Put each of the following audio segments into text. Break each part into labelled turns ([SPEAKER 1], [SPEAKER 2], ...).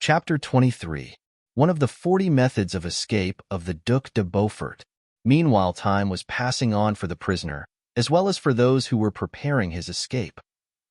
[SPEAKER 1] Chapter 23. One of the 40 methods of escape of the Duc de Beaufort. Meanwhile, time was passing on for the prisoner, as well as for those who were preparing his escape.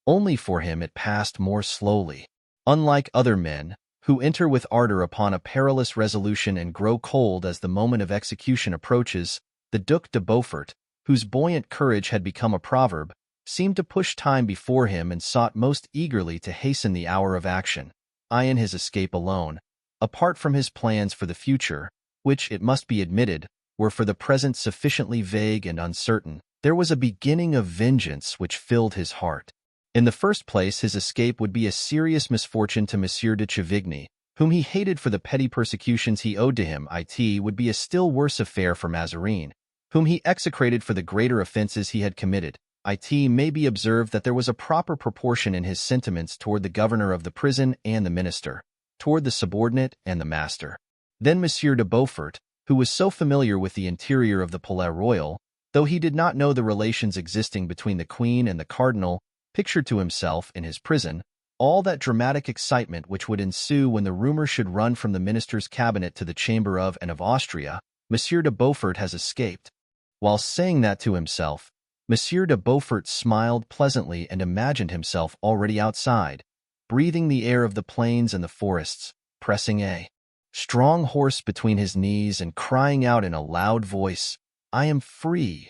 [SPEAKER 1] Only for him it passed more slowly. Unlike other men, who enter with ardor upon a perilous resolution and grow cold as the moment of execution approaches, the Duc de Beaufort, whose buoyant courage had become a proverb, seemed to push time before him and sought most eagerly to hasten the hour of action. In his escape alone, apart from his plans for the future, which, it must be admitted, were for the present sufficiently vague and uncertain, there was a beginning of vengeance which filled his heart. In the first place, his escape would be a serious misfortune to Monsieur de Chavigny, whom he hated for the petty persecutions he owed to him. It would be a still worse affair for Mazarin, whom he execrated for the greater offenses he had committed. It may be observed that there was a proper proportion in his sentiments toward the governor of the prison and the minister, toward the subordinate and the master. Then Monsieur de Beaufort, who was so familiar with the interior of the Palais Royal, though he did not know the relations existing between the Queen and the Cardinal, pictured to himself, in his prison, all that dramatic excitement which would ensue when the rumor should run from the minister's cabinet to the chamber of and of Austria, Monsieur de Beaufort has escaped. While saying that to himself, Monsieur de Beaufort smiled pleasantly and imagined himself already outside, breathing the air of the plains and the forests, pressing a strong horse between his knees and crying out in a loud voice, "I am free."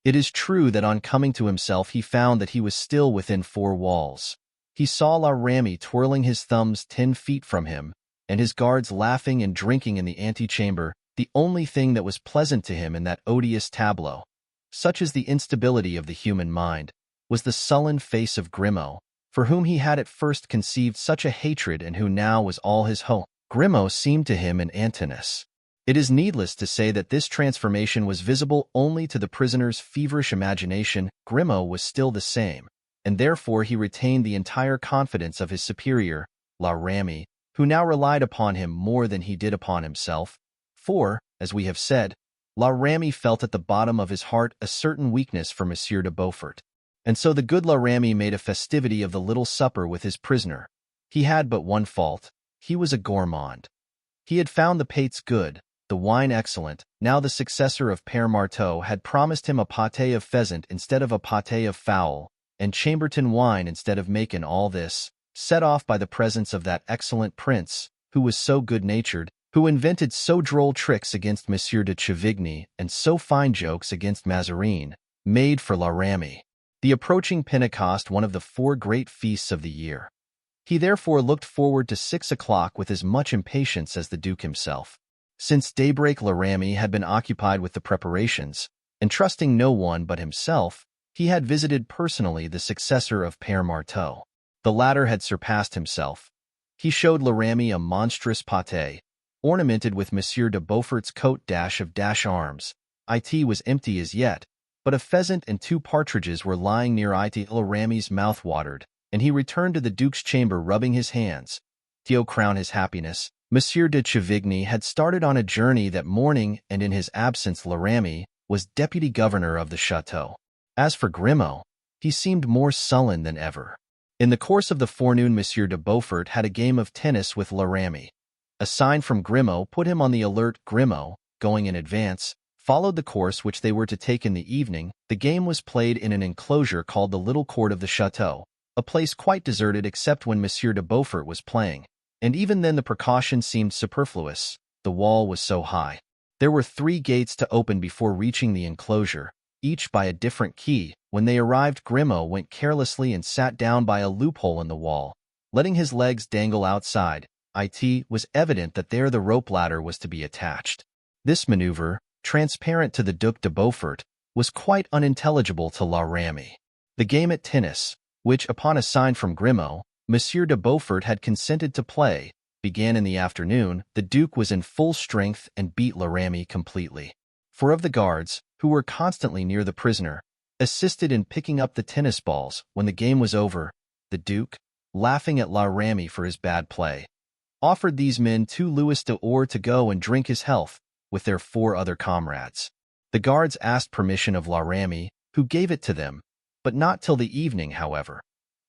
[SPEAKER 1] It is true that on coming to himself he found that he was still within four walls. He saw La Ramee twirling his thumbs 10 feet from him, and his guards laughing and drinking in the antechamber, the only thing that was pleasant to him in that odious tableau. Such is the instability of the human mind, was the sullen face of Grimaud, for whom he had at first conceived such a hatred and who now was all his hope. Grimaud seemed to him an Antinous. It is needless to say that this transformation was visible only to the prisoner's feverish imagination. Grimaud was still the same, and therefore he retained the entire confidence of his superior, La Ramee, who now relied upon him more than he did upon himself, for, as we have said, La Ramee felt at the bottom of his heart a certain weakness for Monsieur de Beaufort. And so the good La Ramee made a festivity of the little supper with his prisoner. He had but one fault: he was a gourmand. He had found the pates good, the wine excellent. Now the successor of Père Marteau had promised him a pâté of pheasant instead of a pâté of fowl, and Chambertin wine instead of Macon. All this, set off by the presence of that excellent prince, who was so good-natured, who invented so droll tricks against Monsieur de Chavigny and so fine jokes against Mazarin, made for La Ramee the approaching Pentecost one of the 4 great feasts of the year. He therefore looked forward to 6 o'clock with as much impatience as the Duke himself. Since daybreak La Ramee had been occupied with the preparations, and trusting no one but himself, he had visited personally the successor of Père Marteau. The latter had surpassed himself. He showed La Ramee a monstrous pâté, ornamented with Monsieur de Beaufort's coat of arms. It was empty as yet, but a pheasant and 2 partridges were lying near it. La Ramee's mouth watered, and he returned to the Duke's chamber rubbing his hands. To crown his happiness, Monsieur de Chavigny had started on a journey that morning, and in his absence La Ramee was deputy governor of the chateau. As for Grimaud, he seemed more sullen than ever. In the course of the forenoon Monsieur de Beaufort had a game of tennis with La Ramee. A sign from Grimaud put him on the alert. Grimaud, going in advance, followed the course which they were to take in the evening. The game was played in an enclosure called the Little Court of the Chateau, a place quite deserted except when Monsieur de Beaufort was playing, and even then the precaution seemed superfluous, the wall was so high. There were 3 gates to open before reaching the enclosure, each by a different key. When they arrived, Grimaud went carelessly and sat down by a loophole in the wall, letting his legs dangle outside. It was evident that there the rope ladder was to be attached. This maneuver, transparent to the Duc de Beaufort, was quite unintelligible to La Ramee. The game at tennis, which, upon a sign from Grimaud, Monsieur de Beaufort had consented to play, began in the afternoon. The Duke was in full strength and beat La Ramee completely. 4 of the guards, who were constantly near the prisoner, assisted in picking up the tennis balls. When the game was over, the Duke, laughing at La Ramee for his bad play, offered these men 2 louis d'or to go and drink his health with their 4 other comrades. The guards asked permission of La Ramee, who gave it to them, but not till the evening, however.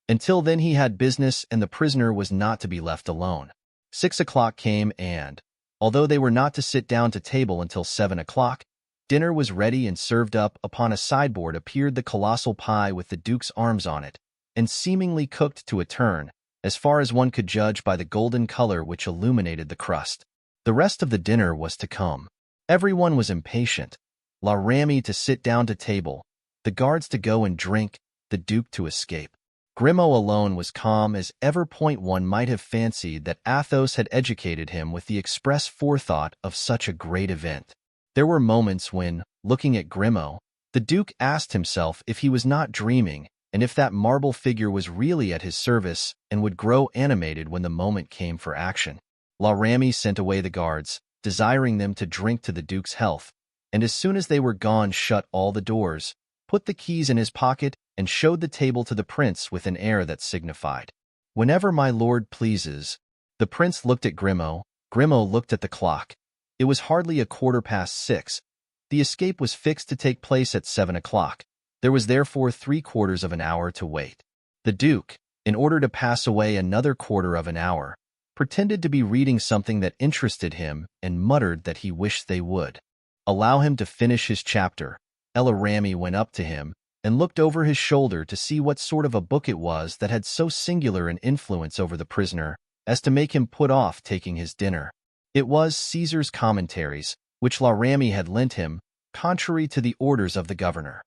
[SPEAKER 1] Until then he had business, and the prisoner was not to be left alone. 6 o'clock came and, although they were not to sit down to table until 7 o'clock, dinner was ready and served up. Upon a sideboard appeared the colossal pie with the Duke's arms on it, and seemingly cooked to a turn, as far as one could judge by the golden color which illuminated the crust. The rest of the dinner was to come. Everyone was impatient. La Ramee to sit down to table, the guards to go and drink, the Duke to escape. Grimaud alone was calm as ever. One might have fancied that Athos had educated him with the express forethought of such a great event. There were moments when, looking at Grimaud, the Duke asked himself if he was not dreaming, and if that marble figure was really at his service and would grow animated when the moment came for action. La Ramee sent away the guards, desiring them to drink to the Duke's health, and as soon as they were gone shut all the doors, put the keys in his pocket, and showed the table to the prince with an air that signified, "Whenever my lord pleases." The prince looked at Grimaud. Grimaud looked at the clock. It was hardly 6:15. The escape was fixed to take place at 7 o'clock. There was therefore 3/4 of an hour to wait. The Duke, in order to pass away another 1/4 of an hour, pretended to be reading something that interested him and muttered that he wished they would allow him to finish his chapter. La Ramee went up to him and looked over his shoulder to see what sort of a book it was that had so singular an influence over the prisoner as to make him put off taking his dinner. It was Caesar's Commentaries, which La Ramee had lent him, contrary to the orders of the governor,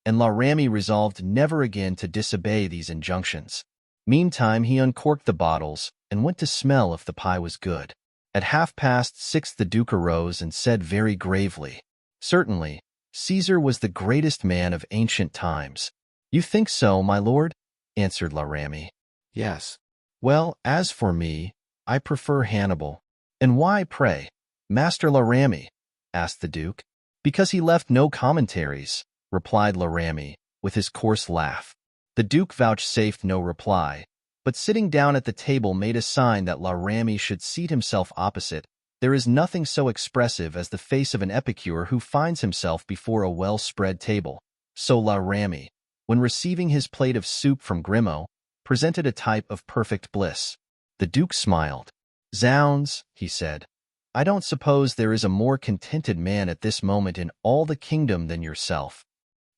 [SPEAKER 1] and La Ramee resolved never again to disobey these injunctions. Meantime he uncorked the bottles and went to smell if the pie was good. At 6:30 the Duke arose and said very gravely, "Certainly, Caesar was the greatest man of ancient times." "You think so, my lord?" answered La Ramee. "Yes." "Well, as for me, I prefer Hannibal." "And why, pray, Master La Ramee?" asked the Duke. "Because he left no commentaries," replied La Ramee, with his coarse laugh. The Duke vouchsafed no reply, but sitting down at the table made a sign that La Ramee should seat himself opposite. There is nothing so expressive as the face of an epicure who finds himself before a well-spread table. So La Ramee, when receiving his plate of soup from Grimaud, presented a type of perfect bliss. The Duke smiled. "Zounds," he said, "I don't suppose there is a more contented man at this moment in all the kingdom than yourself."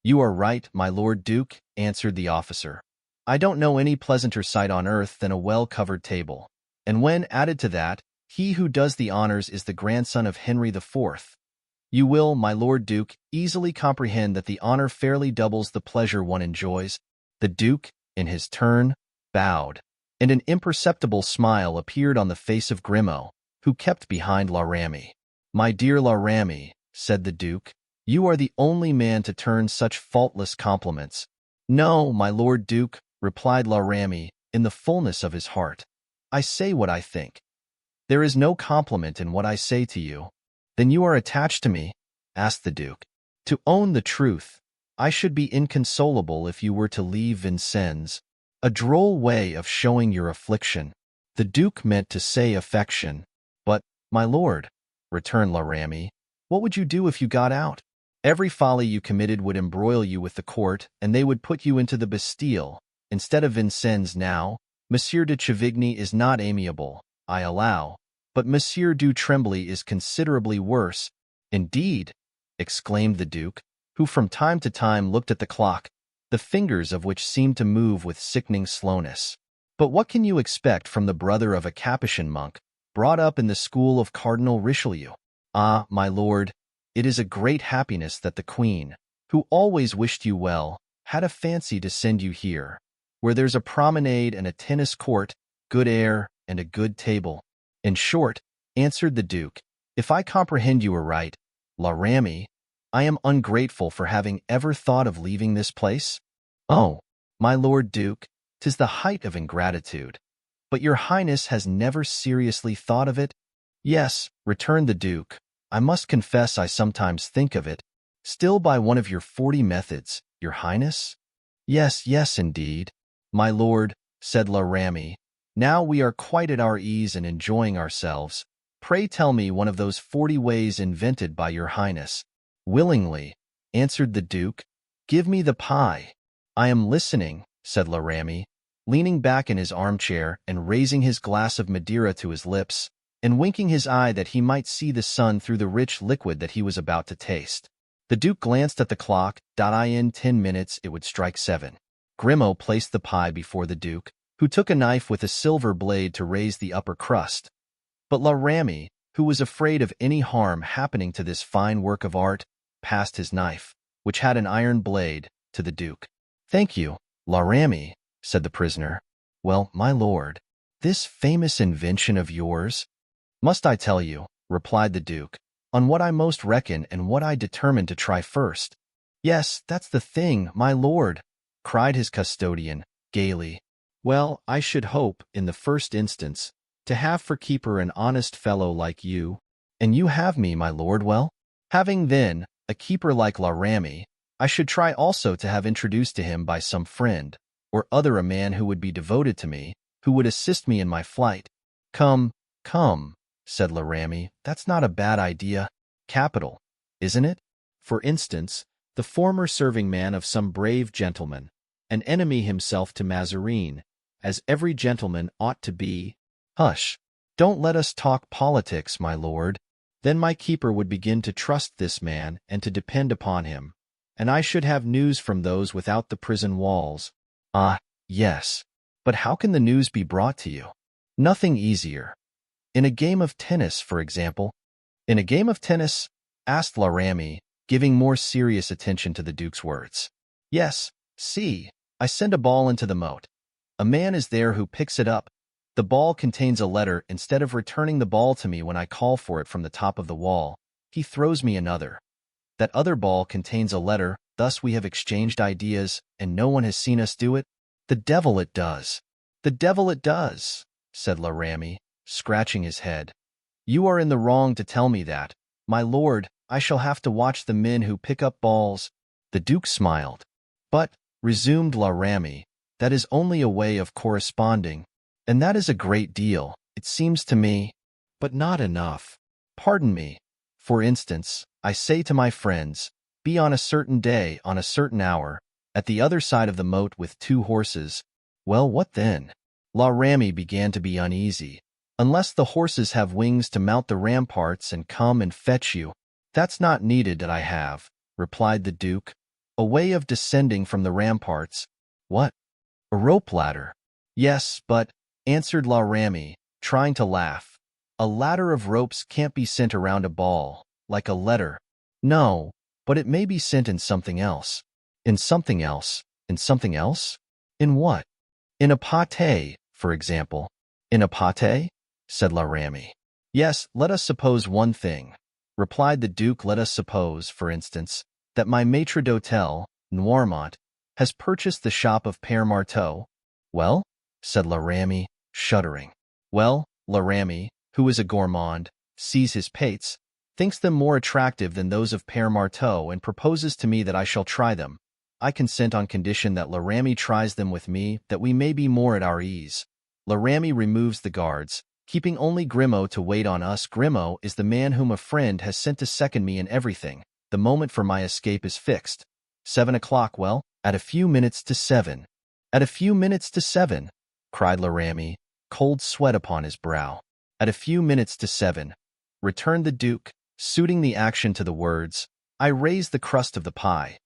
[SPEAKER 1] "You are right, my Lord Duke," answered the officer. "I don't know any pleasanter sight on earth than a well-covered table. And when, added to that, he who does the honors is the grandson of Henry IV, you will, my Lord Duke, easily comprehend that the honor fairly doubles the pleasure one enjoys." The Duke, in his turn, bowed, and an imperceptible smile appeared on the face of Grimaud, who kept behind La Ramee. "My dear La Ramee," said the Duke, "you are the only man to turn such faultless compliments." "No, my Lord Duke," replied La Ramee, in the fullness of his heart. "I say what I think. There is no compliment in what I say to you." "Then you are attached to me?" asked the Duke. "To own the truth, I should be inconsolable if you were to leave Vincennes." "A droll way of showing your affliction." The Duke meant to say affection. "But, my lord," returned La Ramee, "what would you do if you got out? Every folly you committed would embroil you with the court, and they would put you into the Bastille, instead of Vincennes now. Monsieur de Chavigny is not amiable, I allow, but Monsieur du Tremblay is considerably worse." "Indeed!" exclaimed the Duke, who from time to time looked at the clock, the fingers of which seemed to move with sickening slowness. "But what can you expect from the brother of a Capuchin monk, brought up in the school of Cardinal Richelieu? Ah, my lord, it is a great happiness that the Queen, who always wished you well, had a fancy to send you here, where there's a promenade and a tennis court, good air, and a good table." "In short," answered the Duke, "if I comprehend you aright, La Ramee, I am ungrateful for having ever thought of leaving this place?" "Oh, my Lord Duke, 'tis the height of ingratitude. But your Highness has never seriously thought of it?" "Yes," returned the Duke, "I must confess I sometimes think of it." "Still by one of your 40 methods, your Highness?" "Yes, yes, indeed." "My lord," said La Ramee, "now we are quite at our ease and enjoying ourselves. Pray tell me one of those 40 ways invented by your Highness." "Willingly," answered the Duke. "Give me the pie." "I am listening," said La Ramee. leaning back in his armchair and raising his glass of Madeira to his lips, and winking his eye that he might see the sun through the rich liquid that he was about to taste. The Duke glanced at the clock. In 10 minutes it would strike 7. Grimaud placed the pie before the Duke, who took a knife with a silver blade to raise the upper crust. But La Ramee, who was afraid of any harm happening to this fine work of art, passed his knife, which had an iron blade, to the Duke. "Thank you, La Ramee," said the prisoner. "Well, my lord, this famous invention of yours—" "Must I tell you," replied the Duke, "on what I most reckon and what I determined to try first?" "Yes, that's the thing, my lord," cried his custodian, gaily. "Well, I should hope, in the first instance, to have for keeper an honest fellow like you, and you have me, my lord. Well, having, then, a keeper like La Ramee, I should try also to have introduced to him by some friend, or other a man who would be devoted to me, who would assist me in my flight." "Come, come," said La Ramee, "that's not a bad idea. Capital, isn't it? For instance, the former serving man of some brave gentleman, an enemy himself to Mazarin, as every gentleman ought to be." "Hush! Don't let us talk politics, my lord. Then my keeper would begin to trust this man and to depend upon him, and I should have news from those without the prison walls." "Ah, yes. But how can the news be brought to you?" "Nothing easier. In a game of tennis, for example." "In a game of tennis?" asked La Ramee, giving more serious attention to the Duke's words. "Yes, see, I send a ball into the moat. A man is there who picks it up. The ball contains a letter. Instead of returning the ball to me when I call for it from the top of the wall, he throws me another. That other ball contains a letter. Thus we have exchanged ideas, and no one has seen us do it. The devil it does! The devil it does!" said La Ramee, scratching his head. "You are in the wrong to tell me that, my lord. I shall have to watch the men who pick up balls." The Duke smiled. "But," resumed La Ramee, "that is only a way of corresponding, and that is a great deal, it seems to me, but not enough. Pardon me. For instance, I say to my friends, 'Be on a certain day, on a certain hour, at the other side of the moat with 2 horses.' Well, what then?" La Ramee began to be uneasy. "Unless the horses have wings to mount the ramparts and come and fetch you." "That's not needed that I have," replied the Duke. "A way of descending from the ramparts." "What? A rope ladder?" "Yes, but," answered La Ramee, trying to laugh, "a ladder of ropes can't be sent around a ball, like a letter." "No, but it may be sent in something else." "In something else? In something else? In what?" "In a pâté, for example." "In a pâté?" said La Ramee. "Yes, let us suppose one thing," replied the Duke. "Let us suppose, for instance, that my maître d'hôtel, Noirmont, has purchased the shop of Père Marteau." "Well?" said La Ramee, shuddering. "Well, La Ramee, who is a gourmand, sees his pates, thinks them more attractive than those of Père Marteau, and proposes to me that I shall try them. I consent on condition that La Ramee tries them with me, that we may be more at our ease. La Ramee removes the guards, keeping only Grimaud to wait on us. Grimaud is the man whom a friend has sent to second me in everything. The moment for my escape is fixed. 7 o'clock, well, at a few minutes to 7. "At a few minutes to 7, cried La Ramee, cold sweat upon his brow. "At a few minutes to 7, returned the Duke, suiting the action to the words. "I raise the crust of the pie.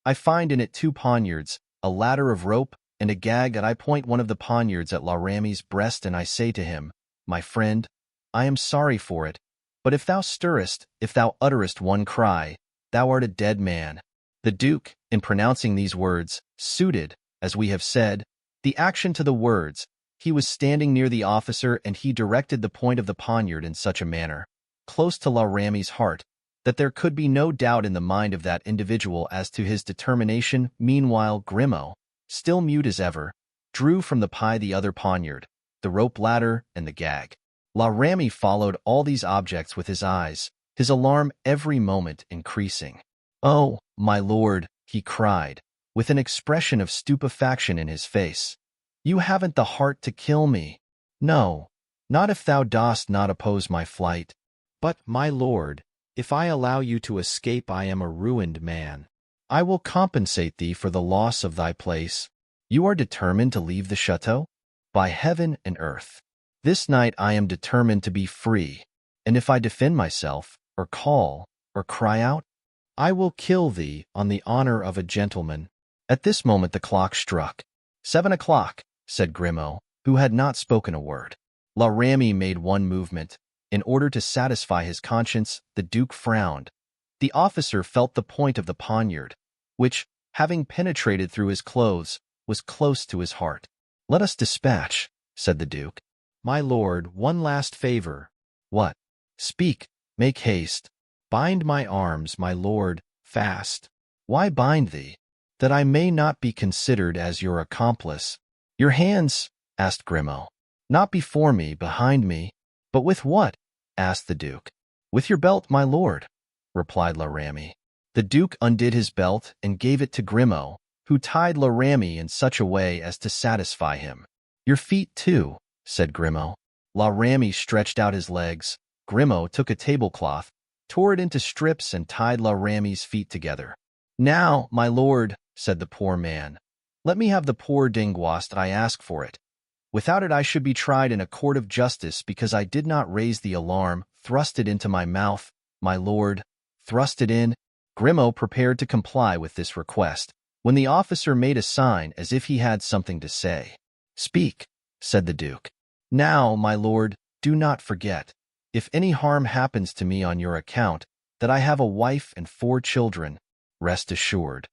[SPEAKER 1] I find in it 2 poniards, a ladder of rope, and a gag, and I point one of the poniards at La Ramee's breast, and I say to him, 'My friend, I am sorry for it, but if thou stirrest, if thou utterest one cry, thou art a dead man.'" The Duke, in pronouncing these words, suited, as we have said, the action to the words. He was standing near the officer, and he directed the point of the poniard in such a manner, close to La Ramee's heart, that there could be no doubt in the mind of that individual as to his determination. Meanwhile, Grimaud, still mute as ever, drew from the pie the other poniard, the rope ladder, and the gag. La Ramee followed all these objects with his eyes, his alarm every moment increasing. "Oh, my lord," he cried, with an expression of stupefaction in his face, "you haven't the heart to kill me. No, not if thou dost not oppose my flight. But, my lord, if I allow you to escape, I am a ruined man. I will compensate thee for the loss of thy place. You are determined to leave the chateau? By heaven and earth! This night I am determined to be free, and if I defend myself, or call, or cry out, I will kill thee on the honor of a gentleman." At this moment the clock struck. 7 o'clock, said Grimaud, who had not spoken a word. La Ramee made one movement. In order to satisfy his conscience, the Duke frowned. The officer felt the point of the poniard, which, having penetrated through his clothes, was close to his heart. "Let us dispatch," said the Duke. "My lord, one last favor." "What?" "Speak, make haste. Bind my arms, my lord, fast." "Why bind thee?" "That I may not be considered as your accomplice." "Your hands?" asked Grimaud. "Not before me, behind me." "But with what?" asked the Duke. "With your belt, my lord," replied La Ramee. The Duke undid his belt and gave it to Grimaud, who tied La Ramee in such a way as to satisfy him. "Your feet, too," said Grimaud. La Ramee stretched out his legs. Grimaud took a tablecloth, tore it into strips, and tied La Ramee's feet together. "Now, my lord," said the poor man, "let me have the poor dingoist. I ask for it. Without it I should be tried in a court of justice because I did not raise the alarm. Thrust it into my mouth, my lord. Thrust it in." Grimaud prepared to comply with this request, when the officer made a sign as if he had something to say. "Speak," said the Duke. "Now, my lord, do not forget, if any harm happens to me on your account, that I have a wife and 4 children. Rest assured.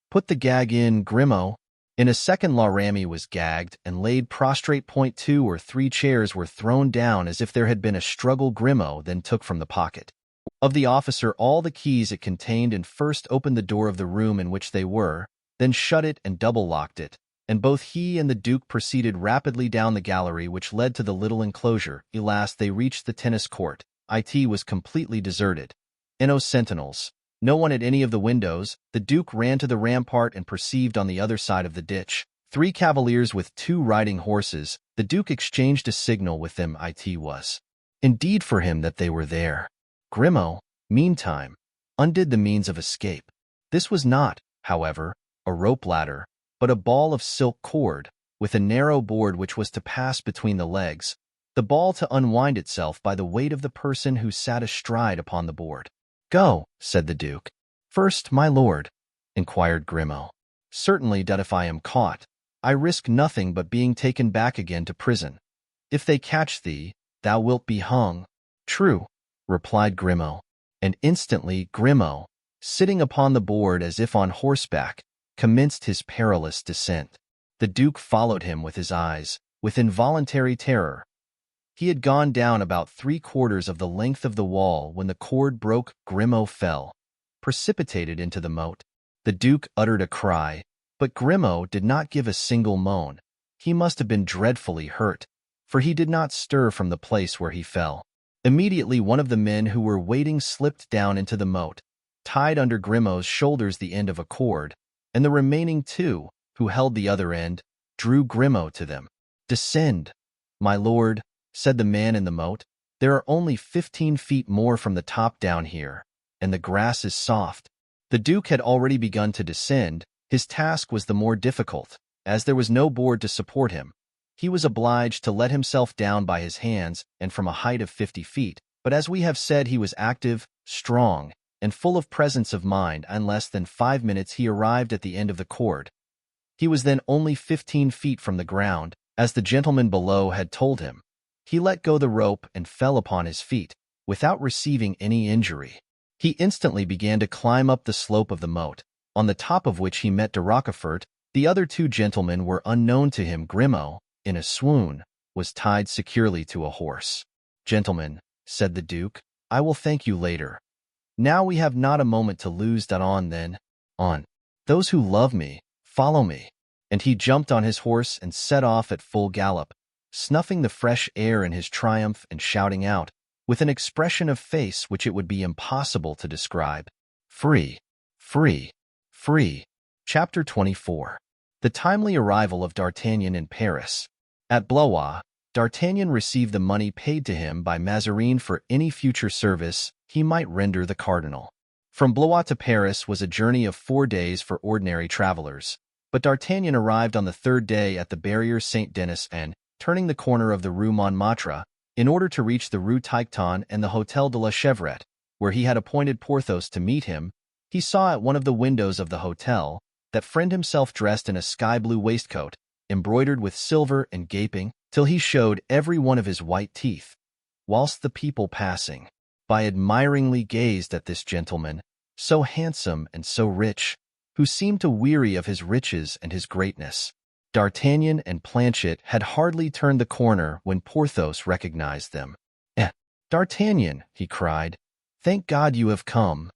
[SPEAKER 1] Put the gag in, Grimaud." In a second La Ramee was gagged and laid prostrate. 2 or 3 chairs were thrown down as if there had been a struggle. Grimaud then took from the pocket of the officer all the keys it contained and first opened the door of the room in which they were, then shut it and double-locked it, and both he and the Duke proceeded rapidly down the gallery which led to the little enclosure. At last they reached the tennis court. It was completely deserted. No sentinels. No one at any of the windows. The Duke ran to the rampart and perceived on the other side of the ditch 3 cavaliers with 2 riding horses. The Duke exchanged a signal with them. It was indeed for him that they were there. Grimaud, meantime, undid the means of escape. This was not, however, a rope ladder, but a ball of silk cord, with a narrow board which was to pass between the legs, the ball to unwind itself by the weight of the person who sat astride upon the board. "Go," said the Duke. "First, my lord?" inquired Grimaud. "Certainly, that if I am caught, I risk nothing but being taken back again to prison. If they catch thee, thou wilt be hung." "True," replied Grimaud, and instantly Grimaud, sitting upon the board as if on horseback, commenced his perilous descent. The Duke followed him with his eyes, with involuntary terror. He had gone down about 3/4 of the length of the wall when the cord broke. Grimaud fell, precipitated into the moat. The Duke uttered a cry, but Grimaud did not give a single moan. He must have been dreadfully hurt, for he did not stir from the place where he fell. Immediately one of the men who were waiting slipped down into the moat, tied under Grimaud's shoulders the end of a cord, and the remaining 2, who held the other end, drew Grimaud to them. "Descend, my lord," said the man in the moat. "There are only 15 feet more from the top down here, and the grass is soft." The Duke had already begun to descend. His task was the more difficult, as there was no board to support him. He was obliged to let himself down by his hands and from a height of 50 feet, but as we have said, he was active, strong, and full of presence of mind. In less than 5 minutes he arrived at the end of the cord. He was then only 15 feet from the ground, as the gentleman below had told him. He let go the rope and fell upon his feet, without receiving any injury. He instantly began to climb up the slope of the moat, on the top of which he met de Rochefort. The other 2 gentlemen were unknown to him. Grimaud, in a swoon, was tied securely to a horse. "Gentlemen," said the Duke, "I will thank you later. Now we have not a moment to lose. On then, on. Those who love me, follow me." And he jumped on his horse and set off at full gallop, snuffing the fresh air in his triumph and shouting out, with an expression of face which it would be impossible to describe, "Free! Free! Free!" Chapter 24. The timely arrival of D'Artagnan in Paris. At Blois, D'Artagnan received the money paid to him by Mazarin for any future service he might render the cardinal. From Blois to Paris was a journey of 4 days for ordinary travelers. But D'Artagnan arrived on the third day at the Barrier Saint-Denis and, turning the corner of the Rue Montmartre, in order to reach the Rue Tiquetonne and the Hôtel de la Chevrette, where he had appointed Porthos to meet him, he saw at one of the windows of the hotel that friend himself dressed in a sky-blue waistcoat, embroidered with silver and gaping, till he showed every one of his white teeth, whilst the people passing by admiringly gazed at this gentleman, so handsome and so rich, who seemed to weary of his riches and his greatness. D'Artagnan and Planchet had hardly turned the corner when Porthos recognized them. D'Artagnan," he cried, "thank God you have come."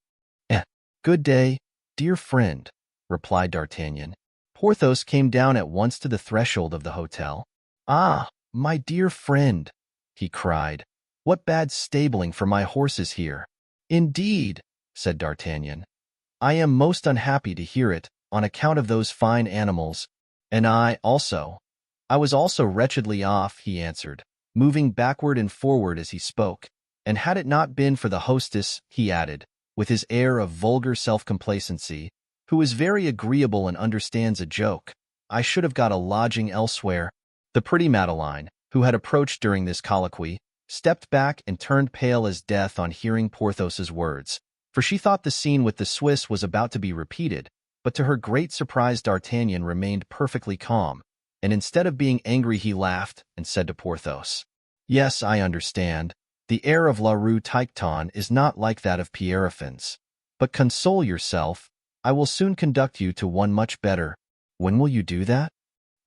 [SPEAKER 1] "Good day, dear friend," replied D'Artagnan. Porthos came down at once to the threshold of the hotel. "Ah, my dear friend," he cried, "what bad stabling for my horses here." "Indeed," said D'Artagnan, "I am most unhappy to hear it, on account of those fine animals. And I also. I was also wretchedly off," he answered, moving backward and forward as he spoke. "And had it not been for the hostess," he added, with his air of vulgar self-complacency, "who is very agreeable and understands a joke, I should have got a lodging elsewhere." The pretty Madeleine, who had approached during this colloquy, stepped back and turned pale as death on hearing Porthos's words, for she thought the scene with the Swiss was about to be repeated. But to her great surprise D'Artagnan remained perfectly calm, and instead of being angry he laughed and said to Porthos, "Yes, I understand. The air of La Rue Tiquetonne is not like that of Pierrefonds. But console yourself, I will soon conduct you to one much better." "When will you do that?"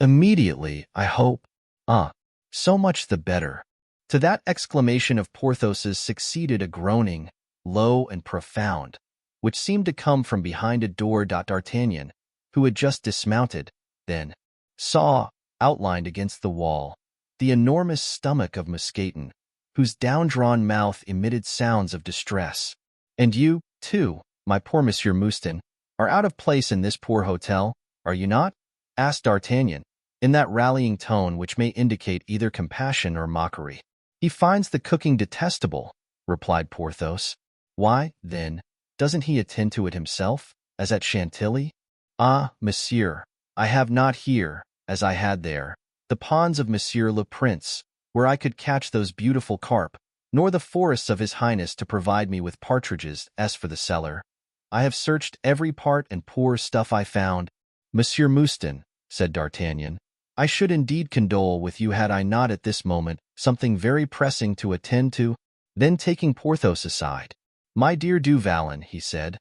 [SPEAKER 1] "Immediately, I hope." "Ah, so much the better." To that exclamation of Porthos's succeeded a groaning, low and profound, which seemed to come from behind a door. D'Artagnan, who had just dismounted, then saw, outlined against the wall, the enormous stomach of Mousqueton, whose down-drawn mouth emitted sounds of distress. "And you, too, my poor Monsieur Mouston, are out of place in this poor hotel, are you not?" asked D'Artagnan, in that rallying tone which may indicate either compassion or mockery. "He finds the cooking detestable," replied Porthos. "Why, then, doesn't he attend to it himself, as at Chantilly?" "Ah, monsieur, I have not here, as I had there, the ponds of Monsieur le Prince, where I could catch those beautiful carp, nor the forests of his Highness to provide me with partridges. As for the cellar, I have searched every part and poor stuff I found." "Monsieur Mouston," said D'Artagnan, "I should indeed condole with you had I not at this moment something very pressing to attend to." Then taking Porthos aside, "My dear Du Vallon," he said,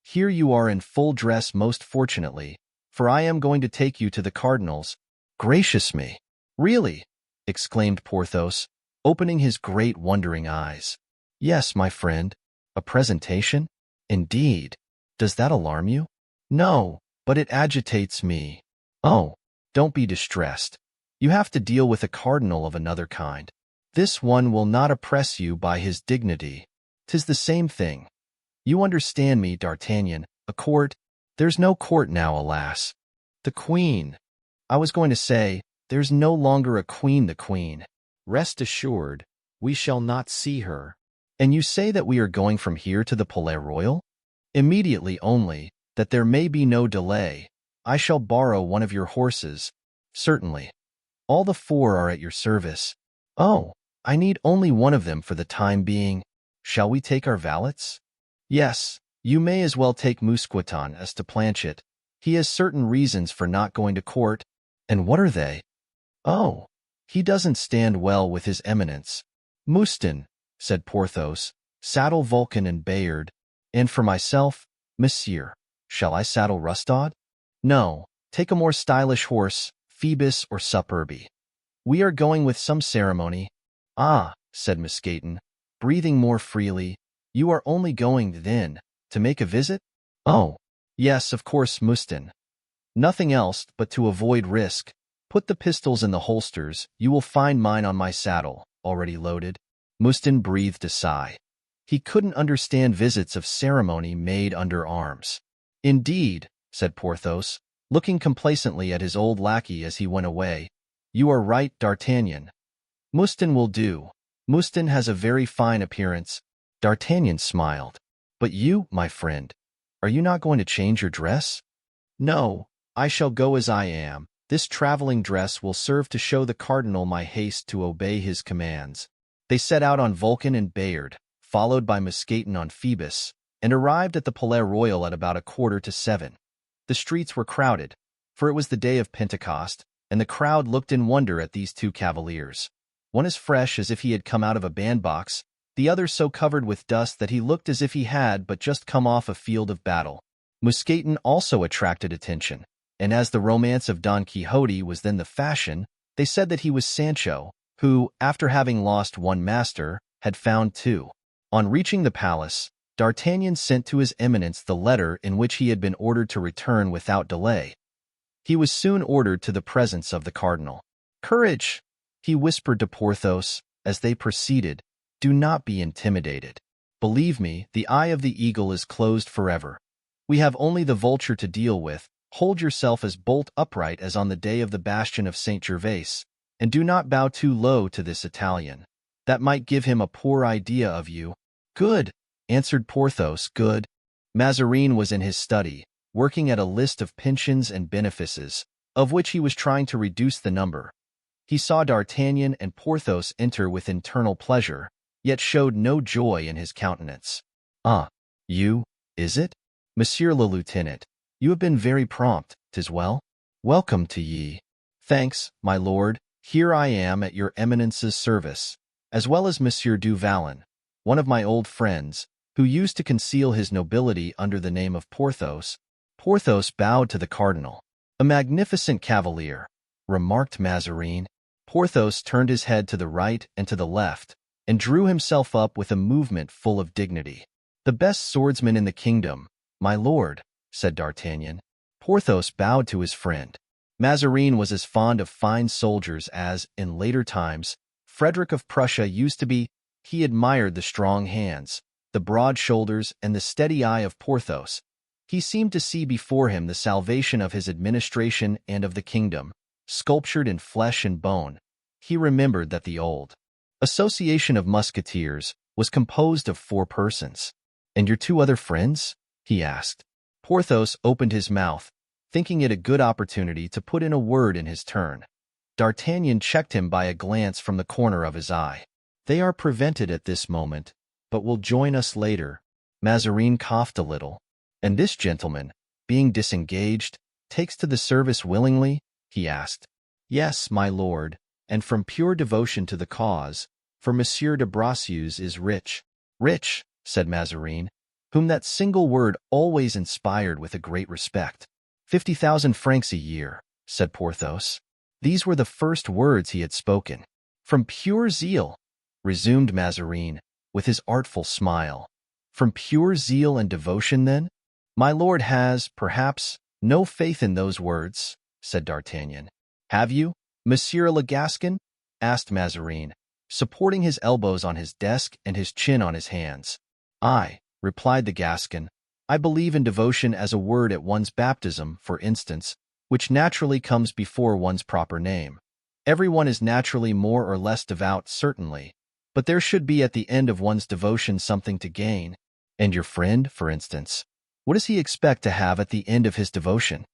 [SPEAKER 1] "here you are in full dress most fortunately, for I am going to take you to the cardinal's." "Gracious me! Really?" exclaimed Porthos, opening his great wondering eyes. "Yes, my friend. A presentation? Indeed. Does that alarm you?" "No, but it agitates me." "Oh, don't be distressed. You have to deal with a cardinal of another kind. This one will not oppress you by his dignity. 'Tis the same thing. You understand me, D'Artagnan. A court? There's no court now, alas. The queen. I was going to say, there's no longer a queen. The queen. Rest assured, we shall not see her." "And you say that we are going from here to the Palais Royal?" "Immediately only, that there may be no delay. I shall borrow one of your horses." "Certainly. All the four are at your service." "Oh, I need only one of them for the time being. Shall we take our valets?" "Yes, you may as well take Mousqueton as to Planchet. He has certain reasons for not going to court." "And what are they?" "Oh, he doesn't stand well with his eminence." "Mouston," said Porthos, "saddle Vulcan and Bayard. And for myself, monsieur, shall I saddle Rustad?" "No, take a more stylish horse, Phoebus or Superbe. We are going with some ceremony." "Ah," said Mousqueton, breathing more freely, "you are only going, then, to make a visit?" "Oh, yes, of course, Mouston. Nothing else, but to avoid risk. Put the pistols in the holsters. You will find mine on my saddle, already loaded." Mouston breathed a sigh. He couldn't understand visits of ceremony made under arms. "Indeed," said Porthos, looking complacently at his old lackey as he went away. "You are right, D'Artagnan. Mouston will do. Mouston has a very fine appearance." D'Artagnan smiled. "But you, my friend, are you not going to change your dress?" "No, I shall go as I am. This traveling dress will serve to show the cardinal my haste to obey his commands." They set out on Vulcan and Bayard, followed by Mousqueton on Phoebus, and arrived at the Palais Royal at about 6:45. The streets were crowded, for it was the day of Pentecost, and the crowd looked in wonder at these two cavaliers. One as fresh as if he had come out of a bandbox, the other so covered with dust that he looked as if he had but just come off a field of battle. Mousqueton also attracted attention, and as the romance of Don Quixote was then the fashion, they said that he was Sancho, who, after having lost one master, had found two. On reaching the palace, D'Artagnan sent to his eminence the letter in which he had been ordered to return without delay. He was soon ordered to the presence of the cardinal. "Courage!" he whispered to Porthos as they proceeded. "Do not be intimidated. Believe me, the eye of the eagle is closed forever. We have only the vulture to deal with. Hold yourself as bolt upright as on the day of the bastion of St. Gervais, and do not bow too low to this Italian. That might give him a poor idea of you." "Good," answered Porthos, "good." Mazarin was in his study, working at a list of pensions and benefices, of which he was trying to reduce the number. He saw D'Artagnan and Porthos enter with internal pleasure, yet showed no joy in his countenance. "Ah, you, is it? Monsieur le Lieutenant, you have been very prompt, 'tis well. Welcome to ye." "Thanks, my lord, here I am at your eminence's service, as well as Monsieur du Vallon, one of my old friends, who used to conceal his nobility under the name of Porthos." Porthos bowed to the cardinal. "A magnificent cavalier," remarked Mazarin. Porthos turned his head to the right and to the left, and drew himself up with a movement full of dignity. "The best swordsman in the kingdom, my lord," said D'Artagnan. Porthos bowed to his friend. Mazarin was as fond of fine soldiers as, in later times, Frederick of Prussia used to be. He admired the strong hands, the broad shoulders, and the steady eye of Porthos. He seemed to see before him the salvation of his administration and of the kingdom, sculptured in flesh and bone. He remembered that the old association of musketeers was composed of 4 persons. "And your 2 other friends?" he asked. Porthos opened his mouth, thinking it a good opportunity to put in a word in his turn. D'Artagnan checked him by a glance from the corner of his eye. "They are prevented at this moment, but will join us later." Mazarin coughed a little. "And this gentleman, being disengaged, takes to the service willingly?" he asked. "Yes, my lord, and from pure devotion to the cause, for Monsieur de Bracieux is rich." "Rich," said Mazarin, whom that single word always inspired with a great respect. 50,000 francs a year," said Porthos. These were the first words he had spoken. "From pure zeal," resumed Mazarin, with his artful smile. "From pure zeal and devotion, then? My lord has, perhaps, no faith in those words," said D'Artagnan. "Have you, Monsieur le Gascon?" asked Mazarin, supporting his elbows on his desk and his chin on his hands. "I," replied the Gascon, "I believe in devotion as a word at one's baptism, for instance, which naturally comes before one's proper name. Everyone is naturally more or less devout, certainly, but there should be at the end of one's devotion something to gain. And your friend, for instance, what does he expect to have at the end of his devotion?"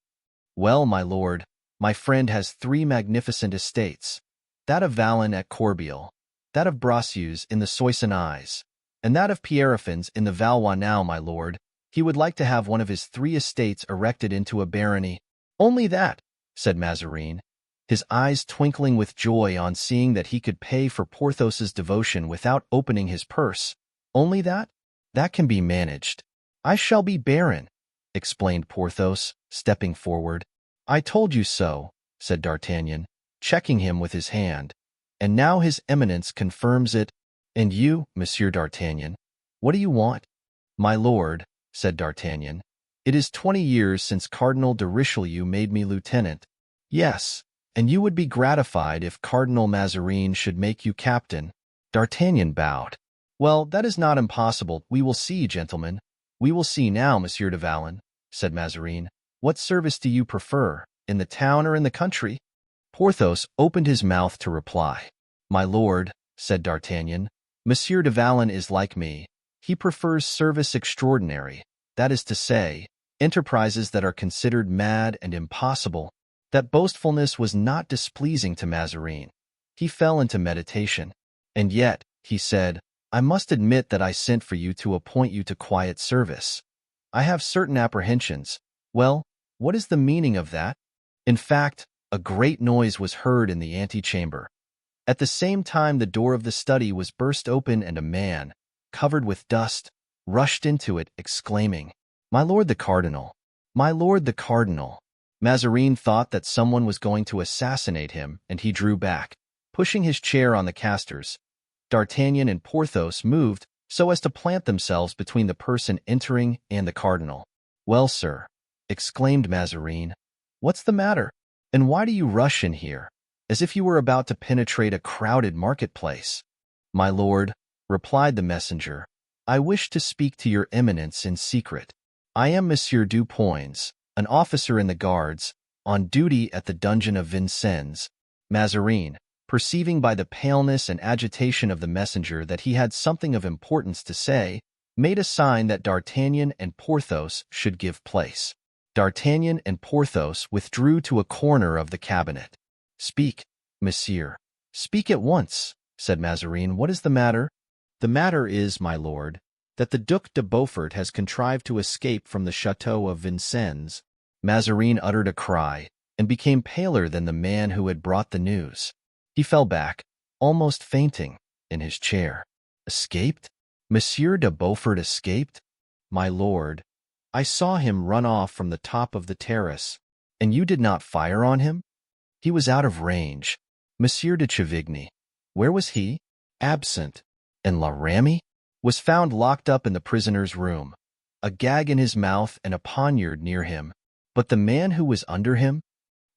[SPEAKER 1] "Well, my lord, my friend has 3 magnificent estates, that of Vallon at Corbeil, that of Bracieux in the Soissonnais, and that of Pierrefonds in the Valois. Now, my lord, he would like to have one of his 3 estates erected into a barony." "Only that," said Mazarin, his eyes twinkling with joy on seeing that he could pay for Porthos's devotion without opening his purse. "Only that? That can be managed." "I shall be baron," explained Porthos, stepping forward. "I told you so," said D'Artagnan, checking him with his hand. "And now his eminence confirms it. And you, Monsieur d'Artagnan, what do you want?" "My lord," said D'Artagnan, "it is 20 years since Cardinal de Richelieu made me lieutenant." "Yes, and you would be gratified if Cardinal Mazarin should make you captain." D'Artagnan bowed. "Well, that is not impossible. We will see, gentlemen. We will see now, Monsieur de Vallon," said Mazarin. "What service do you prefer, in the town or in the country?" Porthos opened his mouth to reply. "My lord," said D'Artagnan, "Monsieur de Vallon is like me. He prefers service extraordinary, that is to say, enterprises that are considered mad and impossible. That boastfulness was not displeasing to Mazarin. He fell into meditation. And yet, he said, I must admit that I sent for you to appoint you to quiet service. I have certain apprehensions. Well, what is the meaning of that? In fact, a great noise was heard in the antechamber. At the same time, the door of the study was burst open and a man, covered with dust, rushed into it, exclaiming, My lord the Cardinal! My lord the Cardinal! Mazarin thought that someone was going to assassinate him, and he drew back, pushing his chair on the casters. D'Artagnan and Porthos moved so as to plant themselves between the person entering and the cardinal. Well, sir, exclaimed Mazarin, what's the matter? And why do you rush in here, as if you were about to penetrate a crowded marketplace? My lord, replied the messenger, I wish to speak to your eminence in secret. I am Monsieur Dupuytren, an officer in the guards, on duty at the dungeon of Vincennes. Mazarin, perceiving by the paleness and agitation of the messenger that he had something of importance to say, made a sign that D'Artagnan and Porthos should give place. D'Artagnan and Porthos withdrew to a corner of the cabinet. Speak, monsieur. Speak at once, said Mazarin. What is the matter? The matter is, my lord, that the Duc de Beaufort has contrived to escape from the chateau of Vincennes. Mazarin uttered a cry, and became paler than the man who had brought the news. He fell back, almost fainting, in his chair. Escaped? Monsieur de Beaufort escaped? My lord, I saw him run off from the top of the terrace. And you did not fire on him? He was out of range. Monsieur de Chavigny, where was he? Absent. And La Ramee? Was found locked up in the prisoner's room, a gag in his mouth and a poniard near him. But the man who was under him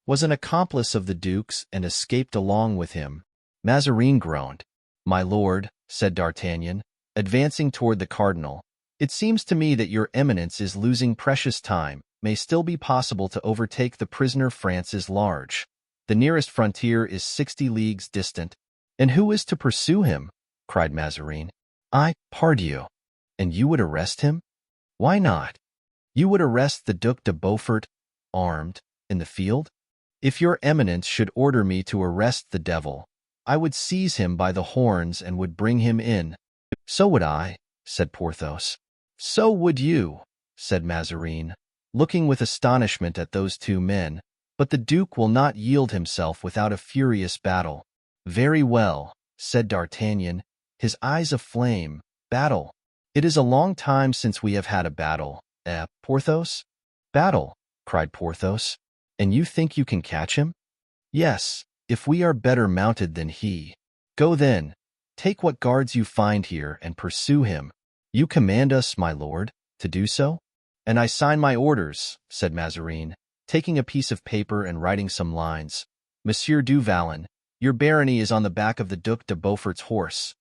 [SPEAKER 1] was an accomplice of the Duke's and escaped along with him. Mazarin groaned. My lord, said D'Artagnan, advancing toward the cardinal, it seems to me that your eminence is losing precious time. May still be possible to overtake the prisoner. France is large. The nearest frontier is 60 leagues distant. And who is to pursue him? Cried Mazarin. I, pardieu. And you would arrest him? Why not? You would arrest the Duc de Beaufort, armed, in the field? If your eminence should order me to arrest the devil, I would seize him by the horns and would bring him in. So would I, said Porthos. So would you, said Mazarin, looking with astonishment at those two men. But the Duke will not yield himself without a furious battle. Very well, said D'Artagnan, his eyes aflame. Battle. It is a long time since we have had a battle, Porthos? Battle, cried Porthos. And you think you can catch him? Yes, if we are better mounted than he. Go then, take what guards you find here and pursue him. You command us, my lord, to do so? And I sign my orders, said Mazarin, taking a piece of paper and writing some lines. Monsieur du Vallon, your barony is on the back of the Duc de Beaufort's horse.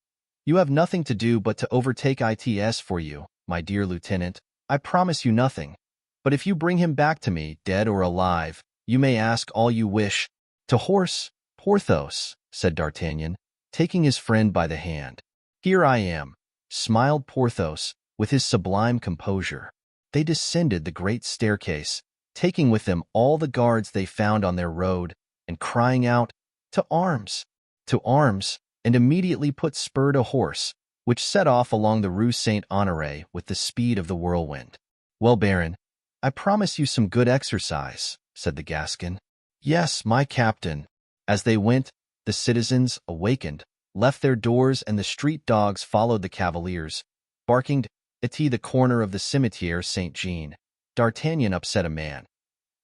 [SPEAKER 1] You have nothing to do but to overtake its for you, my dear lieutenant. I promise you nothing. But if you bring him back to me, dead or alive, you may ask all you wish. To horse, Porthos, said D'Artagnan, taking his friend by the hand. Here I am, smiled Porthos, with his sublime composure. They descended the great staircase, taking with them all the guards they found on their road, and crying out, To arms! To arms! And immediately put spur to horse, which set off along the Rue Saint-Honoré with the speed of the whirlwind. Well, Baron, I promise you some good exercise, said the Gascon. Yes, my captain. As they went, the citizens, awakened, left their doors, and the street dogs followed the cavaliers, barking at the corner of the Cimetière Saint-Jean. D'Artagnan upset a man.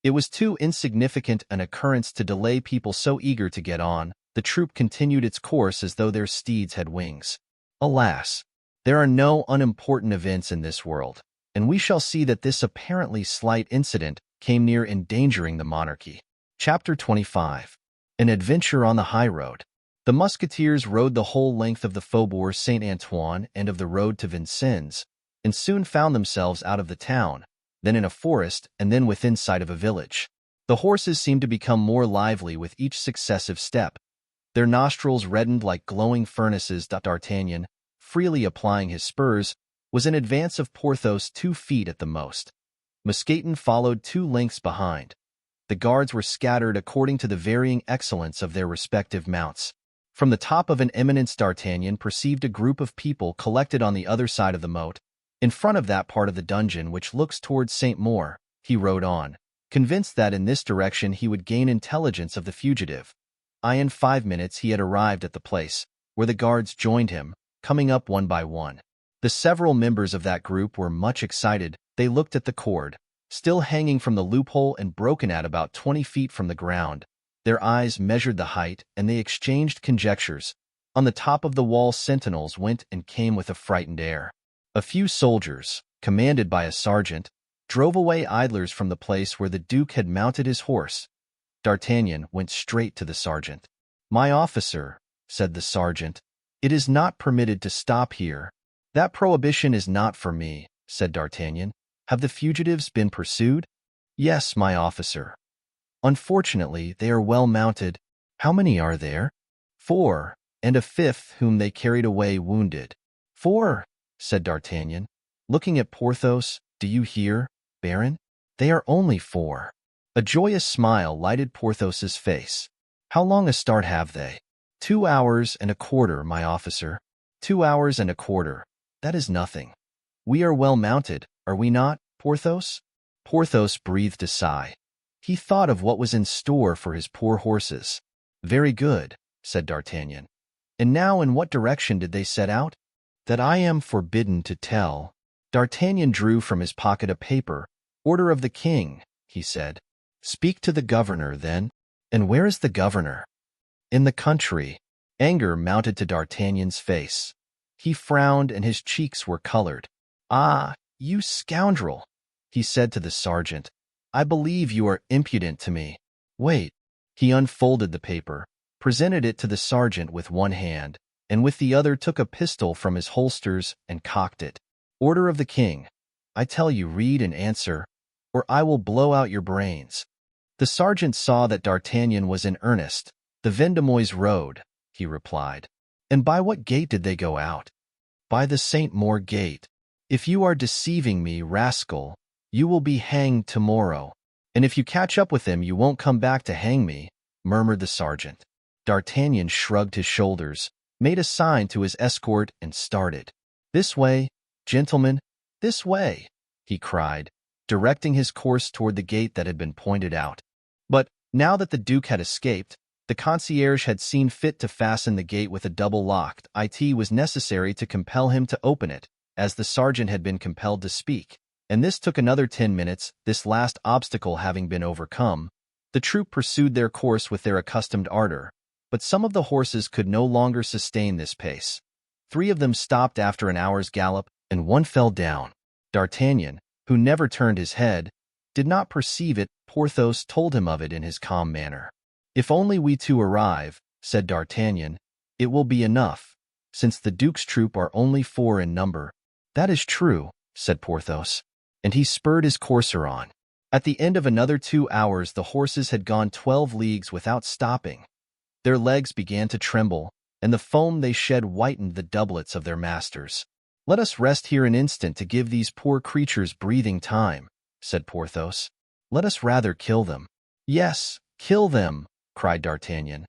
[SPEAKER 1] It was too insignificant an occurrence to delay people so eager to get on. The troop continued its course as though their steeds had wings. Alas, there are no unimportant events in this world, and we shall see that this apparently slight incident came near endangering the monarchy. Chapter 25. An adventure on the highroad. The musketeers rode the whole length of the Faubourg Saint-Antoine and of the road to Vincennes, and soon found themselves out of the town, then in a forest, and then within sight of a village. The horses seemed to become more lively with each successive step. Their nostrils reddened like glowing furnaces. D'Artagnan, freely applying his spurs, was in advance of Porthos 2 feet at the most. Mousqueton followed 2 lengths behind. The guards were scattered according to the varying excellence of their respective mounts. From the top of an eminence D'Artagnan perceived a group of people collected on the other side of the moat. In front of that part of the dungeon which looks towards St. Maur, he rode on, convinced that in this direction he would gain intelligence of the fugitive. In 5 minutes he had arrived at the place, where the guards joined him, coming up one by one. The several members of that group were much excited. They looked at the cord, still hanging from the loophole and broken at about 20 feet from the ground. Their eyes measured the height, and they exchanged conjectures. On the top of the wall sentinels went and came with a frightened air. A few soldiers, commanded by a sergeant, drove away idlers from the place where the Duke had mounted his horse. D'Artagnan went straight to the sergeant. "My officer," said the sergeant, "it is not permitted to stop here." "That prohibition is not for me," said D'Artagnan. "Have the fugitives been pursued?" "Yes, my officer. Unfortunately, they are well mounted." "How many are there?" "4, and a 5th whom they carried away wounded." "4," said D'Artagnan, looking at Porthos. "Do you hear, Baron? They are only 4." A joyous smile lighted Porthos's face. "How long a start have they?" 2 hours and a quarter, my officer." 2 hours and a quarter. That is nothing. We are well mounted, are we not, Porthos? Porthos breathed a sigh. He thought of what was in store for his poor horses. "Very good," said D'Artagnan. "And now in what direction did they set out?" "That I am forbidden to tell." D'Artagnan drew from his pocket a paper. "Order of the king," he said. "Speak to the governor, then." "And where is the governor?" "In the country." Anger mounted to D'Artagnan's face. He frowned, and his cheeks were colored. "Ah, you scoundrel," he said to the sergeant. "I believe you are impudent to me. Wait." He unfolded the paper, presented it to the sergeant with one hand, and with the other took a pistol from his holsters and cocked it. "Order of the king. I tell you, read and answer, or I will blow out your brains." The sergeant saw that D'Artagnan was in earnest. "The Vendemois road," he replied. "And by what gate did they go out?" "By the St. Maur gate." "If you are deceiving me, rascal, you will be hanged tomorrow. And if you catch up with them, you won't come back to hang me," murmured the sergeant. D'Artagnan shrugged his shoulders, made a sign to his escort, and started. "This way, gentlemen, this way," he cried, directing his course toward the gate that had been pointed out. But, now that the Duke had escaped, the concierge had seen fit to fasten the gate with a double lock. It was necessary to compel him to open it, as the sergeant had been compelled to speak, and this took another 10 minutes. This last obstacle having been overcome, the troop pursued their course with their accustomed ardor, but some of the horses could no longer sustain this pace. 3 of them stopped after an hour's gallop, and 1 fell down. D'Artagnan, who never turned his head, did not perceive it. Porthos told him of it in his calm manner. "If only we 2 arrive," said D'Artagnan, "it will be enough, since the Duke's troop are only 4 in number." "That is true," said Porthos, and he spurred his courser on. At the end of another 2 hours the horses had gone 12 leagues without stopping. Their legs began to tremble, and the foam they shed whitened the doublets of their masters. "Let us rest here an instant to give these poor creatures breathing time," said Porthos. "Let us rather kill them." "Yes, kill them," cried D'Artagnan.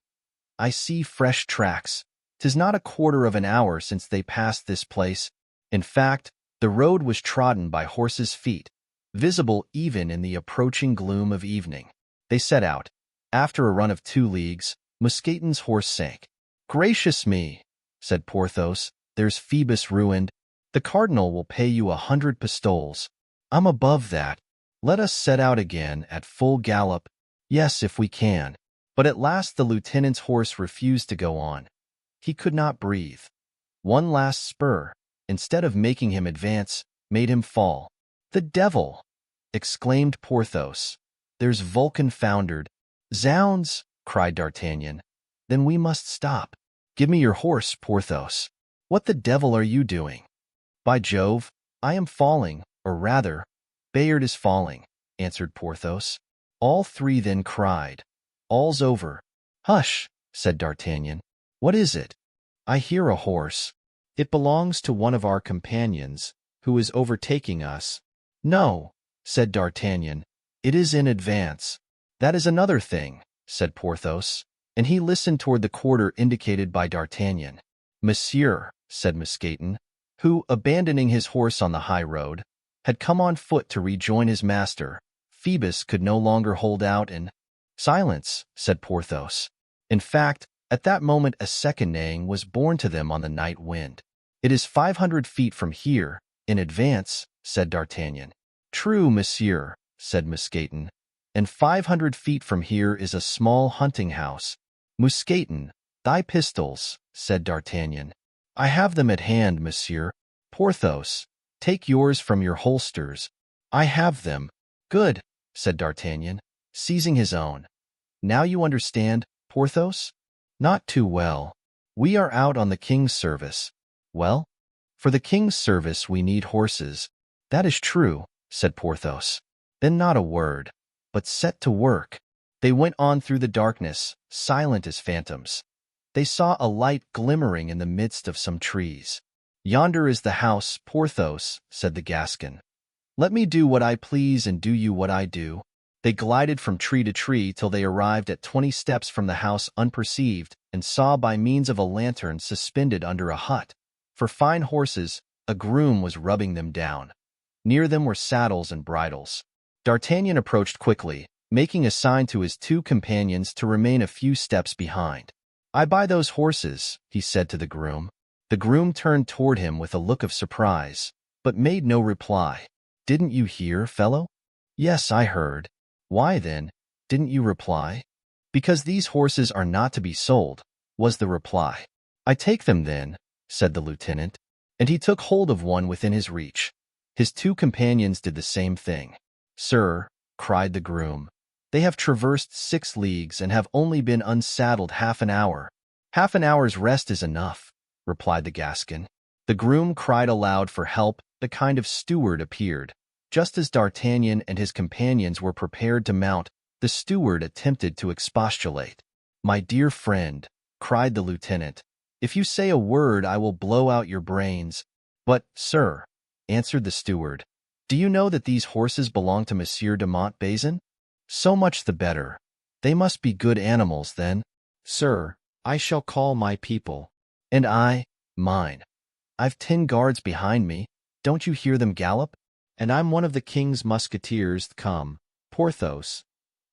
[SPEAKER 1] "I see fresh tracks. 'Tis not a quarter of an hour since they passed this place. In fact, the road was trodden by horses' feet, visible even in the approaching gloom of evening." They set out. After a run of 2 leagues, Mousqueton's horse sank. "Gracious me," said Porthos, "there's Phoebus ruined. The cardinal will pay you 100 pistoles. I'm above that. Let us set out again at full gallop." "Yes, if we can." But at last the lieutenant's horse refused to go on. He could not breathe. One last spur, instead of making him advance, made him fall. "The devil!" exclaimed Porthos. "There's Vulcan foundered." "Zounds!" cried D'Artagnan. "Then we must stop. Give me your horse, Porthos." "What the devil are you doing?" "By Jove, I am falling, or rather, Bayard is falling," answered Porthos. All 3 then cried, "All's over." "Hush," said D'Artagnan. "What is it?" "I hear a horse. It belongs to one of our companions, who is overtaking us." "No," said D'Artagnan. "It is in advance." "That is another thing," said Porthos, and he listened toward the quarter indicated by D'Artagnan. "Monsieur," said Mousqueton, who, abandoning his horse on the high road, had come on foot to rejoin his master, Phoebus could no longer hold out and— "Silence," said Porthos. In fact, at that moment a second neighing was borne to them on the night wind. "It is 500 feet from here, in advance," said D'Artagnan. "True, monsieur," said Mousqueton, "and 500 feet from here is a small hunting house." "Mousqueton, thy pistols," said D'Artagnan. "I have them at hand, monsieur." "Porthos, take yours from your holsters." "I have them." "Good," said D'Artagnan, seizing his own. "Now you understand, Porthos?" "Not too well. We are out on the king's service." "Well, for the king's service we need horses." "That is true," said Porthos. "Then not a word, but set to work." They went on through the darkness, silent as phantoms. They saw a light glimmering in the midst of some trees. "Yonder is the house, Porthos," said the Gascon. "Let me do what I please and do you what I do." They glided from tree to tree till they arrived at 20 steps from the house unperceived, and saw by means of a lantern suspended under a hut, for fine horses, a groom was rubbing them down. Near them were saddles and bridles. D'Artagnan approached quickly, making a sign to his two companions to remain a few steps behind. "I buy those horses," he said to the groom. The groom turned toward him with a look of surprise, but made no reply. "Didn't you hear, fellow?" "Yes, I heard." "Why, then, didn't you reply?" "Because these horses are not to be sold," was the reply. "I take them, then," said the lieutenant, and he took hold of one within his reach. His two companions did the same thing. "Sir," cried the groom, "they have traversed 6 leagues and have only been unsaddled half an hour." "Half an hour's rest is enough," replied the Gascon. The groom cried aloud for help. The kind of steward appeared. Just as D'Artagnan and his companions were prepared to mount, the steward attempted to expostulate. "My dear friend," cried the lieutenant, "if you say a word I will blow out your brains." "But, sir," answered the steward, "do you know that these horses belong to Monsieur de Montbazon?" "So much the better. They must be good animals, then." "Sir, I shall call my people." "And I, mine. I've 10 guards behind me. Don't you hear them gallop? And I'm one of the king's musketeers. Come, Porthos.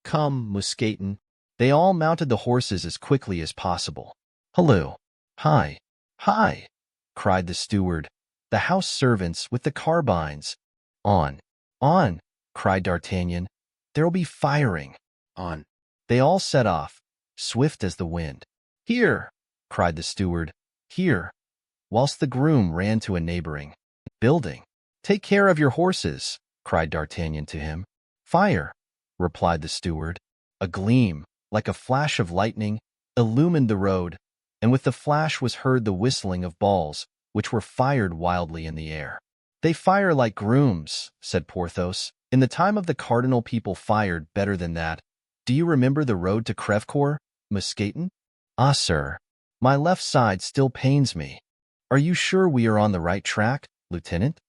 [SPEAKER 1] Come, Mousqueton." They all mounted the horses as quickly as possible. "Halloo! Hi! Hi!" cried the steward. "The house servants with the carbines." "On! On!" cried D'Artagnan. "There'll be firing." "On!" They all set off, swift as the wind. "Here!" cried the steward. "Here!" whilst the groom ran to a neighboring building. "Take care of your horses," cried D'Artagnan to him. "Fire!" replied the steward. A gleam, like a flash of lightning, illumined the road, and with the flash was heard the whistling of balls, which were fired wildly in the air. "They fire like grooms," said Porthos. "In the time of the cardinal people fired better than that. Do you remember the road to Crèvecoeur, Mousqueton?" "Ah, sir, my left side still pains me." "Are you sure we are on the right track, Lieutenant?"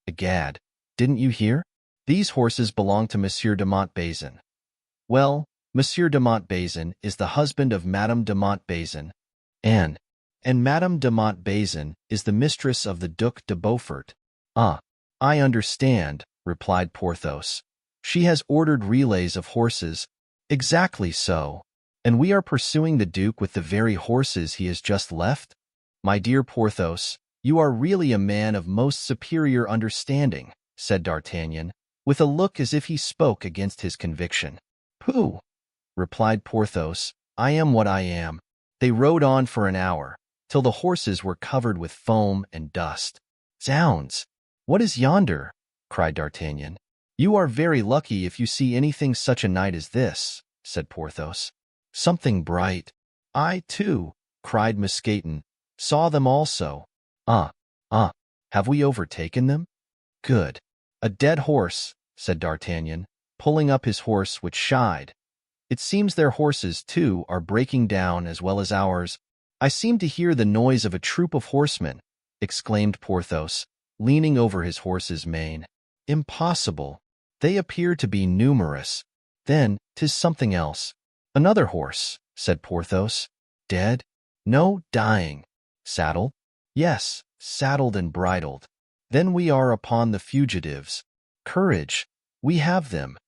[SPEAKER 1] "Egad, didn't you hear? These horses belong to Monsieur de Montbazon." "Well, Monsieur de Montbazon is the husband of Madame de Montbazon, and Madame de Montbazon is the mistress of the Duc de Beaufort." "Ah, I understand," replied Porthos. "She has ordered relays of horses." "Exactly so. And we are pursuing the Duke with the very horses he has just left?" "My dear Porthos, you are really a man of most superior understanding," said D'Artagnan, with a look as if he spoke against his conviction. "Pooh!" replied Porthos, "I am what I am." They rode on for an hour, till the horses were covered with foam and dust. "Zounds! What is yonder?" cried D'Artagnan. "You are very lucky if you see anything such a night as this," said Porthos. "Something bright." "I, too," cried Mousqueton, "saw them also." Ah, have we overtaken them?" "Good. A dead horse," said D'Artagnan, pulling up his horse, which shied. "It seems their horses, too, are breaking down as well as ours." "I seem to hear the noise of a troop of horsemen," exclaimed Porthos, leaning over his horse's mane. "Impossible. They appear to be numerous. Then, 'tis something else. Another horse, said Porthos. Dead? No, dying. Saddled? Yes, saddled and bridled. Then we are upon the fugitives. Courage, we have them.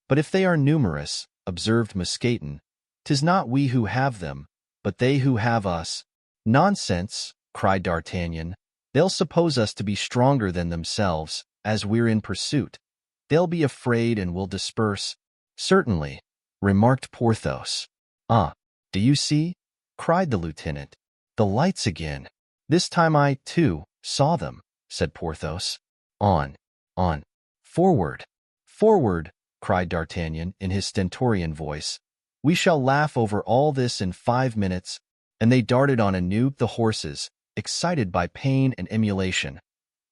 [SPEAKER 1] But if they are numerous, observed Mousqueton, 'tis not we who have them, but they who have us. Nonsense, cried D'Artagnan. They'll suppose us to be stronger than themselves, as we're in pursuit. They'll be afraid and will disperse. Certainly, remarked Porthos. Ah, do you see? Cried the lieutenant. The lights again. This time I, too, saw them, said Porthos. On, forward, forward, cried D'Artagnan in his stentorian voice. We shall laugh over all this in 5 minutes. And they darted on anew. The horses, excited by pain and emulation,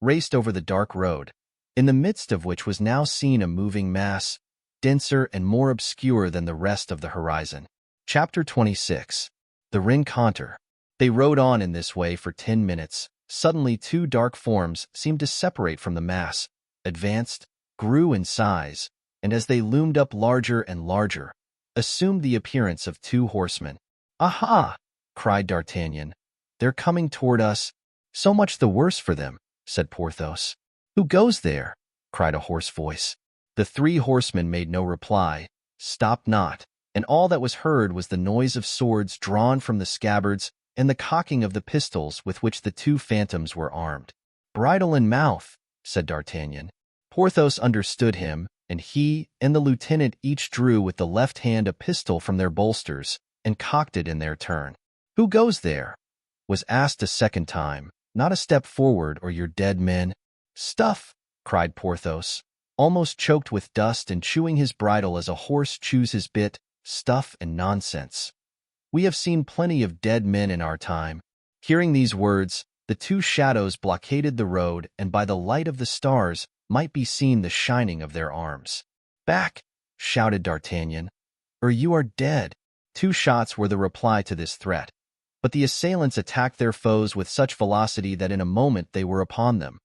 [SPEAKER 1] raced over the dark road, in the midst of which was now seen a moving mass, denser and more obscure than the rest of the horizon. Chapter 26. The Rencontre. They rode on in this way for 10 minutes. Suddenly 2 dark forms seemed to separate from the mass, advanced, grew in size, and as they loomed up larger and larger, assumed the appearance of 2 horsemen. Aha! cried D'Artagnan. They're coming toward us. So much the worse for them, said Porthos. Who goes there? Cried a hoarse voice. The 3 horsemen made no reply, stopped not, and all that was heard was the noise of swords drawn from the scabbards and the cocking of the pistols with which the 2 phantoms were armed. Bridle in mouth, said D'Artagnan. Porthos understood him, and he and the lieutenant each drew with the left hand a pistol from their bolsters and cocked it in their turn. Who goes there? Was asked a second time. Not a step forward, or you're dead men. Stuff, cried Porthos, almost choked with dust and chewing his bridle as a horse chews his bit. Stuff and nonsense. We have seen plenty of dead men in our time. Hearing these words, the 2 shadows blockaded the road, and by the light of the stars might be seen the shining of their arms. Back, shouted D'Artagnan, or you are dead. 2 shots were the reply to this threat. But the assailants attacked their foes with such velocity that in a moment they were upon them.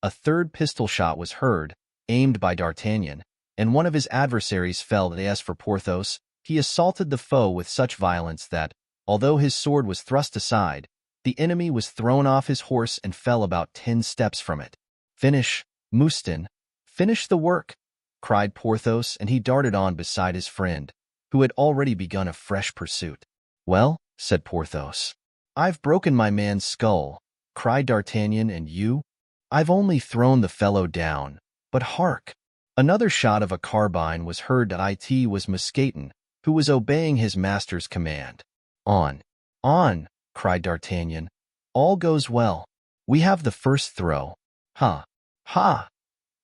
[SPEAKER 1] A 3rd pistol shot was heard, aimed by D'Artagnan, and one of his adversaries fell. As for Porthos, he assaulted the foe with such violence that, although his sword was thrust aside, the enemy was thrown off his horse and fell about 10 steps from it. Finish, Mouston, finish the work, cried Porthos, and he darted on beside his friend, who had already begun a fresh pursuit. Well, said Porthos. I've broken my man's skull, cried D'Artagnan, and you? I've only thrown the fellow down. But hark! Another shot of a carbine was heard. It was Mousqueton, who was obeying his master's command. On, cried D'Artagnan. All goes well. We have the first throw. Ha,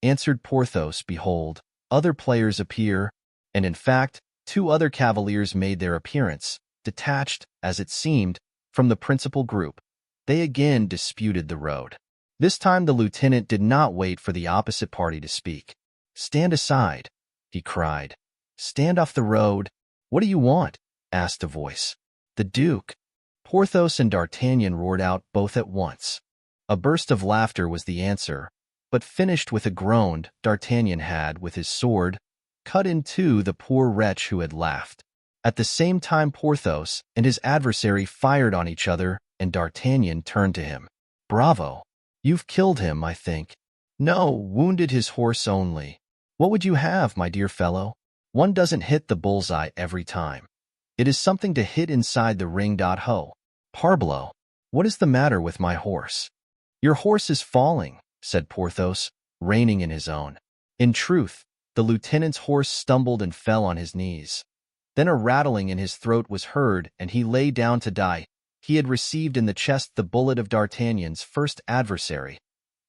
[SPEAKER 1] answered Porthos. Behold, other players appear, and in fact, 2 other cavaliers made their appearance, detached, as it seemed, from the principal group. They again disputed the road. This time the lieutenant did not wait for the opposite party to speak. Stand aside, he cried. Stand off the road. What do you want? Asked a voice. The Duke. Porthos and D'Artagnan roared out both at once. A burst of laughter was the answer, but finished with a groan. D'Artagnan had, with his sword, cut in 2 the poor wretch who had laughed. At the same time Porthos and his adversary fired on each other, and D'Artagnan turned to him. Bravo! You've killed him, I think. No, wounded his horse only. What would you have, my dear fellow? One doesn't hit the bullseye every time. It is something to hit inside the ring. Ho! Parbleu! What is the matter with my horse? Your horse is falling, said Porthos, reining in his own. In truth, the lieutenant's horse stumbled and fell on his knees. Then a rattling in his throat was heard, and he lay down to die. He had received in the chest the bullet of D'Artagnan's first adversary.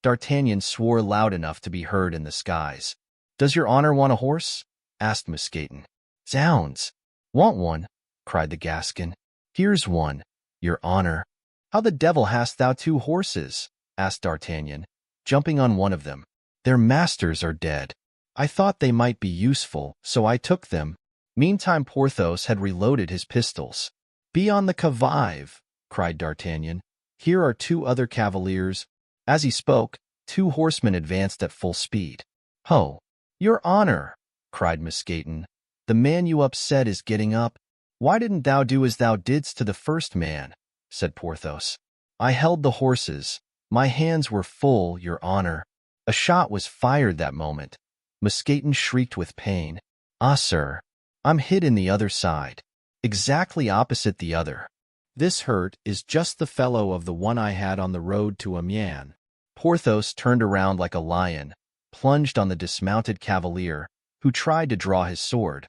[SPEAKER 1] D'Artagnan swore loud enough to be heard in the skies. Does your honor want a horse? Asked Mousqueton. Zounds! Want one? Cried the Gascon. Here's one, your honor. How the devil hast thou 2 horses? Asked D'Artagnan, jumping on one of them. Their masters are dead. I thought they might be useful, so I took them. Meantime Porthos had reloaded his pistols. Be on the qui vive, cried D'Artagnan. Here are 2 other cavaliers. As he spoke, 2 horsemen advanced at full speed. Ho! "Your honor," cried Mousqueton, "the man you upset is getting up." "Why didn't thou do as thou didst to the first man?" said Porthos. "I held the horses. My hands were full, your honor." A shot was fired that moment. Mousqueton shrieked with pain. "Ah, sir, I'm hit in the other side, exactly opposite the other. This hurt is just the fellow of the one I had on the road to Amiens." Porthos turned around like a lion, plunged on the dismounted cavalier, who tried to draw his sword.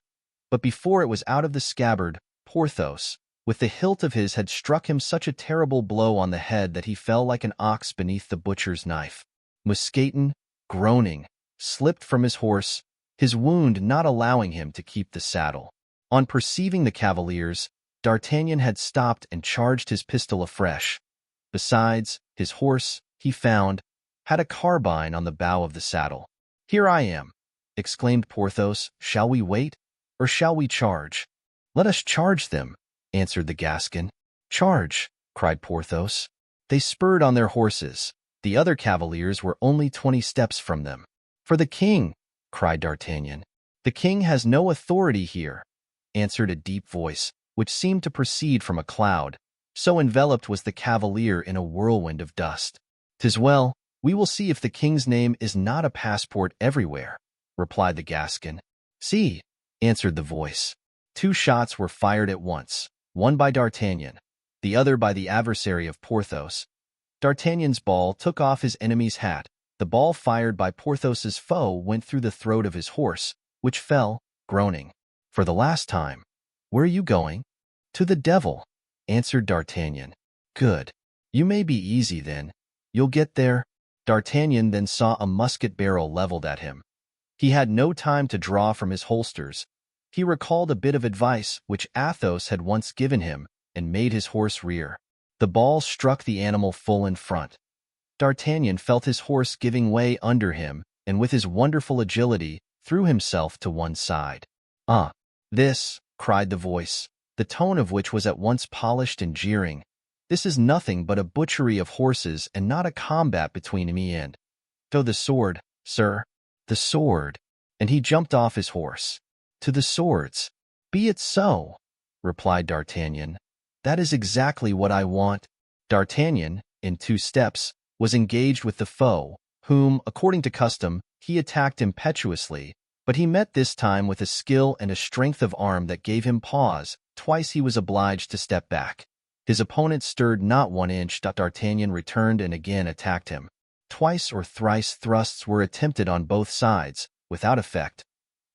[SPEAKER 1] But before it was out of the scabbard, Porthos, with the hilt of his, had struck him such a terrible blow on the head that he fell like an ox beneath the butcher's knife. Mousqueton, groaning, slipped from his horse, his wound not allowing him to keep the saddle. On perceiving the cavaliers, D'Artagnan had stopped and charged his pistol afresh. Besides, his horse, he found, had a carbine on the bow of the saddle. "Here I am," exclaimed Porthos. "Shall we wait, or shall we charge?" "Let us charge them," answered the Gascon. "Charge!" cried Porthos. They spurred on their horses. The other cavaliers were only 20 steps from them. "For the king!" cried D'Artagnan. "The king has no authority here," answered a deep voice, which seemed to proceed from a cloud. So enveloped was the cavalier in a whirlwind of dust. "'Tis well, we will see if the king's name is not a passport everywhere," replied the Gascon. "See," answered the voice. 2 shots were fired at once, one by D'Artagnan, the other by the adversary of Porthos. D'Artagnan's ball took off his enemy's hat. The ball fired by Porthos's foe went through the throat of his horse, which fell, groaning. "For the last time. Where are you going?" "To the devil," answered D'Artagnan. "Good. You may be easy, then. You'll get there." D'Artagnan then saw a musket barrel leveled at him. He had no time to draw from his holsters. He recalled a bit of advice which Athos had once given him and made his horse rear. The ball struck the animal full in front. D'Artagnan felt his horse giving way under him, and with his wonderful agility threw himself to one side. "Ah, this," cried the voice, the tone of which was at once polished and jeering, "this is nothing but a butchery of horses and not a combat between me and— To the sword, sir, the sword." And he jumped off his horse. "To the swords." "Be it so," replied D'Artagnan. "That is exactly what I want." D'Artagnan, in 2 steps, was engaged with the foe, whom, according to custom, he attacked impetuously, but he met this time with a skill and a strength of arm that gave him pause. Twice he was obliged to step back. His opponent stirred not 1 inch. D'Artagnan returned and again attacked him. Twice or thrice thrusts were attempted on both sides, without effect.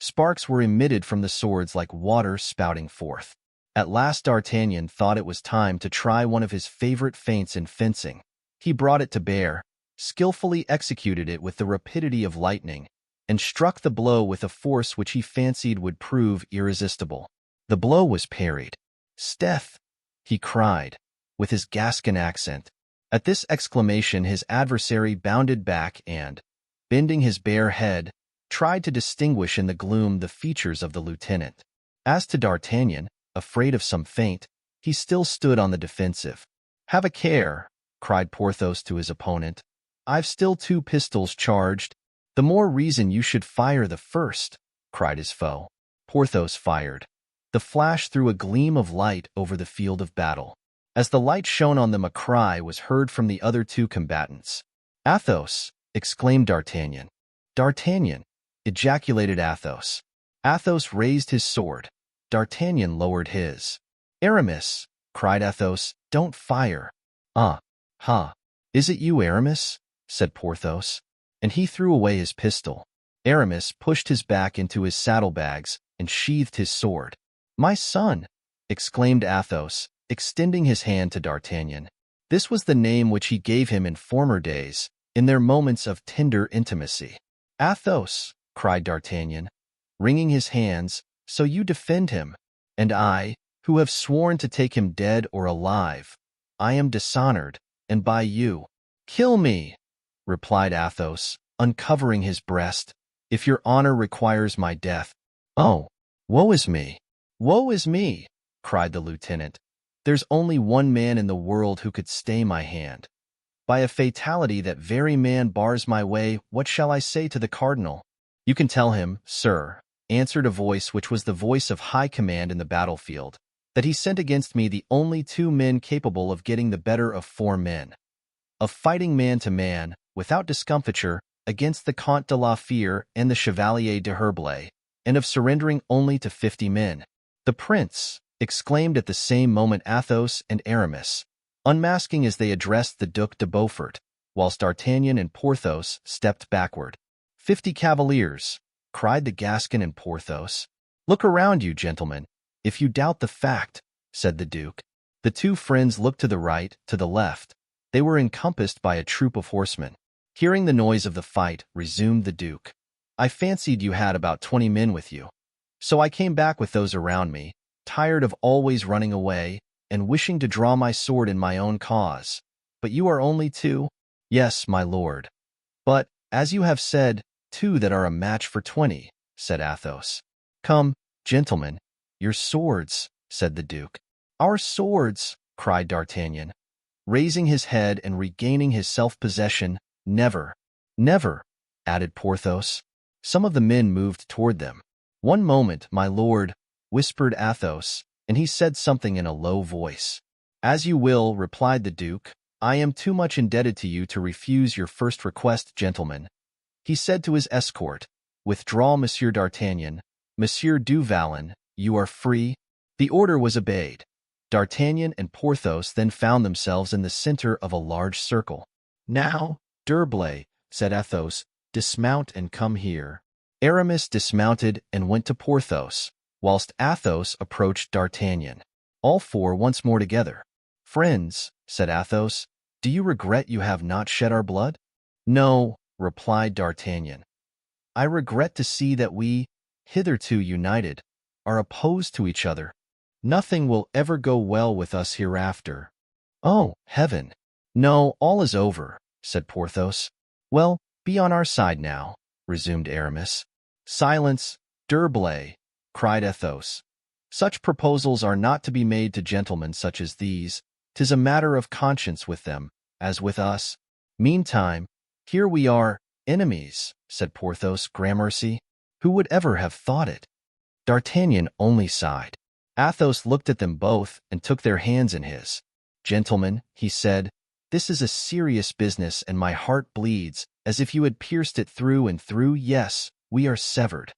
[SPEAKER 1] Sparks were emitted from the swords like water spouting forth. At last D'Artagnan thought it was time to try one of his favorite feints in fencing. He brought it to bear, skillfully executed it with the rapidity of lightning, and struck the blow with a force which he fancied would prove irresistible. The blow was parried. "'Sdeath!" he cried, with his Gascon accent. At this exclamation his adversary bounded back and, bending his bare head, tried to distinguish in the gloom the features of the lieutenant. As to D'Artagnan, afraid of some feint, he still stood on the defensive. "Have a care," cried Porthos to his opponent. "I've still 2 pistols charged." "The more reason you should fire the first," cried his foe. Porthos fired. The flash threw a gleam of light over the field of battle. As the light shone on them, a cry was heard from the other 2 combatants. "Athos!" exclaimed D'Artagnan. "D'Artagnan!" ejaculated Athos. Athos raised his sword. D'Artagnan lowered his. "Aramis!" cried Athos. "Don't fire." "Ah, ha! Is it you, Aramis?" said Porthos. And he threw away his pistol. Aramis pushed his back into his saddlebags and sheathed his sword. "My son!" exclaimed Athos, extending his hand to D'Artagnan. This was the name which he gave him in former days, in their moments of tender intimacy. "Athos!" cried D'Artagnan, wringing his hands, "so you defend him, and I, who have sworn to take him dead or alive, I am dishonored, and by you." "Kill me," replied Athos, uncovering his breast, "if your honor requires my death." "Oh, woe is me! Woe is me!" cried the lieutenant. "There's only one man in the world who could stay my hand. By a fatality that very man bars my way. What shall I say to the cardinal?" "You can tell him, sir," answered a voice which was the voice of high command in the battlefield, "that he sent against me the only 2 men capable of getting the better of 4 men, of fighting man to man, without discomfiture, against the Comte de la Fere and the Chevalier de Herblay, and of surrendering only to 50 men. "The prince!" exclaimed at the same moment Athos and Aramis, unmasking as they addressed the Duc de Beaufort, whilst D'Artagnan and Porthos stepped backward. 50 cavaliers!" cried the Gascon and Porthos. "Look around you, gentlemen, if you doubt the fact," said the Duke. The 2 friends looked to the right, to the left. They were encompassed by a troop of horsemen. "Hearing the noise of the fight," resumed the Duke, "I fancied you had about 20 men with you. So I came back with those around me, tired of always running away, and wishing to draw my sword in my own cause. But you are only 2? "Yes, my lord." "But, as you have said, 2 that are a match for 20, said Athos. "Come, gentlemen, your swords," said the Duke. "Our swords!" cried D'Artagnan, raising his head and regaining his self-possession. "Never, never," added Porthos. Some of the men moved toward them. "One moment, my lord," whispered Athos, and he said something in a low voice. "As you will," replied the Duke. "I am too much indebted to you to refuse your first request, gentlemen." He said to his escort, "Withdraw, Monsieur d'Artagnan. Monsieur du Vallon, you are free." The order was obeyed. D'Artagnan and Porthos then found themselves in the center of a large circle. "Now, D'Herblay," said Athos, "dismount and come here." Aramis dismounted and went to Porthos, whilst Athos approached D'Artagnan. All 4 once more together. "Friends," said Athos, "do you regret you have not shed our blood?" "No," replied D'Artagnan. "I regret to see that we, hitherto united, are opposed to each other. Nothing will ever go well with us hereafter." "Oh, heaven! No, all is over," said Porthos. "Well, be on our side now," resumed Aramis. "Silence, D'Herblay," cried Athos. "Such proposals are not to be made to gentlemen such as these. 'Tis a matter of conscience with them, as with us. Meantime, here we are, enemies," said Porthos. "Gramercy! Who would ever have thought it?" D'Artagnan only sighed. Athos looked at them both and took their hands in his. "Gentlemen," he said, "this is a serious business, and my heart bleeds, as if you had pierced it through and through. Yes, we are severed.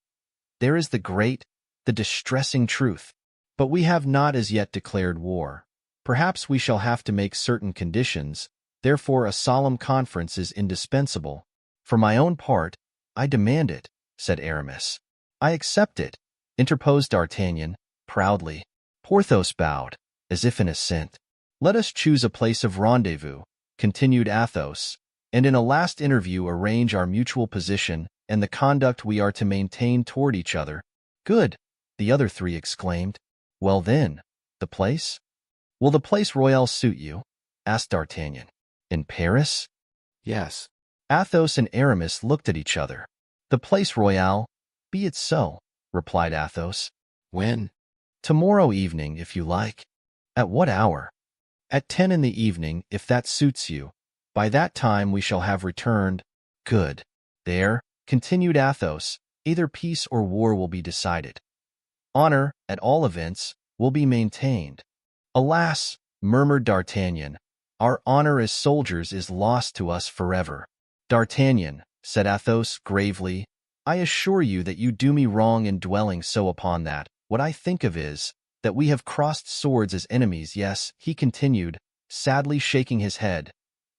[SPEAKER 1] There is the great, the distressing truth. But we have not as yet declared war. Perhaps we shall have to make certain conditions, therefore a solemn conference is indispensable. For my own part, I demand it," said Aramis. "I accept it," interposed D'Artagnan, proudly. Porthos bowed, as if in assent. "Let us choose a place of rendezvous," continued Athos, "and in a last interview arrange our mutual position and the conduct we are to maintain toward each other." "Good!" the other 3 exclaimed. "Well then, the place?" "Will the place Royale suit you?" asked D'Artagnan. "In Paris?" "Yes." Athos and Aramis looked at each other. "The place Royale? Be it so," replied Athos. "When?" "Tomorrow evening, if you like." "At what hour?" "At 10 in the evening, if that suits you. By that time we shall have returned." "Good. There," continued Athos, "either peace or war will be decided. Honor, at all events, will be maintained." "Alas," murmured D'Artagnan, "our honor as soldiers is lost to us forever." "D'Artagnan," said Athos gravely, "I assure you that you do me wrong in dwelling so upon that. What I think of is, that we have crossed swords as enemies. Yes," he continued, sadly shaking his head.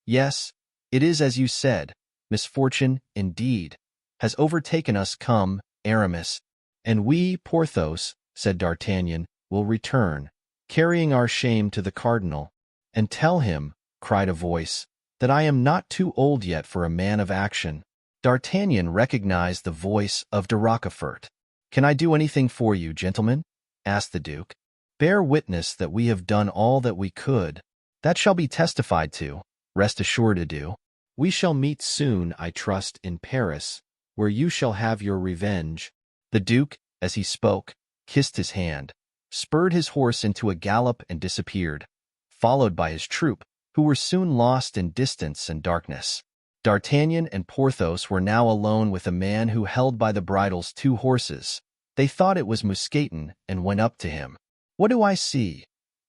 [SPEAKER 1] "Yes, it is as you said. Misfortune, indeed, has overtaken us. Come, Aramis." "And we, Porthos," said D'Artagnan, "will return, carrying our shame to the cardinal." "And tell him," cried a voice, "that I am not too old yet for a man of action." D'Artagnan recognized the voice of de Rochefort. "Can I do anything for you, gentlemen?" asked the Duke. "Bear witness that we have done all that we could." "That shall be testified to, rest assured, Adieu. We shall meet soon, I trust, in Paris, where you shall have your revenge." The Duke, as he spoke, kissed his hand, spurred his horse into a gallop and disappeared, followed by his troop, who were soon lost in distance and darkness. D'Artagnan and Porthos were now alone with a man who held by the bridles 2 horses. They thought it was Mousqueton and went up to him. "What do I see?"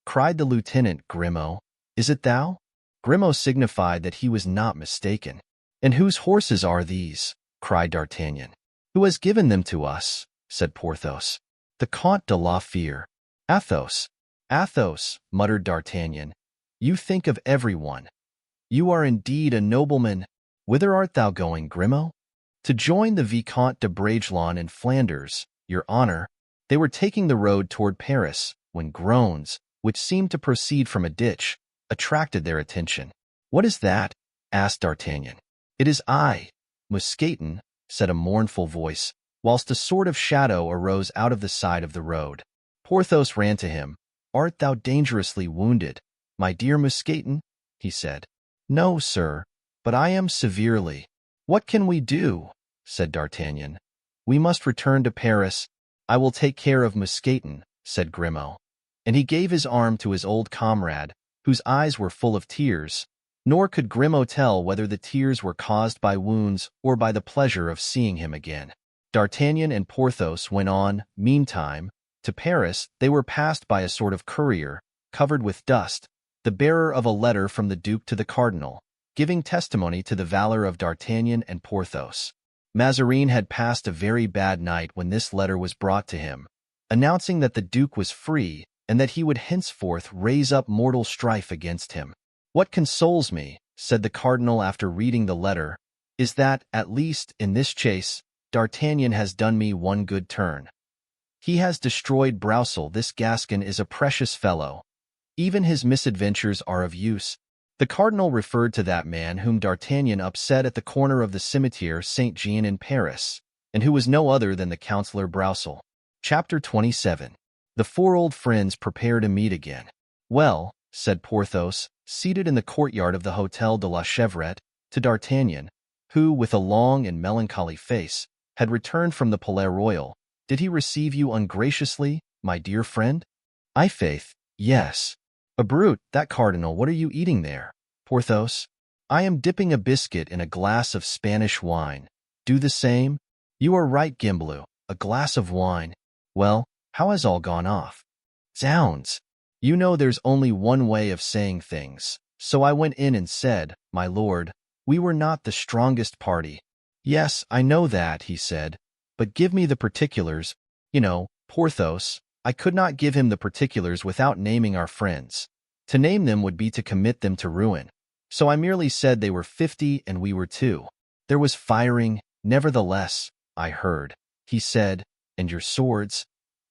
[SPEAKER 1] cried the lieutenant. "Grimaud, is it thou?" Grimaud signified that he was not mistaken. "And whose horses are these?" cried D'Artagnan. "Who has given them to us?" said Porthos. "The Comte de la Fere." "Athos." "Athos," muttered D'Artagnan. "You think of everyone. You are indeed a nobleman. Whither art thou going, Grimaud?" "To join the Vicomte de Bragelonne in Flanders, your honor." They were taking the road toward Paris, when groans, which seemed to proceed from a ditch, attracted their attention. "What is that?" asked D'Artagnan. "It is I, Mousqueton," said a mournful voice, whilst a sort of shadow arose out of the side of the road. Porthos ran to him. "Art thou dangerously wounded, my dear Mousqueton?" he said. "No, sir, but I am severely." "What can we do?" said D'Artagnan. "We must return to Paris." "I will take care of Mousqueton," said Grimaud. And he gave his arm to his old comrade, whose eyes were full of tears, nor could Grimaud tell whether the tears were caused by wounds or by the pleasure of seeing him again. D'Artagnan and Porthos went on, meantime. To Paris they were passed by a sort of courier, covered with dust, the bearer of a letter from the Duke to the Cardinal, giving testimony to the valor of D'Artagnan and Porthos. Mazarin had passed a very bad night when this letter was brought to him, announcing that the Duke was free and that he would henceforth raise up mortal strife against him. "What consoles me," said the cardinal after reading the letter, "is that, at least in this chase, D'Artagnan has done me one good turn. He has destroyed Broussel. This Gascon is a precious fellow. Even his misadventures are of use." The cardinal referred to that man whom D'Artagnan upset at the corner of the Cimetière Saint-Jean in Paris, and who was no other than the Councillor Broussel. Chapter 27. The 4 old friends prepare to meet again. "Well," said Porthos, seated in the courtyard of the Hôtel de la Chevrette, to D'Artagnan, who, with a long and melancholy face, had returned from the Palais Royal, "did he receive you ungraciously, my dear friend?" "I' faith, yes." "A brute, that cardinal. What are you eating there?" "Porthos, I am dipping a biscuit in a glass of Spanish wine. Do the same." "You are right, Gimblou, a glass of wine. Well, how has all gone off?" "Zounds! You know there's only one way of saying things. So I went in and said, 'My lord, we were not the strongest party.'" "Yes, I know that," he said, "but give me the particulars." "You know, Porthos, I could not give him the particulars without naming our friends. To name them would be to commit them to ruin. So I merely said they were 50 and we were 2. There was firing, nevertheless, I heard," he said. "And your swords?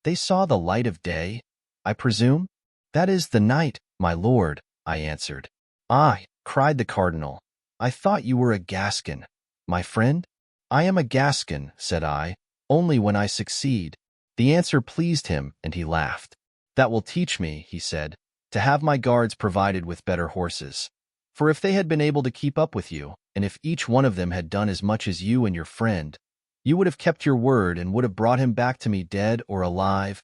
[SPEAKER 1] They saw the light of day, I presume?" "That is the night, my lord," I answered. "Ah," cried the cardinal, "I thought you were a Gascon, my friend?" "I am a Gascon," said I, "only when I succeed." The answer pleased him, and he laughed. "That will teach me," he said, "to have my guards provided with better horses. For if they had been able to keep up with you, and if each one of them had done as much as you and your friend, you would have kept your word and would have brought him back to me dead or alive."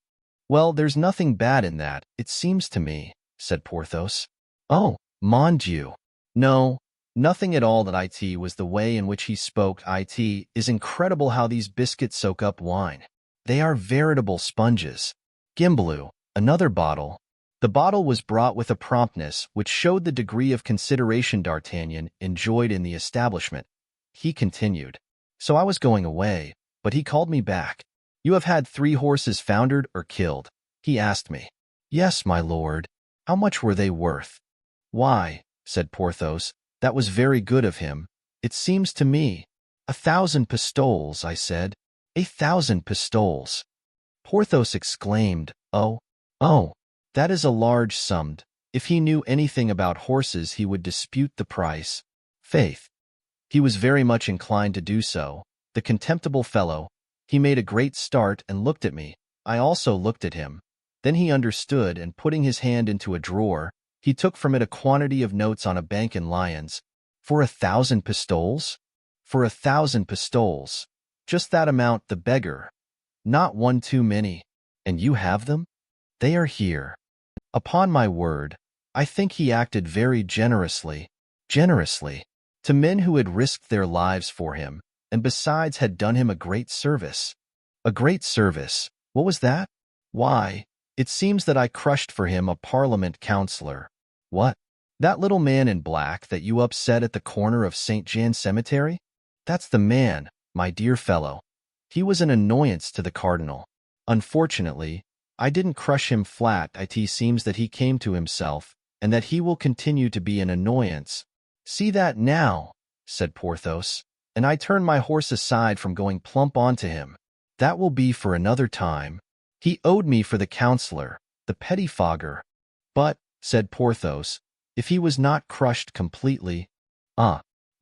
[SPEAKER 1] "Well, there's nothing bad in that, it seems to me," said Porthos. "Oh, mon Dieu! No, nothing at all." That it was the way in which he spoke. "It is incredible how these biscuits soak up wine. They are veritable sponges. Gimblou, another bottle." The bottle was brought with a promptness which showed the degree of consideration D'Artagnan enjoyed in the establishment. He continued, "So I was going away, but he called me back. 'You have had 3 horses foundered or killed?' he asked me. 'Yes, my lord.' 'How much were they worth?' 'Why,' said Porthos, 'that was very good of him. It seems to me—' 1,000 pistoles, I said. 1,000 pistoles. Porthos exclaimed, "Oh, that is a large sum. If he knew anything about horses he would dispute the price." Faith, he was very much inclined to do so. The contemptible fellow. He made a great start and looked at me. I also looked at him. Then he understood, and putting his hand into a drawer, he took from it a quantity of notes on a bank in Lyons. "For 1,000 pistoles?" "For 1,000 pistoles. Just that amount, the beggar. Not one too many. And you have them?" "They are here." "Upon my word, I think he acted very generously." "Generously? to men who had risked their lives for him, and besides had done him a great service. A great service? What was that? Why, it seems that I crushed for him a Parliament councillor. What? That little man in black that you upset at the corner of St. Jean Cemetery? That's the man, my dear fellow. He was an annoyance to the cardinal. Unfortunately, I didn't crush him flat. It seems that he came to himself, and that he will continue to be an annoyance. See that now, said Porthos, and I turn my horse aside from going plump onto him. That will be for another time. He owed me for the councillor, the pettifogger. But, said Porthos, if he was not crushed completely,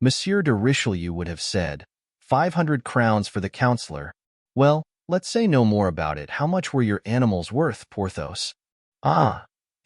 [SPEAKER 1] Monsieur de Richelieu would have said, 500 crowns for the councillor. Well, let's say no more about it. How much were your animals worth, Porthos?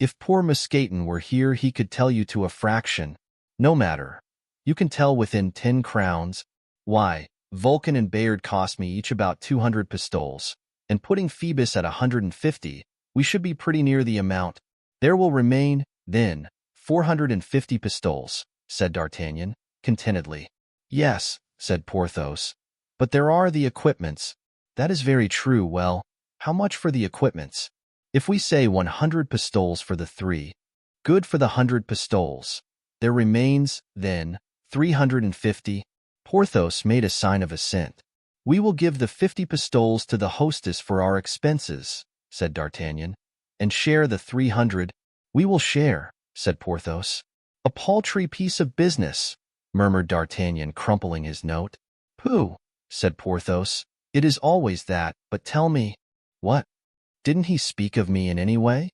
[SPEAKER 1] If poor Mousqueton were here, he could tell you to a fraction. No matter. You can tell within 10 crowns. Why, Vulcan and Bayard cost me each about 200 pistoles, and putting Phoebus at 150, we should be pretty near the amount. There will remain, then, 450 pistoles, said D'Artagnan, contentedly. Yes, said Porthos, but there are the equipments. That is very true. Well, how much for the equipments? If we say 100 pistoles for the 3, good for the 100 pistoles. There remains, then, 350. Porthos made a sign of assent. We will give the 50 pistoles to the hostess for our expenses, said D'Artagnan, and share the 300. We will share, said Porthos. A paltry piece of business, murmured D'Artagnan, crumpling his note. Pooh, said Porthos. It is always that, but tell me. What? Didn't he speak of me in any way?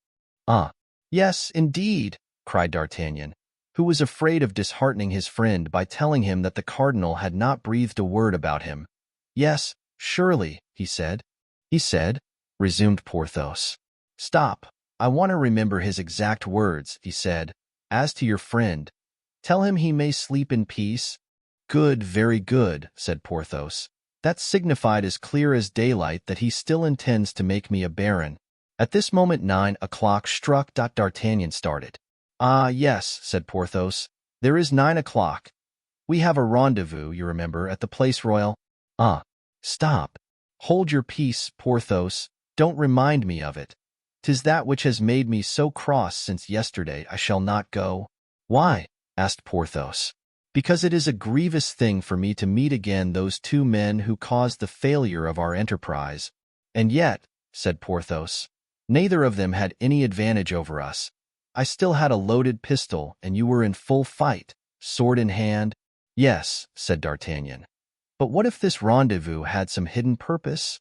[SPEAKER 1] Yes, indeed, cried D'Artagnan, who was afraid of disheartening his friend by telling him that the cardinal had not breathed a word about him. Yes, surely, he said. He said, resumed Porthos. Stop, I want to remember his exact words, he said. As to your friend, tell him he may sleep in peace. Good, very good, said Porthos. That signified as clear as daylight that he still intends to make me a baron. At this moment 9 o'clock struck. D'Artagnan started. Yes, said Porthos. There is 9 o'clock. We have a rendezvous, you remember, at the Place Royale. Stop. Hold your peace, Porthos. Don't remind me of it. 'Tis that which has made me so cross since yesterday. I shall not go. Why? Asked Porthos. Because it is a grievous thing for me to meet again those 2 men who caused the failure of our enterprise. And yet, said Porthos, neither of them had any advantage over us. I still had a loaded pistol, and you were in full fight, sword in hand. Yes, said D'Artagnan. But what if this rendezvous had some hidden purpose?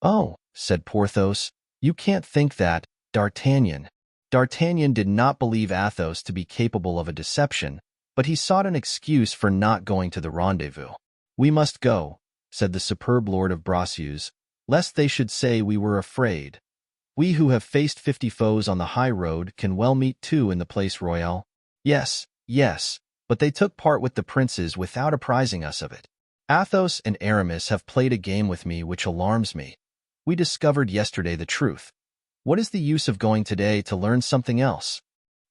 [SPEAKER 1] Oh, said Porthos, you can't think that, D'Artagnan. D'Artagnan did not believe Athos to be capable of a deception, but he sought an excuse for not going to the rendezvous. We must go, said the superb Lord of Bracieux, lest they should say we were afraid. We who have faced 50 foes on the high road can well meet 2 in the Place Royale. Yes, yes, but they took part with the princes without apprising us of it. Athos and Aramis have played a game with me which alarms me. We discovered yesterday the truth. What is the use of going today to learn something else?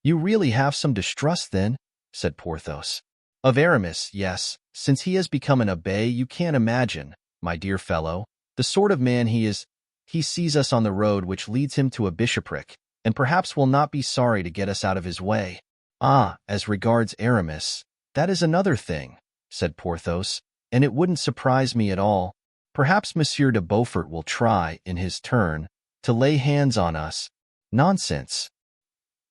[SPEAKER 1] You really have some distrust, then? Said Porthos. Of Aramis, yes, since he has become an abbé. You can't imagine, my dear fellow, the sort of man he is. He sees us on the road which leads him to a bishopric, and perhaps will not be sorry to get us out of his way. As regards Aramis, that is another thing, said Porthos, and it wouldn't surprise me at all. Perhaps Monsieur de Beaufort will try, in his turn, to lay hands on us. Nonsense.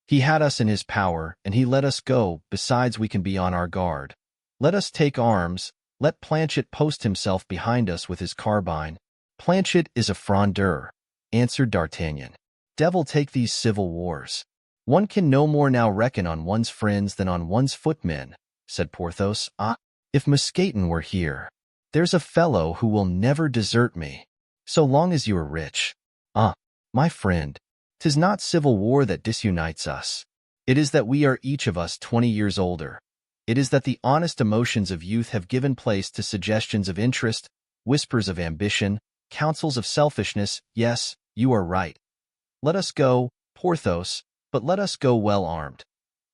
[SPEAKER 1] He had us in his power, and he let us go. Besides, we can be on our guard. Let us take arms. Let Planchet post himself behind us with his carbine. Planchet is a frondeur, answered D'Artagnan. Devil take these civil wars. One can no more now reckon on one's friends than on one's footmen, said Porthos. If Mousqueton were here. There's a fellow who will never desert me, so long as you are rich. My friend, 'tis not civil war that disunites us. It is that we are each of us 20 years older. It is that the honest emotions of youth have given place to suggestions of interest, whispers of ambition, counsels of selfishness. Yes, you are right. Let us go, Porthos, but let us go well armed.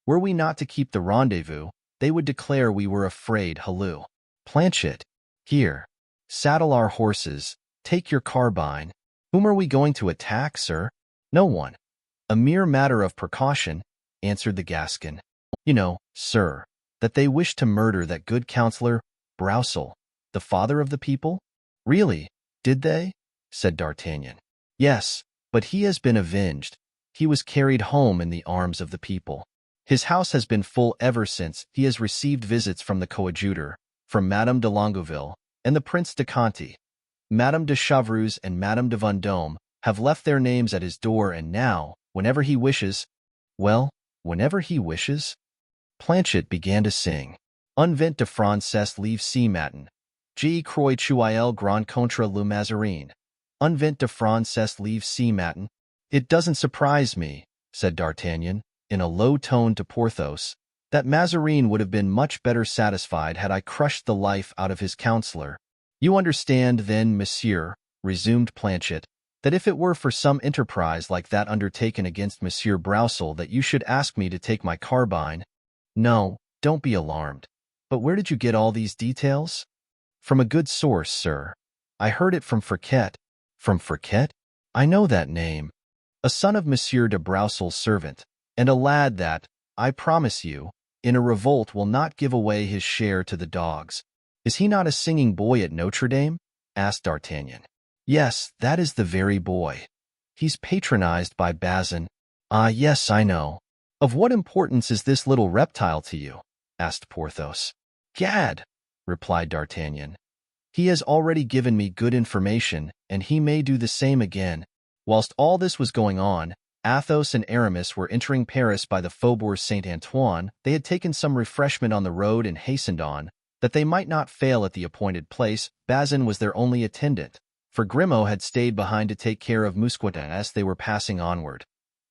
[SPEAKER 1] Were we not to keep the rendezvous, they would declare we were afraid. Halloo. Planchet, here. Saddle our horses. Take your carbine. Whom are we going to attack, sir? No one. A mere matter of precaution, answered the Gascon. You know, sir, that they wished to murder that good counsellor, Broussel, the father of the people? Really, did they? Said D'Artagnan. Yes, but he has been avenged. He was carried home in the arms of the people. His house has been full ever since. He has received visits from the coadjutor, from Madame de Longueville, and the Prince de Conti. Madame de Chevreuse and Madame de Vendôme have left their names at his door, and now, whenever he wishes— Well, whenever he wishes? Planchet began to sing. Un vent de Française livre si matin. Je crois qu'il grand contre le Mazarin. Un vent de Française livre si matin. It doesn't surprise me, said D'Artagnan, in a low tone to Porthos, that Mazarin would have been much better satisfied had I crushed the life out of his counselor. You understand, then, monsieur, resumed Planchet, that if it were for some enterprise like that undertaken against Monsieur Broussel that you should ask me to take my carbine. No, don't be alarmed. But where did you get all these details? From a good source, sir. I heard it from Fouquet. From Fouquet? I know that name. A son of Monsieur de Broussel's servant, and a lad that, I promise you, in a revolt will not give away his share to the dogs. Is he not a singing boy at Notre Dame? Asked D'Artagnan. Yes, that is the very boy. He's patronized by Bazin. Ah, yes, I know. Of what importance is this little reptile to you? Asked Porthos. Gad, replied D'Artagnan. He has already given me good information, and he may do the same again. Whilst all this was going on, Athos and Aramis were entering Paris by the Faubourg Saint-Antoine. They had taken some refreshment on the road and hastened on, that they might not fail at the appointed place. Bazin was their only attendant, for Grimaud had stayed behind to take care of Mousqueton as they were passing onward.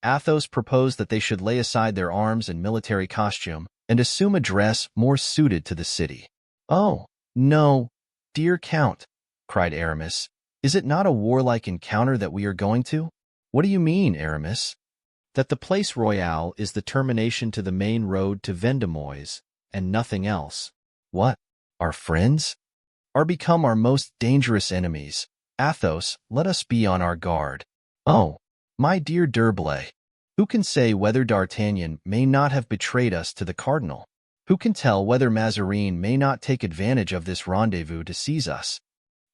[SPEAKER 1] Athos proposed that they should lay aside their arms and military costume, and assume a dress more suited to the city. Oh, no, dear Count, cried Aramis. Is it not a warlike encounter that we are going to? What do you mean, Aramis? That the place Royale is the termination to the main road to Vendemois, and nothing else. What? Our friends? Are become our most dangerous enemies. Athos, let us be on our guard. Oh, my dear D'Herblay, who can say whether D'Artagnan may not have betrayed us to the cardinal? Who can tell whether Mazarin may not take advantage of this rendezvous to seize us?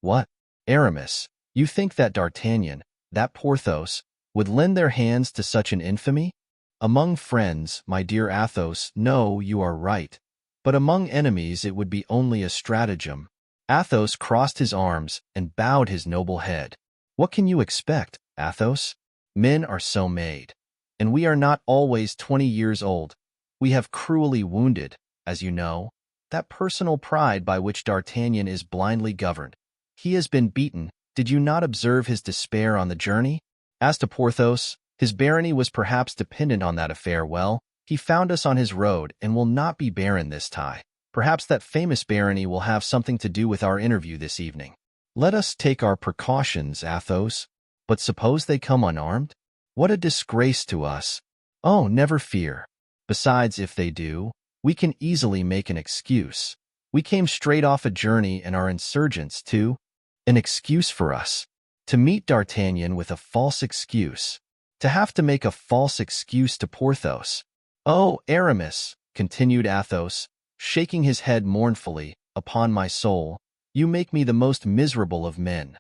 [SPEAKER 1] What? Aramis, you think that D'Artagnan, that Porthos, would lend their hands to such an infamy? Among friends, my dear Athos, no, you are right. But among enemies it would be only a stratagem. Athos crossed his arms and bowed his noble head. What can you expect, Athos? Men are so made. And we are not always 20 years old. We have cruelly wounded, as you know, that personal pride by which D'Artagnan is blindly governed. He has been beaten. Did you not observe his despair on the journey? As to Porthos, his barony was perhaps dependent on that affair. Well, he found us on his road and will not be barren this time. Perhaps that famous barony will have something to do with our interview this evening. Let us take our precautions, Athos. But suppose they come unarmed? What a disgrace to us! Oh, never fear. Besides, if they do, we can easily make an excuse. We came straight off a journey and are insurgents, too. An excuse for us. To meet D'Artagnan with a false excuse. To have to make a false excuse to Porthos. Oh, Aramis, continued Athos, shaking his head mournfully, upon my soul, you make me the most miserable of men.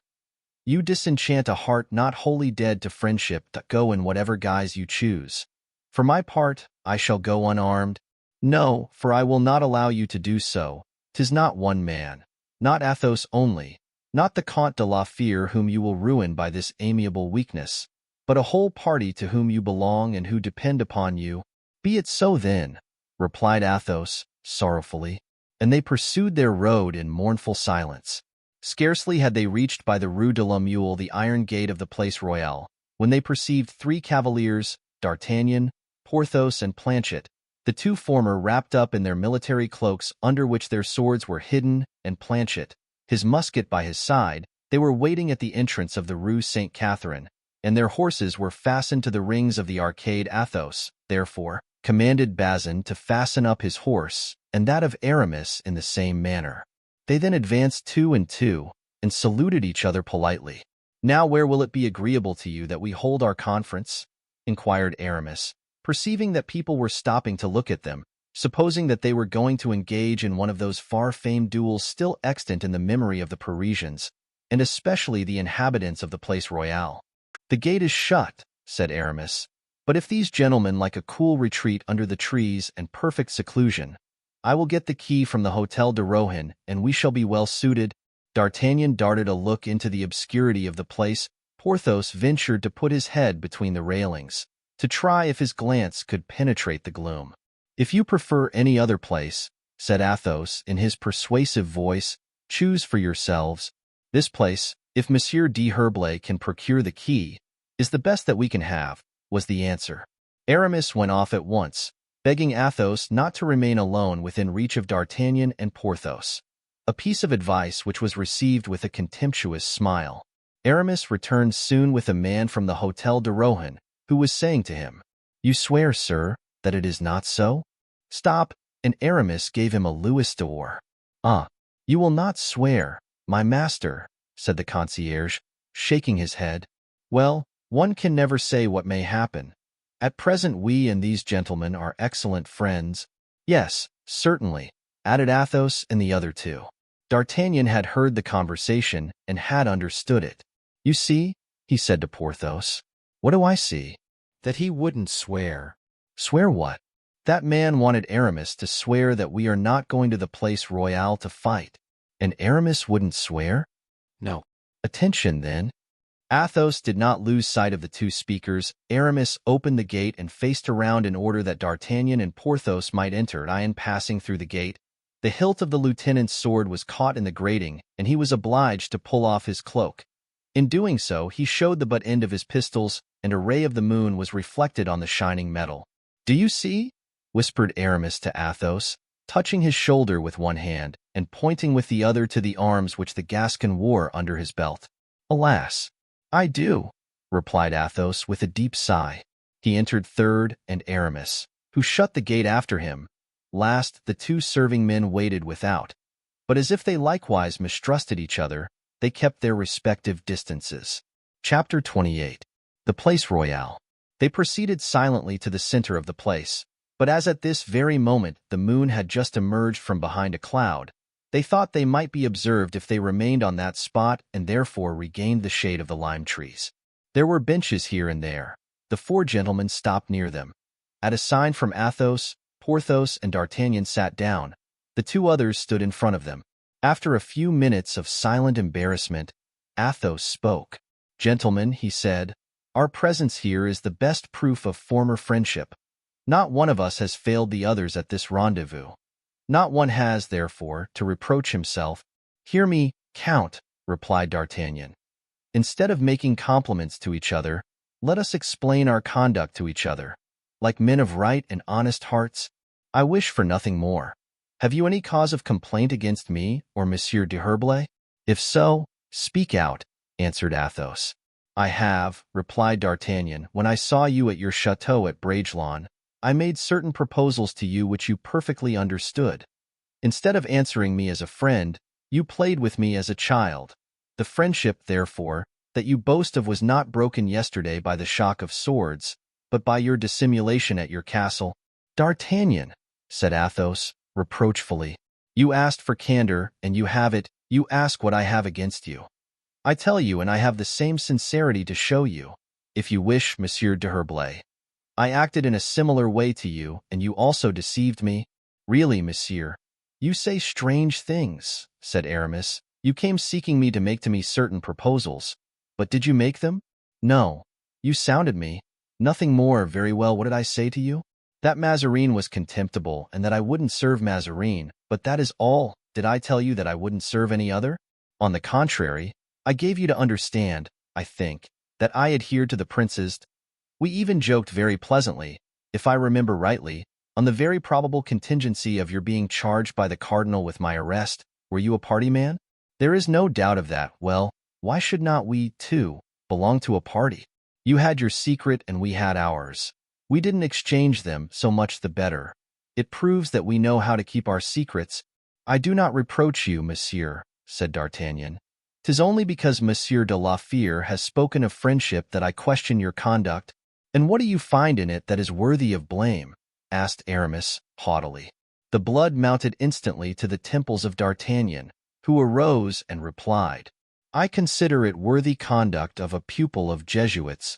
[SPEAKER 1] You disenchant a heart not wholly dead to friendship to go in whatever guise you choose. For my part, I shall go unarmed. No, for I will not allow you to do so. 'Tis not one man, not Athos only, not the Comte de la Fere whom you will ruin by this amiable weakness, but a whole party to whom you belong and who depend upon you. Be it so then, replied Athos, sorrowfully, and they pursued their road in mournful silence. Scarcely had they reached by the Rue de la Mule the iron gate of the Place Royale, when they perceived 3 cavaliers, D'Artagnan, Porthos, and Planchet, the 2 former wrapped up in their military cloaks under which their swords were hidden, and Planchet, his musket by his side. They were waiting at the entrance of the Rue Saint-Catherine, and their horses were fastened to the rings of the arcade. Athos, therefore, commanded Bazin to fasten up his horse, and that of Aramis in the same manner. They then advanced 2 and 2, and saluted each other politely. "Now where will it be agreeable to you that we hold our conference?" inquired Aramis, perceiving that people were stopping to look at them, supposing that they were going to engage in one of those far-famed duels still extant in the memory of the Parisians, and especially the inhabitants of the Place Royale. "The gate is shut," said Aramis, "but if these gentlemen like a cool retreat under the trees and perfect seclusion, I will get the key from the Hôtel de Rohan, and we shall be well suited." D'Artagnan darted a look into the obscurity of the place. Porthos ventured to put his head between the railings, to try if his glance could penetrate the gloom. "If you prefer any other place," said Athos in his persuasive voice, "choose for yourselves. This place, if Monsieur d'Herblay can procure the key, is the best that we can have," was the answer. Aramis went off at once, begging Athos not to remain alone within reach of D'Artagnan and Porthos, a piece of advice which was received with a contemptuous smile. Aramis returned soon with a man from the Hôtel de Rohan, who was saying to him, "You swear, sir, that it is not so?" "Stop," and Aramis gave him a louis d'or. "Ah, you will not swear, my master," said the concierge, shaking his head. "Well, one can never say what may happen. At present we and these gentlemen are excellent friends." "Yes, certainly," added Athos and the other two. D'Artagnan had heard the conversation and had understood it. "You see," he said to Porthos. "What do I see?" "That he wouldn't swear." "Swear what?" "That man wanted Aramis to swear that we are not going to the Place Royale to fight." "And Aramis wouldn't swear?" "No." "Attention, then." Athos did not lose sight of the two speakers. Aramis opened the gate and faced around in order that D'Artagnan and Porthos might enter. In passing through the gate, the hilt of the lieutenant's sword was caught in the grating, and he was obliged to pull off his cloak. In doing so, he showed the butt end of his pistols, and a ray of the moon was reflected on the shining metal. "Do you see?" whispered Aramis to Athos, touching his shoulder with one hand, and pointing with the other to the arms which the Gascon wore under his belt. "Alas, I do," replied Athos with a deep sigh. He entered third, and Aramis, who shut the gate after him. Last, the two serving men waited without, but as if they likewise mistrusted each other, they kept their respective distances. Chapter 28. The Place Royale. They proceeded silently to the center of the place, but as at this very moment the moon had just emerged from behind a cloud, they thought they might be observed if they remained on that spot and therefore regained the shade of the lime trees. There were benches here and there. The four gentlemen stopped near them. At a sign from Athos, Porthos and D'Artagnan sat down. The two others stood in front of them. After a few minutes of silent embarrassment, Athos spoke. "Gentlemen," he said, "our presence here is the best proof of former friendship. Not one of us has failed the others at this rendezvous. Not one has, therefore, to reproach himself." "Hear me, Count," replied D'Artagnan. "Instead of making compliments to each other, let us explain our conduct to each other. Like men of right and honest hearts, I wish for nothing more. Have you any cause of complaint against me or Monsieur d'Herblay? If so, speak out," answered Athos. "I have," replied D'Artagnan. "When I saw you at your chateau at Bragelonne, I made certain proposals to you which you perfectly understood. Instead of answering me as a friend, you played with me as a child. The friendship, therefore, that you boast of was not broken yesterday by the shock of swords, but by your dissimulation at your castle." "D'Artagnan," said Athos, reproachfully, "you asked for candor, and you have it. You ask what I have against you. I tell you, and I have the same sincerity to show you, if you wish, Monsieur d'Herblay. I acted in a similar way to you, and you also deceived me." "Really, monsieur, you say strange things," said Aramis. "You came seeking me to make to me certain proposals, but did you make them?" "No. You sounded me. Nothing more. Very well, what did I say to you?" "That Mazarin was contemptible, and that I wouldn't serve Mazarin, but that is all. Did I tell you that I wouldn't serve any other? On the contrary, I gave you to understand, I think, that I adhered to the princes. We even joked very pleasantly, if I remember rightly, on the very probable contingency of your being charged by the cardinal with my arrest. Were you a party man?" "There is no doubt of that." "Well, why should not we, too, belong to a party? You had your secret and we had ours. We didn't exchange them, so much the better. It proves that we know how to keep our secrets. I do not reproach you, monsieur, said D'Artagnan. 'Tis only because Monsieur de la Fère has spoken of friendship that I question your conduct. And what do you find in it that is worthy of blame? Asked Aramis, haughtily. The blood mounted instantly to the temples of D'Artagnan, who arose and replied, I consider it worthy conduct of a pupil of Jesuits.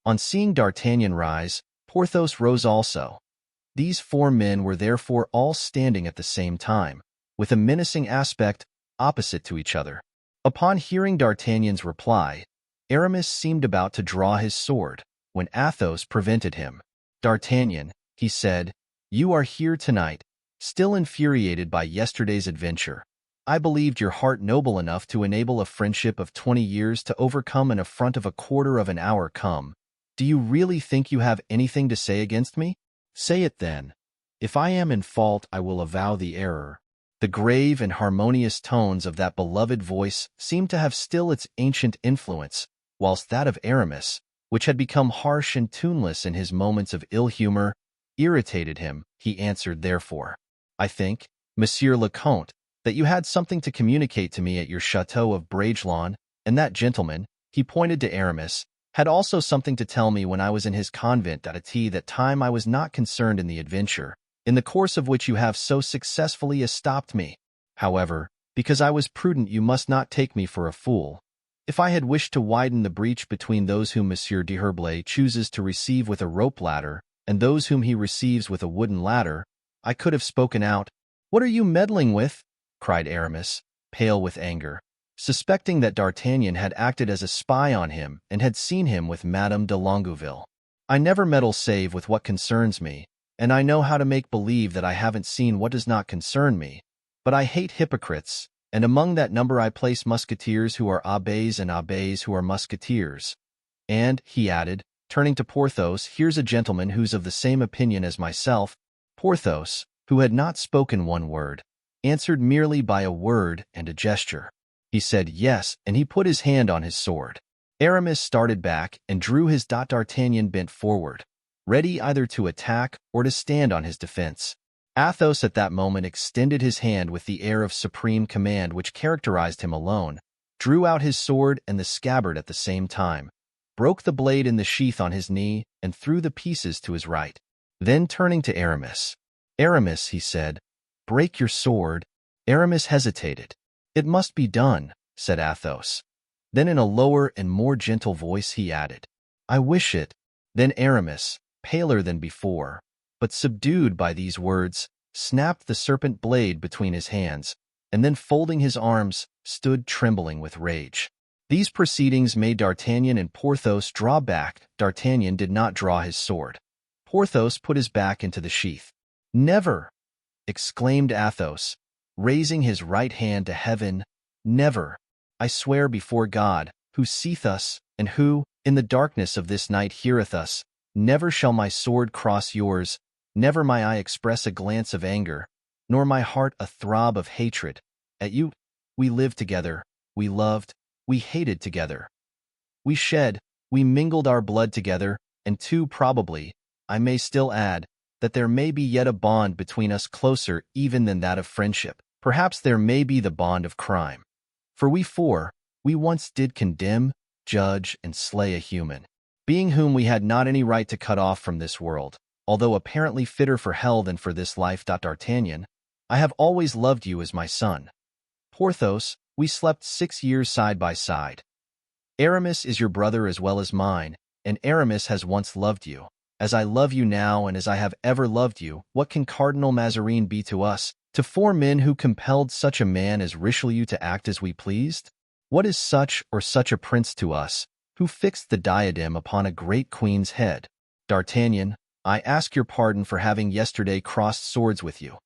[SPEAKER 1] On seeing D'Artagnan rise, Porthos rose also. These 4 men were therefore all standing at the same time, with a menacing aspect, opposite to each other. Upon hearing D'Artagnan's reply, Aramis seemed about to draw his sword, when Athos prevented him. D'Artagnan, he said, you are here tonight, still infuriated by yesterday's adventure. I believed your heart noble enough to enable a friendship of 20 years to overcome an affront of a quarter of an hour come. Do you really think you have anything to say against me? Say it then. If I am in fault, I will avow the error. The grave and harmonious tones of that beloved voice seemed to have still its ancient influence, whilst that of Aramis, which had become harsh and tuneless in his moments of ill humor, irritated him. He answered therefore, I think, Monsieur le Comte, that you had something to communicate to me at your chateau of Bragelonne, and that gentleman, he pointed to Aramis, had also something to tell me when I was in his convent at that time I was not concerned in the adventure, in the course of which you have so successfully estopped me. However, because I was prudent, you must not take me for a fool. If I had wished to widen the breach between those whom Monsieur d'Herblay chooses to receive with a rope ladder and those whom he receives with a wooden ladder, I could have spoken out. What are you meddling with? Cried Aramis, pale with anger, suspecting that D'Artagnan had acted as a spy on him and had seen him with Madame de Longueville. I never meddle save with what concerns me, and I know how to make believe that I haven't seen what does not concern me. But I hate hypocrites, and among that number I place musketeers who are abbés and abbés who are musketeers. And, he added, turning to Porthos, here's a gentleman who's of the same opinion as myself. Porthos, who had not spoken one word, answered merely by a word and a gesture. He said yes, and he put his hand on his sword. Aramis started back and drew his. D'Artagnan bent forward, ready either to attack or to stand on his defense. Athos at that moment extended his hand with the air of supreme command which characterized him alone, drew out his sword and the scabbard at the same time, broke the blade in the sheath on his knee, and threw the pieces to his right. Then turning to Aramis, Aramis, he said, break your sword. Aramis hesitated. It must be done, said Athos. Then in a lower and more gentle voice he added, I wish it. Then Aramis, paler than before, but subdued by these words, snapped the serpent blade between his hands, and then folding his arms, stood trembling with rage. These proceedings made D'Artagnan and Porthos draw back. D'Artagnan did not draw his sword. Porthos put his back into the sheath. Never! Exclaimed Athos, raising his right hand to heaven. Never! I swear before God, who seeth us, and who, in the darkness of this night heareth us, never shall my sword cross yours, never my eye express a glance of anger, nor my heart a throb of hatred. At you, we lived together, we loved, we hated together. We shed, we mingled our blood together, and too probably, I may still add, that there may be yet a bond between us closer even than that of friendship. Perhaps there may be the bond of crime. For we 4, we once did condemn, judge, and slay a human being whom we had not any right to cut off from this world, although apparently fitter for hell than for this life. D'Artagnan, I have always loved you as my son. Porthos, we slept 6 years side by side. Aramis is your brother as well as mine, and Aramis has once loved you. As I love you now and as I have ever loved you, what can Cardinal Mazarin be to us, to 4 men who compelled such a man as Richelieu to act as we pleased? What is such or such a prince to us, who fixed the diadem upon a great queen's head? D'Artagnan, I ask your pardon for having yesterday crossed swords with you.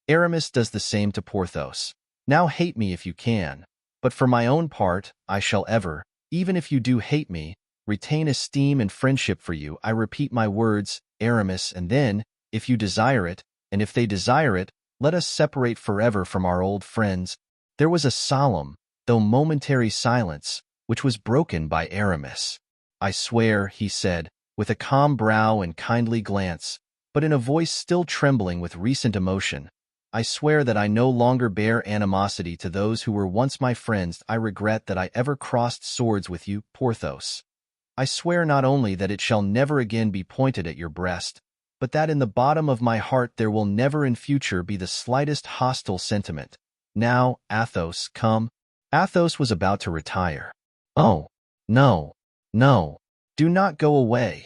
[SPEAKER 1] Aramis does the same to Porthos. Now hate me if you can, but for my own part, I shall ever, even if you do hate me, retain esteem and friendship for you. I repeat my words, Aramis, and then, if you desire it, and if they desire it, let us separate forever from our old friends. There was a solemn, though momentary silence, which was broken by Aramis. I swear, he said, with a calm brow and kindly glance, but in a voice still trembling with recent emotion. "I swear that I no longer bear animosity to those who were once my friends. I regret that I ever crossed swords with you, Porthos. I swear not only that it shall never again be pointed at your breast, but that in the bottom of my heart there will never in future be the slightest hostile sentiment. Now, Athos, come." Athos was about to retire. "Oh, no, no, do not go away,"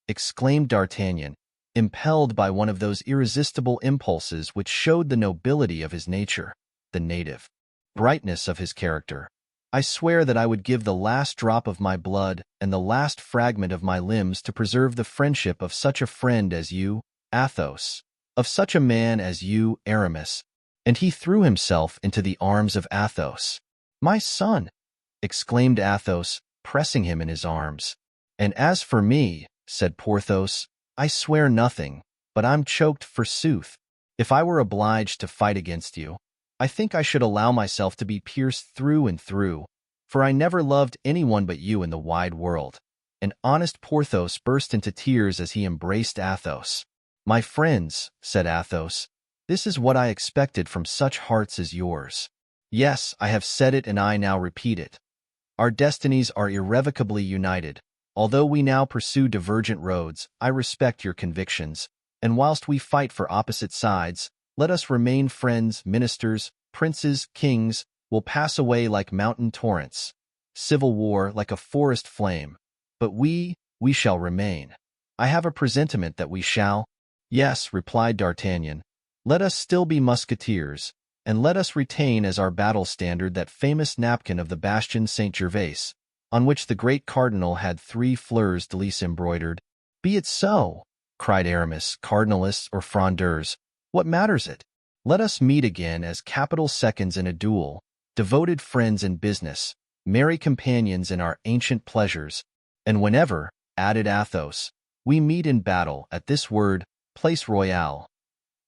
[SPEAKER 1] exclaimed D'Artagnan, impelled by one of those irresistible impulses which showed the nobility of his nature, the native brightness of his character. "I swear that I would give the last drop of my blood and the last fragment of my limbs to preserve the friendship of such a friend as you, Athos, of such a man as you, Aramis." And he threw himself into the arms of Athos. "My son!" exclaimed Athos, pressing him in his arms. "And as for me," said Porthos, "I swear nothing, but I'm choked forsooth. If I were obliged to fight against you, I think I should allow myself to be pierced through and through, for I never loved anyone but you in the wide world." And honest Porthos burst into tears as he embraced Athos. "My friends," said Athos, "this is what I expected from such hearts as yours. Yes, I have said it and I now repeat it. Our destinies are irrevocably united. Although we now pursue divergent roads, I respect your convictions, and whilst we fight for opposite sides, let us remain friends. Ministers, princes, kings will pass away like mountain torrents, civil war like a forest flame, but we shall remain. I have a presentiment that we shall." "Yes," replied D'Artagnan, "let us still be musketeers, and let us retain as our battle standard that famous napkin of the Bastion Saint-Gervais, on which the great cardinal had 3 fleurs de lis embroidered." "Be it so," cried Aramis. "Cardinalists or Frondeurs, what matters it? Let us meet again as capital seconds in a duel, devoted friends in business, merry companions in our ancient pleasures, and whenever," added Athos, "we meet in battle at this word, place Royale,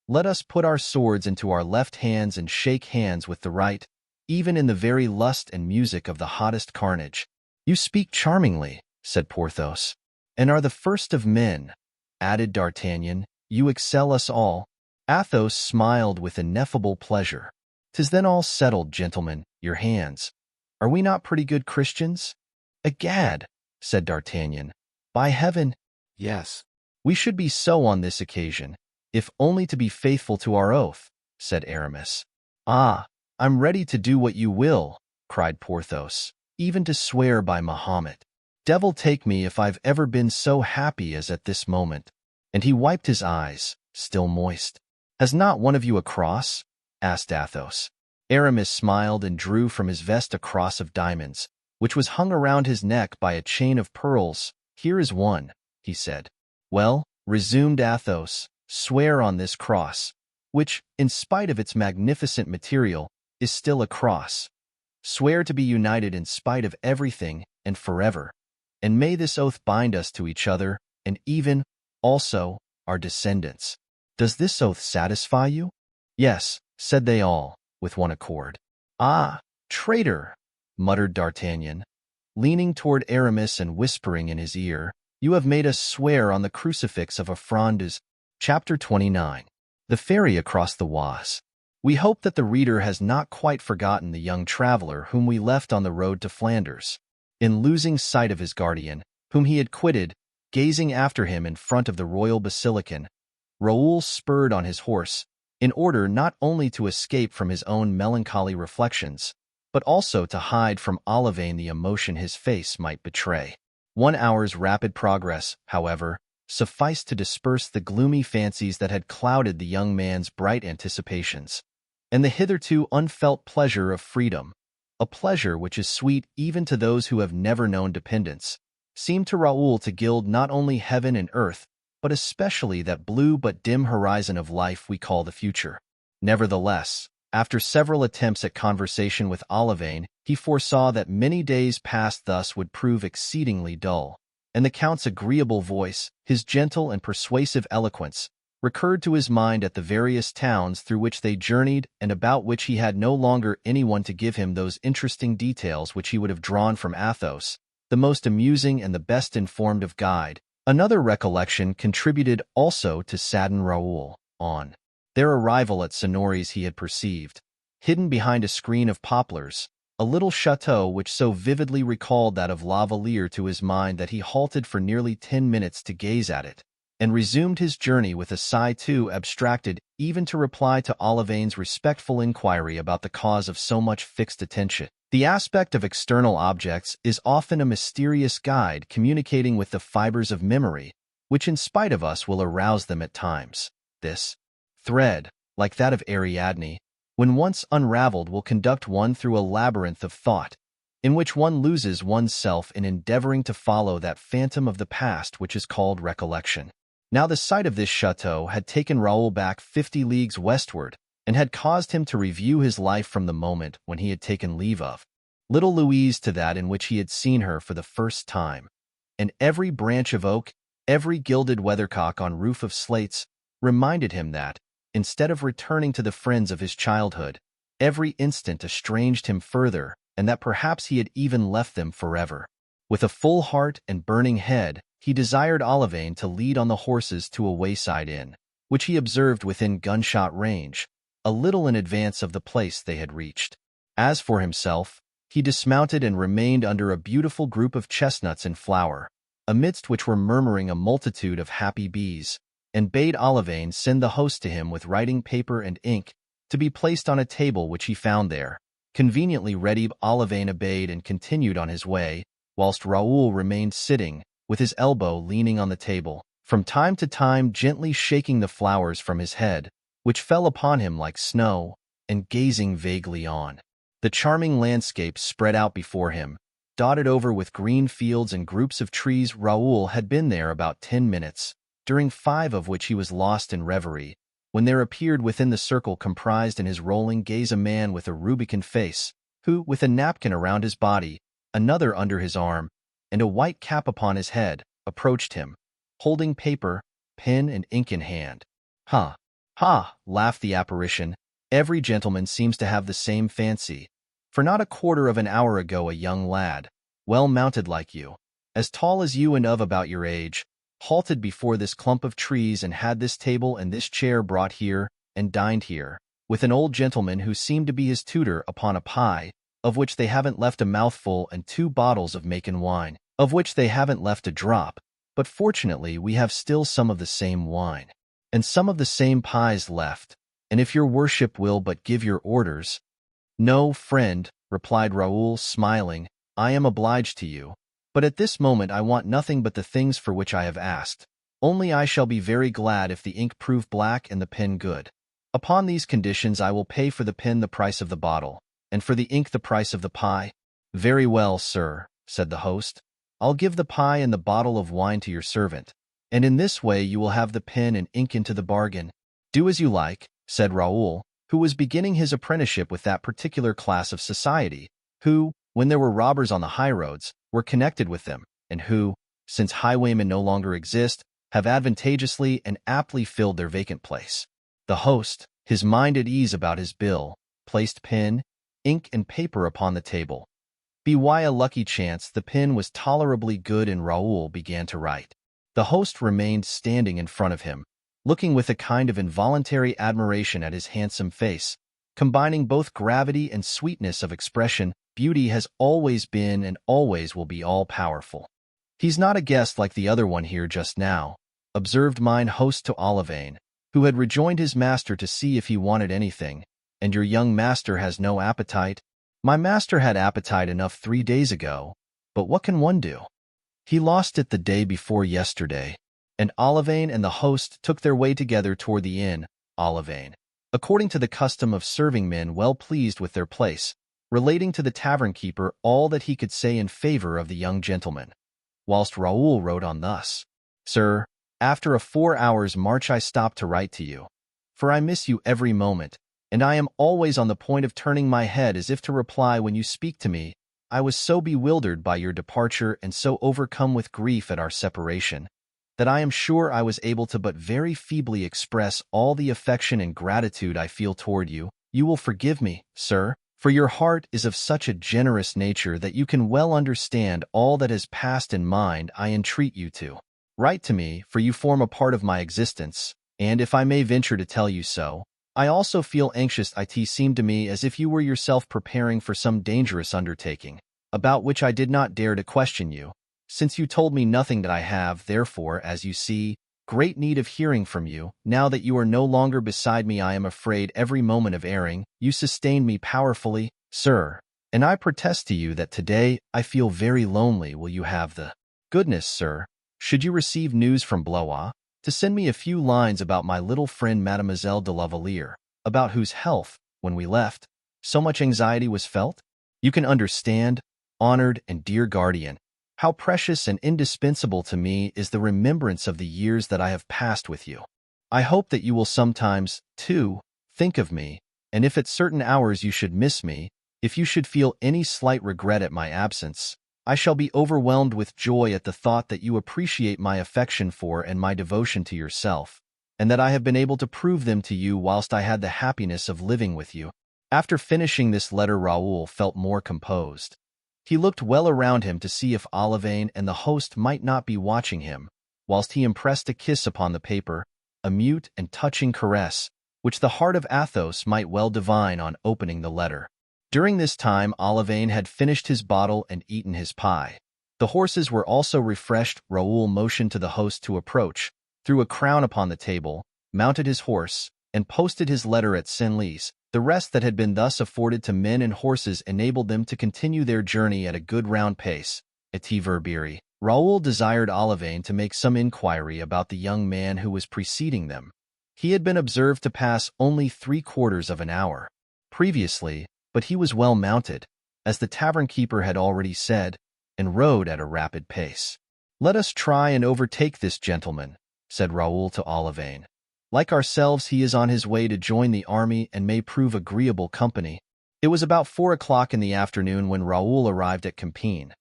[SPEAKER 1] let us put our swords into our left hands and shake hands with the right, even in the very lust and music of the hottest carnage." "You speak charmingly," said Porthos. "And are the first of men," added D'Artagnan. "You excel us all." Athos smiled with ineffable pleasure. "'Tis then all settled, gentlemen, your hands. Are we not pretty good Christians?" "Egad," said D'Artagnan, "by heaven, yes. We should be so on this occasion, if only to be faithful to our oath," said Aramis. "Ah, I'm ready to do what you will," cried Porthos, "even to swear by Mahomet. Devil take me if I've ever been so happy as at this moment." And he wiped his eyes, still moist. "Has not one of you a cross?" asked Athos. Aramis smiled and drew from his vest a cross of diamonds, which was hung around his neck by a chain of pearls. "Here is one," he said. "Well," resumed Athos, "swear on this cross, which, in spite of its magnificent material, is still a cross. Swear to be united in spite of everything and forever. And may this oath bind us to each other, and even, also, our descendants. Does this oath satisfy you?" "Yes," said they all, with one accord. "Ah, traitor!" muttered D'Artagnan, leaning toward Aramis and whispering in his ear, "You have made us swear on the crucifix of a Frondeuse." Chapter 29. The Ferry across the Oise. We hope that the reader has not quite forgotten the young traveler whom we left on the road to Flanders. In losing sight of his guardian, whom he had quitted, gazing after him in front of the royal basilican, Raoul spurred on his horse, in order not only to escape from his own melancholy reflections, but also to hide from Olivain the emotion his face might betray. 1 hour's rapid progress, however, sufficed to disperse the gloomy fancies that had clouded the young man's bright anticipations, and the hitherto unfelt pleasure of freedom, a pleasure which is sweet even to those who have never known dependence, seemed to Raoul to gild not only heaven and earth, but especially that blue but dim horizon of life we call the future. Nevertheless, after several attempts at conversation with Olivain, he foresaw that many days passed thus would prove exceedingly dull, and the Count's agreeable voice, his gentle and persuasive eloquence, recurred to his mind at the various towns through which they journeyed and about which he had no longer anyone to give him those interesting details which he would have drawn from Athos, the most amusing and the best informed of guide, Another recollection contributed also to sadden Raoul. On their arrival at Sonori's he had perceived, hidden behind a screen of poplars, a little chateau which so vividly recalled that of La Valliere to his mind that he halted for nearly 10 minutes to gaze at it, and resumed his journey with a sigh too abstracted even to reply to Olivain's respectful inquiry about the cause of so much fixed attention. The aspect of external objects is often a mysterious guide communicating with the fibers of memory, which in spite of us will arouse them at times. This thread, like that of Ariadne, when once unraveled will conduct one through a labyrinth of thought, in which one loses one's self in endeavoring to follow that phantom of the past which is called recollection. Now the sight of this chateau had taken Raoul back 50 leagues westward, and had caused him to review his life from the moment when he had taken leave of little Louise to that in which he had seen her for the first time. And every branch of oak, every gilded weathercock on roof of slates, reminded him that, instead of returning to the friends of his childhood, every instant estranged him further, and that perhaps he had even left them forever. With a full heart and burning head, he desired Olivain to lead on the horses to a wayside inn, which he observed within gunshot range, a little in advance of the place they had reached. As for himself, he dismounted and remained under a beautiful group of chestnuts in flower, amidst which were murmuring a multitude of happy bees, and bade Olivain send the host to him with writing paper and ink, to be placed on a table which he found there. Conveniently ready, Olivain obeyed and continued on his way, whilst Raoul remained sitting, with his elbow leaning on the table, from time to time gently shaking the flowers from his head, which fell upon him like snow, and gazing vaguely on. The charming landscape spread out before him, dotted over with green fields and groups of trees. Raoul had been there about 10 minutes, during 5 of which he was lost in reverie, when there appeared within the circle comprised in his rolling gaze a man with a rubicund face, who, with a napkin around his body, another under his arm, and a white cap upon his head, approached him, holding paper, pen, and ink in hand. "Ha! Ha!" laughed the apparition. "Every gentleman seems to have the same fancy, for not a quarter of an hour ago a young lad, well mounted like you, as tall as you and of about your age, halted before this clump of trees and had this table and this chair brought here, and dined here, with an old gentleman who seemed to be his tutor, upon a pie, of which they haven't left a mouthful, and 2 bottles of Macon wine, of which they haven't left a drop, but fortunately we have still some of the same wine, and some of the same pies left, and if your worship will but give your orders—" "No, friend," replied Raoul, smiling, "I am obliged to you, but at this moment I want nothing but the things for which I have asked. Only I shall be very glad if the ink prove black and the pen good. Upon these conditions I will pay for the pen the price of the bottle, and for the ink the price of the pie." "Very well, sir," said the host. "I'll give the pie and the bottle of wine to your servant, and in this way you will have the pen and ink into the bargain." "Do as you like," said Raoul, who was beginning his apprenticeship with that particular class of society, who, when there were robbers on the highroads, were connected with them, and who, since highwaymen no longer exist, have advantageously and aptly filled their vacant place. The host, his mind at ease about his bill, placed pen, ink, and paper upon the table. By a lucky chance, the pen was tolerably good, and Raoul began to write. The host remained standing in front of him, looking with a kind of involuntary admiration at his handsome face, combining both gravity and sweetness of expression. Beauty has always been and always will be all-powerful. "He's not a guest like the other one here just now," observed mine host to Olivain, who had rejoined his master to see if he wanted anything. "And your young master has no appetite?" "My master had appetite enough 3 days ago, but what can one do? He lost it the day before yesterday." And Olivain and the host took their way together toward the inn. Olivain, according to the custom of serving men well pleased with their place, relating to the tavern-keeper all that he could say in favor of the young gentleman, whilst Raoul wrote on thus: "Sir, after a 4 hours' march I stop to write to you, for I miss you every moment, and I am always on the point of turning my head as if to reply when you speak to me. I was so bewildered by your departure and so overcome with grief at our separation, that I am sure I was able to but very feebly express all the affection and gratitude I feel toward you. You will forgive me, sir, for your heart is of such a generous nature that you can well understand all that has passed in mind. I entreat you to Write to me, for you form a part of my existence, and if I may venture to tell you so, I also feel anxious. It seemed to me as if you were yourself preparing for some dangerous undertaking, about which I did not dare to question you, since you told me nothing that I have, therefore, as you see, great need of hearing from you. Now that you are no longer beside me, I am afraid every moment of erring. You sustained me powerfully, sir, and I protest to you that today I feel very lonely. Will you have the goodness, sir, should you receive news from Blois, to send me a few lines about my little friend Mademoiselle de la Valliere, about whose health, when we left, so much anxiety was felt? You can understand, honored and dear guardian, how precious and indispensable to me is the remembrance of the years that I have passed with you. I hope that you will sometimes, too, think of me, and if at certain hours you should miss me, if you should feel any slight regret at my absence, I shall be overwhelmed with joy at the thought that you appreciate my affection for and my devotion to yourself, and that I have been able to prove them to you whilst I had the happiness of living with you. After finishing this letter, Raoul felt more composed. He looked well around him to see if Olivain and the host might not be watching him, whilst he impressed a kiss upon the paper, a mute and touching caress, which the heart of Athos might well divine on opening the letter. During this time, Olivain had finished his bottle and eaten his pie. The horses were also refreshed. Raoul motioned to the host to approach, threw a crown upon the table, mounted his horse, and posted his letter at Senlis. The rest that had been thus afforded to men and horses enabled them to continue their journey at a good round pace. At Verberie, Raoul desired Olivain to make some inquiry about the young man who was preceding them. He had been observed to pass only 3/4 of an hour previously, but he was well mounted, as the tavern-keeper had already said, and rode at a rapid pace. "Let us try and overtake this gentleman," said Raoul to Olivain. "Like ourselves, he is on his way to join the army and may prove agreeable company." It was about 4 o'clock in the afternoon when Raoul arrived at Compiègne.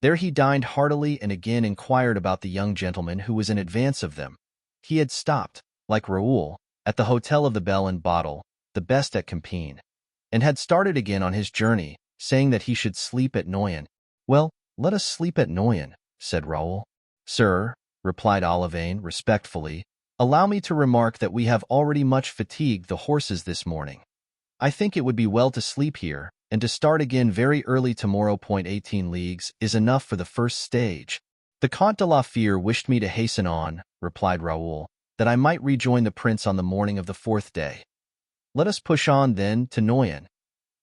[SPEAKER 1] There he dined heartily and again inquired about the young gentleman who was in advance of them. He had stopped, like Raoul, at the Hotel of the Bell and Bottle, the best at Compiègne, and had started again on his journey, saying that he should sleep at Noyon. "Well, let us sleep at Noyon," said Raoul. "Sir," replied Olivain respectfully, "allow me to remark that we have already much fatigued the horses this morning. I think it would be well to sleep here, and to start again very early tomorrow. 18 leagues is enough for the first stage." "The Comte de la Fere wished me to hasten on," replied Raoul, "that I might rejoin the prince on the morning of the 4th day." "Let us push on, then, to Noyon.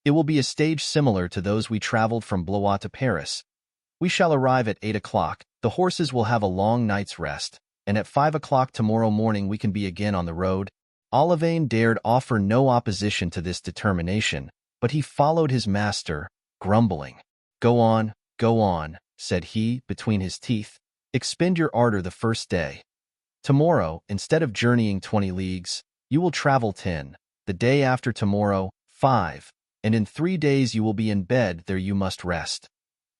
[SPEAKER 1] It will be a stage similar to those we traveled from Blois to Paris. We shall arrive at 8 o'clock, the horses will have a long night's rest, and at 5 o'clock tomorrow morning we can be again on the road." Olivain dared offer no opposition to this determination, but he followed his master, grumbling. Go on," said he, between his teeth. "Expend your ardor the first day. Tomorrow, instead of journeying 20 leagues, you will travel 10, the day after tomorrow, 5, and in 3 days you will be in bed. There you must rest.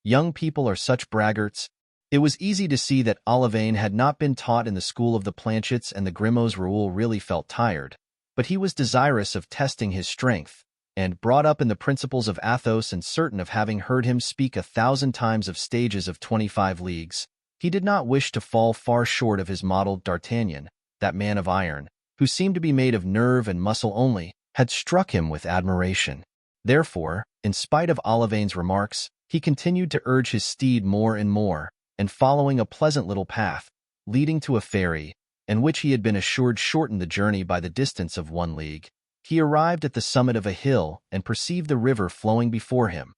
[SPEAKER 1] Young people are such braggarts." It was easy to see that Olivain had not been taught in the school of the Planchets and the Grimauds. Raoul really felt tired, but he was desirous of testing his strength, and, brought up in the principles of Athos and certain of having heard him speak 1,000 times of stages of 25 leagues, he did not wish to fall far short of his model. D'Artagnan, that man of iron, who seemed to be made of nerve and muscle only, had struck him with admiration. Therefore, in spite of Olivain's remarks, he continued to urge his steed more and more, and following a pleasant little path, leading to a ferry, and which he had been assured shortened the journey by the distance of 1 league, he arrived at the summit of a hill and perceived the river flowing before him.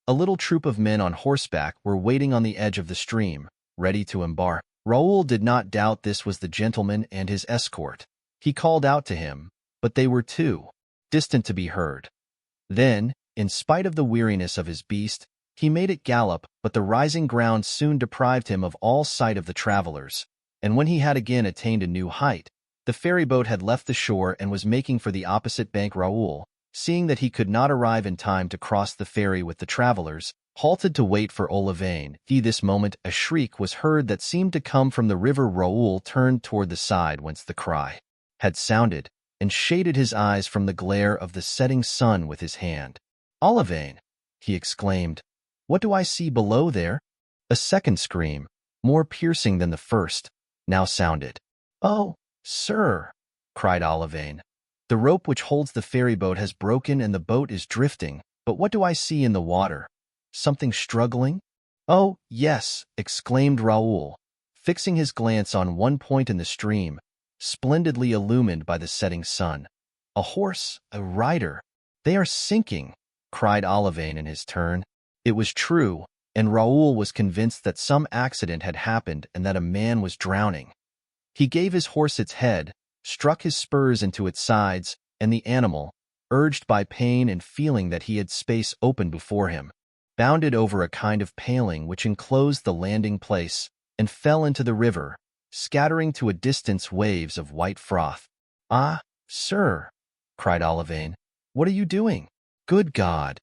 [SPEAKER 1] A little troop of men on horseback were waiting on the edge of the stream, ready to embark. Raoul did not doubt this was the gentleman and his escort. He called out to him, but they were too distant to be heard. Then, in spite of the weariness of his beast, he made it gallop, but the rising ground soon deprived him of all sight of the travelers, and when he had again attained a new height, the ferryboat had left the shore and was making for the opposite bank. Raoul, seeing that he could not arrive in time to cross the ferry with the travelers, halted to wait for Olivain. This moment a shriek was heard that seemed to come from the river. Raoul turned toward the side whence the cry had sounded, and shaded his eyes from the glare of the setting sun with his hand. "Olivain!" he exclaimed. "What do I see below there?" A second scream, more piercing than the first, now sounded. "Oh, sir," cried Olivain. "The rope which holds the ferry boat has broken and the boat is drifting, but what do I see in the water? Something struggling?" "Oh, yes," exclaimed Raoul, fixing his glance on one point in the stream, splendidly illumined by the setting sun. "A horse, a rider. They are sinking," cried Olivain in his turn. It was true, and Raoul was convinced that some accident had happened and that a man was drowning. He gave his horse its head, struck his spurs into its sides, and the animal, urged by pain and feeling that he had space open before him, bounded over a kind of paling which enclosed the landing place and fell into the river, scattering to a distance waves of white froth. "Ah, sir," cried Olivain, "what are you doing?" "Good God!"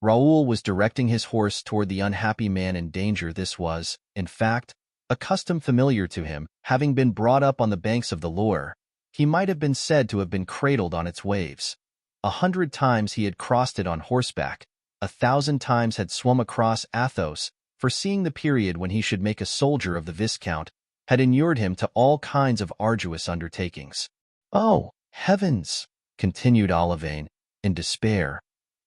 [SPEAKER 1] Raoul was directing his horse toward the unhappy man in danger. This was, in fact, a custom familiar to him, having been brought up on the banks of the Loire. He might have been said to have been cradled on its waves. 100 times he had crossed it on horseback, 1,000 times had swum across Athos, foreseeing the period when he should make a soldier of the Viscount, had inured him to all kinds of arduous undertakings. "Oh, heavens!" continued Olivain, in despair.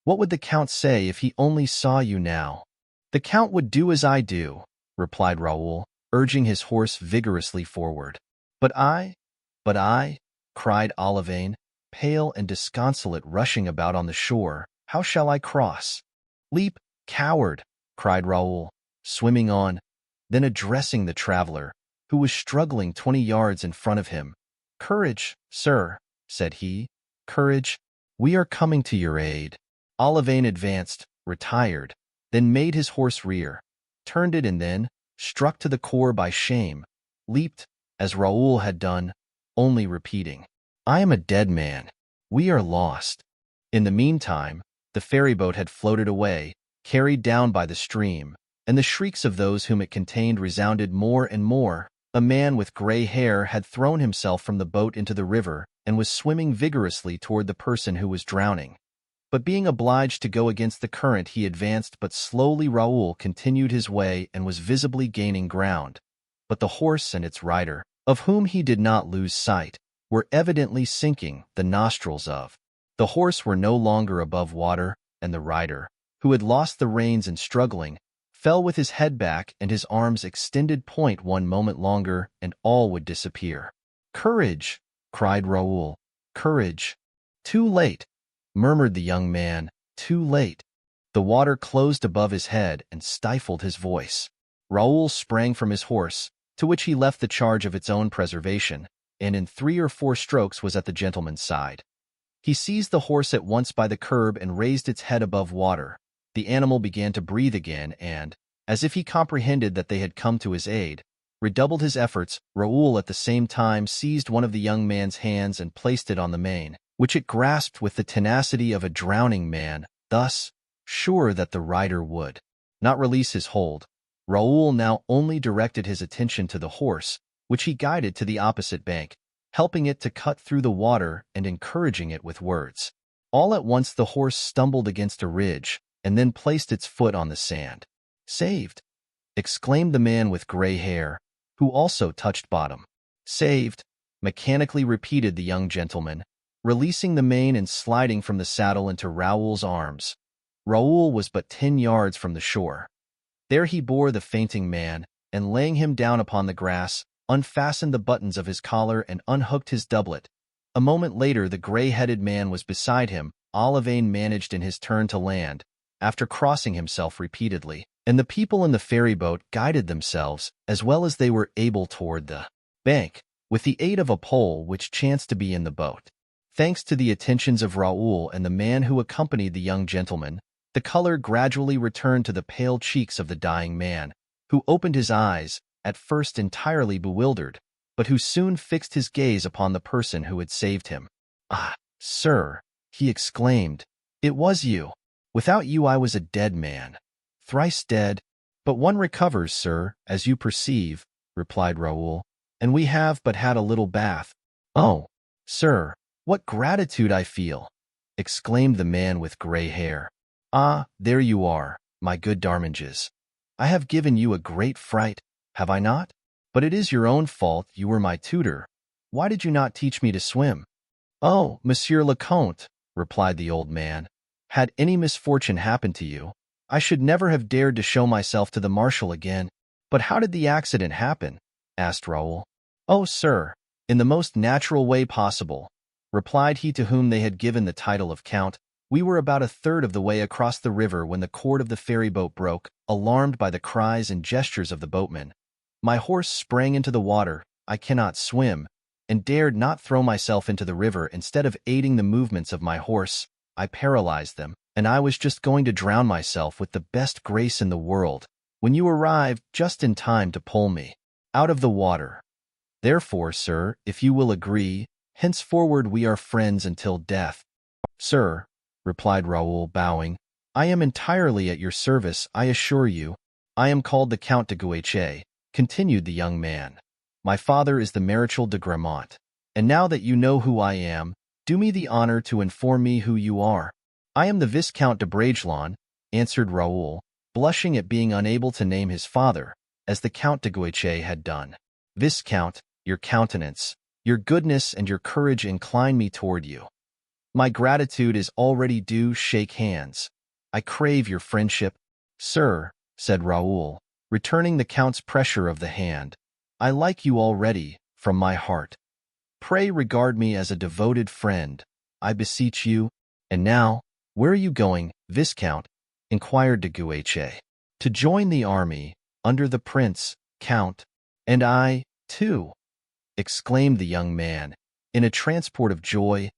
[SPEAKER 1] "What would the Count say if he only saw you now?" "The Count would do as I do," replied Raoul, urging his horse vigorously forward. But I," cried Olivain, pale and disconsolate, rushing about on the shore. "How shall I cross?" "Leap, coward!" cried Raoul, swimming on, then addressing the traveler, who was struggling 20 yards in front of him. "Courage, sir," said he, "courage. We are coming to your aid." Olivain advanced, retired, then made his horse rear, turned it, and then, struck to the core by shame, leaped, as Raoul had done, only repeating, "I am a dead man. We are lost." In the meantime, the ferryboat had floated away, carried down by the stream, and the shrieks of those whom it contained resounded more and more. A man with gray hair had thrown himself from the boat into the river and was swimming vigorously toward the person who was drowning. But being obliged to go against the current, he advanced but slowly. Raoul continued his way and was visibly gaining ground. But the horse and its rider, of whom he did not lose sight, were evidently sinking. The nostrils of the horse were no longer above water, and the rider, who had lost the reins in struggling, fell with his head back and his arms extended. One moment longer, and all would disappear. "Courage!" cried Raoul. "Courage!" "Too late!" murmured the young man. "Too late!" The water closed above his head and stifled his voice. Raoul sprang from his horse, to which he left the charge of its own preservation, and in 3 or 4 strokes was at the gentleman's side. He seized the horse at once by the curb and raised its head above water. The animal began to breathe again and, as if he comprehended that they had come to his aid, redoubled his efforts. Raoul at the same time seized one of the young man's hands and placed it on the mane, which it grasped with the tenacity of a drowning man, thus, sure that the rider would not release his hold. Raoul now only directed his attention to the horse, which he guided to the opposite bank, helping it to cut through the water and encouraging it with words. All at once the horse stumbled against a ridge, and then placed its foot on the sand. "Saved!" exclaimed the man with gray hair, who also touched bottom. "Saved!" mechanically repeated the young gentleman, releasing the mane and sliding from the saddle into Raoul's arms. Raoul was but 10 yards from the shore. There he bore the fainting man, and laying him down upon the grass, unfastened the buttons of his collar and unhooked his doublet. A moment later the gray-headed man was beside him. Olivain managed in his turn to land, after crossing himself repeatedly, and the people in the ferryboat guided themselves as well as they were able toward the bank, with the aid of a pole which chanced to be in the boat. Thanks to the attentions of Raoul and the man who accompanied the young gentleman, the color gradually returned to the pale cheeks of the dying man, who opened his eyes, at first entirely bewildered, but who soon fixed his gaze upon the person who had saved him. "Ah, sir," he exclaimed, "it was you. Without you I was a dead man, thrice dead. But one recovers, sir, as you perceive," replied Raoul, "and we have but had a little bath." "Oh, sir, what gratitude I feel!" exclaimed the man with gray hair. "Ah, there you are, my good Darmanges. I have given you a great fright, have I not?" But it is your own fault, you were my tutor. Why did you not teach me to swim?" "Oh, Monsieur le Comte," replied the old man, "had any misfortune happened to you, I should never have dared to show myself to the marshal again." "But how did the accident happen?" asked Raoul. "Oh, sir, in the most natural way possible," replied he to whom they had given the title of Count. "We were about a third of the way across the river when the cord of the ferry boat broke, alarmed by the cries and gestures of the boatmen. My horse sprang into the water, I cannot swim, and dared not throw myself into the river. Instead of aiding the movements of my horse, I paralyzed them, and I was just going to drown myself with the best grace in the world, when you arrived just in time to pull me out of the water. Therefore, sir, if you will agree, henceforward we are friends until death." "Sir," replied Raoul, bowing, "I am entirely at your service, I assure you." "I am called the Count de Guiche," continued the young man. "My father is the Marechal de Grimaud. And now that you know who I am, do me the honor to inform me who you are." "I am the Viscount de Bragelonne," answered Raoul, blushing at being unable to name his father, as the Count de Guiche had done. "Viscount, your countenance, your goodness and your courage incline me toward you. My gratitude is already due. Shake hands. I crave your friendship." "Sir," said Raoul, returning the Count's pressure of the hand, "I like you already, from my heart. Pray regard me as a devoted friend, I beseech you." "And now, where are you going, Viscount?" inquired de Guiche. "To join the army, under the Prince, Count." "And I, too," exclaimed the young man, in a transport of joy.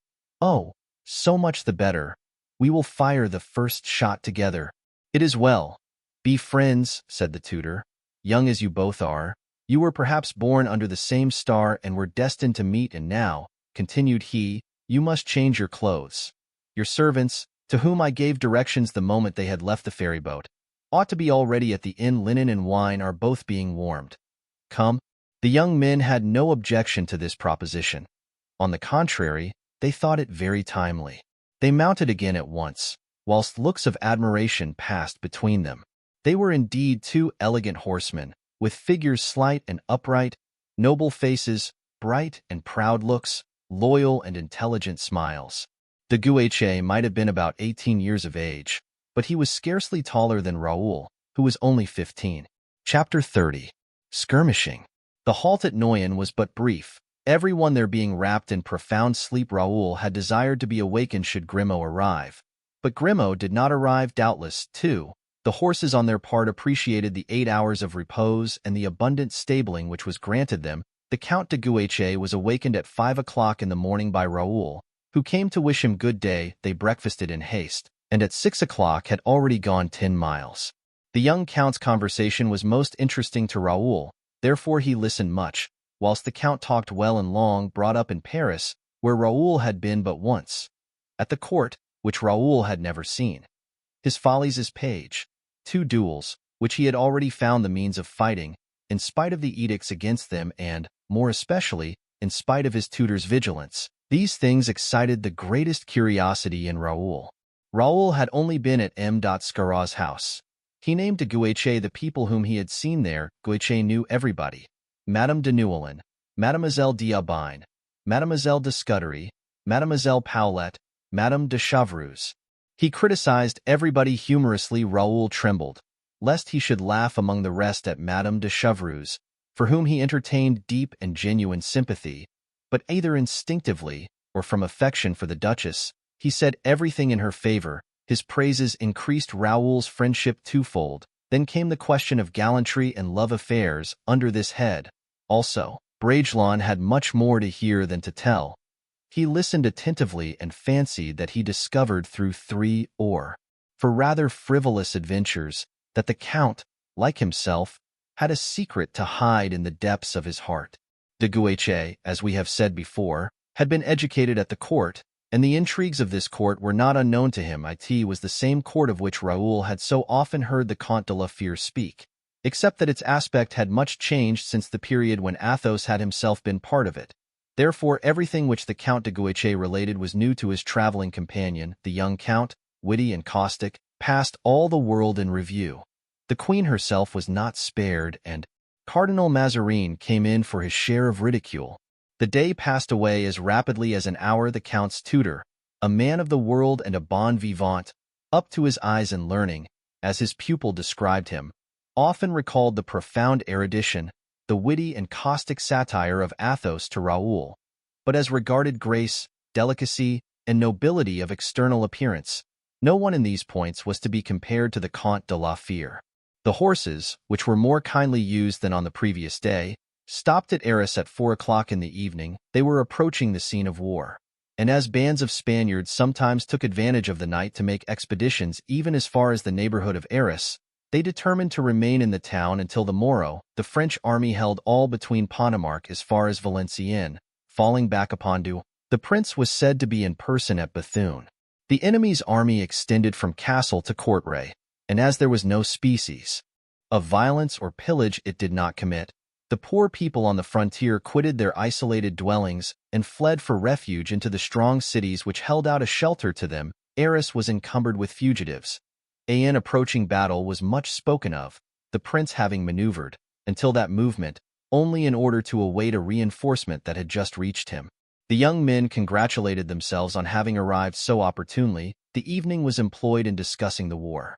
[SPEAKER 1] "Oh, so much the better. We will fire the first shot together." "It is well. Be friends," said the tutor. "Young as you both are, you were perhaps born under the same star and were destined to meet, and now," continued he, "you must change your clothes. Your servants, to whom I gave directions the moment they had left the ferry boat, ought to be already at the inn. Linen and wine are both being warmed. Come." The young men had no objection to this proposition. On the contrary, they thought it very timely. They mounted again at once, whilst looks of admiration passed between them. They were indeed two elegant horsemen, with figures slight and upright, noble faces, bright and proud looks, loyal and intelligent smiles. De Guiche might have been about 18 years of age, but he was scarcely taller than Raoul, who was only 15. Chapter 30. Skirmishing. The halt at Noyon was but brief, everyone there being wrapped in profound sleep. Raoul had desired to be awakened should Grimaud arrive. But Grimaud did not arrive. Doubtless, too, the horses on their part appreciated the 8 hours of repose and the abundant stabling which was granted them. The Count de Guiche was awakened at 5 o'clock in the morning by Raoul, who came to wish him good day. They breakfasted in haste, and at 6 o'clock had already gone 10 miles. The young Count's conversation was most interesting to Raoul, therefore he listened much, whilst the Count talked well and long. Brought up in Paris, where Raoul had been but once, at the court, which Raoul had never seen, his follies as page, 2 duels, which he had already found the means of fighting, in spite of the edicts against them and, more especially, in spite of his tutor's vigilance. These things excited the greatest curiosity in Raoul. Raoul had only been at M. Scarrat's house. He named to Guiche the people whom he had seen there. Guiche knew everybody: Madame de Neuillan, Mademoiselle d'Aubigné, Mademoiselle de Scudery, Mademoiselle Paulette, Madame de Chevreuse. He criticized everybody humorously. Raoul trembled, lest he should laugh among the rest at Madame de Chevreuse, for whom he entertained deep and genuine sympathy, but either instinctively, or from affection for the Duchess, he said everything in her favor. His praises increased Raoul's friendship twofold. Then came the question of gallantry and love affairs under this head. Also, Bragelonne had much more to hear than to tell. He listened attentively and fancied that he discovered through 3 or 4 rather frivolous adventures that the Count, like himself, had a secret to hide in the depths of his heart. De Guiche, as we have said before, had been educated at the court, and the intrigues of this court were not unknown to him. It was the same court of which Raoul had so often heard the Comte de la Fère speak, except that its aspect had much changed since the period when Athos had himself been part of it. Therefore everything which the Count de Guiche related was new to his traveling companion. The young Count, witty and caustic, passed all the world in review. The queen herself was not spared, and Cardinal Mazarin came in for his share of ridicule. The day passed away as rapidly as an hour. The Count's tutor, a man of the world and a bon vivant, up to his eyes in learning, as his pupil described him, often recalled the profound erudition, the witty and caustic satire of Athos to Raoul. But as regarded grace, delicacy, and nobility of external appearance, no one in these points was to be compared to the Comte de la Fère. The horses, which were more kindly used than on the previous day, stopped at Arras at 4 o'clock in the evening. They were approaching the scene of war, and as bands of Spaniards sometimes took advantage of the night to make expeditions even as far as the neighborhood of Arras, they determined to remain in the town until the morrow. The French army held all between Pontomarc as far as Valenciennes, falling back upon Doux. The prince was said to be in person at Bethune. The enemy's army extended from Castle to Courtrai, and as there was no species of violence or pillage it did not commit, the poor people on the frontier quitted their isolated dwellings and fled for refuge into the strong cities which held out a shelter to them. Arras was encumbered with fugitives. An approaching battle was much spoken of, the prince having maneuvered, until that movement, only in order to await a reinforcement that had just reached him. The young men congratulated themselves on having arrived so opportunely. The evening was employed in discussing the war.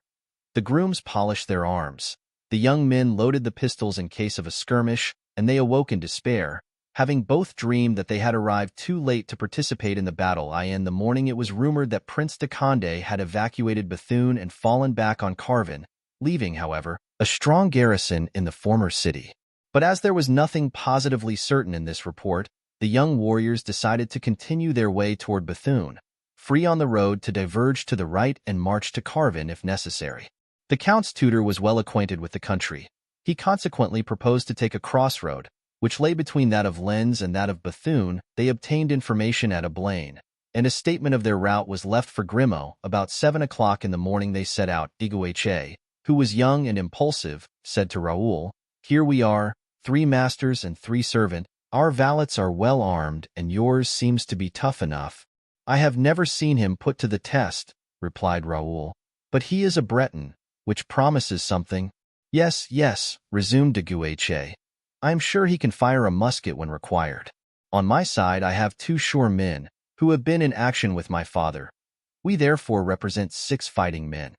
[SPEAKER 1] The grooms polished their arms. The young men loaded the pistols in case of a skirmish, and they awoke in despair, having both dreamed that they had arrived too late to participate in the battle. In the morning it was rumored that Prince de Condé had evacuated Bethune and fallen back on Carvin, leaving, however, a strong garrison in the former city. But as there was nothing positively certain in this report, the young warriors decided to continue their way toward Bethune, free on the road to diverge to the right and march to Carvin if necessary. The Count's tutor was well acquainted with the country. He consequently proposed to take a crossroad, which lay between that of Lens and that of Bethune. They obtained information at Ablain, and a statement of their route was left for Grimaud. About 7 o'clock in the morning they set out. Oise, who was young and impulsive, said to Raoul, "Here we are, 3 masters and 3 servants. Our valets are well armed, and yours seems to be tough enough." "I have never seen him put to the test," replied Raoul, "but he is a Breton, which promises something." "Yes, yes," resumed de Guiche. "I am sure he can fire a musket when required. On my side I have 2 sure men, who have been in action with my father. We therefore represent 6 fighting men.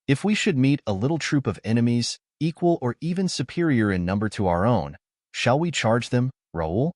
[SPEAKER 1] If we should meet a little troop of enemies, equal or even superior in number to our own, shall we charge them, Raoul?"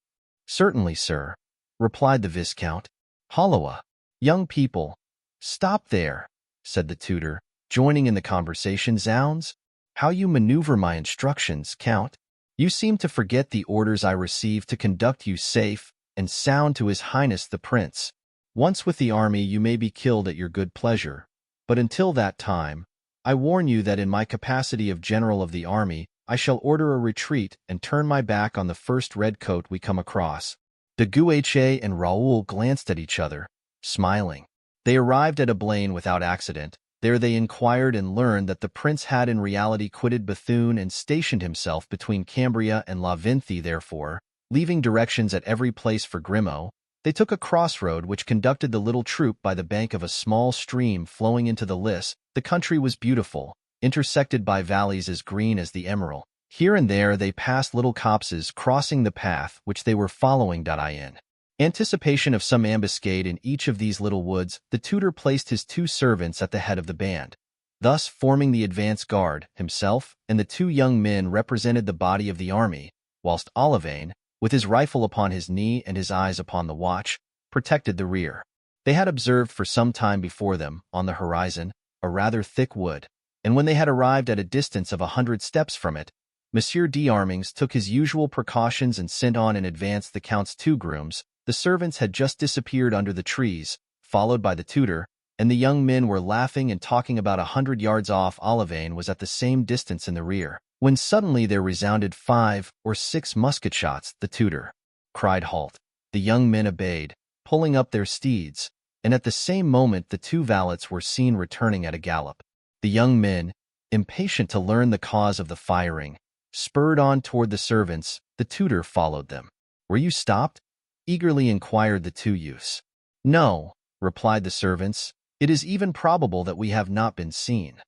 [SPEAKER 1] "Certainly, sir," replied the Viscount. "Holloa, young people, stop there," said the tutor, joining in the conversation. "Zounds, how you maneuver my instructions, Count! You seem to forget the orders I received to conduct you safe and sound to His Highness the Prince. Once with the army you may be killed at your good pleasure, but until that time, I warn you that in my capacity of general of the army, I shall order a retreat and turn my back on the first redcoat we come across." De Guiche and Raoul glanced at each other, smiling. They arrived at Ablain without accident. There they inquired and learned that the prince had in reality quitted Bethune and stationed himself between Cambria and La Vinthie. Therefore, leaving directions at every place for Grimaud, they took a crossroad which conducted the little troop by the bank of a small stream flowing into the Lys. The country was beautiful, intersected by valleys as green as the emerald. Here and there they passed little copses crossing the path which they were following. In anticipation of some ambuscade in each of these little woods, the tutor placed his 2 servants at the head of the band. Thus, forming the advance guard, himself and the 2 young men represented the body of the army, whilst Olivain, with his rifle upon his knee and his eyes upon the watch, protected the rear. They had observed for some time before them, on the horizon, a rather thick wood, and when they had arrived at a distance of 100 steps from it, Monsieur d'Armings took his usual precautions and sent on in advance the Count's 2 grooms. The servants had just disappeared under the trees, followed by the tutor, and the young men were laughing and talking about 100 yards off. Olivain was at the same distance in the rear, when suddenly there resounded 5 or 6 musket shots. The tutor cried, "Halt!" The young men obeyed, pulling up their steeds, and at the same moment the 2 valets were seen returning at a gallop. The young men, impatient to learn the cause of the firing, spurred on toward the servants. The tutor followed them. "Were you stopped?" eagerly inquired the 2 youths. "No," replied the servants. "It is even probable that we have not been seen.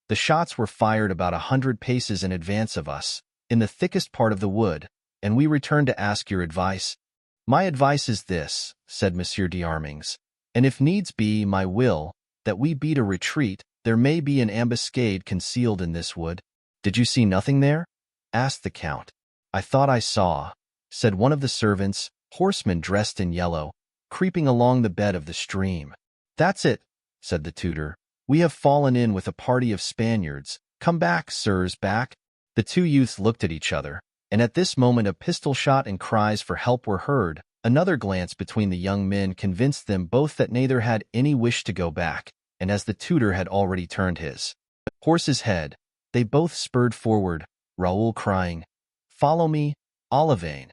[SPEAKER 1] The shots were fired about 100 paces in advance of us, in the thickest part of the wood, and we return to ask your advice. My advice is this, said Monsieur d'Armings, and if needs be, my will, that we beat a retreat. There may be an ambuscade concealed in this wood. Did you see nothing there? Asked the Count. I thought I saw, said one of the servants, horsemen dressed in yellow, creeping along the bed of the stream. That's it, said the tutor. We have fallen in with a party of Spaniards. Come back, sirs, back. The two youths looked at each other, and at this moment a pistol shot and cries for help were heard. Another glance between the young men convinced them both that neither had any wish to go back, and as the tutor had already turned his horse's head, they both spurred forward, Raoul crying, Follow me, Olivain,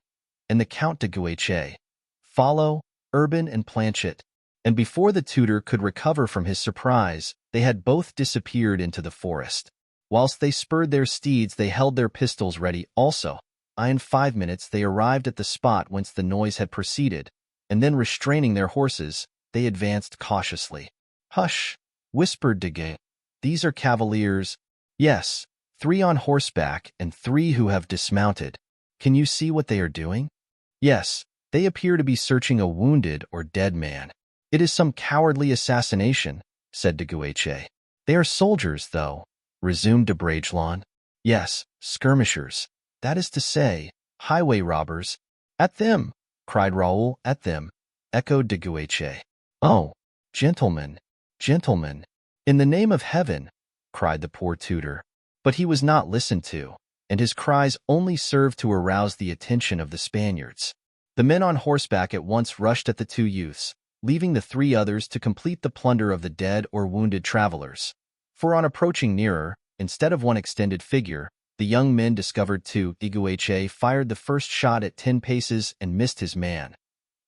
[SPEAKER 1] and the Count de Guiche, Follow, Urban and Planchet. And before the tutor could recover from his surprise, they had both disappeared into the forest. Whilst they spurred their steeds, they held their pistols ready also. In 5 minutes they arrived at the spot whence the noise had proceeded, and then restraining their horses, they advanced cautiously. Hush, whispered de Guiche. These are cavaliers. Yes, 3 on horseback and 3 who have dismounted. Can you see what they are doing? Yes, they appear to be searching a wounded or dead man. It is some cowardly assassination, said de Guiche. They are soldiers, though, resumed de Bragelonne. Yes, skirmishers. That is to say, highway robbers. At them, cried Raoul. At them, echoed de Guiche. Oh, gentlemen, gentlemen, in the name of heaven, cried the poor tutor. But he was not listened to, and his cries only served to arouse the attention of the Spaniards. The men on horseback at once rushed at the 2 youths, leaving the 3 others to complete the plunder of the dead or wounded travelers. For on approaching nearer, instead of one extended figure, the young men discovered 2. De Guiche fired the first shot at 10 paces and missed his man.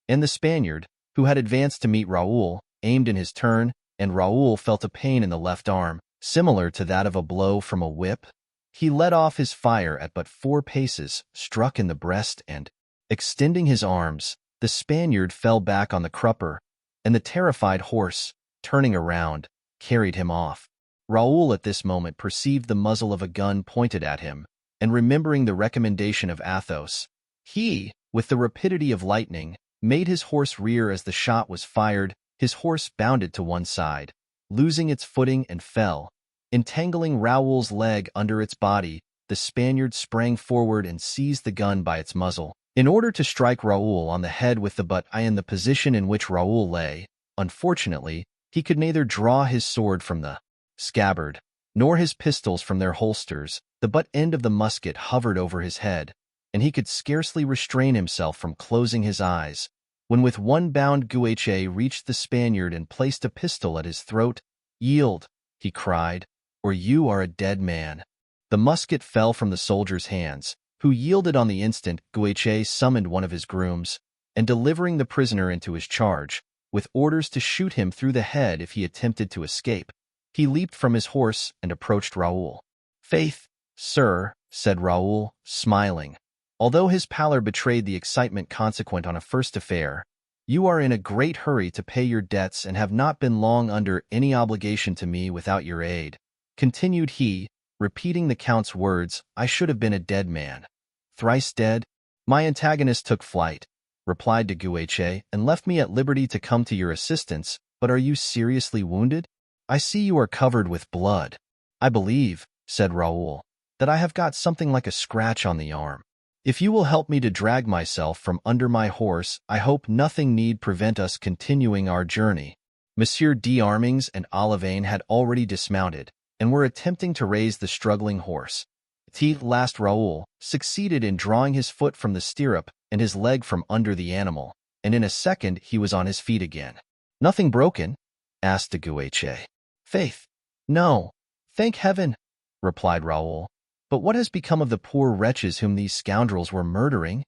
[SPEAKER 1] And the Spaniard, who had advanced to meet Raoul, aimed in his turn, and Raoul felt a pain in the left arm, similar to that of a blow from a whip. He let off his fire at but 4 paces, struck in the breast, and, extending his arms, the Spaniard fell back on the crupper, and the terrified horse, turning around, carried him off. Raoul at this moment perceived the muzzle of a gun pointed at him, and remembering the recommendation of Athos, he, with the rapidity of lightning, made his horse rear as the shot was fired. His horse bounded to one side, losing its footing and fell. Entangling Raoul's leg under its body, the Spaniard sprang forward and seized the gun by its muzzle, in order to strike Raoul on the head with the butt. In the position in which Raoul lay, unfortunately, he could neither draw his sword from the scabbard, nor his pistols from their holsters. The butt end of the musket hovered over his head, and he could scarcely restrain himself from closing his eyes, when with one bound Guiche reached the Spaniard and placed a pistol at his throat. Yield, he cried, or you are a dead man. The musket fell from the soldier's hands, who yielded on the instant. Guiche summoned one of his grooms, and delivering the prisoner into his charge, with orders to shoot him through the head if he attempted to escape, he leaped from his horse and approached Raoul. Faith, sir, said Raoul, smiling, although his pallor betrayed the excitement consequent on a first affair, you are in a great hurry to pay your debts and have not been long under any obligation to me without your aid. Continued he, repeating the Count's words, I should have been a dead man. Thrice dead? My antagonist took flight, replied de Guiche, and left me at liberty to come to your assistance. But are you seriously wounded? I see you are covered with blood. I believe, said Raoul, that I have got something like a scratch on the arm. If you will help me to drag myself from under my horse, I hope nothing need prevent us continuing our journey. Monsieur d'Armings and Olivain had already dismounted, and were attempting to raise the struggling horse. At last Raoul succeeded in drawing his foot from the stirrup and his leg from under the animal, and in a second he was on his feet again. Nothing broken? Asked de Guiche. Faith, no, thank heaven, replied Raoul. But what has become of the poor wretches whom these scoundrels were murdering?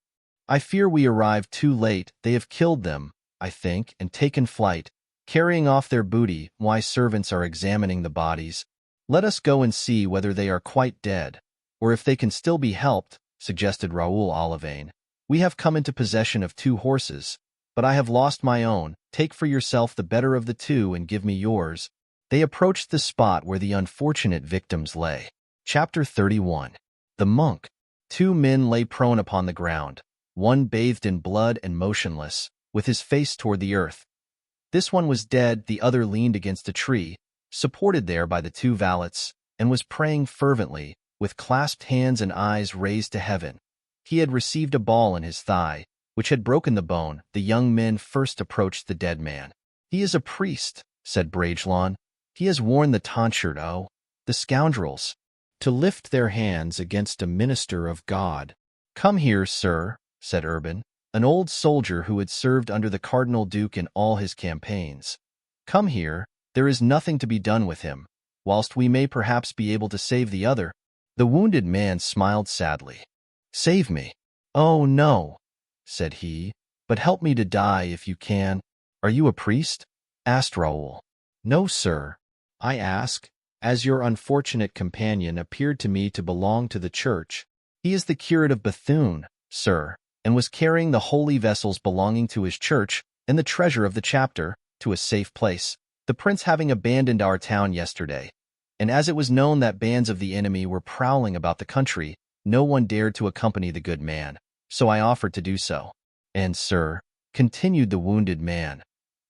[SPEAKER 1] I fear we arrived too late. They have killed them, I think, and taken flight, carrying off their booty. Why, servants are examining the bodies. Let us go and see whether they are quite dead, or if they can still be helped, suggested Raoul Olivain. We have come into possession of 2 horses, but I have lost my own. Take for yourself the better of the 2 and give me yours. They approached the spot where the unfortunate victims lay. Chapter 31. The Monk. 2 men lay prone upon the ground, one bathed in blood and motionless, with his face toward the earth. This one was dead, the other leaned against a tree, supported there by the 2 valets, and was praying fervently, with clasped hands and eyes raised to heaven. He had received a ball in his thigh, which had broken the bone. The young men first approached the dead man. "He is a priest," said Bragelonne. "He has worn the tonsure. Oh, the scoundrels! To lift their hands against a minister of God." "Come here, sir," said Urban, an old soldier who had served under the Cardinal Duke in all his campaigns. "Come here, there is nothing to be done with him, whilst we may perhaps be able to save the other." The wounded man smiled sadly. "Save me? Oh, no," said he, "but help me to die if you can." "Are you a priest?" asked Raoul. "No, sir. I ask, as your unfortunate companion appeared to me to belong to the church." "He is the curate of Bethune, sir, and was carrying the holy vessels belonging to his church and the treasure of the chapter to a safe place, the prince having abandoned our town yesterday. And as it was known that bands of the enemy were prowling about the country, no one dared to accompany the good man, so I offered to do so. And, sir," continued the wounded man,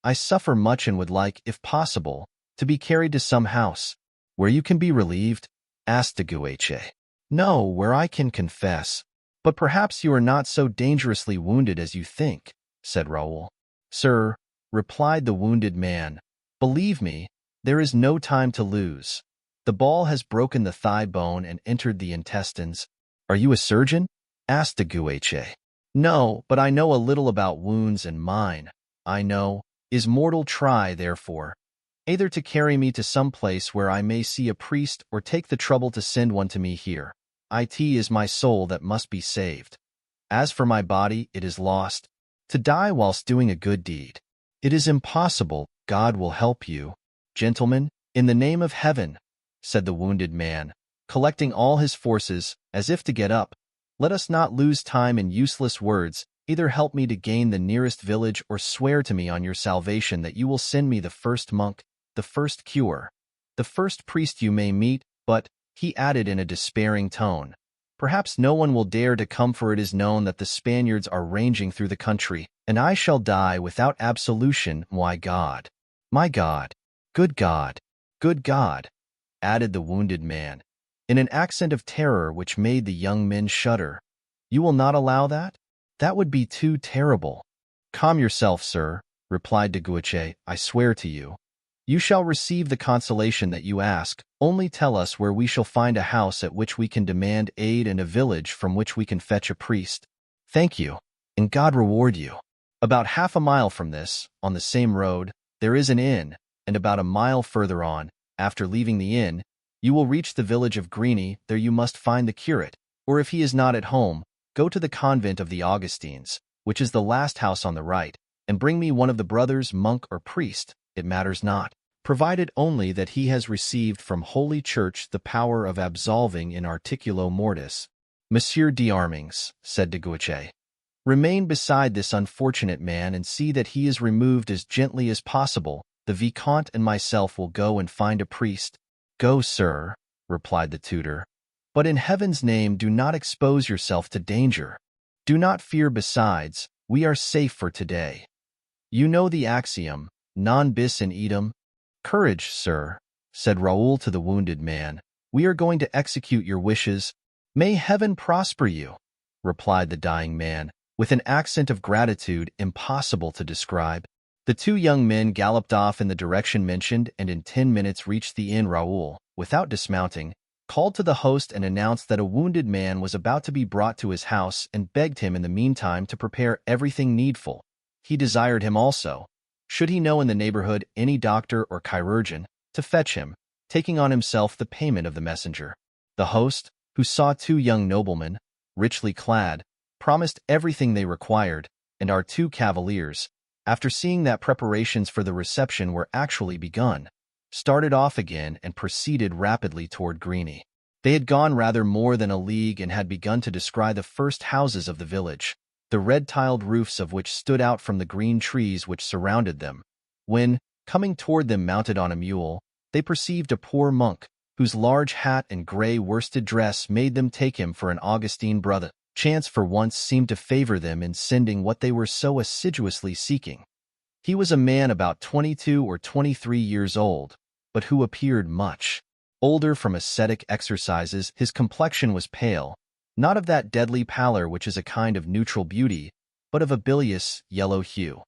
[SPEAKER 1] "I suffer much and would like, if possible, to be carried to some house." "Where you can be relieved?" asked de Guiche. "No, where I can confess." "But perhaps you are not so dangerously wounded as you think," said Raoul. "Sir," replied the wounded man, "believe me, there is no time to lose. The ball has broken the thigh bone and entered the intestines." "Are you a surgeon?" asked de Guiche. "No, but I know a little about wounds, and mine, I know, is mortal. Try, therefore, either to carry me to some place where I may see a priest, or take the trouble to send one to me here. It is my soul that must be saved. As for my body, it is lost. To die whilst doing a good deed, it is impossible. God will help you." "Gentlemen, in the name of heaven," said the wounded man, collecting all his forces, as if to get up, "let us not lose time in useless words. Either help me to gain the nearest village, or swear to me on your salvation that you will send me the first monk, the first cure, the first priest you may meet. But," he added in a despairing tone, "perhaps no one will dare to come, for it is known that the Spaniards are ranging through the country, and I shall die without absolution. My God, my God, good God, good God," added the wounded man, in an accent of terror which made the young men shudder. "You will not allow that? That would be too terrible." "Calm yourself, sir," replied de Guiche. "I swear to you, you shall receive the consolation that you ask. Only tell us where we shall find a house at which we can demand aid, and a village from which we can fetch a priest." "Thank you, and God reward you. About half a mile from this, on the same road, there is an inn, and about a mile further on, after leaving the inn, you will reach the village of Greeny. There you must find the curate, or if he is not at home, go to the convent of the Augustines, which is the last house on the right, and bring me one of the brothers, monk or priest, it matters not, provided only that he has received from Holy Church the power of absolving in articulo mortis." "Monsieur d'Armings," said de Guiche, "remain beside this unfortunate man and see that he is removed as gently as possible. The Vicomte and myself will go and find a priest." "Go, sir," replied the tutor, "but in heaven's name do not expose yourself to danger. Do not fear. Besides, we are safe for today. You know the axiom, non bis in idem." "Courage, sir," said Raoul to the wounded man. "We are going to execute your wishes." "May heaven prosper you," replied the dying man, with an accent of gratitude impossible to describe. The 2 young men galloped off in the direction mentioned, and in 10 minutes reached the inn. Raoul, without dismounting, called to the host and announced that a wounded man was about to be brought to his house, and begged him in the meantime to prepare everything needful. He desired him also, should he know in the neighborhood any doctor or chirurgeon, to fetch him, taking on himself the payment of the messenger. The host, who saw 2 young noblemen, richly clad, promised everything they required, and our 2 cavaliers, after seeing that preparations for the reception were actually begun, started off again and proceeded rapidly toward Greeny. They had gone rather more than a league and had begun to descry the first houses of the village, the red-tiled roofs of which stood out from the green trees which surrounded them, when, coming toward them mounted on a mule, they perceived a poor monk, whose large hat and gray worsted dress made them take him for an Augustine brother. Chance for once seemed to favor them in sending what they were so assiduously seeking. He was a man about 22 or 23 years old, but who appeared much older from ascetic exercises. His complexion was pale, not of that deadly pallor which is a kind of neutral beauty, but of a bilious, yellow hue.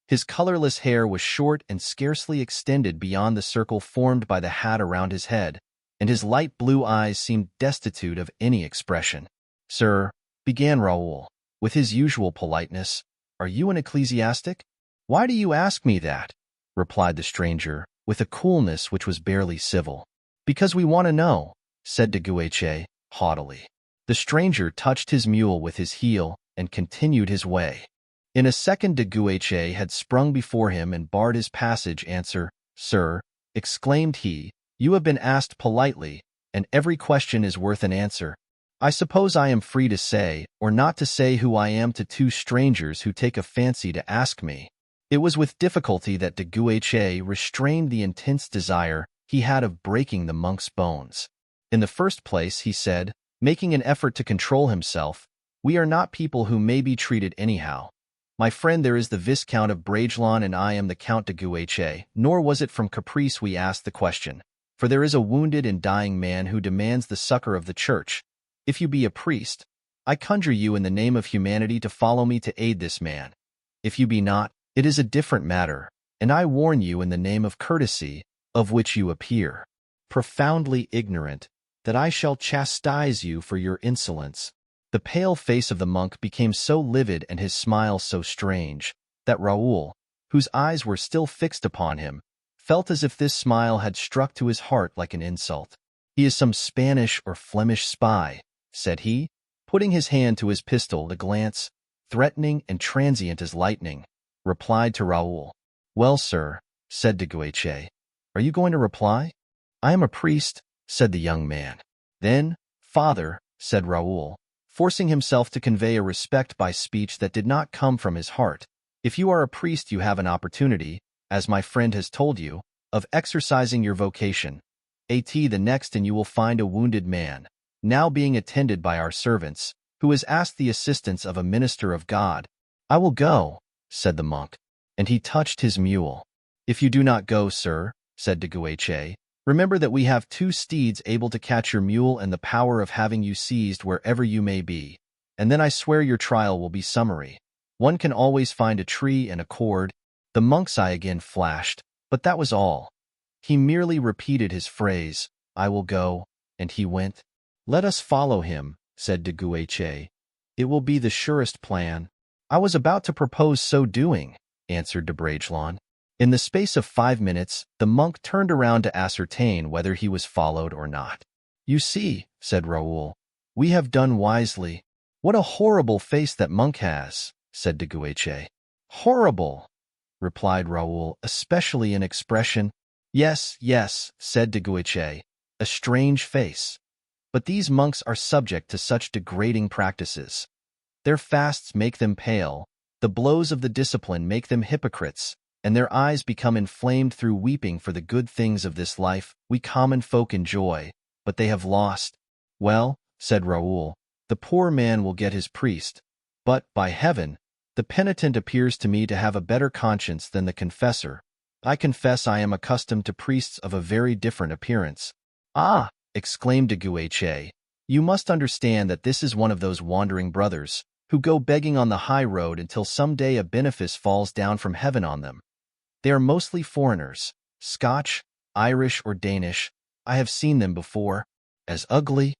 [SPEAKER 1] His colorless hair was short and scarcely extended beyond the circle formed by the hat around his head, and his light blue eyes seemed destitute of any expression. "Sir," began Raoul, with his usual politeness, "are you an ecclesiastic?" "Why do you ask me that?" replied the stranger, with a coolness which was barely civil. "Because we want to know," said de Guiche, haughtily. The stranger touched his mule with his heel and continued his way. In a second de Guiche had sprung before him and barred his passage. "Answer, sir," exclaimed he. "You have been asked politely, and every question is worth an answer. I suppose I am free to say or not to say who I am to two strangers who take a fancy to ask me." It was with difficulty that de Guiche restrained the intense desire he had of breaking the monk's bones. "In the first place," he said, making an effort to control himself, "we are not people who may be treated anyhow. My friend there is the Viscount of Bragelonne and I am the Count de Guiche, nor was it from caprice we asked the question, for there is a wounded and dying man who demands the succor of the church. If you be a priest, I conjure you in the name of humanity to follow me to aid this man. If you be not, it is a different matter, and I warn you in the name of courtesy, of which you appear profoundly ignorant, that I shall chastise you for your insolence." The pale face of the monk became so livid and his smile so strange, that Raoul, whose eyes were still fixed upon him, felt as if this smile had struck to his heart like an insult. "He is some Spanish or Flemish spy," said he, putting his hand to his pistol. The glance, threatening and transient as lightning, replied to Raoul. "Well, sir," said de Guiche, "are you going to reply?" "I am a priest," said the young man. "Then, father," said Raoul, forcing himself to convey a respect by speech that did not come from his heart, "if you are a priest you have an opportunity, as my friend has told you, of exercising your vocation. The next and you will find a wounded man, now being attended by our servants, who has asked the assistance of a minister of God." "I will go," said the monk, and he touched his mule. "If you do not go, sir," said de Guiche, "remember that we have 2 steeds able to catch your mule and the power of having you seized wherever you may be, and then I swear your trial will be summary. One can always find a tree and a cord." The monk's eye again flashed, but that was all. He merely repeated his phrase, "I will go," and he went. "Let us follow him," said de Guiche. "It will be the surest plan." "I was about to propose so doing," answered de Bragelonne. In the space of 5 minutes, the monk turned around to ascertain whether he was followed or not. "You see," said Raoul, "we have done wisely." "What a horrible face that monk has," said de Guiche. "Horrible," replied Raoul, "especially in expression." "Yes, yes," said de Guiche, "a strange face. But these monks are subject to such degrading practices. Their fasts make them pale, the blows of the discipline make them hypocrites, and their eyes become inflamed through weeping for the good things of this life we common folk enjoy, but they have lost." "Well," said Raoul, "the poor man will get his priest, but, by heaven, the penitent appears to me to have a better conscience than the confessor. I confess I am accustomed to priests of a very different appearance." "Ah!" exclaimed de Guiche, "you must understand that this is one of those wandering brothers, who go begging on the high road until some day a benefice falls down from heaven on them. They are mostly foreigners, Scotch, Irish, or Danish. I have seen them before." "As ugly?"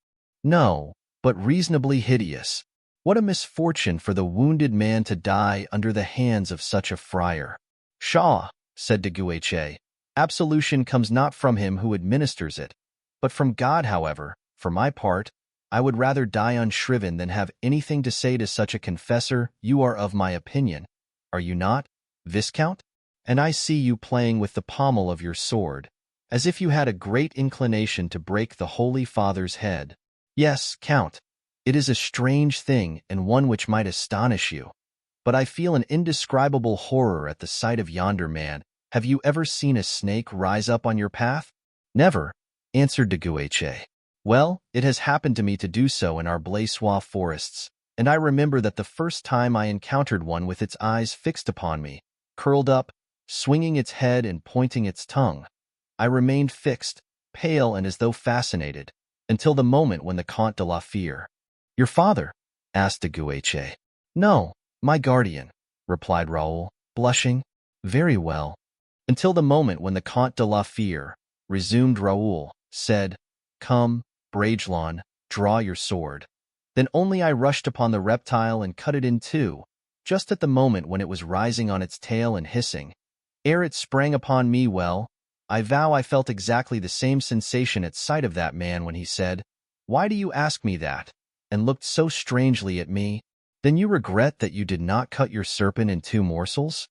[SPEAKER 1] "No, but reasonably hideous. What a misfortune for the wounded man to die under the hands of such a friar." "Pshaw," said de Guiche, "absolution comes not from him who administers it, but from God. However, for my part, I would rather die unshriven than have anything to say to such a confessor. You are of my opinion, are you not, Viscount? And I see you playing with the pommel of your sword, as if you had a great inclination to break the Holy Father's head." "Yes, Count, it is a strange thing and one which might astonish you. But I feel an indescribable horror at the sight of yonder man. Have you ever seen a snake rise up on your path?" "Never." answered de Guiche. Well, it has happened to me to do so in our Blaisois forests, and I remember that the first time I encountered one with its eyes fixed upon me, curled up, swinging its head and pointing its tongue, I remained fixed, pale and as though fascinated, until the moment when the Comte de la Fere— "Your father?" asked de Guiche. "No, my guardian," replied Raoul, blushing. "Very well." "Until the moment when the Comte de la Fere," resumed Raoul, "said, 'Come, Bragelonne, draw your sword.' Then only I rushed upon the reptile and cut it in two, just at the moment when it was rising on its tail and hissing. Ere it sprang upon me, well, I vow I felt exactly the same sensation at sight of that man when he said, 'Why do you ask me that?' and looked so strangely at me. 'Then you regret that you did not cut your serpent in two morsels?'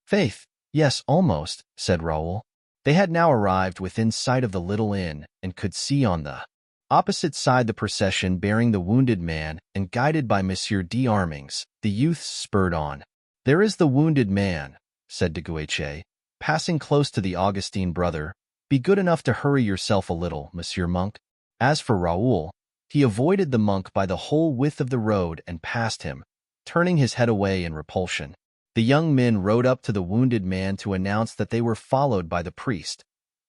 [SPEAKER 1] 'Faith, yes, almost,' said Raoul. They had now arrived within sight of the little inn, and could see on the opposite side the procession bearing the wounded man, and guided by Monsieur d'Armings, the youths spurred on. "There is the wounded man," said de Guiche, passing close to the Augustine brother. "Be good enough to hurry yourself a little, Monsieur Monk." As for Raoul, he avoided the monk by the whole width of the road and passed him, turning his head away in repulsion. The young men rode up to the wounded man to announce that they were followed by the priest.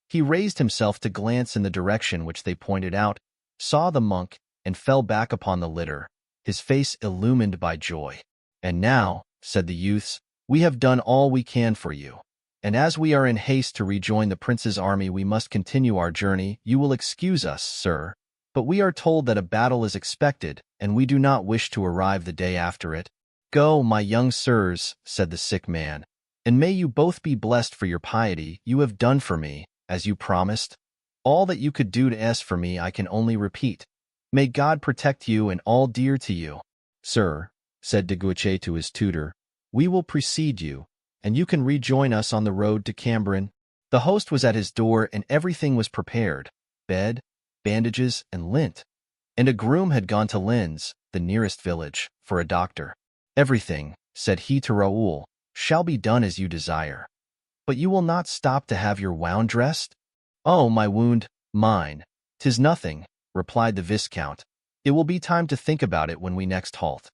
[SPEAKER 1] He raised himself to glance in the direction which they pointed out, saw the monk, and fell back upon the litter, his face illumined by joy. "And now," said the youths, "we have done all we can for you. And as we are in haste to rejoin the prince's army, we must continue our journey. You will excuse us, sir, but we are told that a battle is expected, and we do not wish to arrive the day after it." "Go, my young sirs," said the sick man, "and may you both be blessed for your piety. You have done for me, as you promised. All that you could do to us for me I can only repeat. May God protect you and all dear to you." "Sir," said de Guiche to his tutor, "we will precede you, and you can rejoin us on the road to Cambrin." The host was at his door, and everything was prepared— bed, bandages, and lint. And a groom had gone to Lens, the nearest village, for a doctor. "Everything," said he to Raoul, "shall be done as you desire. But you will not stop to have your wound dressed?" "Oh, my wound, mine. 'Tis nothing," replied the Viscount. "It will be time to think about it when we next halt.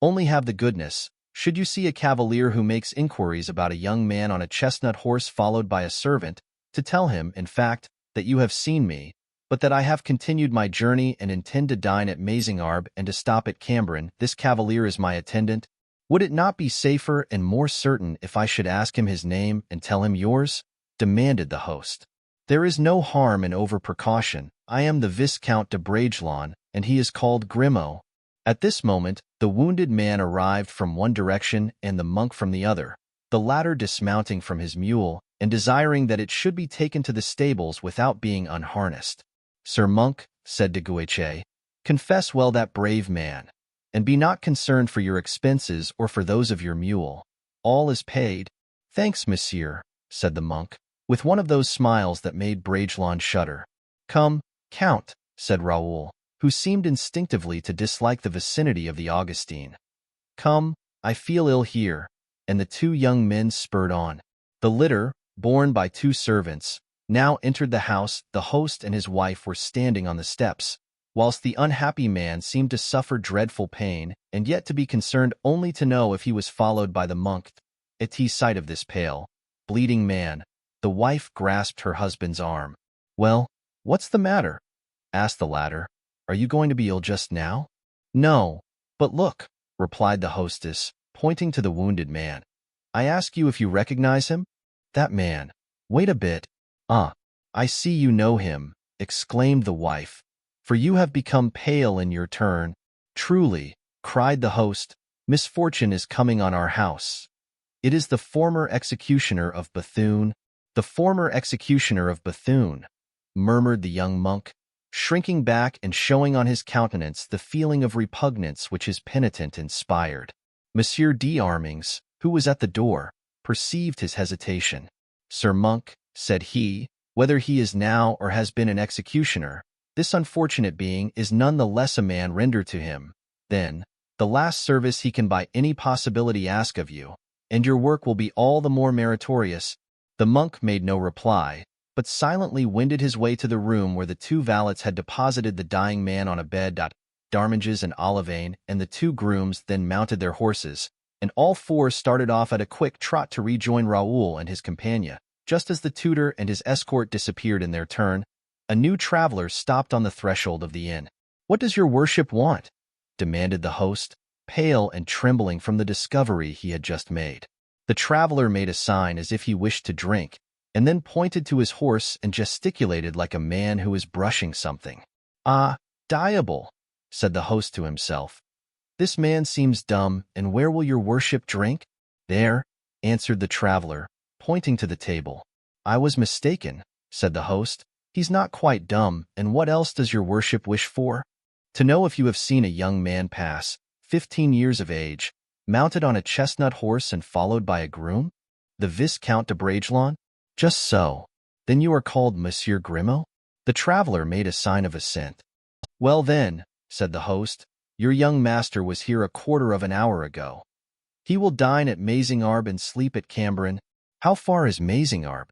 [SPEAKER 1] Only have the goodness, should you see a cavalier who makes inquiries about a young man on a chestnut horse followed by a servant, to tell him, in fact, that you have seen me, but that I have continued my journey and intend to dine at Mazingarbe and to stop at Cambrin. This cavalier is my attendant. Would it not be safer and more certain if I should ask him his name and tell him yours?" demanded the host. "There is no harm in over-precaution. I am the Viscount de Bragelonne, and he is called Grimaud." At this moment, the wounded man arrived from one direction and the monk from the other, the latter dismounting from his mule and desiring that it should be taken to the stables without being unharnessed. "Sir Monk," said de Guiche, "confess well that brave man, and be not concerned for your expenses or for those of your mule. All is paid." "Thanks, monsieur," said the monk, with one of those smiles that made Bragelonne shudder. "Come, Count," said Raoul, who seemed instinctively to dislike the vicinity of the Augustine. "Come, I feel ill here," and the two young men spurred on. The litter, borne by two servants, now entered the house. The host and his wife were standing on the steps, whilst the unhappy man seemed to suffer dreadful pain, and yet to be concerned only to know if he was followed by the monk. At the sight of this pale, bleeding man, the wife grasped her husband's arm. "Well, what's the matter?" asked the latter. "Are you going to be ill just now?" "No, but look," replied the hostess, pointing to the wounded man. "I ask you if you recognize him? That man. Wait a bit. Ah, I see you know him," exclaimed the wife, "for you have become pale in your turn." "Truly," cried the host, "misfortune is coming on our house. It is the former executioner of Bethune." "The former executioner of Bethune," murmured the young monk, shrinking back and showing on his countenance the feeling of repugnance which his penitent inspired. Monsieur d'Armings, who was at the door, perceived his hesitation. "Sir Monk," said he, "whether he is now or has been an executioner, this unfortunate being is none the less a man. Render to him, then, the last service he can by any possibility ask of you, and your work will be all the more meritorious." The monk made no reply, but silently wended his way to the room where the two valets had deposited the dying man on a bed. D'Arminges and Olivain and the two grooms then mounted their horses, and all four started off at a quick trot to rejoin Raoul and his companion. Just as the tutor and his escort disappeared in their turn, a new traveler stopped on the threshold of the inn. "What does your worship want?" demanded the host, pale and trembling from the discovery he had just made. The traveler made a sign as if he wished to drink, and then pointed to his horse and gesticulated like a man who is brushing something. "Ah, diable," said the host to himself. "This man seems dumb, and where will your worship drink?" "There," answered the traveler, pointing to the table. "I was mistaken," said the host. "He's not quite dumb, and what else does your worship wish for?" "To know if you have seen a young man pass, 15 years of age, mounted on a chestnut horse and followed by a groom? The Viscount de Bragelonne?" "Just so. Then you are called Monsieur Grimaud?" The traveler made a sign of assent. "Well then," said the host, "your young master was here a quarter of an hour ago. He will dine at Mazingarbe and sleep at Cambrin." "How far is Mazingarbe?"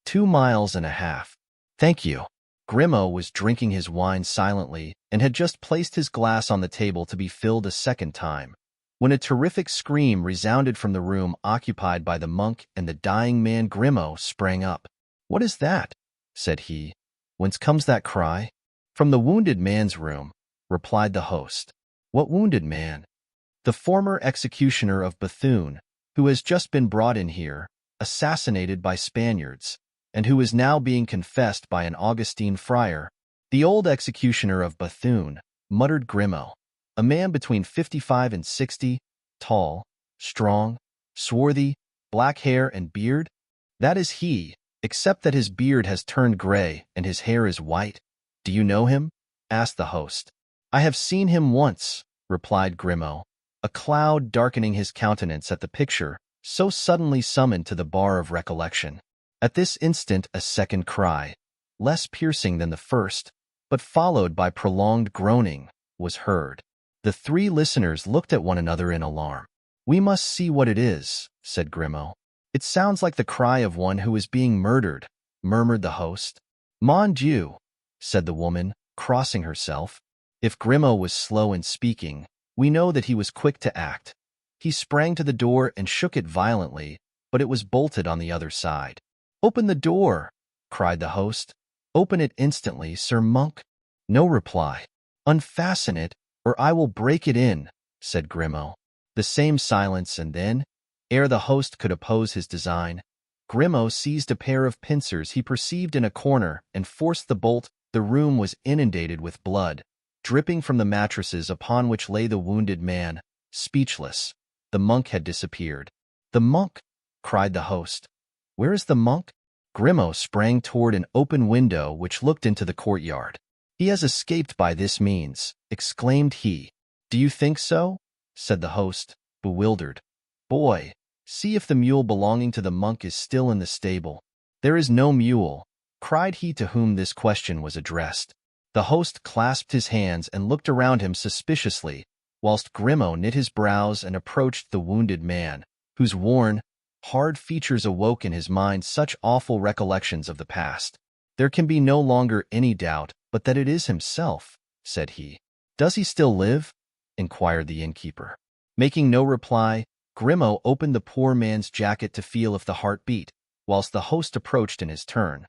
[SPEAKER 1] 2 miles and a half. "Thank you." Grimaud was drinking his wine silently and had just placed his glass on the table to be filled a second time, when a terrific scream resounded from the room occupied by the monk, and the dying man Grimaud sprang up. "What is that?" said he. "Whence comes that cry?" "From the wounded man's room," replied the host. "What wounded man?" "The former executioner of Bethune, who has just been brought in here, assassinated by Spaniards, and who is now being confessed by an Augustine friar." "The old executioner of Bethune," muttered Grimaud. "A man between 55 and 60, tall, strong, swarthy, black hair and beard?" "That is he, except that his beard has turned gray and his hair is white." "Do you know him?" asked the host. "I have seen him once," replied Grimaud, a cloud darkening his countenance at the picture so suddenly summoned to the bar of recollection. At this instant a second cry, less piercing than the first, but followed by prolonged groaning, was heard. The three listeners looked at one another in alarm. "We must see what it is," said Grimaud. "It sounds like the cry of one who is being murdered," murmured the host. "Mon Dieu," said the woman, crossing herself. If Grimaud was slow in speaking, we know that he was quick to act. He sprang to the door and shook it violently, but it was bolted on the other side. "Open the door!" cried the host. "Open it instantly, Sir Monk." No reply. "Unfasten it, or I will break it in," said Grimaud. The same silence, and then, ere the host could oppose his design, Grimaud seized a pair of pincers he perceived in a corner and forced the bolt. The room was inundated with blood, dripping from the mattresses upon which lay the wounded man. Speechless, the monk had disappeared. "The monk!" cried the host. "Where is the monk?" Grimaud sprang toward an open window which looked into the courtyard. "He has escaped by this means," exclaimed he. "Do you think so?" said the host, bewildered. "Boy, see if the mule belonging to the monk is still in the stable." "There is no mule," cried he to whom this question was addressed. The host clasped his hands and looked around him suspiciously, whilst Grimaud knit his brows and approached the wounded man, whose worn, hard features awoke in his mind such awful recollections of the past. "There can be no longer any doubt but that it is himself," said he. "Does he still live?" inquired the innkeeper. Making no reply, Grimaud opened the poor man's jacket to feel if the heart beat, whilst the host approached in his turn.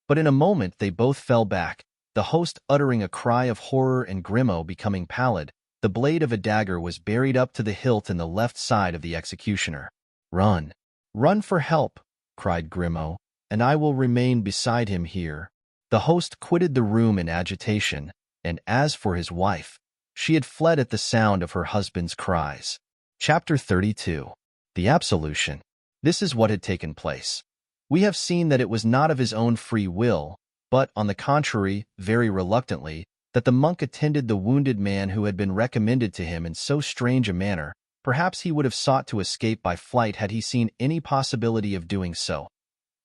[SPEAKER 1] But in a moment they both fell back, the host uttering a cry of horror and Grimaud becoming pallid. The blade of a dagger was buried up to the hilt in the left side of the executioner. "Run! Run for help!" cried Grimaud, "and I will remain beside him here." The host quitted the room in agitation, and as for his wife, she had fled at the sound of her husband's cries. Chapter 32. The Absolution. This is what had taken place. We have seen that it was not of his own free will, but, on the contrary, very reluctantly, that the monk attended the wounded man who had been recommended to him in so strange a manner. Perhaps he would have sought to escape by flight had he seen any possibility of doing so.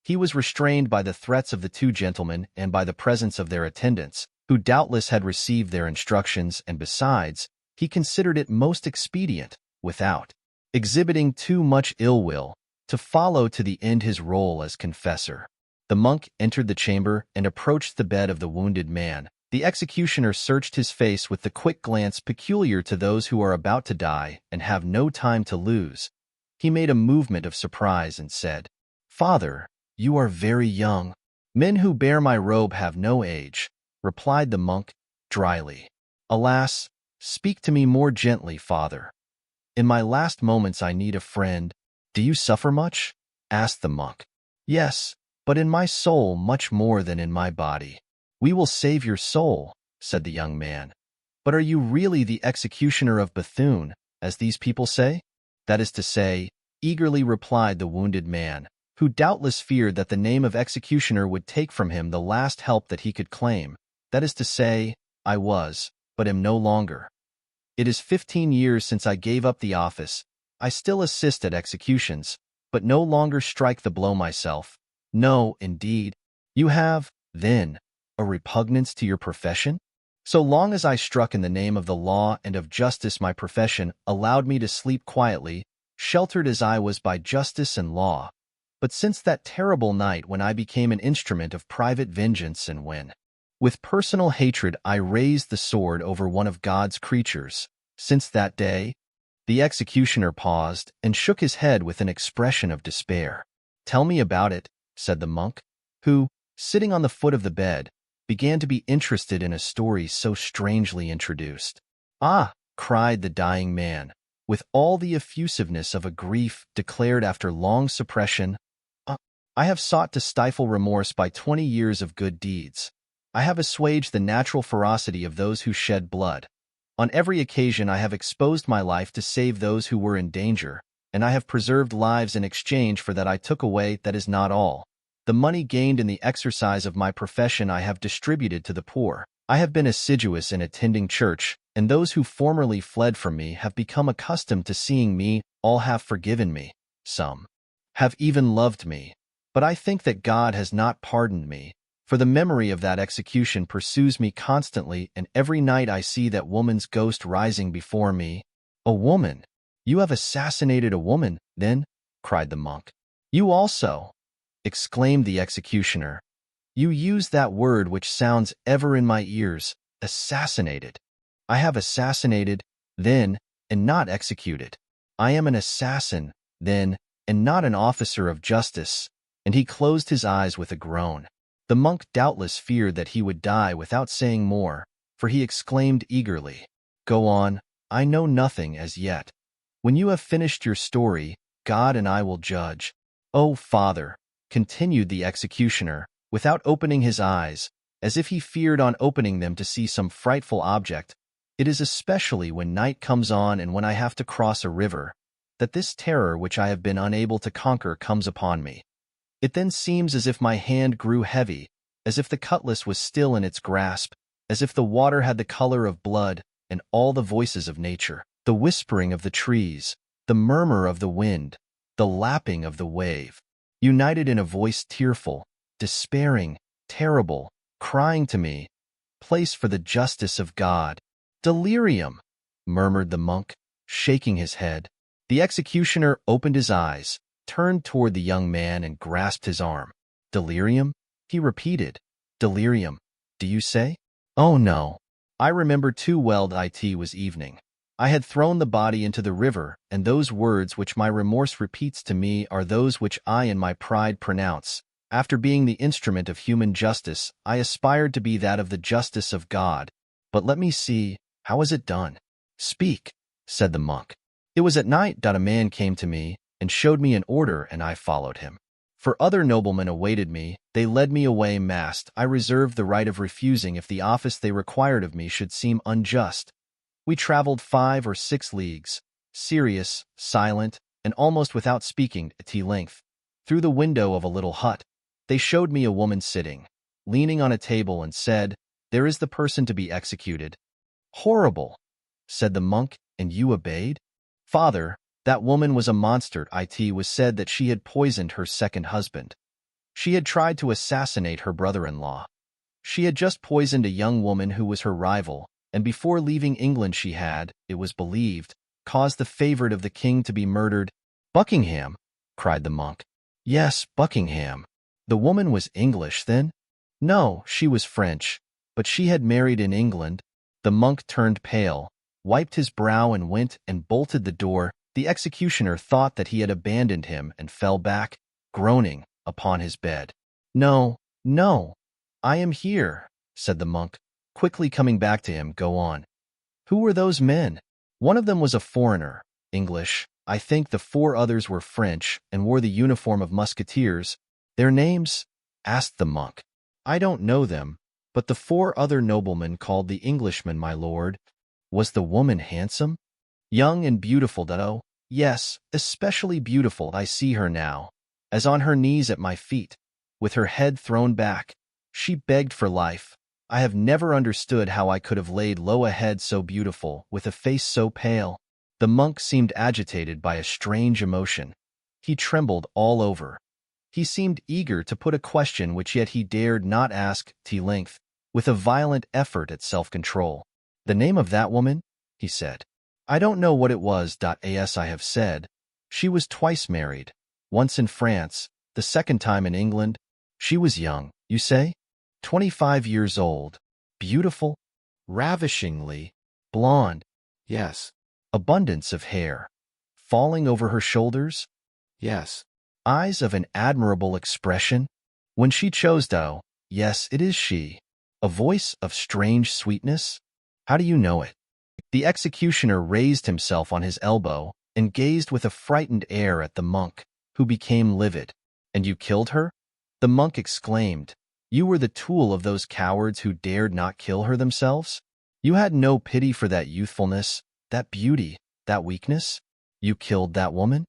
[SPEAKER 1] He was restrained by the threats of the two gentlemen and by the presence of their attendants, who doubtless had received their instructions, and besides, he considered it most expedient, without exhibiting too much ill will, to follow to the end his role as confessor. The monk entered the chamber and approached the bed of the wounded man. The executioner searched his face with the quick glance peculiar to those who are about to die and have no time to lose. He made a movement of surprise and said, "Father, you are very young." "Men who bear my robe have no age," replied the monk dryly. "Alas, speak to me more gently, father. In my last moments I need a friend." "Do you suffer much?" asked the monk. "Yes, but in my soul much more than in my body." "We will save your soul," said the young man. "But are you really the executioner of Bethune, as these people say?" "That is to say," eagerly replied the wounded man, who doubtless feared that the name of executioner would take from him the last help that he could claim. "That is to say, I was, but am no longer. It is 15 years since I gave up the office. I still assist at executions, but no longer strike the blow myself." "No, indeed. You have, then, a repugnance to your profession?" "So long as I struck in the name of the law and of justice, my profession allowed me to sleep quietly, sheltered as I was by justice and law. But since that terrible night when I became an instrument of private vengeance and when, with personal hatred, I raised the sword over one of God's creatures, since that day—" The executioner paused and shook his head with an expression of despair. "Tell me about it," said the monk, who, sitting on the foot of the bed, began to be interested in a story so strangely introduced. "Ah!" cried the dying man, with all the effusiveness of a grief declared after long suppression. "I have sought to stifle remorse by 20 years of good deeds. I have assuaged the natural ferocity of those who shed blood. On every occasion I have exposed my life to save those who were in danger, and I have preserved lives in exchange for that I took away. That is not all. The money gained in the exercise of my profession I have distributed to the poor. I have been assiduous in attending church, and those who formerly fled from me have become accustomed to seeing me. All have forgiven me. Some have even loved me. But I think that God has not pardoned me, for the memory of that execution pursues me constantly, and every night I see that woman's ghost rising before me." "A woman? You have assassinated a woman, then?" cried the monk. "You also," exclaimed the executioner. "You use that word which sounds ever in my ears, assassinated. I have assassinated, then, and not executed. I am an assassin, then, and not an officer of justice." And he closed his eyes with a groan. The monk doubtless feared that he would die without saying more, for he exclaimed eagerly, "Go on, I know nothing as yet. When you have finished your story, God and I will judge." "Oh, father," continued the executioner, without opening his eyes, as if he feared on opening them to see some frightful object, "it is especially when night comes on and when I have to cross a river, that this terror which I have been unable to conquer comes upon me. It then seems as if my hand grew heavy, as if the cutlass was still in its grasp, as if the water had the color of blood, and all the voices of nature, the whispering of the trees, the murmur of the wind, the lapping of the wave, united in a voice tearful, despairing, terrible, crying to me, 'Place for the justice of God.'" "Delirium," murmured the monk, shaking his head. The executioner opened his eyes, turned toward the young man and grasped his arm. "Delirium?" he repeated. "Delirium, do you say? Oh no. I remember too well that it was evening. I had thrown the body into the river, and those words which my remorse repeats to me are those which I in my pride pronounce. After being the instrument of human justice, I aspired to be that of the justice of God. But let me see, how is it done?" "Speak," said the monk. "It was at night that a man came to me, and showed me an order, and I followed him. For other noblemen awaited me, they led me away masked. I reserved the right of refusing if the office they required of me should seem unjust. We traveled 5 or 6 leagues, serious, silent, and almost without speaking, at length. Through the window of a little hut, they showed me a woman sitting, leaning on a table, and said, 'There is the person to be executed.'" "Horrible," said the monk, "and you obeyed?" "Father, that woman was a monster. It was said that she had poisoned her second husband. She had tried to assassinate her brother-in-law. She had just poisoned a young woman who was her rival, and before leaving England she had, it was believed, caused the favorite of the king to be murdered." "Buckingham?" cried the monk. "Yes, Buckingham. The woman was English, then? No, she was French, but she had married in England. The monk turned pale, wiped his brow and went and bolted the door. The executioner thought that he had abandoned him and fell back, groaning, upon his bed. No, no, I am here, said the monk, quickly coming back to him. Go on. Who were those men? One of them was a foreigner, English. I think the 4 others were French and wore the uniform of musketeers. Their names? Asked the monk. I don't know them, but the 4 other noblemen called the Englishmen, my lord. Was the woman handsome? Young and beautiful, though. Yes, especially beautiful. I see her now, as on her knees at my feet, with her head thrown back. She begged for life. I have never understood how I could have laid low a head so beautiful, with a face so pale. The monk seemed agitated by a strange emotion. He trembled all over. He seemed eager to put a question which yet he dared not ask at length, with a violent effort at self-control. The name of that woman? He said. I don't know what it was. As I have said, she was twice married, once in France, the second time in England. She was young, you say? 25 years old. Beautiful? Ravishingly. Blonde? Yes. Abundance of hair. Falling over her shoulders? Yes. Eyes of an admirable expression? When she chose, though, yes, it is she. A voice of strange sweetness? How do you know it? The executioner raised himself on his elbow and gazed with a frightened air at the monk, who became livid. And you killed her? The monk exclaimed. You were the tool of those cowards who dared not kill her themselves? You had no pity for that youthfulness, that beauty, that weakness? You killed that woman?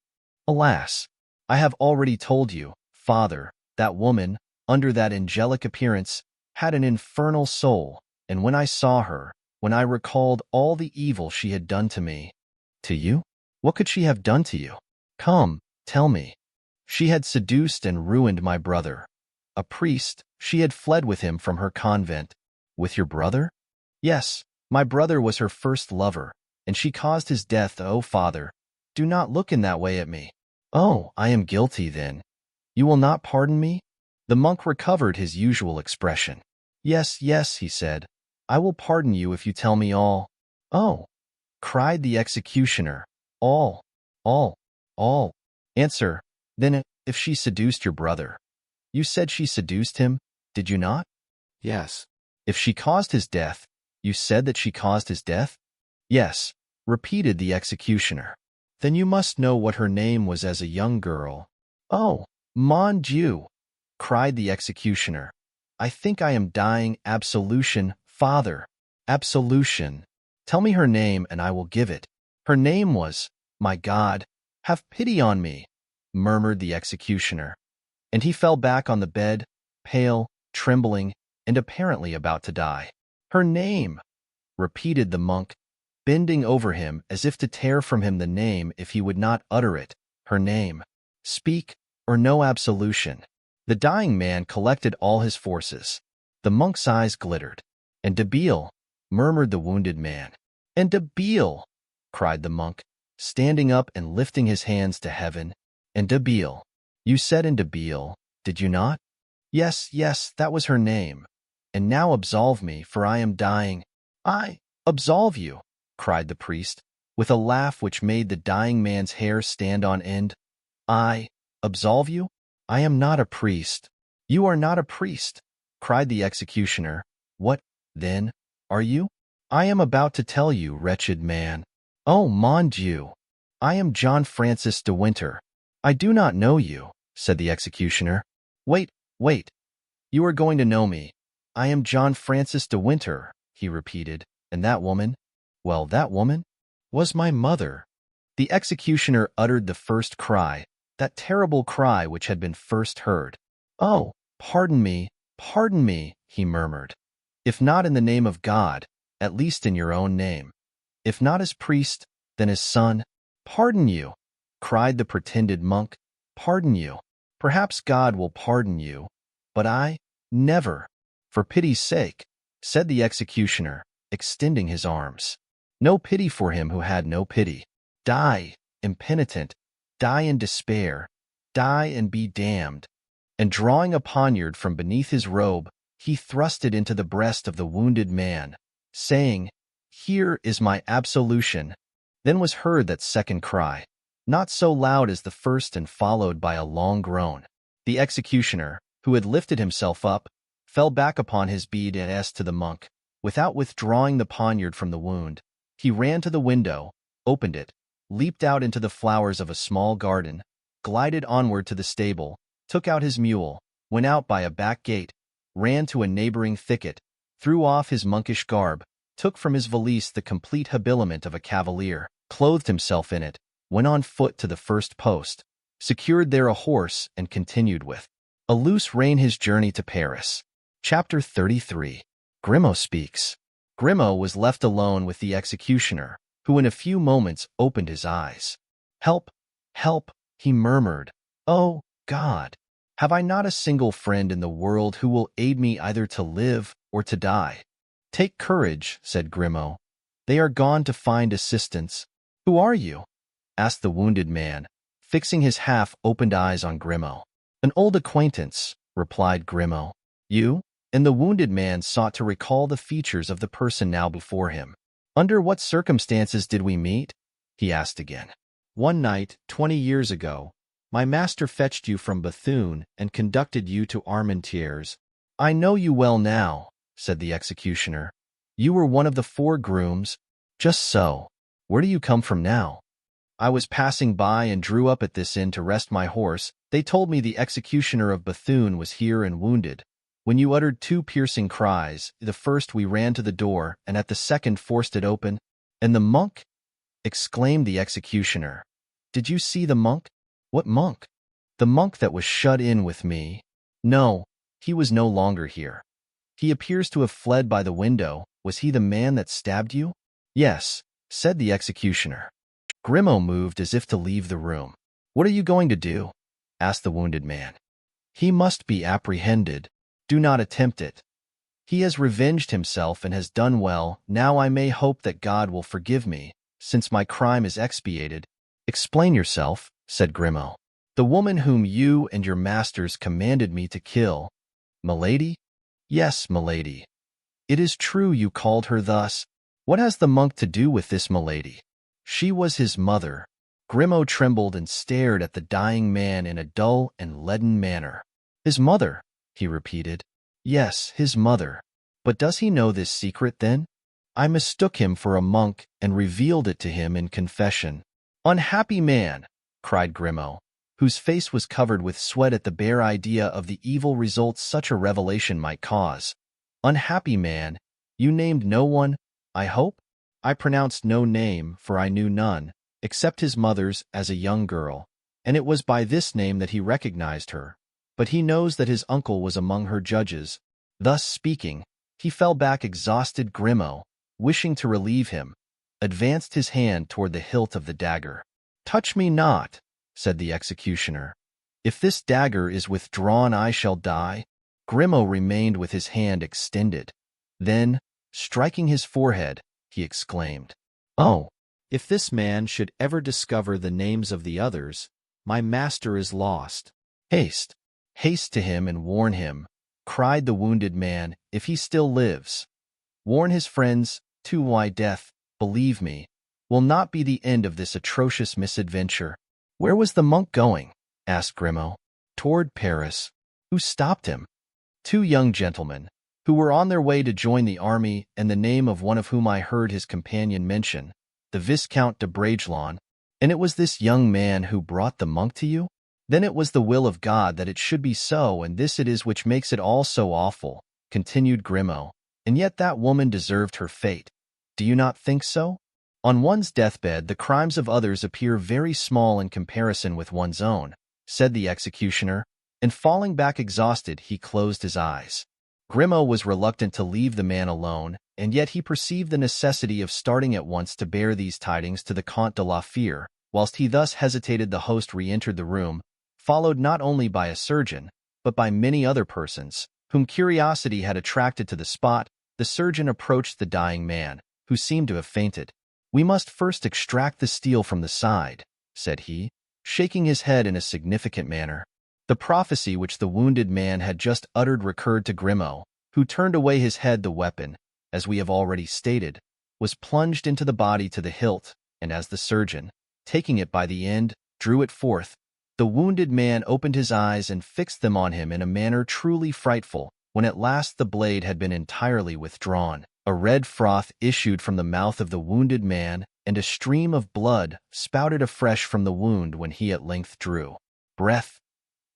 [SPEAKER 1] Alas, I have already told you, father, that woman, under that angelic appearance, had an infernal soul, and when I saw her, when I recalled all the evil she had done to me— To you? What could she have done to you? Come, tell me. She had seduced and ruined my brother. A priest, she had fled with him from her convent. With your brother? Yes, my brother was her first lover, and she caused his death. Oh, father, do not look in that way at me. Oh, I am guilty, then. You will not pardon me? The monk recovered his usual expression. Yes, yes, he said. I will pardon you if you tell me all. Oh, cried the executioner. All, all, all. Answer, then, if she seduced your brother. You said she seduced him, did you not? Yes. If she caused his death, you said that she caused his death? Yes, repeated the executioner. Then you must know what her name was as a young girl. Oh, mon Dieu, cried the executioner. I think I am dying. Absolution, father. Absolution. Tell me her name and I will give it. Her name was— My God, have pity on me, murmured the executioner. And he fell back on the bed, pale, trembling, and apparently about to die. Her name, repeated the monk, bending over him as if to tear from him the name if he would not utter it. Her name. Speak, or no absolution. The dying man collected all his forces. The monk's eyes glittered. And Debile, murmured the wounded man. And Debile, cried the monk, standing up and lifting his hands to heaven. And Debile. You said in Debile, did you not? Yes, yes, that was her name. And now absolve me, for I am dying. I absolve you, cried the priest, with a laugh which made the dying man's hair stand on end. I absolve you? I am not a priest. You are not a priest, cried the executioner. What, then, are you? I am about to tell you, wretched man. Oh, mon Dieu! I am John Francis de Winter. I do not know you, said the executioner. Wait, wait. You are going to know me. I am John Francis de Winter, he repeated. And that woman? Well, that woman was my mother. The executioner uttered the first cry, that terrible cry which had been first heard. Oh, pardon me, he murmured. If not in the name of God, at least in your own name. If not as priest, then as son. Pardon you, cried the pretended monk. Pardon you. Perhaps God will pardon you, but I— never. For pity's sake, said the executioner, extending his arms. No pity for him who had no pity. Die, impenitent, die in despair, die and be damned. and drawing a poniard from beneath his robe, he thrust it into the breast of the wounded man, saying, "Here is my absolution." Then was heard that second cry, not so loud as the first and followed by a long groan. The executioner, who had lifted himself up, fell back upon his bead and asked to the monk, without withdrawing the poniard from the wound. He ran to the window, opened it, leaped out into the flowers of a small garden, glided onward to the stable, took out his mule, went out by a back gate, ran to a neighboring thicket, threw off his monkish garb, took from his valise the complete habiliment of a cavalier, clothed himself in it, went on foot to the first post, secured there a horse, and continued with a loose rein his journey to Paris. Chapter 33. Grimaud speaks. Grimaud was left alone with the executioner, who in a few moments opened his eyes. "Help! Help!" he murmured. "Oh, God! Have I not a single friend in the world who will aid me either to live or to die?" "Take courage," said Grimaud. "They are gone to find assistance." "Who are you?" asked the wounded man, fixing his half-opened eyes on Grimaud. "An old acquaintance," replied Grimaud. "You?" And the wounded man sought to recall the features of the person now before him. "Under what circumstances did we meet?" he asked again. "One night, 20 years ago, my master fetched you from Bethune and conducted you to Armentières." "I know you well now," said the executioner. "You were one of the 4 grooms." "Just so. Where do you come from now?" "I was passing by and drew up at this inn to rest my horse. They told me the executioner of Bethune was here and wounded. When you uttered 2 piercing cries, the first we ran to the door, and at the second forced it open." "And the monk?" exclaimed the executioner. "Did you see the monk?" "What monk?" "The monk that was shut in with me." "No, he was no longer here. He appears to have fled by the window. Was he the man that stabbed you?" "Yes," said the executioner. Grimaud moved as if to leave the room. "What are you going to do?" asked the wounded man. "He must be apprehended. Do not attempt it. He has revenged himself and has done well. Now I may hope that God will forgive me, since my crime is expiated." "Explain yourself," said Grimaud. "The woman whom you and your masters commanded me to kill." "Milady?" "Yes, Milady. It is true you called her thus. What has the monk to do with this Milady?" "She was his mother." Grimaud trembled and stared at the dying man in a dull and leaden manner. "His mother?" he repeated. "Yes, his mother. But does he know this secret, then?" "I mistook him for a monk and revealed it to him in confession." "Unhappy man!" cried Grimaud, whose face was covered with sweat at the bare idea of the evil results such a revelation might cause. "Unhappy man! You named no one, I hope?" "I pronounced no name, for I knew none, except his mother's as a young girl, and it was by this name that he recognized her. But he knows that his uncle was among her judges." Thus speaking, he fell back exhausted. Grimaud, wishing to relieve him, advanced his hand toward the hilt of the dagger. "Touch me not," said the executioner. "If this dagger is withdrawn, I shall die." Grimaud remained with his hand extended. Then, striking his forehead, he exclaimed, "Oh, if this man should ever discover the names of the others, my master is lost." "Haste, haste to him and warn him," cried the wounded man, "if he still lives. Warn his friends, too, why death, believe me, will not be the end of this atrocious misadventure." "Where was the monk going?" asked Grimaud. "Toward Paris." "Who stopped him?" "2 young gentlemen, who were on their way to join the army, and the name of one of whom I heard his companion mention, the Viscount de Bragelonne." "And it was this young man who brought the monk to you?" "Then it was the will of God that it should be so, and this it is which makes it all so awful," continued Grimaud. "And yet that woman deserved her fate. Do you not think so? On one's deathbed the crimes of others appear very small in comparison with one's own," said the executioner, and falling back exhausted, he closed his eyes. Grimaud was reluctant to leave the man alone, and yet he perceived the necessity of starting at once to bear these tidings to the Comte de la Fère. Whilst he thus hesitated, the host re-entered the room, followed not only by a surgeon, but by many other persons, whom curiosity had attracted to the spot. The surgeon approached the dying man, who seemed to have fainted. "We must first extract the steel from the side," said he, shaking his head in a significant manner. The prophecy which the wounded man had just uttered recurred to Grimaud, who turned away his head. The weapon, as we have already stated, was plunged into the body to the hilt, and as the surgeon, taking it by the end, drew it forth, the wounded man opened his eyes and fixed them on him in a manner truly frightful. When at last the blade had been entirely withdrawn, a red froth issued from the mouth of the wounded man, and a stream of blood spouted afresh from the wound when he at length drew breath.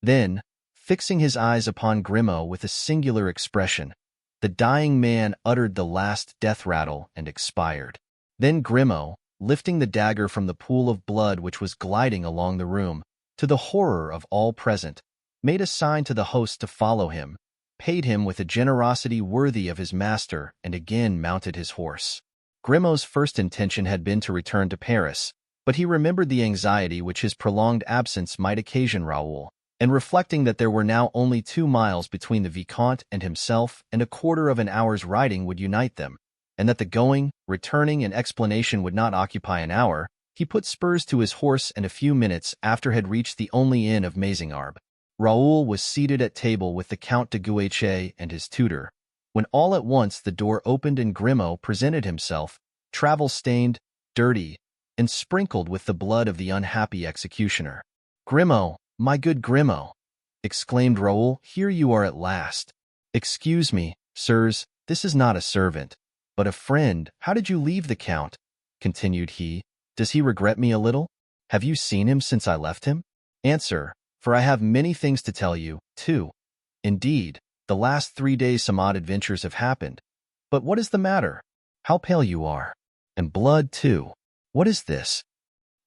[SPEAKER 1] Then, fixing his eyes upon Grimaud with a singular expression, the dying man uttered the last death rattle and expired. Then Grimaud, lifting the dagger from the pool of blood which was gliding along the room, to the horror of all present, made a sign to the host to follow him, paid him with a generosity worthy of his master, and again mounted his horse. Grimaud's first intention had been to return to Paris, but he remembered the anxiety which his prolonged absence might occasion Raoul, and reflecting that there were now only 2 miles between the Vicomte and himself, and a quarter of an hour's riding would unite them, and that the going, returning, and explanation would not occupy an hour, he put spurs to his horse and a few minutes after had reached the only inn of Mazarin. Raoul was seated at table with the Count de Guiche and his tutor, when all at once the door opened and Grimaud presented himself, travel-stained, dirty, and sprinkled with the blood of the unhappy executioner. "Grimaud, my good Grimaud," exclaimed Raoul, "here you are at last. Excuse me, sirs, this is not a servant, but a friend. How did you leave the Count?" continued he. "Does he regret me a little? Have you seen him since I left him? Answer, for I have many things to tell you, too. Indeed, the last 3 days some odd adventures have happened. But what is the matter? How pale you are! And blood, too. What is this?"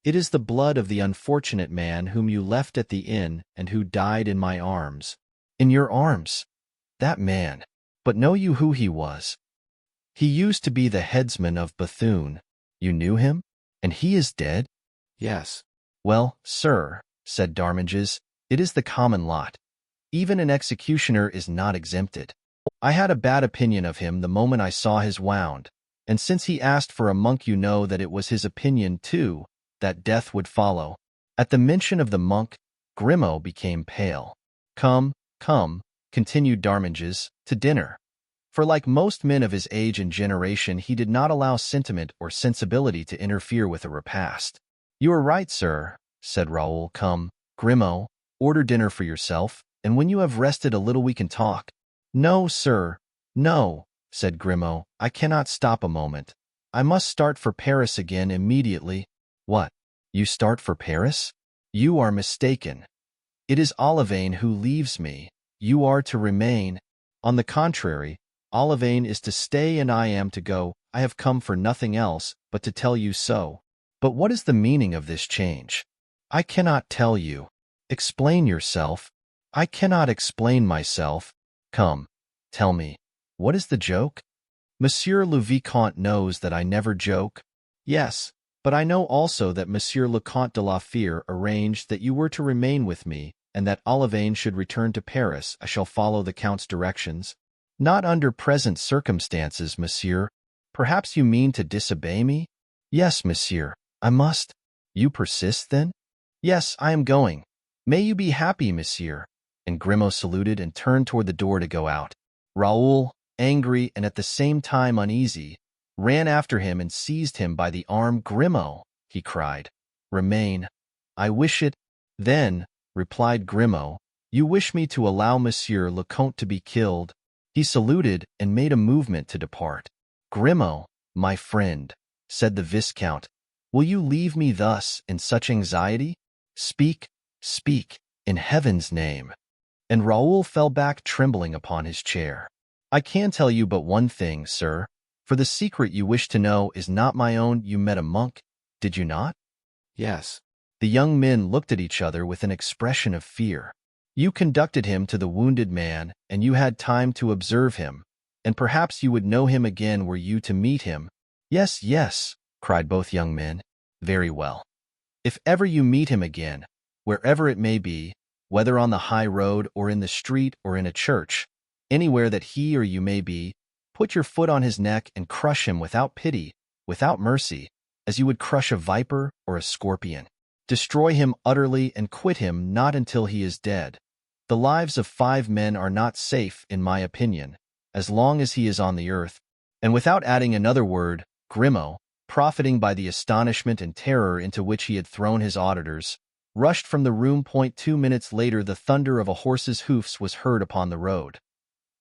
[SPEAKER 1] "It is the blood of the unfortunate man whom you left at the inn and who died in my arms." "In your arms? That man. But know you who he was?" "He used to be the headsman of Bethune." "You knew him? And he is dead?" "Yes." "Well, sir," said Darmanges, "it is the common lot. Even an executioner is not exempted. I had a bad opinion of him the moment I saw his wound, and since he asked for a monk, you know that it was his opinion, too, that death would follow." At the mention of the monk, Grimaud became pale. Come, continued Darmanges, "to dinner." For like most men of his age and generation, he did not allow sentiment or sensibility to interfere with a repast. "You are right, sir," said Raoul. "Come, Grimaud, order dinner for yourself, and when you have rested a little we can talk." "No, sir, no," said Grimaud. "I cannot stop a moment. I must start for Paris again immediately." "What? You start for Paris? You are mistaken. It is Olivain who leaves me. You are to remain. On the contrary, Olivain is to stay and I am to go. I have come for nothing else but to tell you so." "But what is the meaning of this change?" "I cannot tell you." "Explain yourself." "I cannot explain myself." "Come, tell me, what is the joke?" "Monsieur le Vicomte knows that I never joke." "Yes, but I know also that Monsieur le Comte de la Fere arranged that you were to remain with me, and that Olivain should return to Paris. I shall follow the Count's directions." "Not under present circumstances, monsieur. Perhaps you mean to disobey me?" "Yes, monsieur, I must." "You persist, then?" "Yes, I am going. May you be happy, monsieur." And Grimaud saluted and turned toward the door to go out. Raoul, angry and at the same time uneasy, ran after him and seized him by the arm. "Grimaud," he cried, "remain. I wish it." "Then," replied Grimaud, "you wish me to allow Monsieur le Comte to be killed?" He saluted and made a movement to depart. "Grimaud, my friend," said the Viscount, "will you leave me thus in such anxiety? Speak, speak, in heaven's name." And Raoul fell back trembling upon his chair. "I can tell you but one thing, sir, for the secret you wish to know is not my own. You met a monk, did you not?" "Yes." The young men looked at each other with an expression of fear. "You conducted him to the wounded man, and you had time to observe him, and perhaps you would know him again were you to meet him." "Yes, yes," cried both young men. "Very well. If ever you meet him again, wherever it may be, whether on the high road or in the street or in a church, anywhere that he or you may be, put your foot on his neck and crush him without pity, without mercy, as you would crush a viper or a scorpion. Destroy him utterly and quit him not until he is dead. The lives of 5 men are not safe, in my opinion, as long as he is on the earth. And without adding another word, Grimaud, profiting by the astonishment and terror into which he had thrown his auditors, rushed from the room. 2 minutes later, the thunder of a horse's hoofs was heard upon the road.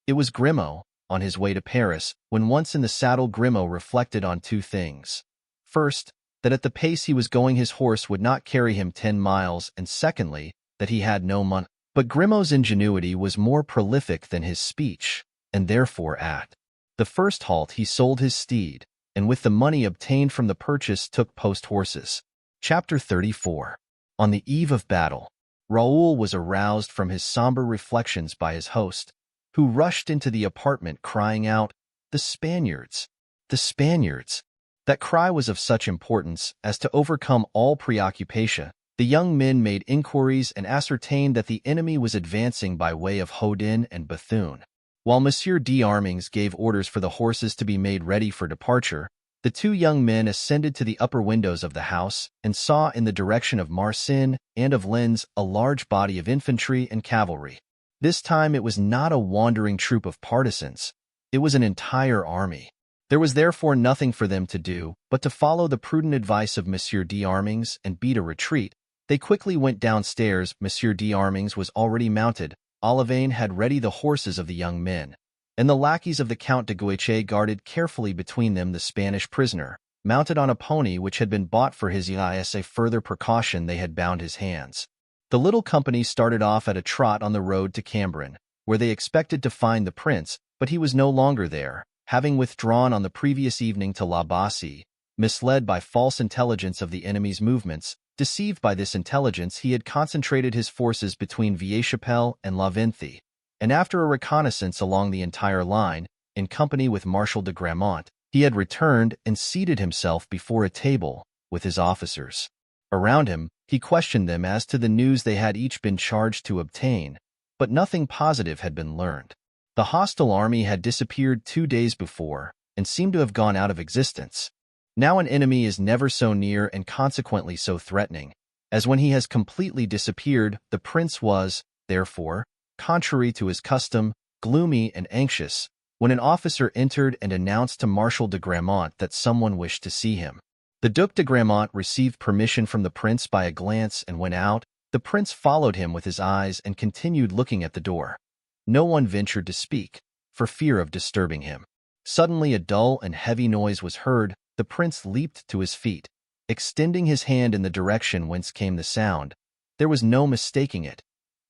[SPEAKER 1] It was Grimaud, on his way to Paris. When once in the saddle, Grimaud reflected on 2 things. First, that at the pace he was going his horse would not carry him 10 miles, and secondly, that he had no money. But Grimaud's ingenuity was more prolific than his speech, and therefore at the first halt he sold his steed, and with the money obtained from the purchase took post horses. Chapter 34. On the eve of battle, Raoul was aroused from his somber reflections by his host, who rushed into the apartment crying out, "The Spaniards! The Spaniards!" That cry was of such importance as to overcome all preoccupation. The young men made inquiries and ascertained that the enemy was advancing by way of Houdin and Bethune. While Monsieur d'Armings gave orders for the horses to be made ready for departure, the 2 young men ascended to the upper windows of the house and saw in the direction of Marsin and of Lens a large body of infantry and cavalry. This time it was not a wandering troop of partisans. It was an entire army. There was therefore nothing for them to do but to follow the prudent advice of Monsieur d'Armings and beat a retreat. They quickly went downstairs. Monsieur d'Armings was already mounted. Olivain had ready the horses of the young men, and the lackeys of the Count de Guiche guarded carefully between them the Spanish prisoner, mounted on a pony which had been bought for his use. As a further precaution, they had bound his hands. The little company started off at a trot on the road to Cambrin, where they expected to find the prince, but he was no longer there, having withdrawn on the previous evening to La Bassée. Misled by false intelligence of the enemy's movements, deceived by this intelligence, he had concentrated his forces between Vieille-Chapelle and La Vinthie, and after a reconnaissance along the entire line, in company with Marshal de Gramont, he had returned and seated himself before a table with his officers. Around him, he questioned them as to the news they had each been charged to obtain, but nothing positive had been learned. The hostile army had disappeared 2 days before and seemed to have gone out of existence. Now an enemy is never so near and consequently so threatening as when he has completely disappeared. The prince was, therefore, contrary to his custom, gloomy and anxious, when an officer entered and announced to Marshal de Gramont that someone wished to see him. The Duc de Gramont received permission from the prince by a glance and went out. The prince followed him with his eyes and continued looking at the door. No one ventured to speak, for fear of disturbing him. Suddenly a dull and heavy noise was heard. The prince leaped to his feet, extending his hand in the direction whence came the sound. There was no mistaking it.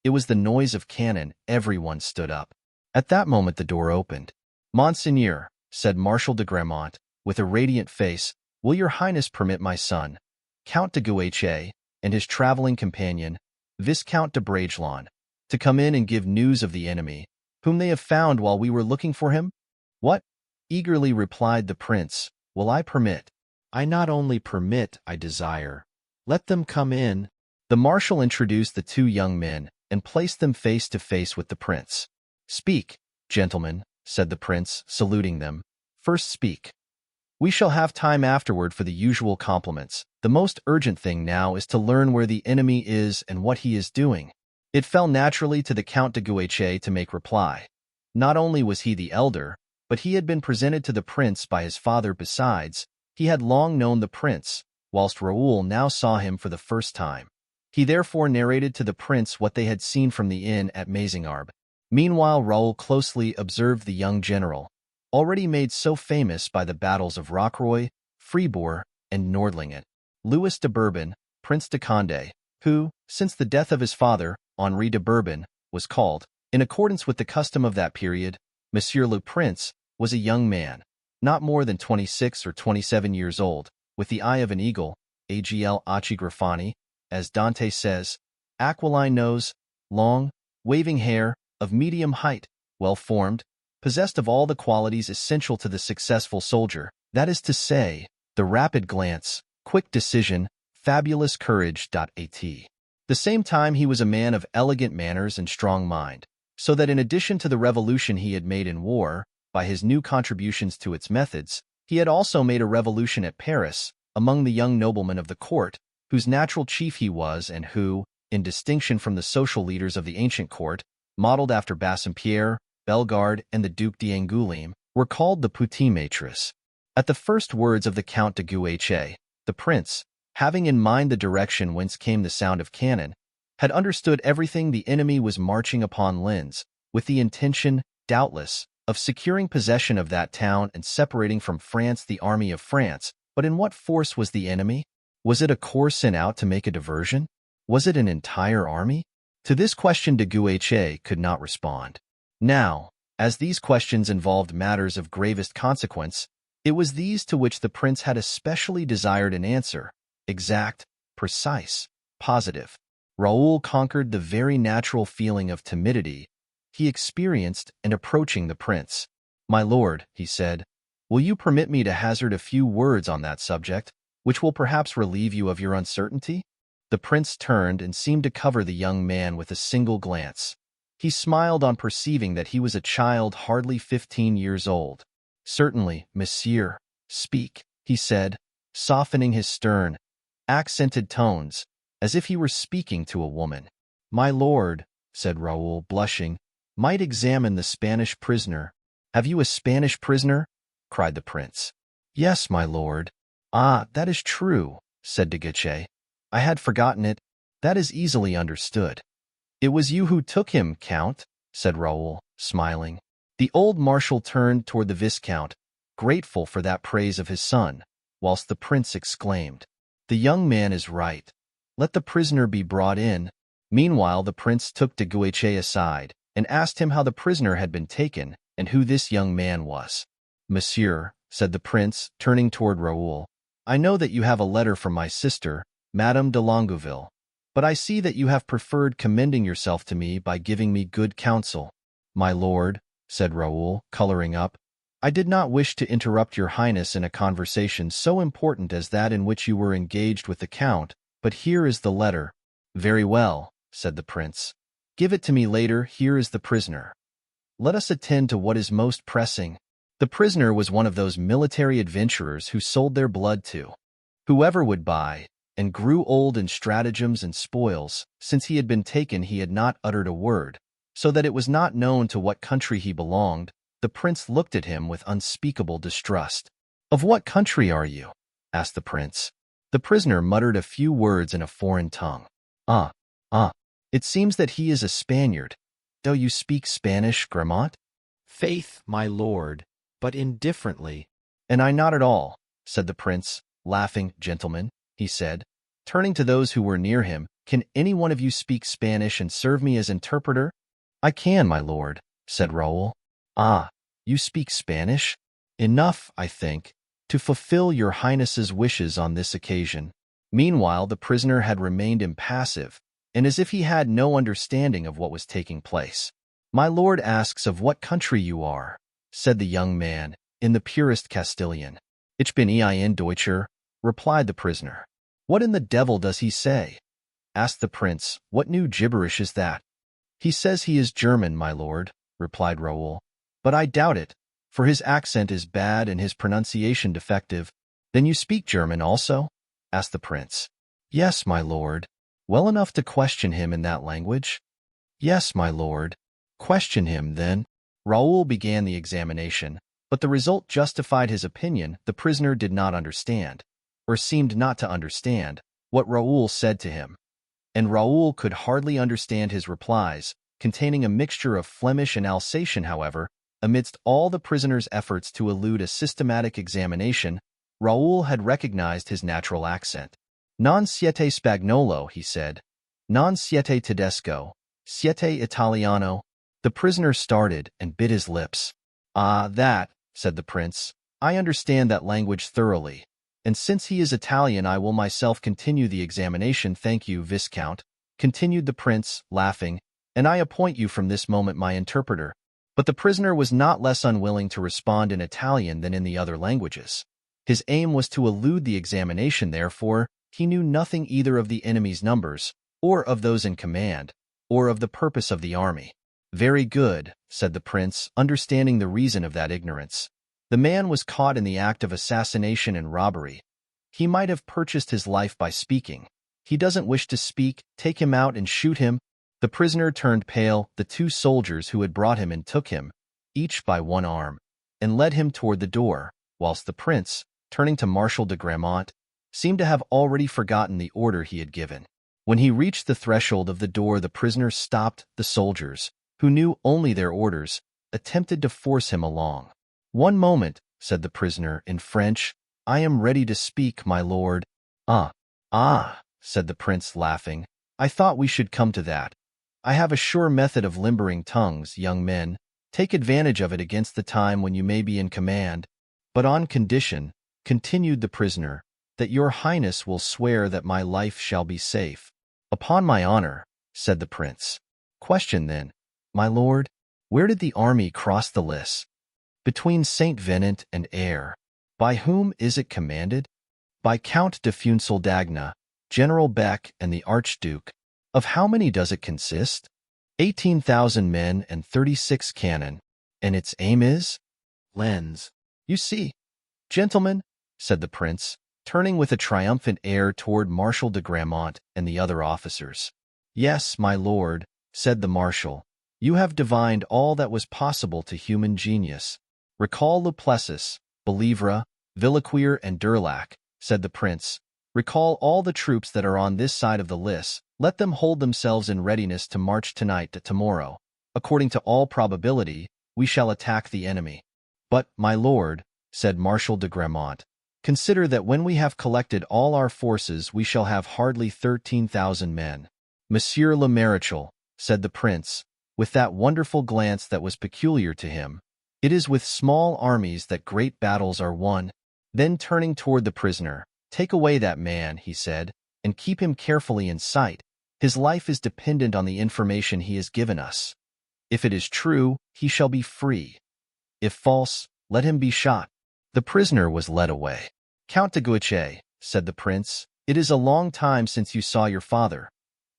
[SPEAKER 1] It was the noise of cannon. Everyone stood up. At that moment the door opened. "Monseigneur," said Marshal de Gramont, with a radiant face, "will your highness permit my son, Count de Guiche, and his traveling companion, Viscount de Bragelonne, to come in and give news of the enemy, whom they have found while we were looking for him?" "What?" eagerly replied the prince. "Will I permit? I not only permit, I desire. Let them come in." The marshal introduced the 2 young men and placed them face to face with the prince. "Speak, gentlemen," said the prince, saluting them. "First speak. We shall have time afterward for the usual compliments. The most urgent thing now is to learn where the enemy is and what he is doing." It fell naturally to the Count de Guiche to make reply. Not only was he the elder, but he had been presented to the prince by his father. Besides, he had long known the prince, whilst Raoul now saw him for the first time. He therefore narrated to the prince what they had seen from the inn at Mazingarbe. Meanwhile Raoul closely observed the young general, already made so famous by the battles of Rocroi, Fribourg, and Nordlingen. Louis de Bourbon, Prince de Condé, who, since the death of his father, Henri de Bourbon, was called, in accordance with the custom of that period, Monsieur le Prince, was a young man, not more than 26 or 27 years old, with the eye of an eagle, agl occhi grafani, as Dante says, aquiline nose, long, waving hair, of medium height, well-formed, possessed of all the qualities essential to the successful soldier, that is to say, the rapid glance, quick decision, fabulous courage. At the same time he was a man of elegant manners and strong mind, so that in addition to the revolution he had made in war, by his new contributions to its methods, he had also made a revolution at Paris, among the young noblemen of the court, whose natural chief he was and who, in distinction from the social leaders of the ancient court, modeled after Bassompierre, Bellegarde, and the Duc d'Angoulême, were called the Petite Maîtresse. At the first words of the Count de Guiche, the prince, having in mind the direction whence came the sound of cannon, had understood everything. The enemy was marching upon Lens, with the intention, doubtless, of securing possession of that town and separating from France the army of France. But in what force was the enemy? Was it a corps sent out to make a diversion? Was it an entire army? To this question de Guiche could not respond. Now, as these questions involved matters of gravest consequence, it was these to which the prince had especially desired an answer, exact, precise, positive. Raoul conquered the very natural feeling of timidity he experienced in approaching the prince. "My lord," he said, "will you permit me to hazard a few words on that subject, which will perhaps relieve you of your uncertainty?" The prince turned and seemed to cover the young man with a single glance. He smiled on perceiving that he was a child hardly 15 years old. "Certainly, monsieur, speak," he said, softening his stern, accented tones, as if he were speaking to a woman. "My lord," said Raoul, blushing, "might examine the Spanish prisoner." "Have you a Spanish prisoner?" cried the prince. "Yes, my lord." "Ah, that is true," said de Guiche. "I had forgotten it. That is easily understood." "It was you who took him, Count," said Raoul, smiling. The old marshal turned toward the Viscount, grateful for that praise of his son, whilst the prince exclaimed, "The young man is right. Let the prisoner be brought in." Meanwhile, the prince took de Guiche aside and asked him how the prisoner had been taken and who this young man was. "Monsieur," said the prince, turning toward Raoul, "I know that you have a letter from my sister, Madame de Longueville, but I see that you have preferred commending yourself to me by giving me good counsel." "My lord," said Raoul, coloring up, "I did not wish to interrupt your highness in a conversation so important as that in which you were engaged with the count, but here is the letter." "Very well," said the prince. "Give it to me later. Here is the prisoner. Let us attend to what is most pressing." The prisoner was one of those military adventurers who sold their blood to whoever would buy, and grew old in stratagems and spoils. Since he had been taken, he had not uttered a word, so that it was not known to what country he belonged. The prince looked at him with unspeakable distrust. "Of what country are you?" asked the prince. The prisoner muttered a few words in a foreign tongue. Ah, it seems that he is a Spaniard. Do you speak Spanish, Grimaud?"
[SPEAKER 2] "Faith, my lord, but indifferently."
[SPEAKER 1] "And I not at all," said the prince, laughing. "Gentlemen," he said, turning to those who were near him, "can any one of you speak Spanish and serve me as interpreter?" "I can, my lord," said Raoul. "Ah, you speak Spanish? Enough, I think, to fulfill your highness's wishes on this occasion." Meanwhile, the prisoner had remained impassive, and as if he had no understanding of what was taking place. "My lord asks of what country you are," said the young man, in the purest Castilian. "Ich bin ein Deutscher," replied the prisoner. "What in the devil does he say?" asked the prince. "What new gibberish is that?" "He says he is German, my lord," replied Raoul. "But I doubt it, for his accent is bad and his pronunciation defective." "Then you speak German also?" asked the prince. "Yes, my lord." "Well enough to question him in that language?" "Yes, my lord." "Question him, then." Raoul began the examination, but the result justified his opinion. The prisoner did not understand, or seemed not to understand, what Raoul said to him, and Raoul could hardly understand his replies, containing a mixture of Flemish and Alsatian. However, amidst all the prisoner's efforts to elude a systematic examination, Raoul had recognized his natural accent. "Non siete Spagnolo," he said. "Non siete Tedesco. Siete Italiano." The prisoner started and bit his lips. "Ah, that," said the prince. "I understand that language thoroughly, and since he is Italian I will myself continue the examination." "Thank you, Viscount," continued the prince, laughing, "and I appoint you from this moment my interpreter." But the prisoner was not less unwilling to respond in Italian than in the other languages. His aim was to elude the examination, therefore he knew nothing either of the enemy's numbers, or of those in command, or of the purpose of the army. "Very good," said the prince, understanding the reason of that ignorance. "The man was caught in the act of assassination and robbery. He might have purchased his life by speaking. He doesn't wish to speak. Take him out and shoot him." The prisoner turned pale. The two soldiers who had brought him in took him, each by one arm, and led him toward the door, whilst the prince, turning to Marshal de Grammont, seemed to have already forgotten the order he had given. When he reached the threshold of the door, the prisoner stopped. The soldiers, who knew only their orders, attempted to force him along. "One moment," said the prisoner in French. "I am ready to speak, my lord." Ah, said the prince, laughing. "I thought we should come to that. I have a sure method of limbering tongues, young men. Take advantage of it against the time when you may be in command. But on condition," continued the prisoner, "that your highness will swear that my life shall be safe." "Upon my honor," said the prince. "Question then, my lord, where did the army cross the Lys?" "Between Saint Venant and Aire." "By whom is it commanded?" "By Count de Funsildagna, General Beck, and the Archduke." "Of how many does it consist?" 18,000 men and 36 cannon. "And its aim is?"
[SPEAKER 2] Lens.
[SPEAKER 1] "You see, gentlemen," said the prince, turning with a triumphant air toward Marshal de Grammont and the other officers. "Yes, my lord," said the marshal, "you have divined all that was possible to human genius." "Recall Duplessis, Bellievre, Villequier, and Durlac," said the prince. "Recall all the troops that are on this side of the Lys. Let them hold themselves in readiness to march tonight to tomorrow. According to all probability, we shall attack the enemy." "But, my lord," said Marshal de Grammont, "consider that when we have collected all our forces we shall have hardly 13,000 men." "Monsieur le Maréchal," said the prince, with that wonderful glance that was peculiar to him, "it is with small armies that great battles are won." Then turning toward the prisoner, "Take away that man," he said, "and keep him carefully in sight. His life is dependent on the information he has given us. If it is true, he shall be free. If false, let him be shot." The prisoner was led away. "Count de Guiche," said the prince, "it is a long time since you saw your father.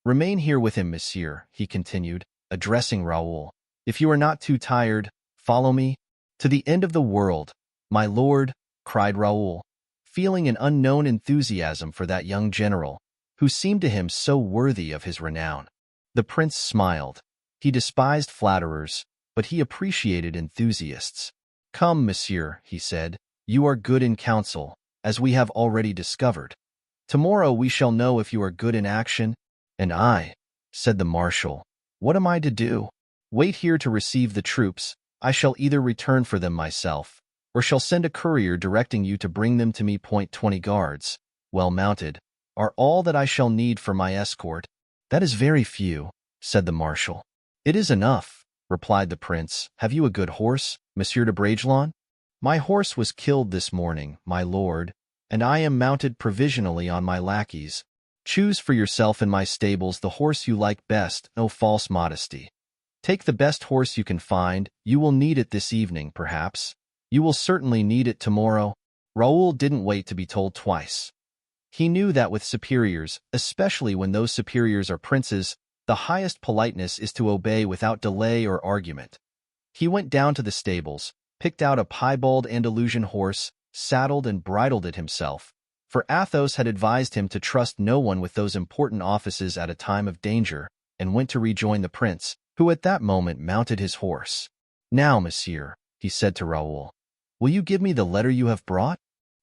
[SPEAKER 1] Remain here with him, monsieur," he continued, addressing Raoul. "If you are not too tired, follow me." "To the end of the world, my lord," cried Raoul, feeling an unknown enthusiasm for that young general, who seemed to him so worthy of his renown. The prince smiled. He despised flatterers, but he appreciated enthusiasts. "Come, monsieur," he said, "you are good in counsel, as we have already discovered. Tomorrow we shall know if you are good in action." "And I," said the marshal, "what am I to do?" "Wait here to receive the troops. I shall either return for them myself, or shall send a courier directing you to bring them to me. 20 guards, well mounted, are all that I shall need for my escort." "That is very few," said the marshal. "It is enough," replied the prince. "Have you a good horse, Monsieur de Bragelonne?" "My horse was killed this morning, my lord, and I am mounted provisionally on my lackeys. Choose for yourself in my stables the horse you like best. No false modesty. Take the best horse you can find. You will need it this evening, perhaps. You will certainly need it tomorrow." Raoul didn't wait to be told twice. He knew that with superiors, especially when those superiors are princes, the highest politeness is to obey without delay or argument. He went down to the stables, picked out a piebald Andalusian horse, saddled and bridled it himself, for Athos had advised him to trust no one with those important offices at a time of danger, and went to rejoin the prince, who at that moment mounted his horse. "Now, monsieur," he said to Raoul, "will you give me the letter you have brought?"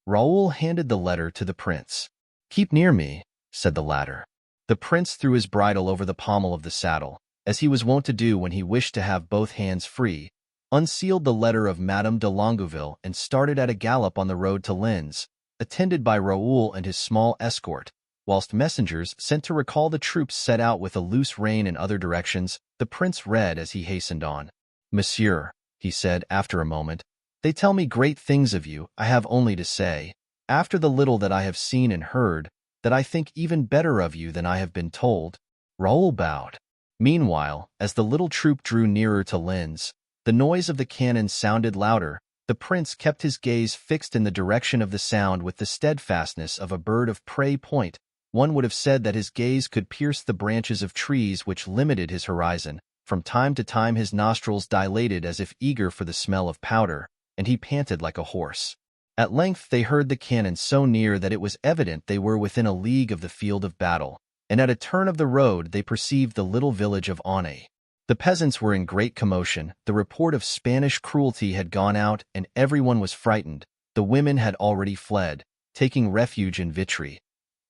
[SPEAKER 1] Raoul handed the letter to the prince. "Keep near me," said the latter. The prince threw his bridle over the pommel of the saddle, as he was wont to do when he wished to have both hands free, unsealed the letter of Madame de Longueville, and started at a gallop on the road to Lens, attended by Raoul and his small escort, whilst messengers sent to recall the troops set out with a loose rein in other directions. The prince read as he hastened on. "Monsieur," he said after a moment, "they tell me great things of you. I have only to say, after the little that I have seen and heard, that I think even better of you than I have been told." Raoul bowed. Meanwhile, as the little troop drew nearer to Lens, the noise of the cannon sounded louder. The prince kept his gaze fixed in the direction of the sound with the steadfastness of a bird of prey. One would have said that his gaze could pierce the branches of trees which limited his horizon. From time to time his nostrils dilated as if eager for the smell of powder, and he panted like a horse. At length they heard the cannon so near that it was evident they were within a league of the field of battle, and at a turn of the road they perceived the little village of Oise. The peasants were in great commotion. The report of Spanish cruelty had gone out, and everyone was frightened. The women had already fled, taking refuge in Vitry.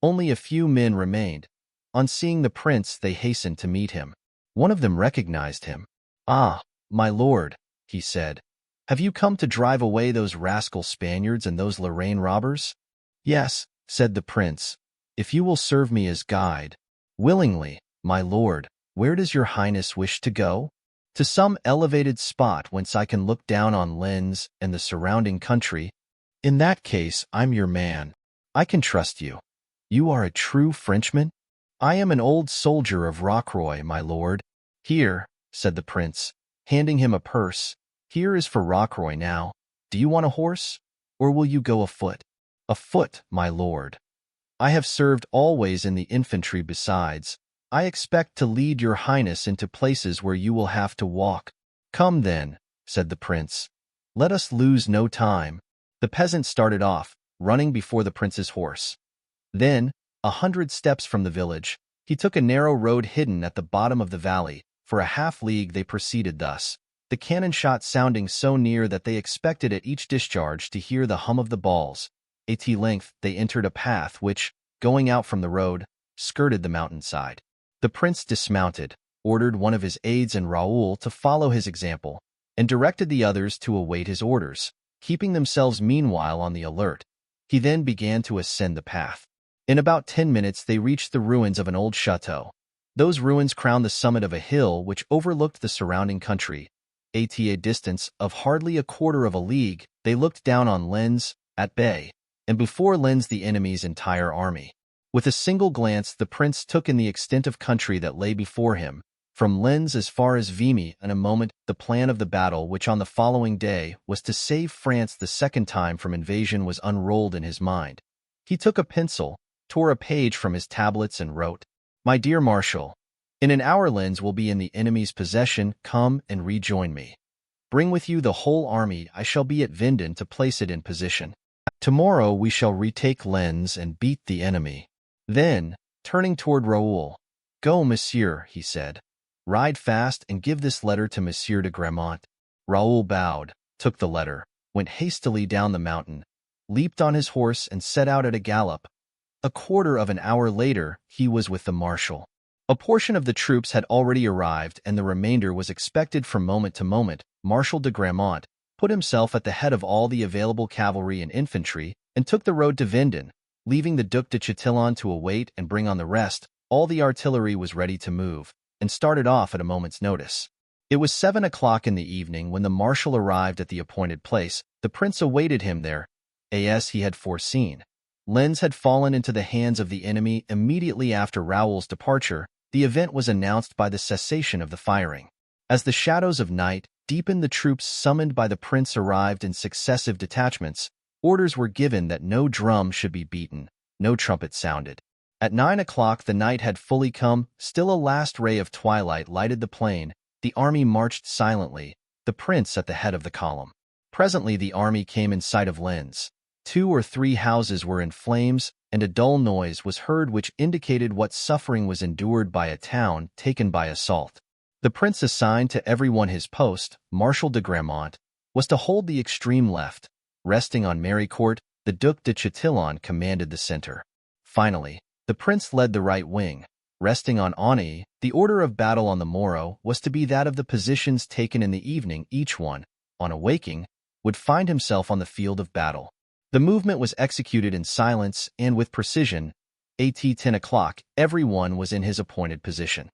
[SPEAKER 1] Only a few men remained. On seeing the prince, they hastened to meet him. One of them recognized him. "Ah, my lord," he said, "have you come to drive away those rascal Spaniards and those Lorraine robbers?" "Yes," said the prince, "if you will serve me as guide." "Willingly, my lord. Where does your highness wish to go?" "To some elevated spot whence I can look down on Lens and the surrounding country." "In that case, I'm your man. I can trust you." "You are a true Frenchman?" "I am an old soldier of Rocroi, my lord." "Here," said the prince, handing him a purse. "Here is for Rocroi now. Do you want a horse, or will you go afoot?" "Afoot, my lord. I have served always in the infantry besides. I expect to lead your highness into places where you will have to walk." "Come then," said the prince. "Let us lose no time." The peasant started off, running before the prince's horse. Then, 100 steps from the village, he took a narrow road hidden at the bottom of the valley. For a half-league they proceeded thus, the cannon shot sounding so near that they expected at each discharge to hear the hum of the balls. At length they entered a path which, going out from the road, skirted the mountainside. The prince dismounted, ordered one of his aides and Raoul to follow his example, and directed the others to await his orders, keeping themselves meanwhile on the alert. He then began to ascend the path. In about 10 minutes they reached the ruins of an old chateau. Those ruins crowned the summit of a hill which overlooked the surrounding country. At a distance of hardly a quarter of a league, they looked down on Lens, at bay, and before Lens the enemy's entire army. With a single glance the prince took in the extent of country that lay before him, from Lens as far as Vimy. In a moment the plan of the battle, which on the following day was to save France the second time from invasion, was unrolled in his mind. He took a pencil, tore a page from his tablets, and wrote, "My dear Marshal, in an hour Lens will be in the enemy's possession. Come and rejoin me. Bring with you the whole army. I shall be at Vendin to place it in position. Tomorrow we shall retake Lens and beat the enemy." Then, turning toward Raoul, "Go, monsieur," he said. "Ride fast and give this letter to Monsieur de Grimaud." Raoul bowed, took the letter, went hastily down the mountain, leaped on his horse, and set out at a gallop. A quarter of an hour later, he was with the marshal. A portion of the troops had already arrived, and the remainder was expected from moment to moment. Marshal de Grimaud put himself at the head of all the available cavalry and infantry, and took the road to Vendin, leaving the Duc de Chatillon to await and bring on the rest. All the artillery was ready to move, and started off at a moment's notice. It was 7 o'clock in the evening when the marshal arrived at the appointed place. The prince awaited him there, as he had foreseen. Lens had fallen into the hands of the enemy immediately after Raoul's departure. The event was announced by the cessation of the firing. As the shadows of night deepened, the troops summoned by the prince arrived in successive detachments. Orders were given that no drum should be beaten, no trumpet sounded. At 9 o'clock the night had fully come. Still a last ray of twilight lighted the plain. The army marched silently, the prince at the head of the column. Presently the army came in sight of Lens. 2 or 3 houses were in flames, and a dull noise was heard which indicated what suffering was endured by a town taken by assault. The prince assigned to everyone his post, Marshal de Grimaud, was to hold the extreme left. Resting on Maricourt, the Duc de Chatillon commanded the center. Finally, the prince led the right wing. Resting on Oise, the order of battle on the morrow was to be that of the positions taken in the evening. Each one, on awaking, would find himself on the field of battle. The movement was executed in silence and with precision. At 10 o'clock, everyone was in his appointed position.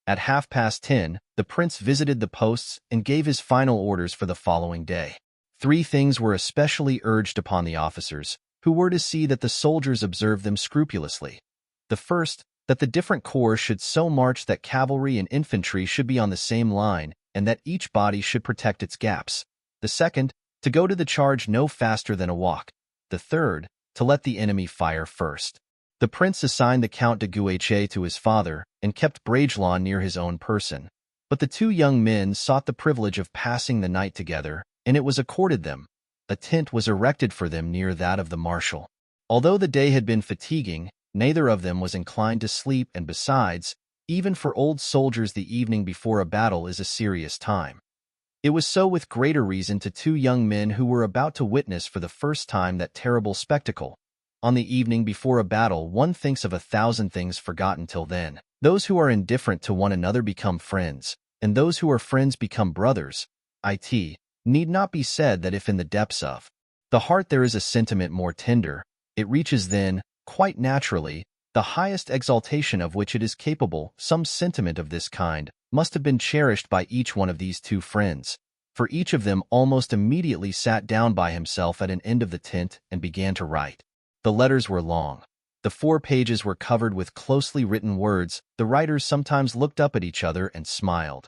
[SPEAKER 1] At 10:30, the prince visited the posts and gave his final orders for the following day. 3 things were especially urged upon the officers, who were to see that the soldiers observed them scrupulously. The first, that the different corps should so march that cavalry and infantry should be on the same line, and that each body should protect its gaps. The second, to go to the charge no faster than a walk. The third, to let the enemy fire first. The prince assigned the Count de Guiche to his father, and kept Bragelonne near his own person. But the 2 young men sought the privilege of passing the night together, and it was accorded them. a tent was erected for them near that of the marshal. Although the day had been fatiguing, neither of them was inclined to sleep, and besides, even for old soldiers the evening before a battle is a serious time. It was so with greater reason to two young men who were about to witness for the first time that terrible spectacle. On the evening before a battle, one thinks of 1,000 things forgotten till then. Those who are indifferent to one another become friends, and those who are friends become brothers. It need not be said that if in the depths of the heart there is a sentiment more tender, it reaches then, quite naturally, the highest exaltation of which it is capable. Some sentiment of this kind must have been cherished by each one of these two friends, for each of them almost immediately sat down by himself at an end of the tent and began to write. The letters were long. The 4 pages were covered with closely written words. The writers sometimes looked up at each other and smiled.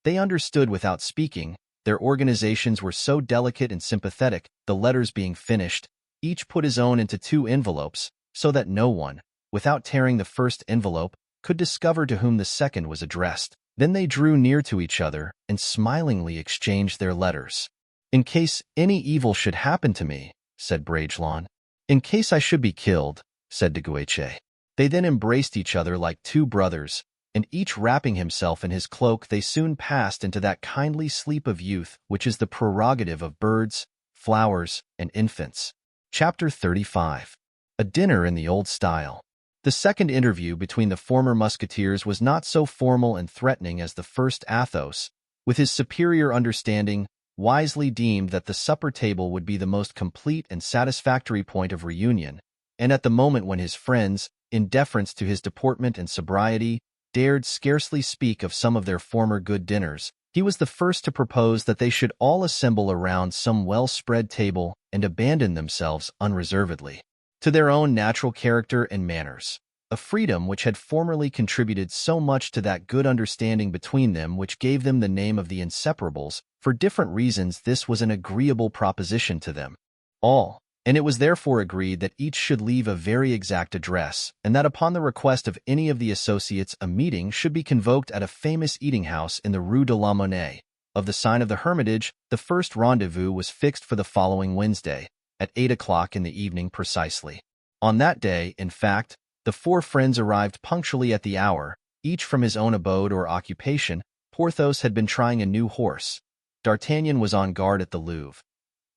[SPEAKER 1] They understood without speaking. Their organizations were so delicate and sympathetic. The letters being finished, each put his own into 2 envelopes, so that no one, without tearing the first envelope, could discover to whom the second was addressed. Then they drew near to each other and smilingly exchanged their letters. "In case any evil should happen to me," said Bragelonne. "In case I should be killed," said de Guiche. They then embraced each other like 2 brothers, and each wrapping himself in his cloak, they soon passed into that kindly sleep of youth which is the prerogative of birds, flowers, and infants. Chapter 35. A dinner in the old style. The second interview between the former musketeers was not so formal and threatening as the first. Athos, with his superior understanding, wisely deemed that the supper table would be the most complete and satisfactory point of reunion, and at the moment when his friends, in deference to his deportment and sobriety, dared scarcely speak of some of their former good dinners, he was the first to propose that they should all assemble around some well-spread table and abandon themselves unreservedly to their own natural character and manners, a freedom which had formerly contributed so much to that good understanding between them which gave them the name of the Inseparables. For different reasons this was an agreeable proposition to them all, and it was therefore agreed that each should leave a very exact address, and that upon the request of any of the associates a meeting should be convoked at a famous eating-house in the Rue de la Monnaie. Of the sign of the Hermitage, the first rendezvous was fixed for the following Wednesday, at 8 o'clock in the evening precisely. On that day, in fact, the 4 friends arrived punctually at the hour, each from his own abode or occupation. Porthos had been trying a new horse. D'Artagnan was on guard at the Louvre.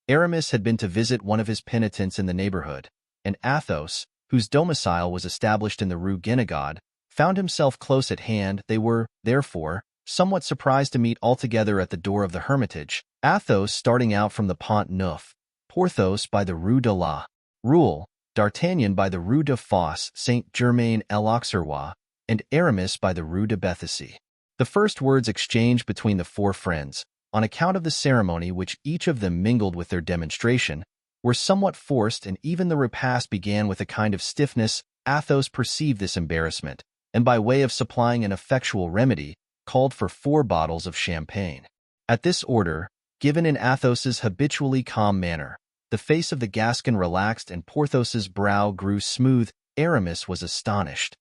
[SPEAKER 1] Aramis had been to visit one of his penitents in the neighborhood, and Athos, whose domicile was established in the Rue Guénégaud, found himself close at hand. They were, therefore, somewhat surprised to meet altogether at the door of the Hermitage, Athos starting out from the Pont Neuf, Porthos by the Rue de la Roule, D'Artagnan by the Rue de Fosse Saint-Germain-l'Auxerrois, and Aramis by the Rue de Béthesy. The first words exchanged between the 4 friends, on account of the ceremony which each of them mingled with their demonstration, were somewhat forced, and even the repast began with a kind of stiffness. Athos perceived this embarrassment, and by way of supplying an effectual remedy, called for 4 bottles of champagne. At this order, given in Athos's habitually calm manner, the face of the Gascon relaxed and Porthos's brow grew smooth. Aramis was astonished.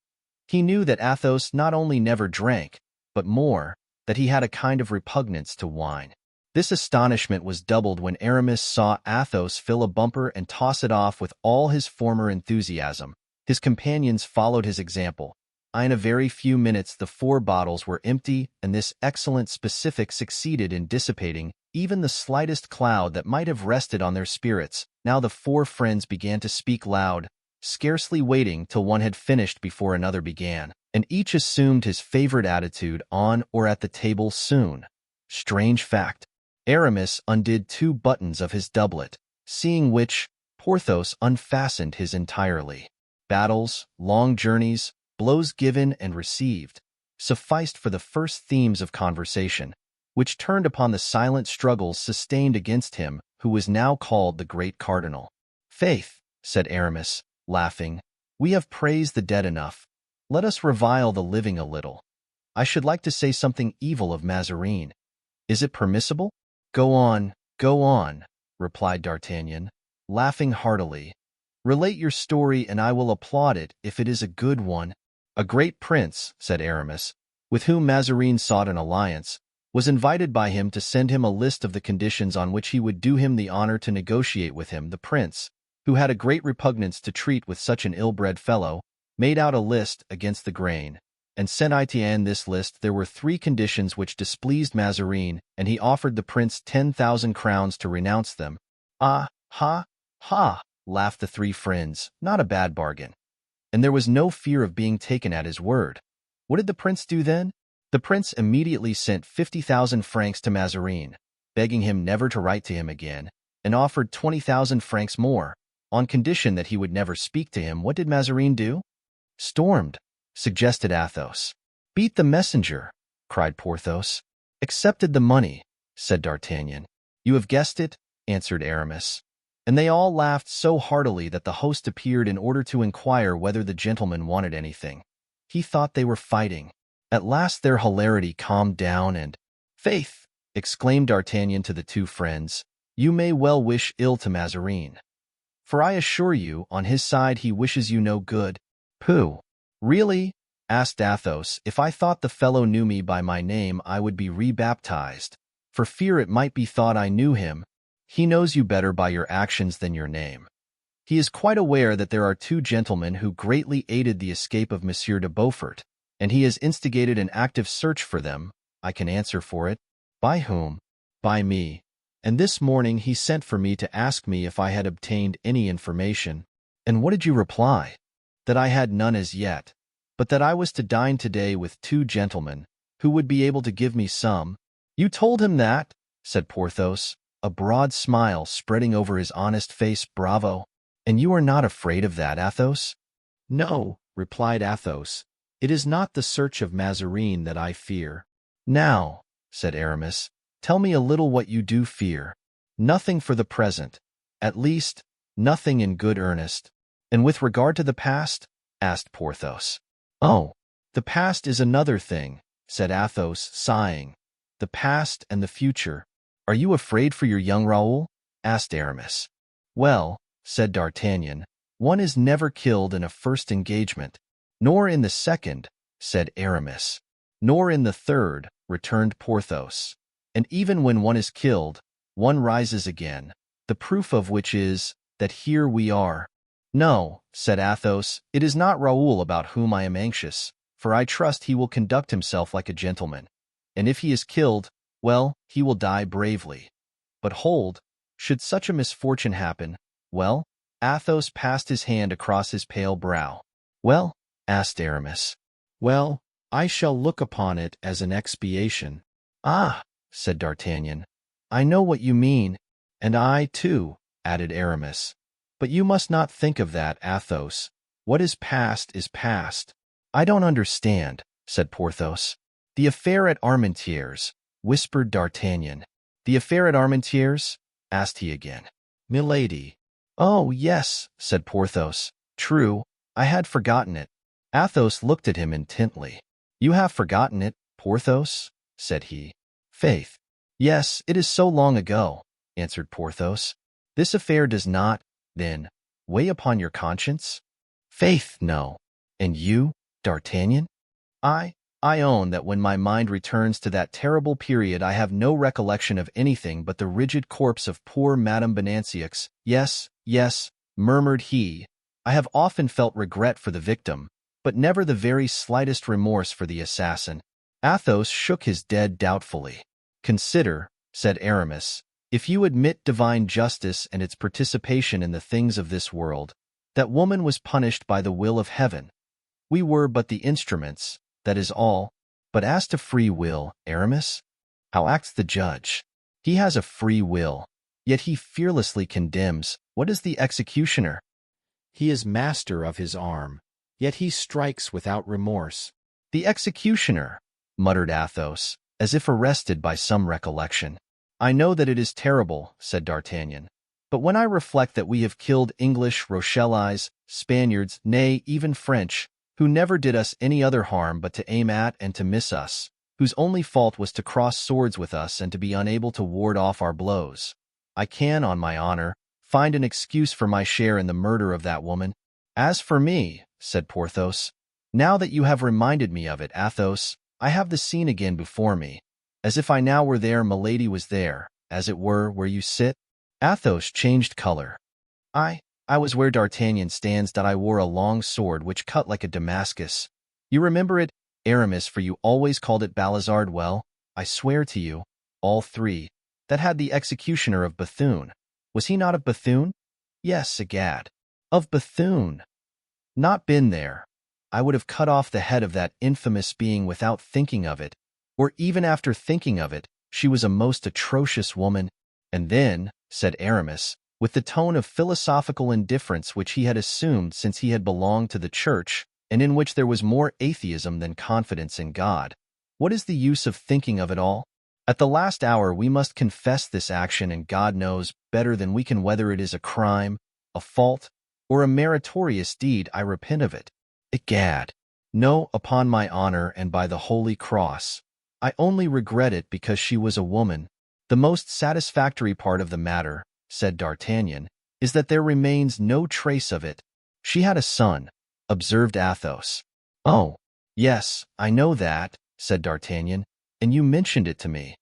[SPEAKER 1] He knew that Athos not only never drank, but more, that he had a kind of repugnance to wine. This astonishment was doubled when Aramis saw Athos fill a bumper and toss it off with all his former enthusiasm. His companions followed his example. In a very few minutes the 4 bottles were empty, and this excellent specific succeeded in dissipating even the slightest cloud that might have rested on their spirits. Now the 4 friends began to speak loud, scarcely waiting till one had finished before another began, and each assumed his favorite attitude on or at the table soon. Strange fact. Aramis undid 2 buttons of his doublet, seeing which, Porthos unfastened his entirely. Battles, long journeys, blows given and received, sufficed for the first themes of conversation, which turned upon the silent struggles sustained against him who was now called the great cardinal. "Faith," said Aramis, laughing, "we have praised the dead enough. Let us revile the living a little. I should like to say something evil of Mazarin. Is it permissible?" Go on," replied D'Artagnan, laughing heartily. "Relate your story, and I will applaud it if it is a good one." "A great prince," said Aramis, "with whom Mazarin sought an alliance, was invited by him to send him a list of the conditions on which he would do him the honor to negotiate with him. The prince, who had a great repugnance to treat with such an ill-bred fellow, made out a list against the grain, and sent Etienne this list. There were 3 conditions which displeased Mazarin, and he offered the prince 10,000 crowns to renounce them. "Ah, ha, ha," laughed the 3 friends, "not a bad bargain." And there was no fear of being taken at his word. What did the prince do then? The prince immediately sent 50,000 francs to Mazarin, begging him never to write to him again, and offered 20,000 francs more, on condition that he would never speak to him. What did Mazarin do? "Stormed," suggested Athos. "Beat the messenger," cried Porthos. "Accepted the money," said D'Artagnan. "You have guessed it," answered Aramis. And they all laughed so heartily that the host appeared in order to inquire whether the gentlemen wanted anything. He thought they were fighting. At last their hilarity calmed down and, "Faith," exclaimed D'Artagnan to the 2 friends, "you may well wish ill to Mazarin. For I assure you, on his side he wishes you no good." "Pooh! Really?" asked Athos. "If I thought the fellow knew me by my name, I would be rebaptized, for fear it might be thought I knew him. He knows you better by your actions than your name. He is quite aware that there are 2 gentlemen who greatly aided the escape of Monsieur de Beaufort, and he has instigated an active search for them. I can answer for it." "By whom?" "By me. And this morning he sent for me to ask me if I had obtained any information." "And what did you reply?" "That I had none as yet, but that I was to dine today with 2 gentlemen, who would be able to give me some." "You told him that?" said Porthos, a broad smile spreading over his honest face. "Bravo! And you are not afraid of that, Athos?"
[SPEAKER 2] "No," replied Athos. "It is not the search of Mazarin that I fear."
[SPEAKER 1] "Now," said Aramis, "tell me a little what you do fear." "Nothing for the present. At least, nothing in good earnest." "And with regard to the past?" asked Porthos. "Oh, the past is another thing," said Athos, sighing. "The past and the future." "Are you afraid for your young Raoul?" asked Aramis. "Well," said D'Artagnan, "one is never killed in a first engagement." "Nor in the second," said Aramis. "Nor in the third," returned Porthos. "And even when one is killed, one rises again, the proof of which is that here we are." "No," said Athos, "it is not Raoul about whom I am anxious, for I trust he will conduct himself like a gentleman. And if he is killed, well, he will die bravely. But hold, should such a misfortune happen, well?" Athos passed his hand across his pale brow. "Well?" asked Aramis.
[SPEAKER 2] "Well, I shall look upon it as an expiation."
[SPEAKER 1] "Ah," said D'Artagnan, "I know what you mean." "And I, too," added Aramis. "But you must not think of that, Athos. What is past is past." "I don't understand," said Porthos. "The affair at Armentières," whispered D'Artagnan. "The affair at Armentières?" asked he again.
[SPEAKER 2] "Milady."
[SPEAKER 1] "Oh, yes," said Porthos. "True, I had forgotten it." Athos looked at him intently. "You have forgotten it, Porthos?" said he. "Faith, yes, it is so long ago," answered Porthos. "This affair does not, then, weigh upon your conscience?" "Faith, no. And you, D'Artagnan?" I own that when my mind returns to that terrible period I have no recollection of anything but the rigid corpse of poor Madame Bonancieux. "Yes, yes," murmured he, "I have often felt regret for the victim, but never the very slightest remorse for the assassin." Athos shook his head doubtfully. "Consider," said Aramis, "if you admit divine justice and its participation in the things of this world, that woman was punished by the will of heaven. We were but the instruments, that is all. But as to free will, Aramis, how acts the judge? He has a free will, yet he fearlessly condemns. What is the executioner?
[SPEAKER 2] He is master of his arm, yet he strikes without remorse."
[SPEAKER 1] "The executioner," muttered Athos, as if arrested by some recollection. "I know that it is terrible," said D'Artagnan. "But when I reflect that we have killed English, Rochellese, Spaniards, nay, even French, who never did us any other harm but to aim at and to miss us, whose only fault was to cross swords with us and to be unable to ward off our blows, I can, on my honor, find an excuse for my share in the murder of that woman." "As for me," said Porthos, "now that you have reminded me of it, Athos, I have the scene again before me. As if I now were there, milady was there, as it were, where you sit? Athos changed color. I was where D'Artagnan stands, that I wore a long sword which cut like a Damascus. You remember it, Aramis, for you always called it Balizard. Well, I swear to you, all three, that had the executioner of Bethune. Was he not of Bethune? Yes, egad. Of Bethune. Not been there. I would have cut off the head of that infamous being without thinking of it, or even after thinking of it. She was a most atrocious woman. And then, said Aramis, with the tone of philosophical indifference which he had assumed since he had belonged to the church, and in which there was more atheism than confidence in God, what is the use of thinking of it all? At the last hour we must confess this action, and God knows better than we can whether it is a crime, a fault, or a meritorious deed. I repent of it. Egad, no, upon my honor and by the Holy Cross. I only regret it because she was a woman. The most satisfactory part of the matter, said D'Artagnan, is that there remains no trace of it. She had a son, observed Athos. Oh, yes, I know that, said D'Artagnan, and you mentioned it to me.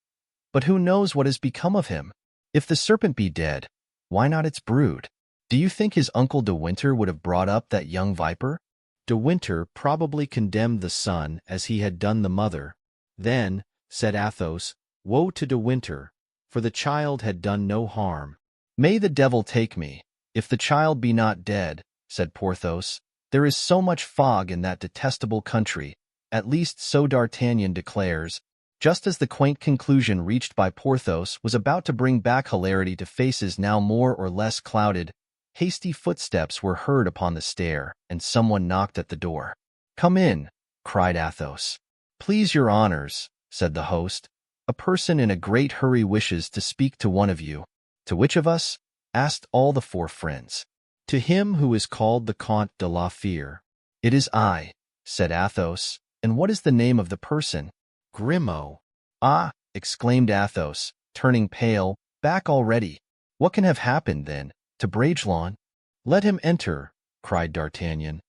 [SPEAKER 1] But who knows what has become of him? If the serpent be dead, why not its brood? Do you think his uncle de Winter would have brought up that young viper? De Winter probably condemned the son as he had done the mother. Then, said Athos, woe to de Winter, for the child had done no harm. May the devil take me, if the child be not dead, said Porthos. There is so much fog in that detestable country, at least so D'Artagnan declares. Just as the quaint conclusion reached by Porthos was about to bring back hilarity to faces now more or less clouded, hasty footsteps were heard upon the stair, and someone knocked at the door. "Come in," cried Athos. "Please your honors," said the host, "a person in a great hurry wishes to speak to one of you." "To which of us?" asked all the four friends. "To him who is called the Comte de la Fere." "It is I," said Athos. "And what is the name of the person?" "Grimaud." "Ah!" exclaimed Athos, turning pale. "Back already? What can have happened, then, to Bragelonne?" "Let him enter," cried D'Artagnan.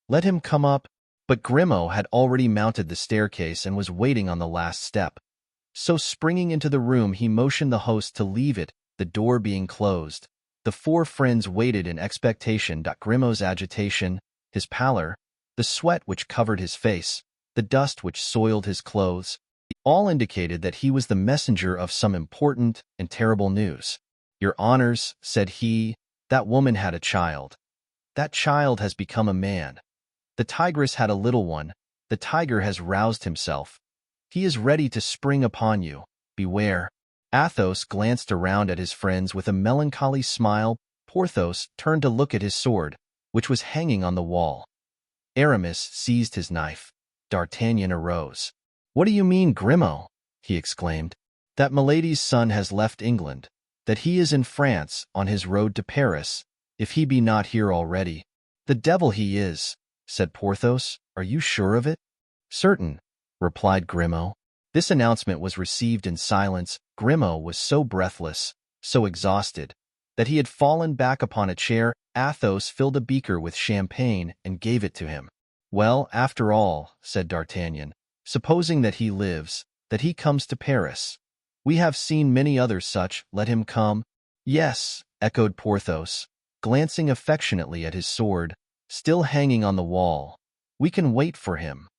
[SPEAKER 1] "Let him come up." But Grimaud had already mounted the staircase and was waiting on the last step. So springing into the room, he motioned the host to leave it, the door being closed. The four friends waited in expectation. Grimaud's agitation, his pallor, the sweat which covered his face, the dust which soiled his clothes, all indicated that he was the messenger of some important and terrible news. "Your honors," said he, "that woman had a child. That child has become a man. The tigress had a little one. The tiger has roused himself. He is ready to spring upon you. Beware." Athos glanced around at his friends with a melancholy smile. Porthos turned to look at his sword, which was hanging on the wall. Aramis seized his knife. D'Artagnan arose. "What do you mean, Grimaud?" he exclaimed. "That Milady's son has left England, that he is in France on his road to Paris, if he be not here already." "The devil he is," said Porthos. "Are you sure of it?" "Certain," replied Grimaud. This announcement was received in silence. Grimaud was so breathless, so exhausted, that he had fallen back upon a chair. Athos filled a beaker with champagne and gave it to him. "Well, after all," said D'Artagnan, "supposing that he lives, that he comes to Paris. We have seen many others such. Let him come." "Yes," echoed Porthos, glancing affectionately at his sword, still hanging on the wall. "We can wait for him.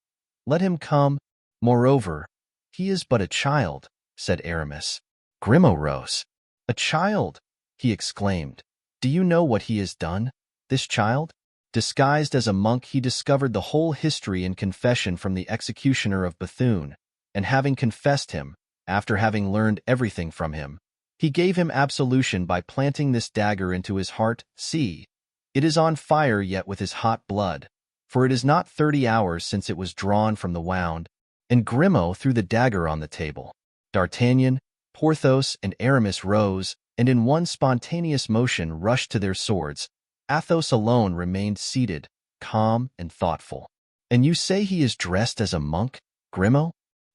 [SPEAKER 1] Let him come. Moreover, he is but a child," said Aramis. Grimaud rose. "A child!" he exclaimed. "Do you know what he has done, this child? Disguised as a monk, he discovered the whole history and confession from the executioner of Bethune, and having confessed him, after having learned everything from him, he gave him absolution by planting this dagger into his heart. See, it is on fire yet with his hot blood, for it is not 30 hours since it was drawn from the wound." And Grimaud threw the dagger on the table. D'Artagnan, Porthos, and Aramis rose, and in one spontaneous motion rushed to their swords. Athos alone remained seated, calm and thoughtful. "And you say he is dressed as a monk, Grimaud?"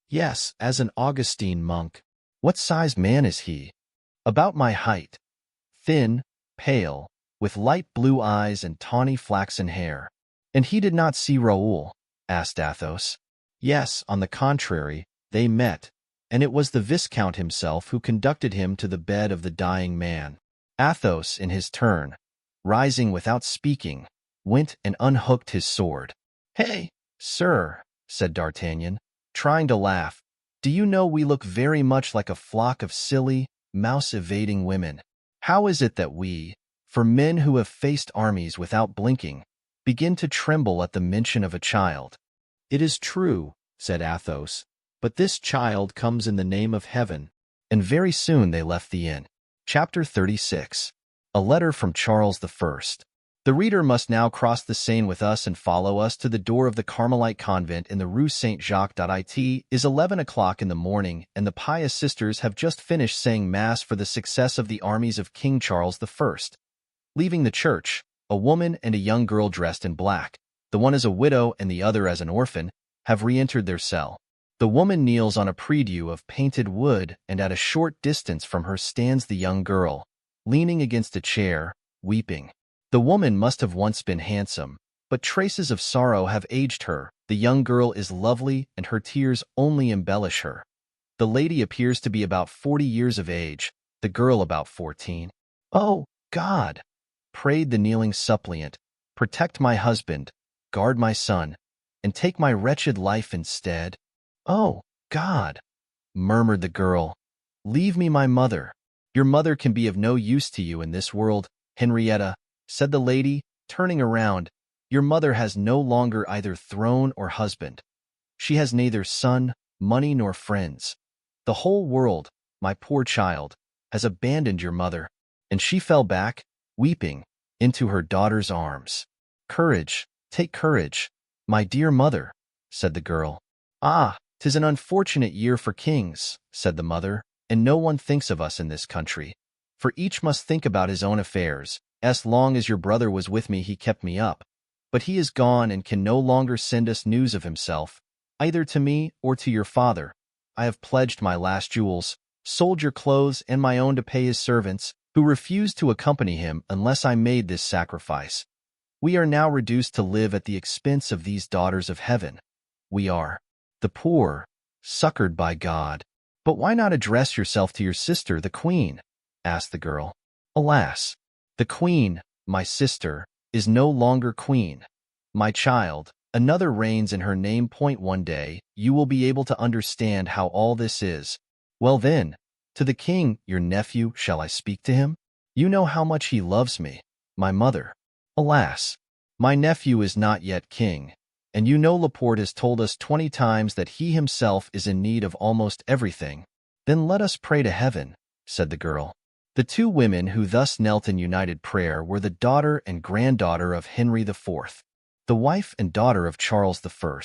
[SPEAKER 1] "Yes, as an Augustine monk." "What sized man is he?" "About my height. Thin, pale, with light blue eyes and tawny flaxen hair." "And he did not see Raoul?" asked Athos. "Yes, on the contrary, they met.
[SPEAKER 2] and it was the Viscount himself who conducted him to the bed of the dying man. Athos, in his turn, rising without speaking, went and unhooked his sword. "Hey, sir," said D'Artagnan, trying to laugh, "do you know we look very much like a flock of silly, mouse-evading women? How is it that we, for men who have faced armies without blinking, begin to tremble at the mention of a child?" "It is true," said Athos, "but this child comes in the name of heaven." And very soon they left the inn. Chapter 36. A letter from Charles I. The reader must now cross the Seine with us and follow us to the door of the Carmelite convent in the Rue Saint-Jacques. It is 11 o'clock in the morning, and the pious sisters have just finished saying Mass for the success of the armies of King Charles I. Leaving the church, a woman and a young girl dressed in black, the one as a widow and the other as an orphan, have re-entered their cell. The woman kneels on a prie-dieu of painted wood, and at a short distance from her stands the young girl, leaning against a chair, weeping. The woman must have once been handsome, but traces of sorrow have aged her. The young girl is lovely, and her tears only embellish her. The lady appears to be about 40 years of age, the girl about 14. "Oh, God," prayed the kneeling suppliant, "protect my husband, guard my son, and take my wretched life instead." "Oh, God," murmured the girl, "leave me my mother." "Your mother can be of no use to you in this world, Henrietta," said the lady, turning around. "Your mother has no longer either throne or husband. She has neither son, money, nor friends. The whole world, my poor child, has abandoned your mother." And she fell back, weeping, into her daughter's arms. "Courage, take courage, my dear mother," said the girl. "Ah, 'tis an unfortunate year for kings," said the mother, "and no one thinks of us in this country. For each must think about his own affairs. As long as your brother was with me he kept me up. But he is gone and can no longer send us news of himself, either to me or to your father. I have pledged my last jewels, sold your clothes and my own to pay his servants, who refused to accompany him unless I made this sacrifice. We are now reduced to live at the expense of these daughters of heaven. We are the poor, succored by God." "But why not address yourself to your sister, the Queen?" asked the girl. "Alas! The Queen, my sister, is no longer queen. My child, another reigns in her name. One day, you will be able to understand how all this is. Well then, to the king, your nephew, shall I speak to him? You know how much he loves me, my mother. Alas! My nephew is not yet king, and you know Laporte has told us 20 times that he himself is in need of almost everything." "Then let us pray to heaven," said the girl. The two women who thus knelt in united prayer were the daughter and granddaughter of Henry IV, the wife and daughter of Charles I.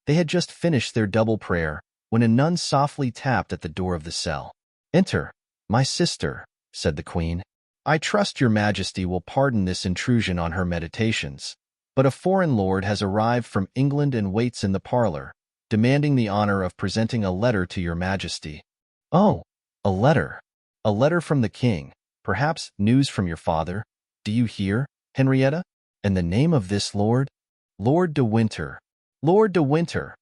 [SPEAKER 2] They had just finished their double prayer when a nun softly tapped at the door of the cell. "Enter, my sister," said the Queen. "I trust your Majesty will pardon this intrusion on her meditations, but a foreign lord has arrived from England and waits in the parlor, demanding the honor of presenting a letter to your Majesty." "Oh, a letter. A letter from the king, perhaps news from your father. Do you hear, Henrietta? And the name of this lord?" "Lord de Winter." "Lord de Winter!"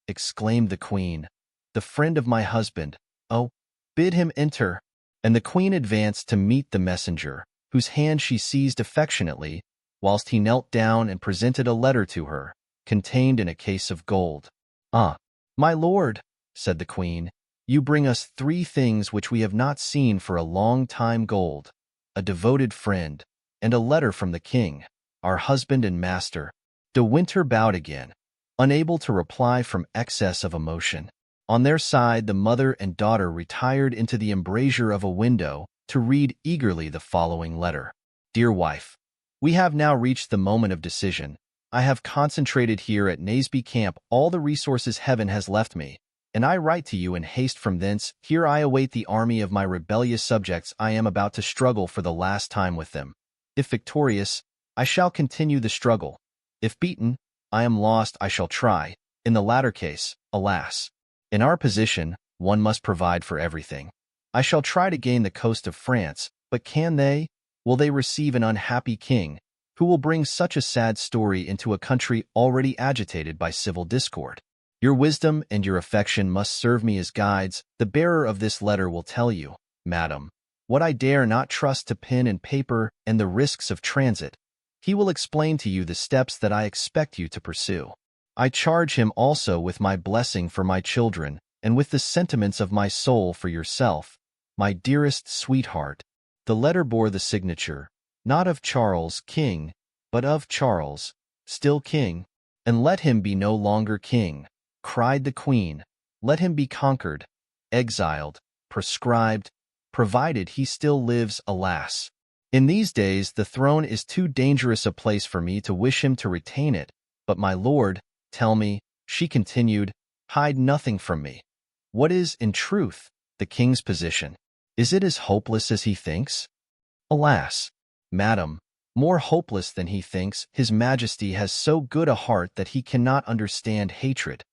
[SPEAKER 2] exclaimed the Queen. "The friend of my husband. Oh, bid him enter." And the Queen advanced to meet the messenger, whose hand she seized affectionately, whilst he knelt down and presented a letter to her, contained in a case of gold. "Ah, my lord," said the Queen, "you bring us 3 things which we have not seen for a long time: gold, a devoted friend, and a letter from the king, our husband and master." De Winter bowed again, unable to reply from excess of emotion. On their side, the mother and daughter retired into the embrasure of a window to read eagerly the following letter. "Dear wife, we have now reached the moment of decision. I have concentrated here at Naseby camp all the resources heaven has left me, and I write to you in haste from thence. Here I await the army of my rebellious subjects. I am about to struggle for the last time with them. If victorious, I shall continue the struggle. If beaten, I am lost. I shall try. In the latter case, alas! In our position, one must provide for everything. I shall try to gain the coast of France, but can they? Will they receive an unhappy king, who will bring such a sad story into a country already agitated by civil discord?
[SPEAKER 1] Your wisdom and your affection must serve me as guides. The bearer of this letter will tell you, madam, what I dare not trust to pen and paper and the risks of transit. He will explain to you the steps that I expect you to pursue. I charge him also with my blessing for my children and with the sentiments of my soul for yourself, my dearest sweetheart. The letter bore the signature, not of Charles, king, but of Charles, still king. And let him be no longer king, cried the queen. Let him be conquered, exiled, proscribed, provided he still lives, alas. In these days the throne is too dangerous a place for me to wish him to retain it. But my lord, tell me, she continued, hide nothing from me. What is, in truth, the king's position? Is it as hopeless as he thinks? Alas, madam, more hopeless than he thinks. His Majesty has so good a heart that he cannot understand hatred,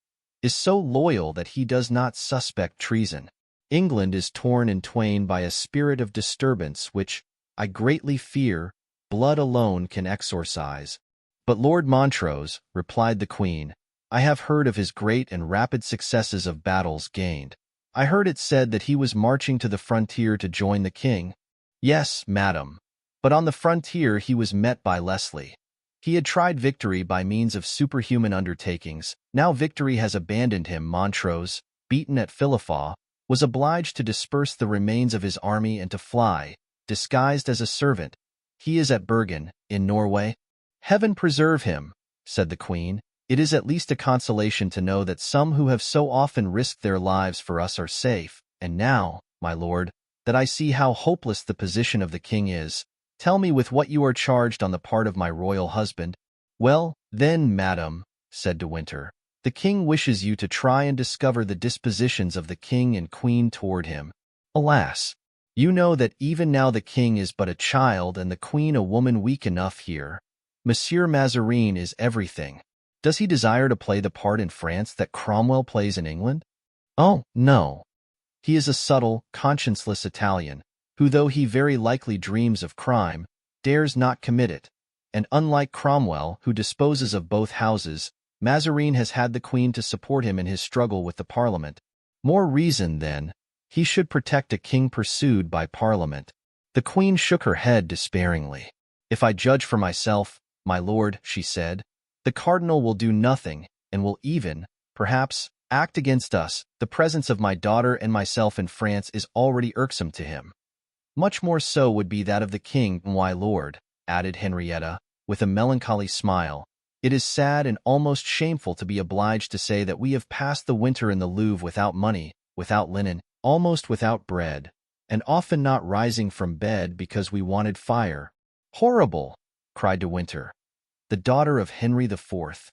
[SPEAKER 1] is so loyal that he does not suspect treason. England is torn in twain by a spirit of disturbance which, I greatly fear, blood alone can exorcise. But Lord Montrose, replied the queen, I have heard of his great and rapid successes of battles gained. I heard it said that he was marching to the frontier to join the king. Yes, madam, but on the frontier he was met by Leslie. He had tried victory by means of superhuman undertakings. Now victory has abandoned him. Montrose, beaten at Philiphaugh, was obliged to disperse the remains of his army and to fly, disguised as a servant. He is at Bergen, in Norway. Heaven preserve him, said the queen. It is at least a consolation to know that some who have so often risked their lives for us are safe. And now, my lord, that I see how hopeless the position of the king is, tell me with what you are charged on the part of my royal husband. Well, then, madam, said De Winter, the king wishes you to try and discover the dispositions of the king and queen toward him. Alas, you know that even now the king is but a child and the queen a woman weak enough here. Monsieur Mazarin is everything. Does he desire to play the part in France that Cromwell plays in England? Oh, no. He is a subtle, conscienceless Italian, who, though he very likely dreams of crime, dares not commit it. And unlike Cromwell, who disposes of both houses, Mazarin has had the queen to support him in his struggle with the Parliament. More reason, then, he should protect a king pursued by Parliament. The queen shook her head despairingly. If I judge for myself, my lord, she said, the cardinal will do nothing, and will even, perhaps, act against us. The presence of my daughter and myself in France is already irksome to him. Much more so would be that of the king. My lord, added Henrietta, with a melancholy smile, it is sad and almost shameful to be obliged to say that we have passed the winter in the Louvre without money, without linen, almost without bread, and often not rising from bed because we wanted fire. Horrible, cried De Winter. The daughter of Henry IV,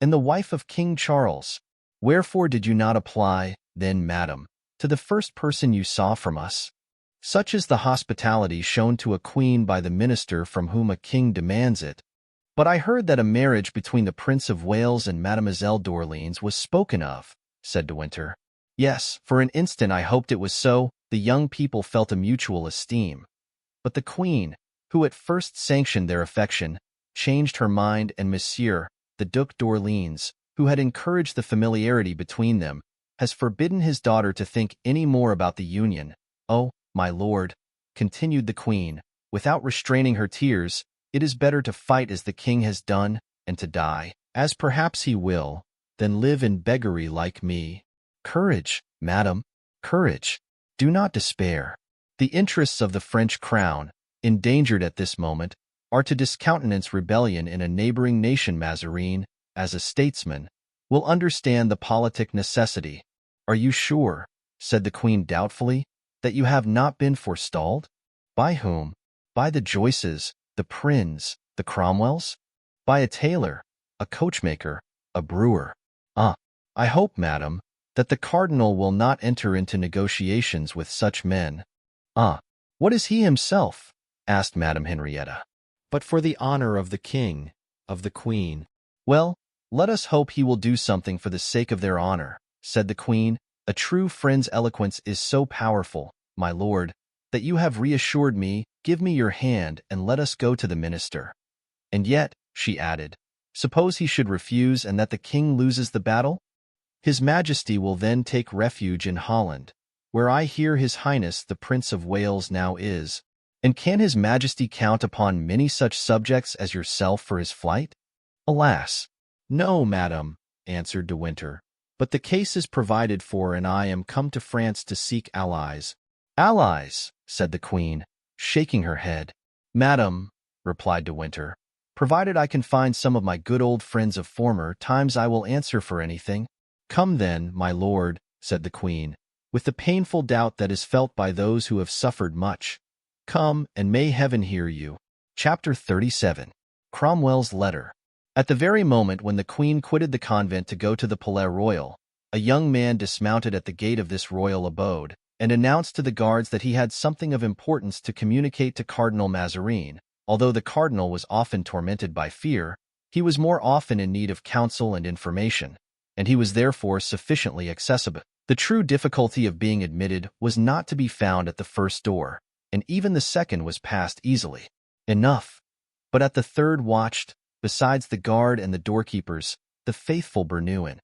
[SPEAKER 1] and the wife of King Charles. Wherefore did you not apply, then, madam, to the first person you saw from us? Such is the hospitality shown to a queen by the minister from whom a king demands it. But I heard that a marriage between the Prince of Wales and Mademoiselle d'Orleans was spoken of, said De Winter. Yes, for an instant I hoped it was so. The young people felt a mutual esteem. But the queen, who at first sanctioned their affection, changed her mind, and Monsieur, the Duc d'Orleans, who had encouraged the familiarity between them, has forbidden his daughter to think any more about the union. Oh, my lord, continued the queen, without restraining her tears, it is better to fight as the king has done, and to die, as perhaps he will, than live in beggary like me. Courage, madam, courage. Do not despair. The interests of the French crown, endangered at this moment, are to discountenance rebellion in a neighboring nation. Mazarin, as a statesman, will understand the politic necessity. Are you sure, said the queen doubtfully, that you have not been forestalled? By whom? By the Joyces, the Prynnes, the Cromwells? By a tailor, a coachmaker, a brewer. I hope, madam, that the cardinal will not enter into negotiations with such men. What is he himself? Asked Madame Henrietta. But for the honor of the king, of the queen. Well, let us hope he will do something for the sake of their honor, said the queen. A true friend's eloquence is so powerful, my lord, that you have reassured me. Give me your hand and let us go to the minister. And yet, she added, suppose he should refuse and that the king loses the battle?
[SPEAKER 2] His Majesty will then take refuge in Holland, where I hear His Highness the Prince of Wales now is. And can His Majesty count upon many such subjects as yourself for his flight? Alas! No, madam, answered De Winter, but the case is provided for, and I am come to France to seek allies. Allies, said the Queen, shaking her head. Madam, replied De Winter, provided I can find some of my good old friends of former times, I will answer for anything. Come then, my lord, said the Queen, with the painful doubt that is felt by those who have suffered much. Come, and may heaven hear you. Chapter 37. Cromwell's Letter. At the very moment when the Queen quitted the convent to go to the Palais Royal, a young man dismounted at the gate of this royal abode, and announced to the guards that he had something of importance to communicate to Cardinal Mazarin. Although the cardinal was often tormented by fear, he was more often in need of counsel and information, and he was therefore sufficiently accessible. The true difficulty of being admitted was not to be found at the first door, and even the second was passed easily enough. But at the third watched, besides the guard and the doorkeepers, the faithful Bernouin,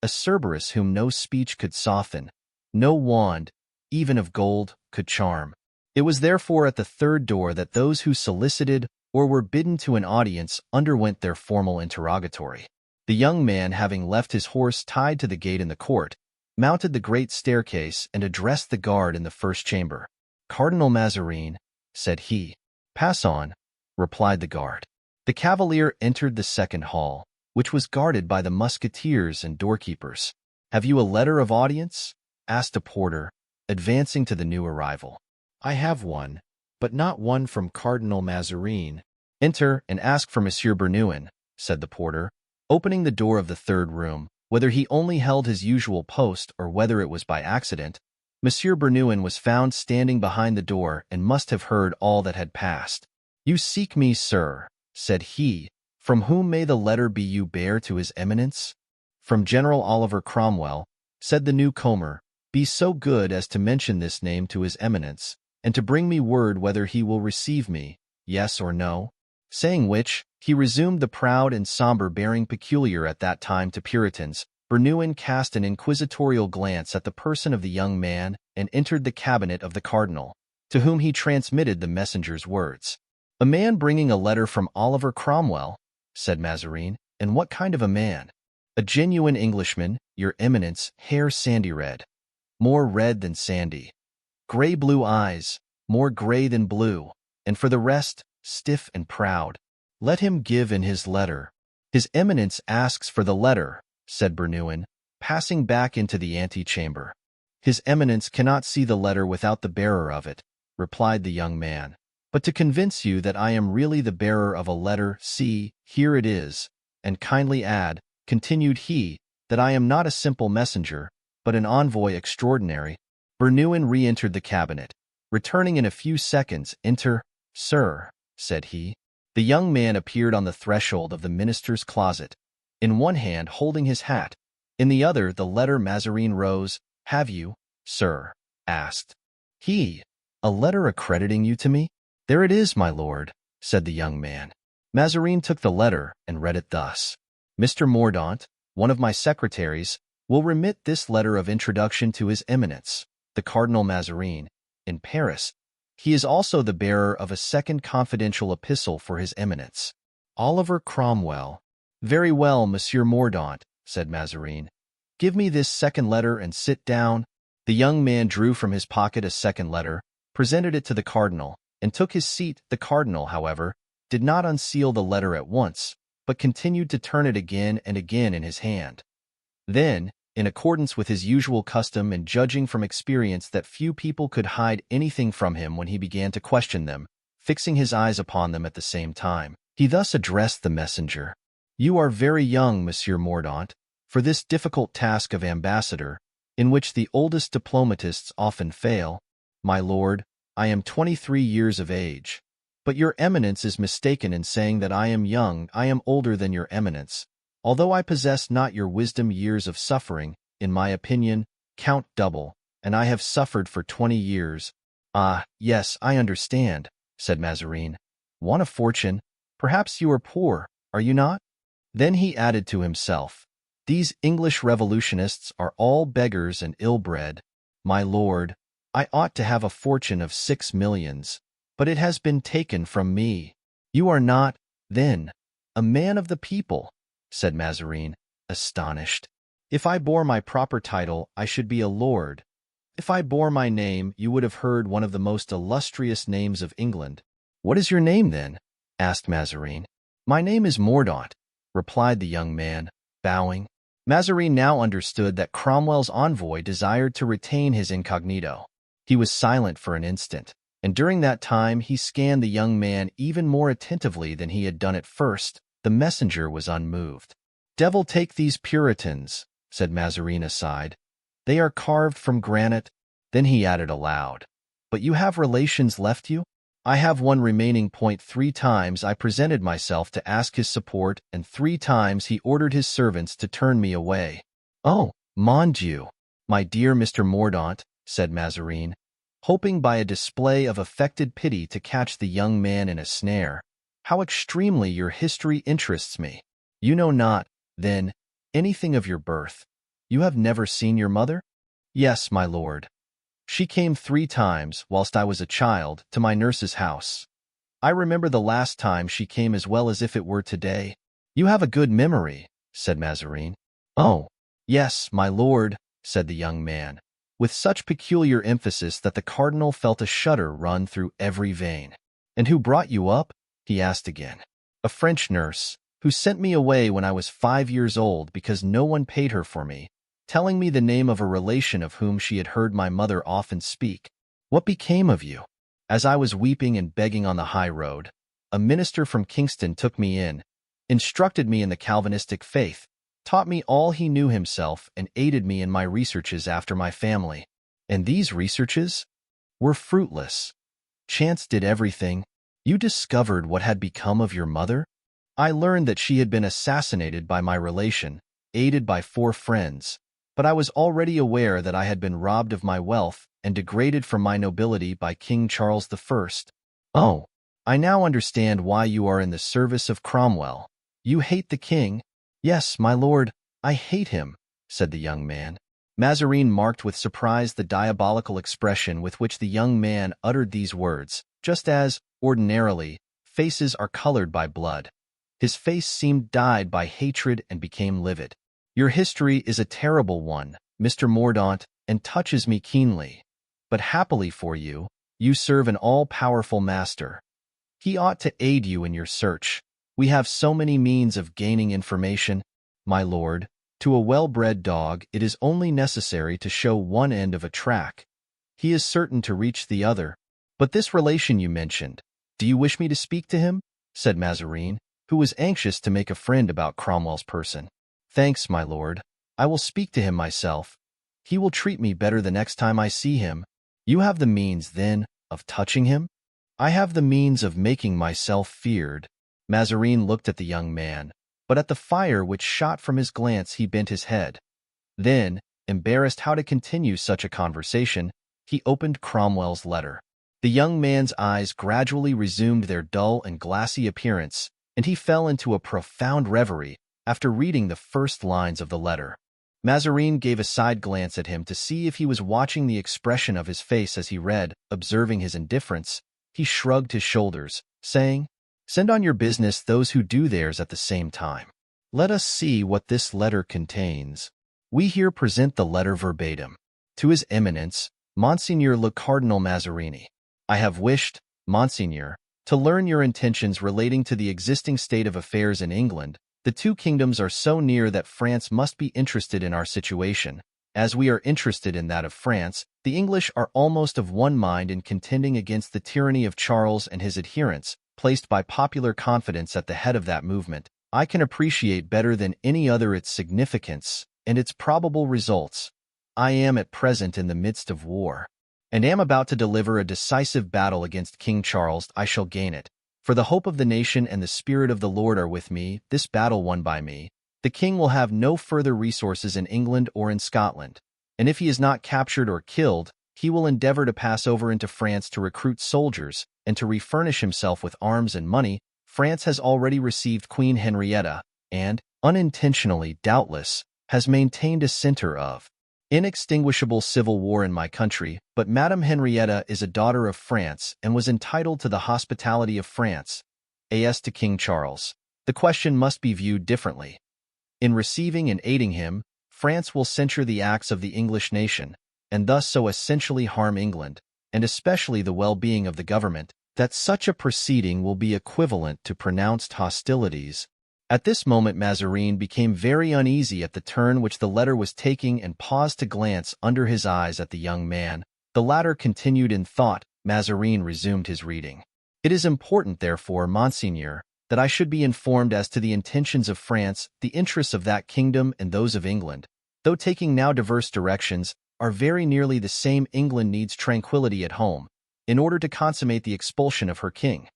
[SPEAKER 2] a Cerberus whom no speech could soften, no wand, even of gold, could charm. It was therefore at the third door that those who solicited or were bidden to an audience underwent their formal interrogatory. The young man, having left his horse tied to the gate in the court, mounted the great staircase and addressed the guard in the first chamber. Cardinal Mazarin, said he. Pass on, replied the guard. The cavalier entered the second hall, which was guarded by the musketeers and doorkeepers. Have you a letter of audience? Asked a porter, advancing to the new arrival. I have one, but not one from Cardinal Mazarin. Enter and ask for Monsieur Bernouin, said the porter, opening the door of the third room. Whether he only held his usual post or whether it was by accident, Monsieur Bernouin was found standing behind the door and must have heard all that had passed. You seek me, sir, said he. From whom may the letter be you bear to his eminence? From General Oliver Cromwell, said the newcomer. Be so good as to mention this name to his eminence, and to bring me word whether he will receive me, yes or no. Saying which, he resumed the proud and somber bearing peculiar at that time to Puritans. Bernouin cast an inquisitorial glance at the person of the young man and entered the cabinet of the cardinal, to whom he transmitted the messenger's words. A man bringing a letter from Oliver Cromwell, said Mazarin. And what kind of a man? A genuine Englishman, your eminence, hair sandy red, more red than sandy, gray-blue eyes, more gray than blue, and for the rest, stiff and proud. Let him give in his letter. His eminence asks for the letter, said Bernouin, passing back into the antechamber. His eminence cannot see the letter without the bearer of it, replied the young man. But to convince you that I am really the bearer of a letter, see, here it is, and kindly add, continued he, that I am not a simple messenger, but an envoy extraordinary. Bernouin re-entered the cabinet. Returning in a few seconds, enter, sir, said he. The young man appeared on the threshold of the minister's closet, in one hand holding his hat, in the other the letter. Mazarin rose. Have you, sir, asked he, a letter accrediting you to me? There it is, my lord, said the young man. Mazarin took the letter and read it thus. Mr. Mordaunt, one of my secretaries, will remit this letter of introduction to his eminence, the Cardinal Mazarin, in Paris. He is also the bearer of a second confidential epistle for his eminence, Oliver Cromwell. Very well, Monsieur Mordaunt, said Mazarin. Give me this second letter and sit down. The young man drew from his pocket a second letter, presented it to the cardinal, and took his seat. The cardinal, however, did not unseal the letter at once, but continued to turn it again and again in his hand. Then, in accordance with his usual custom and judging from experience that few people could hide anything from him when he began to question them, fixing his eyes upon them at the same time, he thus addressed the messenger. You are very young, Monsieur Mordaunt, for this difficult task of ambassador, in which the oldest diplomatists often fail. My lord, I am 23 years of age. But your eminence is mistaken in saying that I am young. I am older than your eminence. Although I possess not your wisdom, years of suffering, in my opinion, count double, and I have suffered for 20 years. Ah, yes, I understand, said Mazarin. Want a fortune? Perhaps you are poor, are you not? Then he added to himself, These English revolutionists are all beggars and ill-bred. My lord, I ought to have a fortune of 6 millions, but it has been taken from me. You are not, then, a man of the people, said Mazarin, astonished. If I bore my proper title, I should be a lord. If I bore my name, you would have heard one of the most illustrious names of England. What is your name, then? Asked Mazarin. My name is Mordaunt, replied the young man, bowing. Mazarin now understood that Cromwell's envoy desired to retain his incognito. He was silent for an instant, and during that time he scanned the young man even more attentively than he had done at first. The messenger was unmoved. "Devil take these Puritans," said Mazarin aside. "They are carved from granite." Then he added aloud, "But you have relations left you?" "I have one remaining. 3 times I presented myself to ask his support, and 3 times he ordered his servants to turn me away." "Oh, mon Dieu, my dear Mr. Mordaunt," said Mazarin, hoping by a display of affected pity to catch the young man in a snare. "How extremely your history interests me. You know not, then, anything of your birth. You have never seen your mother?" "Yes, my lord. She came 3 times, whilst I was a child, to my nurse's house. I remember the last time she came as well as if it were today." "You have a good memory," said Mazarin. "Oh, yes, my lord," said the young man, with such peculiar emphasis that the cardinal felt a shudder run through every vein. "And who brought you up?" he asked again. "A French nurse, who sent me away when I was 5 years old because no one paid her for me, telling me the name of a relation of whom she had heard my mother often speak. What became of you?" "As I was weeping and begging on the high road, a minister from Kingston took me in, instructed me in the Calvinistic faith, taught me all he knew himself, and aided me in my researches after my family. And these researches were fruitless. Chance did everything. You discovered what had become of your mother?" "I learned that she had been assassinated by my relation, aided by 4 friends. But I was already aware that I had been robbed of my wealth and degraded from my nobility by King Charles I. "Oh, I now understand why you are in the service of Cromwell. You hate the king?" "Yes, my lord, I hate him," said the young man. Mazarin marked with surprise the diabolical expression with which the young man uttered these words, just as, ordinarily, faces are colored by blood. His face seemed dyed by hatred and became livid. "Your history is a terrible one, Mr. Mordaunt, and touches me keenly. But happily for you, you serve an all-powerful master. He ought to aid you in your search. We have so many means of gaining information. My lord, to a well-bred dog it is only necessary to show one end of a track. He is certain to reach the other. But this relation you mentioned, do you wish me to speak to him?" said Mazarin, who was anxious to make a friend about Cromwell's person. "Thanks, my lord. I will speak to him myself. He will treat me better the next time I see him." "You have the means, then, of touching him?" "I have the means of making myself feared." Mazarin looked at the young man, but at the fire which shot from his glance he bent his head. Then, embarrassed how to continue such a conversation, he opened Cromwell's letter. The young man's eyes gradually resumed their dull and glassy appearance, and he fell into a profound reverie after reading the first lines of the letter. Mazarin gave a side glance at him to see if he was watching the expression of his face as he read. Observing his indifference, he shrugged his shoulders, saying, "Send on your business those who do theirs at the same time. Let us see what this letter contains." We here present the letter verbatim. To His Eminence, Monseigneur le Cardinal Mazarini. I have wished, Monseigneur, to learn your intentions relating to the existing state of affairs in England. The 2 kingdoms are so near that France must be interested in our situation. As we are interested in that of France, the English are almost of one mind in contending against the tyranny of Charles and his adherents, placed by popular confidence at the head of that movement. I can appreciate better than any other its significance and its probable results. I am at present in the midst of war, and am about to deliver a decisive battle against King Charles. I shall gain it. For the hope of the nation and the Spirit of the Lord are with me. This battle won by me, the king will have no further resources in England or in Scotland, and if he is not captured or killed, he will endeavor to pass over into France to recruit soldiers and to refurnish himself with arms and money. France has already received Queen Henrietta, and, unintentionally doubtless,
[SPEAKER 1] has maintained a center of inextinguishable civil war in my country, but Madame Henrietta is a daughter of France and was entitled to the hospitality of France, as to King Charles. The question must be viewed differently. In receiving and aiding him, France will censure the acts of the English nation, and thus so essentially harm England, and especially the well-being of the government, that such a proceeding will be equivalent to pronounced hostilities. At this moment Mazarin became very uneasy at the turn which the letter was taking and paused to glance under his eyes at the young man. The latter continued in thought. Mazarin resumed his reading. It is important, therefore, Monseigneur, that I should be informed as to the intentions of France, the interests of that kingdom, and those of England. Though taking now diverse directions, are very nearly the same. England needs tranquility at home, in order to consummate the expulsion of her king.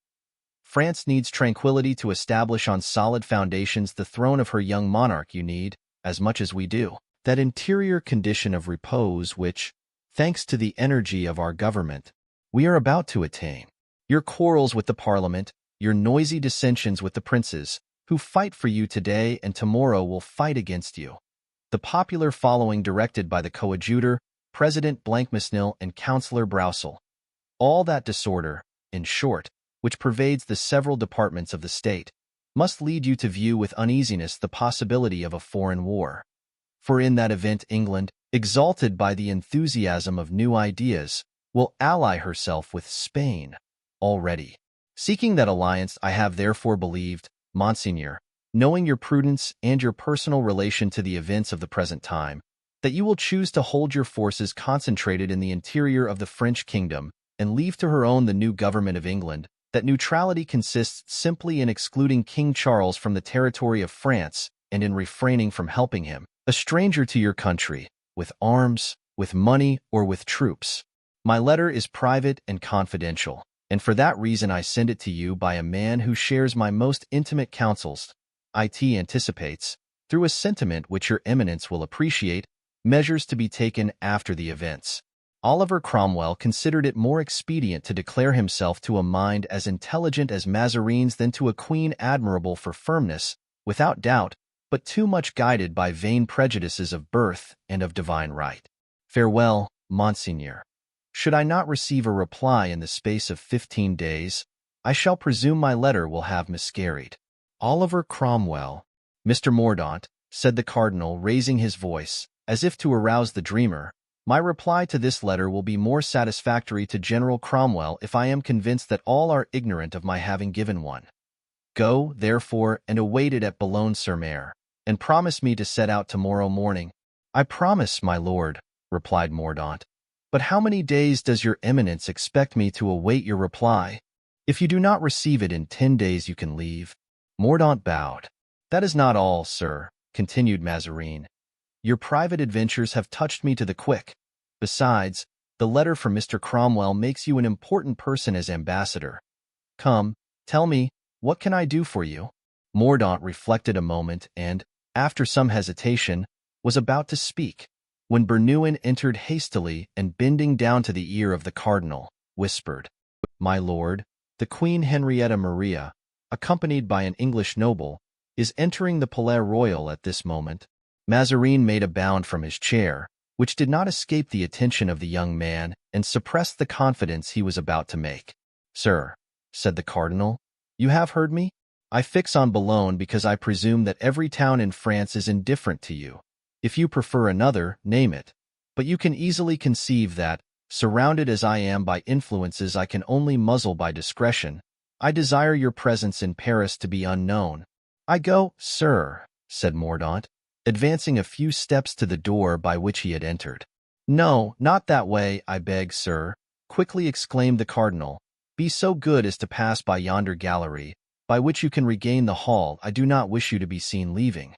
[SPEAKER 1] France needs tranquility to establish on solid foundations the throne of her young monarch. You need, as much as we do, that interior condition of repose which, thanks to the energy of our government, we are about to attain. Your quarrels with the Parliament, your noisy dissensions with the princes, who fight for you today and tomorrow will fight against you. The popular following directed by the coadjutor, President Blancmesnil, and Councillor Broussel. All that disorder, in short, which pervades the several departments of the state, must lead you to view with uneasiness the possibility of a foreign war. For in that event England, exalted by the enthusiasm of new ideas, will ally herself with Spain. Already seeking that alliance, I have therefore believed, Monseigneur, knowing your prudence and your personal relation to the events of the present time, that you will choose to hold your forces concentrated in the interior of the French kingdom and leave to her own the new government of England, that neutrality consists simply in excluding King Charles from the territory of France and in refraining from helping him, a stranger to your country, with arms, with money, or with troops. My letter is private and confidential, and for that reason I send it to you by a man who shares my most intimate counsels. It anticipates, through a sentiment which your eminence will appreciate, measures to be taken after the events. Oliver Cromwell considered it more expedient to declare himself to a mind as intelligent as Mazarin's than to a queen admirable for firmness, without doubt, but too much guided by vain prejudices of birth and of divine right. Farewell, Monseigneur. Should I not receive a reply in the space of 15 days, I shall presume my letter will have miscarried. Oliver Cromwell. Mr. Mordaunt, said the cardinal, raising his voice, as if to arouse the dreamer, my reply to this letter will be more satisfactory to General Cromwell if I am convinced that all are ignorant of my having given one. Go, therefore, and await it at Boulogne-sur-Mer, and promise me to set out tomorrow morning. I promise, my lord, replied Mordaunt. But how many days does your eminence expect me to await your reply? If you do not receive it in 10 days, you can leave. Mordaunt bowed. That is not all, sir, continued Mazarin. Your private adventures have touched me to the quick. Besides, the letter from Mr. Cromwell makes you an important person as ambassador. Come, tell me, what can I do for you? Mordaunt reflected a moment and, after some hesitation, was about to speak, when Bernouin entered hastily and, bending down to the ear of the cardinal, whispered, My lord, the Queen Henrietta Maria, accompanied by an English noble, is entering the Palais Royal at this moment. Mazarin made a bound from his chair, which did not escape the attention of the young man, and suppressed the confidence he was about to make. Sir, said the cardinal, you have heard me? I fix on Boulogne because I presume that every town in France is indifferent to you. If you prefer another, name it. But you can easily conceive that, surrounded as I am by influences I can only muzzle by discretion, I desire your presence in Paris to be unknown. I go, sir, said Mordaunt, advancing a few steps to the door by which he had entered. No, not that way, I beg, sir, quickly exclaimed the cardinal. Be so good as to pass by yonder gallery, by which you can regain the hall. I do not wish you to be seen leaving.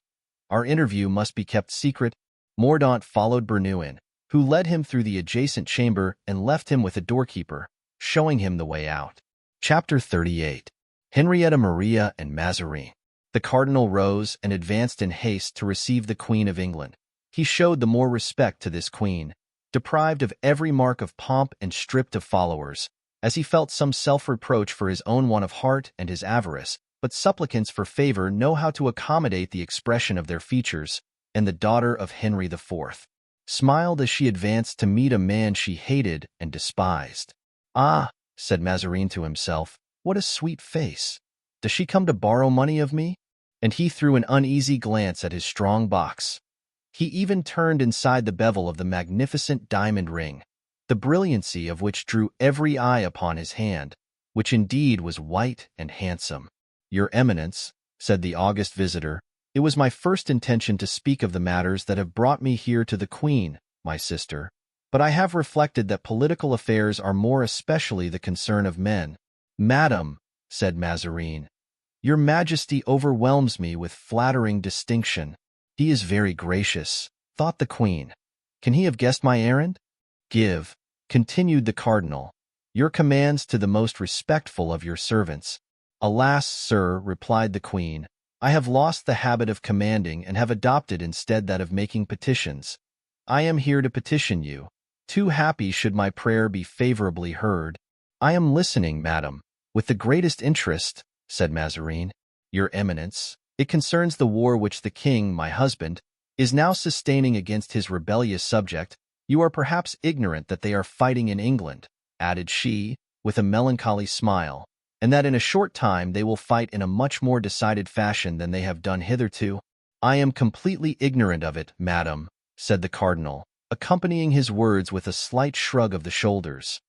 [SPEAKER 1] Our interview must be kept secret. Mordaunt followed Bernouin, who led him through the adjacent chamber and left him with a doorkeeper, showing him the way out. Chapter 38. Henrietta Maria and Mazarin. The cardinal rose and advanced in haste to receive the Queen of England. He showed the more respect to this queen, deprived of every mark of pomp and stripped of followers, as he felt some self-reproach for his own want of heart and his avarice, but supplicants for favor know how to accommodate the expression of their features, and the daughter of Henry IV, smiled as she advanced to meet a man she hated and despised. "Ah," said Mazarin to himself, "what a sweet face. Does she come to borrow money of me?" And he threw an uneasy glance at his strong box. He even turned inside the bevel of the magnificent diamond ring, the brilliancy of which drew every eye upon his hand, which indeed was white and handsome. "Your Eminence," said the august visitor, "it was my first intention to speak of the matters that have brought me here to the Queen, my sister, but I have reflected that political affairs are more especially the concern of men." "Madam," said Mazarin, "your Majesty overwhelms me with flattering distinction." "He is very gracious," thought the Queen. "Can he have guessed my errand?" "Give," continued the cardinal, "your commands to the most respectful of your servants." "Alas, sir," replied the Queen, "I have lost the habit of commanding and have adopted instead that of making petitions. I am here to petition you. Too happy should my prayer be favorably heard." "I am listening, madam, with the greatest interest," said Mazarin. "Your Eminence, it concerns the war which the king, my husband, is now sustaining against his rebellious subject. You are perhaps ignorant that they are fighting in England," added she, with a melancholy smile, "and that in a short time they will fight in a much more decided fashion than they have done hitherto." "I am completely ignorant of it, madam," said the cardinal, accompanying his words with a slight shrug of the shoulders.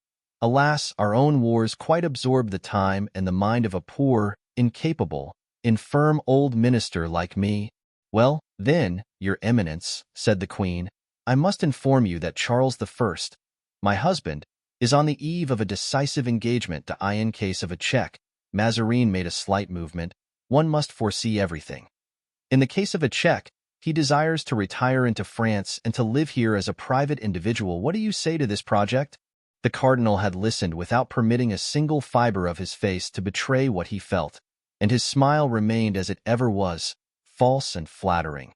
[SPEAKER 1] "Alas, our own wars quite absorb the time and the mind of a poor, incapable, infirm old minister like me." "Well, then, your Eminence," said the Queen, "I must inform you that Charles I, my husband, is on the eve of a decisive engagement to in case of a check." Mazarin made a slight movement. "One must foresee everything. In the case of a check, he desires to retire into France and to live here as a private individual. What do you say to this project?" The cardinal had listened without permitting a single fiber of his face to betray what he felt, and his smile remained as it ever was, false and flattering.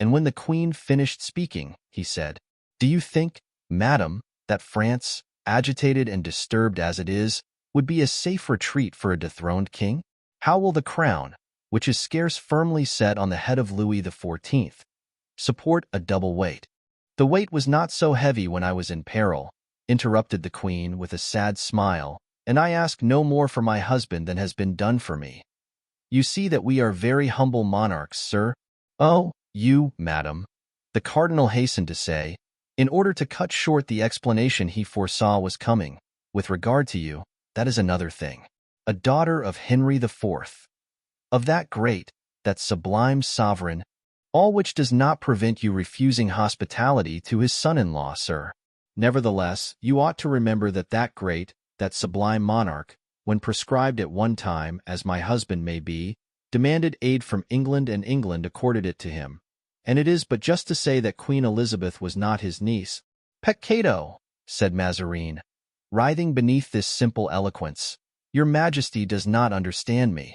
[SPEAKER 1] And when the Queen finished speaking, he said, "Do you think, madam, that France, agitated and disturbed as it is, would be a safe retreat for a dethroned king? How will the crown, which is scarce firmly set on the head of Louis XIV, support a double weight?" "The weight was not so heavy when I was in peril," interrupted the Queen with a sad smile, "and I ask no more for my husband than has been done for me. You see that we are very humble monarchs, sir." "Oh, you, madam," the cardinal hastened to say, in order to cut short the explanation he foresaw was coming. "With regard to you, that is another thing. A daughter of Henry IV, of that great, that sublime sovereign, all which does not prevent you refusing hospitality to his son-in-law, sir. Nevertheless, you ought to remember that that great, that sublime monarch, when proscribed at one time, as my husband may be, demanded aid from England, and England accorded it to him. And it is but just to say that Queen Elizabeth was not his niece." "Peccato," said Mazarin, writhing beneath this simple eloquence. "Your Majesty does not understand me.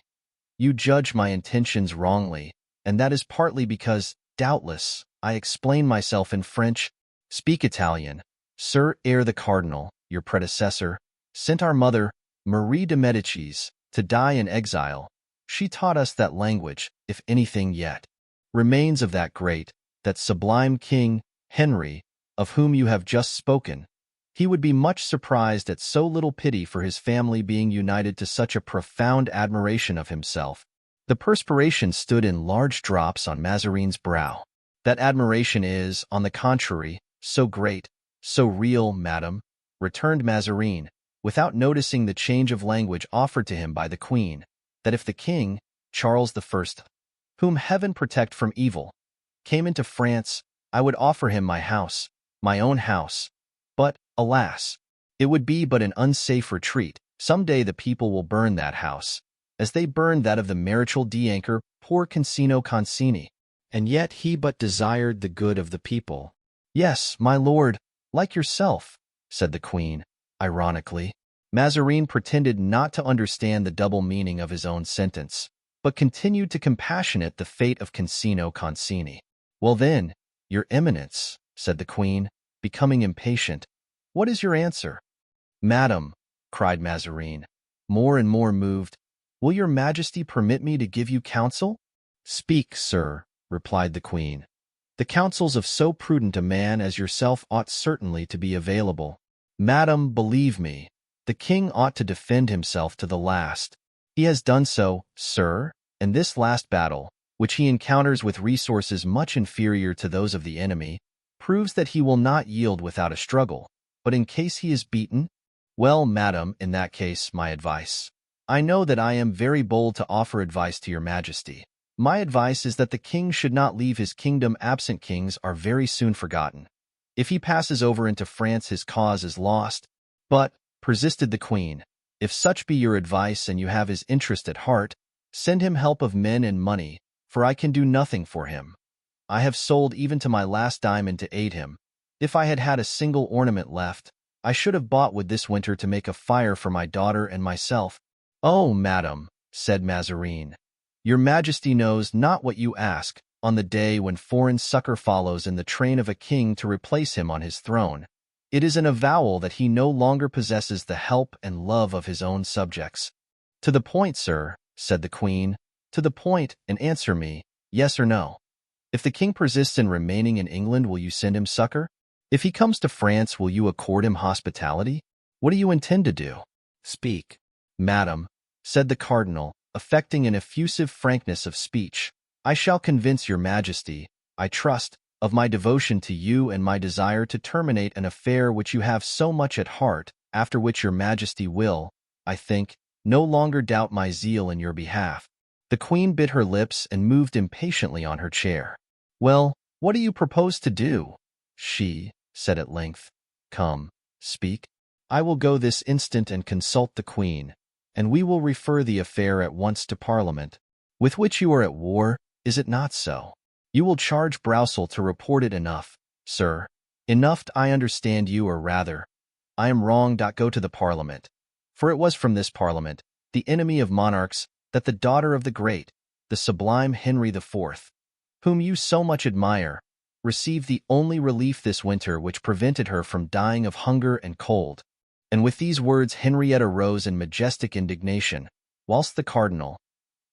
[SPEAKER 1] You judge my intentions wrongly, and that is partly because, doubtless, I explain myself in French. Speak Italian, sir." "Ere the cardinal, your predecessor, sent our mother, Marie de Medicis, to die in exile, she taught us that language, if anything yet remains of that great, that sublime king, Henry, of whom you have just spoken. He would be much surprised at so little pity for his family being united to such a profound admiration of himself." The perspiration stood in large drops on Mazarin's brow. "That admiration is, on the contrary, so great, so real, madam," returned Mazarin, without noticing the change of language offered to him by the Queen, "that if the king, Charles I, whom heaven protect from evil, came into France, I would offer him my house, my own house. But, alas, it would be but an unsafe retreat. Some day the people will burn that house, as they burned that of the Maréchal d'Ancre, poor Concino Concini. And yet he but desired the good of the people." "Yes, my lord, like yourself," said the Queen, ironically. Mazarin pretended not to understand the double meaning of his own sentence, but continued to compassionate the fate of Concino Concini. "Well then, your Eminence," said the Queen, becoming impatient, "what is your answer?" "Madam," cried Mazarin, more and more moved, "will your Majesty permit me to give you counsel?" "Speak, sir," replied the Queen. The counsels of so prudent a man as yourself ought certainly to be available. Madam, believe me, the king ought to defend himself to the last. He has done so, sir, and this last battle, which he encounters with resources much inferior to those of the enemy, proves that he will not yield without a struggle. But in case he is beaten, well, madam, in that case, my advice. I know that I am very bold to offer advice to your majesty. My advice is that the king should not leave his kingdom. Absent kings are very soon forgotten. If he passes over into France, his cause is lost. But, persisted the queen, if such be your advice and you have his interest at heart, send him help of men and money, for I can do nothing for him. I have sold even to my last diamond to aid him. If I had had a single ornament left, I should have bought wood this winter to make a fire for my daughter and myself. Oh, madam, said Mazarin, your majesty knows not what you ask. On the day when foreign succor follows in the train of a king to replace him on his throne, it is an avowal that he no longer possesses the help and love of his own subjects. To the point, sir, said the queen, to the point, and answer me, yes or no. If the king persists in remaining in England, will you send him succor? If he comes to France, will you accord him hospitality? What do you intend to do? Speak. Madam, said the cardinal, affecting an effusive frankness of speech, I shall convince your majesty, I trust, of my devotion to you and my desire to terminate an affair which you have so much at heart, after which your majesty will, I think, no longer doubt my zeal in your behalf. The queen bit her lips and moved impatiently on her chair. Well, what do you propose to do? She said at length. Come, speak. I will go this instant and consult the queen, and we will refer the affair at once to Parliament, with which you are at war, is it not so? You will charge Broussel to report it enough, sir. Enough, I understand you, or rather, I am wrong. Go to the Parliament. For it was from this Parliament, the enemy of monarchs, that the daughter of the great, the sublime Henry IV, whom you so much admire, received the only relief this winter which prevented her from dying of hunger and cold. And with these words Henrietta rose in majestic indignation, whilst the cardinal,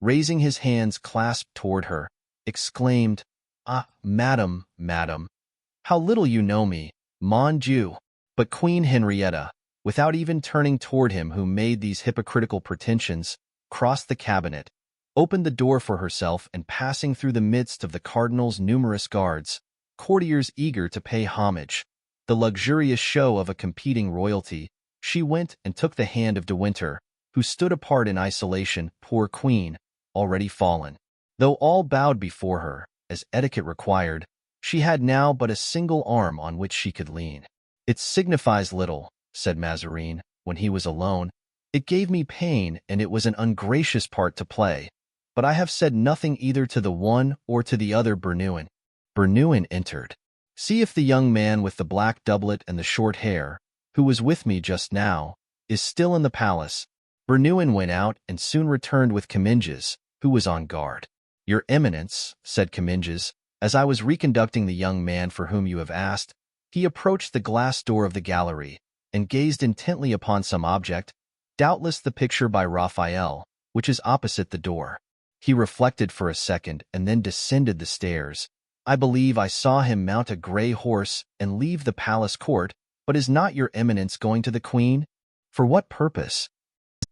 [SPEAKER 1] raising his hands clasped toward her, exclaimed, Ah, madam, madam, how little you know me, mon Dieu! But Queen Henrietta, without even turning toward him who made these hypocritical pretensions, crossed the cabinet, opened the door for herself, and passing through the midst of the cardinal's numerous guards, courtiers eager to pay homage, the luxurious show of a competing royalty, she went and took the hand of De Winter, who stood apart in isolation, poor queen, already fallen. Though all bowed before her, as etiquette required, she had now but a single arm on which she could lean. It signifies little, said Mazarin, when he was alone. It gave me pain, and it was an ungracious part to play. But I have said nothing either to the one or to the other. Bernouin entered. See if the young man with the black doublet and the short hair, who was with me just now, is still in the palace. Bernouin went out and soon returned with Comminges, who was on guard. Your Eminence, said Comminges, as I was reconducting the young man for whom you have asked, he approached the glass door of the gallery, and gazed intently upon some object, doubtless the picture by Raphael, which is opposite the door. He reflected for a second and then descended the stairs. I believe I saw him mount a gray horse and leave the palace court. But is not your Eminence going to the Queen? For what purpose?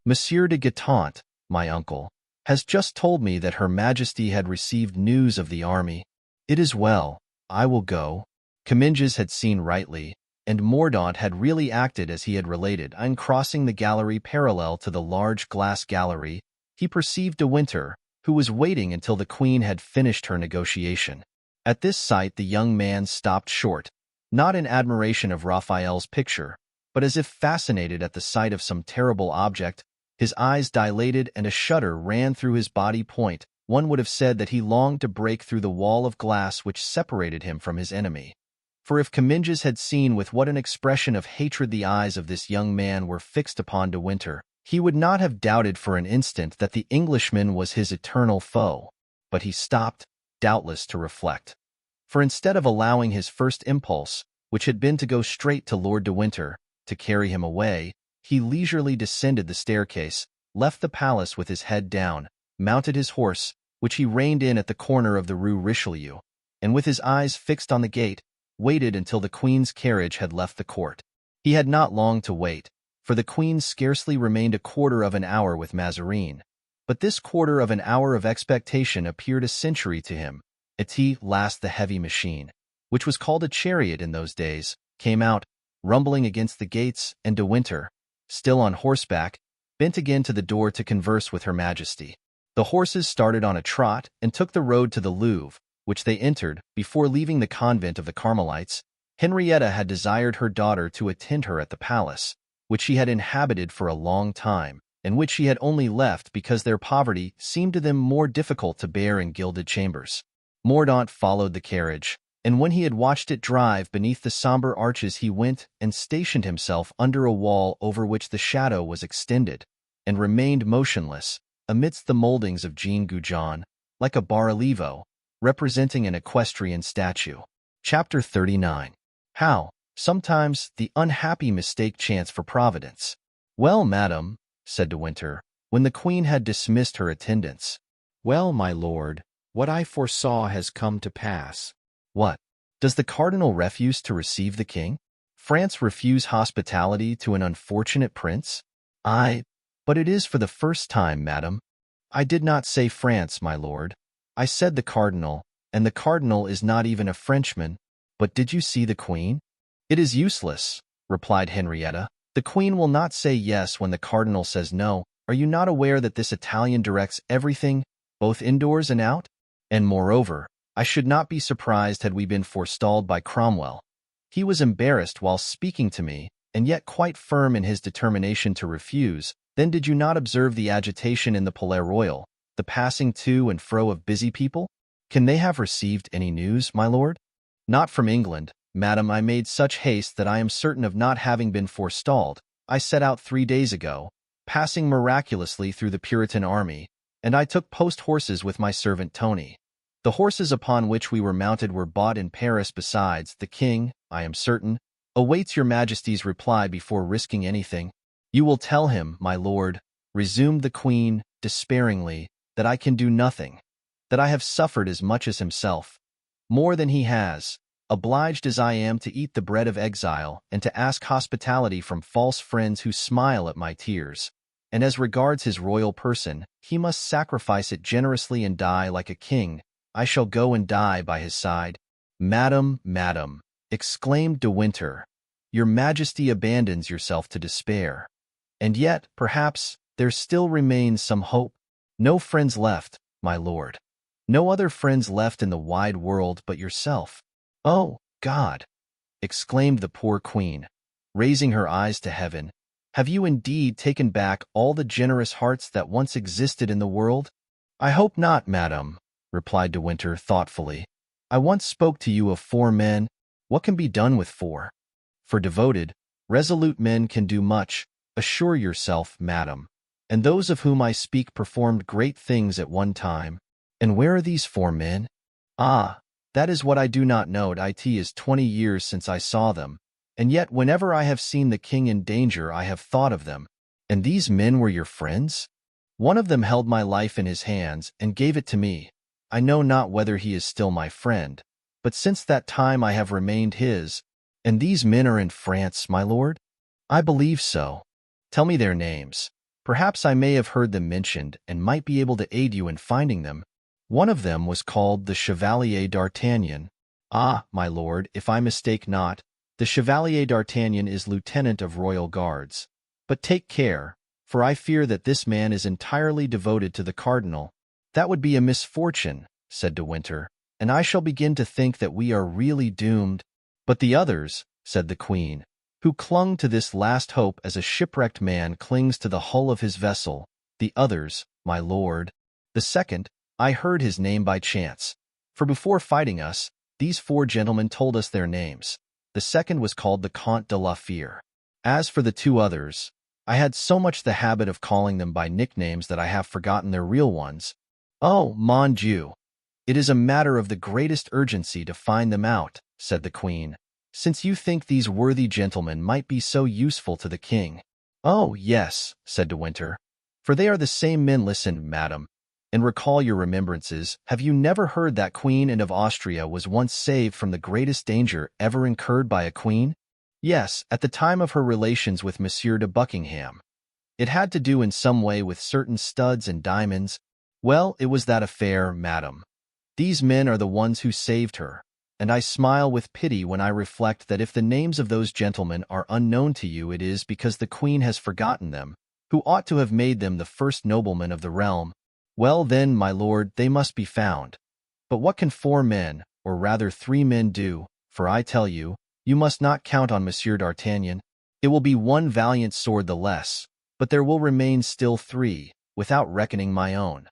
[SPEAKER 1] Monsieur de Guitant, my uncle, has just told me that Her Majesty had received news of the army. It is well, I will go. Comminges had seen rightly, and Mordaunt had really acted as he had related. On crossing the gallery parallel to the large glass gallery, he perceived De Winter, who was waiting until the Queen had finished her negotiation. At this sight the young man stopped short, not in admiration of Raphael's picture, but as if fascinated at the sight of some terrible object. His eyes dilated and a shudder ran through his body. One would have said that he longed to break through the wall of glass which separated him from his enemy. For if Comminges had seen with what an expression of hatred the eyes of this young man were fixed upon De Winter, he would not have doubted for an instant that the Englishman was his eternal foe. But he stopped, doubtless to reflect. For instead of allowing his first impulse, which had been to go straight to Lord de Winter, to carry him away, he leisurely descended the staircase, left the palace with his head down, mounted his horse, which he reined in at the corner of the Rue Richelieu, and with his eyes fixed on the gate, waited until the Queen's carriage had left the court. He had not long to wait, for the Queen scarcely remained a quarter of an hour with Mazarin. But this quarter of an hour of expectation appeared a century to him. At last the heavy machine, which was called a chariot in those days, came out, rumbling against the gates, and De Winter, still on horseback, bent again to the door to converse with Her Majesty. The horses started on a trot and took the road to the Louvre, which they entered. Before leaving the convent of the Carmelites, Henrietta had desired her daughter to attend her at the palace, which she had inhabited for a long time, and which she had only left because their poverty seemed to them more difficult to bear in gilded chambers. Mordaunt followed the carriage, and when he had watched it drive beneath the sombre arches, he went and stationed himself under a wall over which the shadow was extended, and remained motionless, amidst the mouldings of Jean Goujon, like a bas-relief, representing an equestrian statue. Chapter 39. How, sometimes, the unhappy mistake chance for Providence. "Well, madam," said De Winter, when the Queen had dismissed her attendants.
[SPEAKER 2] "Well, my lord, what I foresaw has come to pass."
[SPEAKER 1] "What? Does the cardinal refuse to receive the king? France refuse hospitality to an unfortunate prince?" But it is for the first time, madam." "I did not say France, my lord. I said the cardinal, and the cardinal is not even a Frenchman. But did you see the Queen?" "It is useless," replied Henrietta. "The Queen will not say yes when the cardinal says no. Are you not aware that this Italian directs everything, both indoors and out? And moreover, I should not be surprised had we been forestalled by Cromwell. He was embarrassed while speaking to me, and yet quite firm in his determination to refuse. Then did you not observe the agitation in the Palais Royal, the passing to and fro of busy people? Can they have received any news, my lord?" "Not from England, madam. I made such haste that I am certain of not having been forestalled. I set out 3 days ago, passing miraculously through the Puritan army, and I took post-horses with my servant Tony. The horses upon which we were mounted were bought in Paris. Besides, the king, I am certain, awaits your majesty's reply before risking anything." "You will tell him, my lord," resumed the Queen, despairingly, "that I can do nothing, that I have suffered as much as himself, more than he has, obliged as I am to eat the bread of exile and to ask hospitality from false friends who smile at my tears. And as regards his royal person, he must sacrifice it generously and die like a king. I shall go and die by his side." "Madam, madam," exclaimed De Winter, "your majesty abandons yourself to despair. And yet, perhaps, there still remains some hope. No friends left, my lord. No other friends left in the wide world but yourself." "Oh, God!" exclaimed the poor Queen, raising her eyes to heaven. "Have you indeed taken back all the generous hearts that once existed in the world?" "I hope not, madam," replied De Winter thoughtfully. "I once spoke to you of 4 men. What can be done with 4? For devoted, resolute men can do much, assure yourself, madam. And those of whom I speak performed great things at one time. And where are these 4 men? Ah, that is what I do not know. It is 20 years since I saw them, and yet whenever I have seen the king in danger I have thought of them. And these men were your friends? One of them held my life in his hands and gave it to me. I know not whether he is still my friend, but since that time I have remained his. And these men are in France, my lord?" "I believe so." "Tell me their names. Perhaps I may have heard them mentioned and might be able to aid you in finding them." "One of them was called the Chevalier d'Artagnan." "Ah, my lord, if I mistake not, the Chevalier d'Artagnan is lieutenant of royal guards. But take care, for I fear that this man is entirely devoted to the cardinal." "That would be a misfortune," said De Winter, "and I shall begin to think that we are really doomed." "But the others," said the Queen, who clung to this last hope as a shipwrecked man clings to the hull of his vessel, "the others, my lord." "The second, I heard his name by chance, for before fighting us, these 4 gentlemen told us their names. The second was called the Comte de la Fere. As for the 2 others, I had so much the habit of calling them by nicknames that I have forgotten their real ones. Oh, mon Dieu! It is a matter of the greatest urgency to find them out," said the Queen, "since you think these worthy gentlemen might be so useful to the king." "Oh, yes," said De Winter, "for they are the same men. Listen, madam. and recall your remembrances. Have you never heard that Queen Anne of Austria was once saved from the greatest danger ever incurred by a queen? Yes, at the time of her relations with Monsieur de Buckingham. It had to do in some way with certain studs and diamonds. Well, it was that affair, madam. These men are the ones who saved her, and I smile with pity when I reflect that if the names of those gentlemen are unknown to you, it is because the Queen has forgotten them, who ought to have made them the first noblemen of the realm. Well then, my lord, they must be found. But what can 4 men, or rather 3 men do? For I tell you, you must not count on Monsieur d'Artagnan. It will be 1 valiant sword the less, but there will remain still 3, without reckoning my own.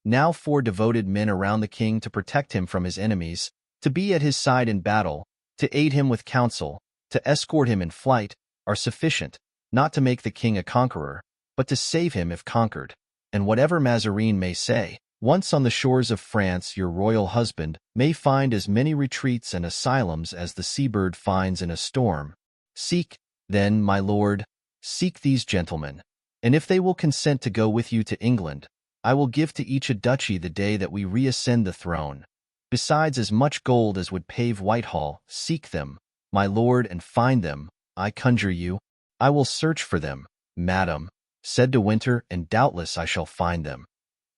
[SPEAKER 1] Now 4 devoted men around the king to protect him from his enemies, to be at his side in battle, to aid him with counsel, to escort him in flight, are sufficient, not to make the king a conqueror, but to save him if conquered. And whatever Mazarin may say, once on the shores of France your royal husband may find as many retreats and asylums as the seabird finds in a storm. Seek, then, my lord, seek these gentlemen, and if they will consent to go with you to England, I will give to each a duchy the day that we reascend the throne, besides as much gold as would pave Whitehall. Seek them, my lord, and find them, I conjure you. I will search for them, madam, said De Winter, and doubtless I shall find them.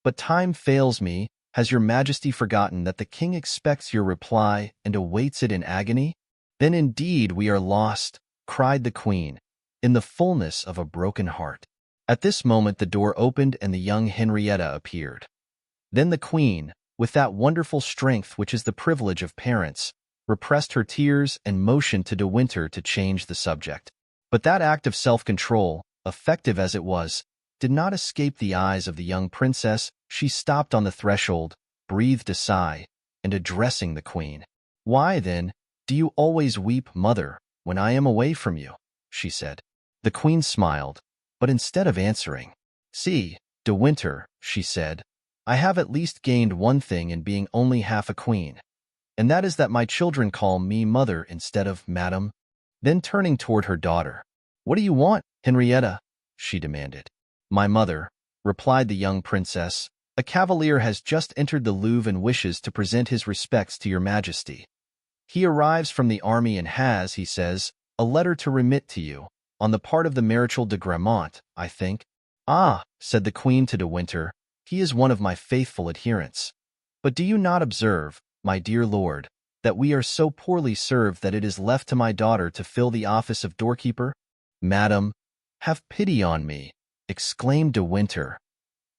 [SPEAKER 1] But time fails me. Has your majesty forgotten that the king expects your reply and awaits it in agony? Then indeed we are lost, cried the queen, in the fullness of a broken heart. At this moment the door opened and the young Henrietta appeared. Then the queen, with that wonderful strength which is the privilege of parents, repressed her tears and motioned to De Winter to change the subject. But that act of self-control, effective as it was, did not escape the eyes of the young princess. She stopped on the threshold, breathed a sigh, and addressing the queen, "Why, then, do you always weep, mother, when I am away from you?" she said. The queen smiled, but instead of answering, "See, De Winter," she said, "I have at least gained one thing in being only half a queen, and that is that my children call me mother instead of madam." Then turning toward her daughter, "What do you want, Henrietta?" she demanded. "My mother," replied the young princess, "a cavalier has just entered the Louvre and wishes to present his respects to your majesty. He arrives from the army and has, he says, a letter to remit to you, on the part of the Marechal de Grimaud, I think." "Ah," said the queen to De Winter, "he is one of my faithful adherents. But do you not observe, my dear lord, that we are so poorly served that it is left to my daughter to fill the office of doorkeeper?" "Madam, have pity on me," exclaimed De Winter.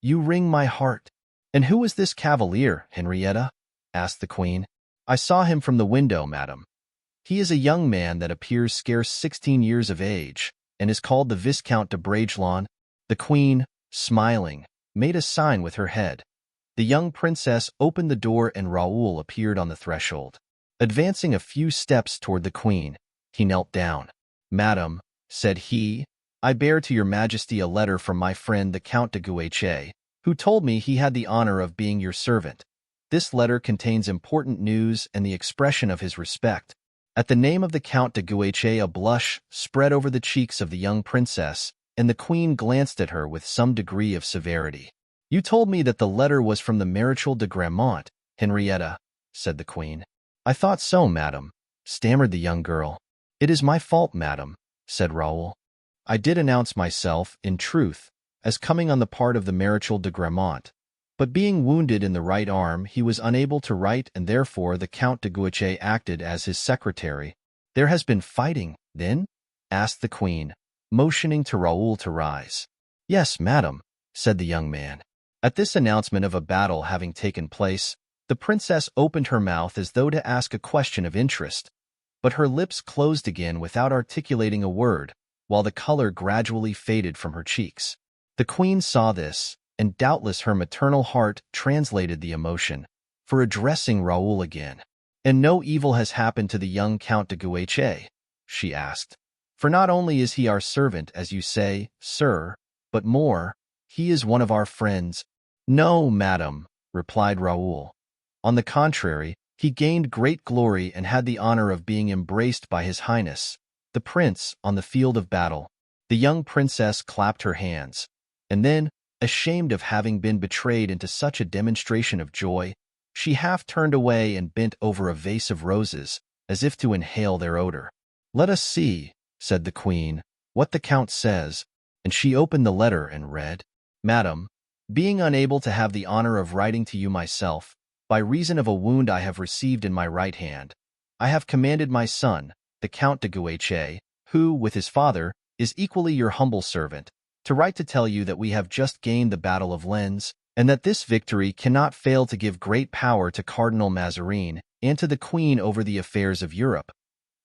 [SPEAKER 1] "You wring my heart." "And who is this cavalier, Henrietta?" asked the queen. "I saw him from the window, madam. He is a young man that appears scarce 16 years of age, and is called the Viscount de Bragelonne." The queen, smiling, made a sign with her head. The young princess opened the door and Raoul appeared on the threshold. Advancing a few steps toward the queen, he knelt down. "Madam," said he, "I bear to your majesty a letter from my friend the Count de Guiche, who told me he had the honor of being your servant. This letter contains important news and the expression of his respect." At the name of the Count de Guiche a blush spread over the cheeks of the young princess, and the queen glanced at her with some degree of severity. "You told me that the letter was from the Marechal de Grimaud, Henrietta," said the queen. "I thought so, madam," stammered the young girl. "It is my fault, madam," said Raoul. "I did announce myself, in truth, as coming on the part of the Marechal de Grimaud, but being wounded in the right arm, he was unable to write, and therefore the Count de Guiche acted as his secretary." "There has been fighting, then?" asked the queen, motioning to Raoul to rise. "Yes, madam," said the young man. At this announcement of a battle having taken place, the princess opened her mouth as though to ask a question of interest, but her lips closed again without articulating a word, while the color gradually faded from her cheeks. The queen saw this, and doubtless her maternal heart translated the emotion, for addressing Raoul again, "And no evil has happened to the young Count de Guiche?" she asked. "For not only is he our servant, as you say, sir, but more, he is one of our friends." "No, madam," replied Raoul. "On the contrary, he gained great glory and had the honor of being embraced by His Highness, the Prince, on the field of battle." The young princess clapped her hands, and then, Ashamed of having been betrayed into such a demonstration of joy, she half turned away and bent over a vase of roses, as if to inhale their odor. "Let us see," said the queen, "what the count says," and she opened the letter and read, "Madam, being unable to have the honor of writing to you myself, by reason of a wound I have received in my right hand, I have commanded my son, the Count de Guiche, who, with his father, is equally your humble servant, to write to tell you that we have just gained the Battle of Lens, and that this victory cannot fail to give great power to Cardinal Mazarin and to the Queen over the affairs of Europe.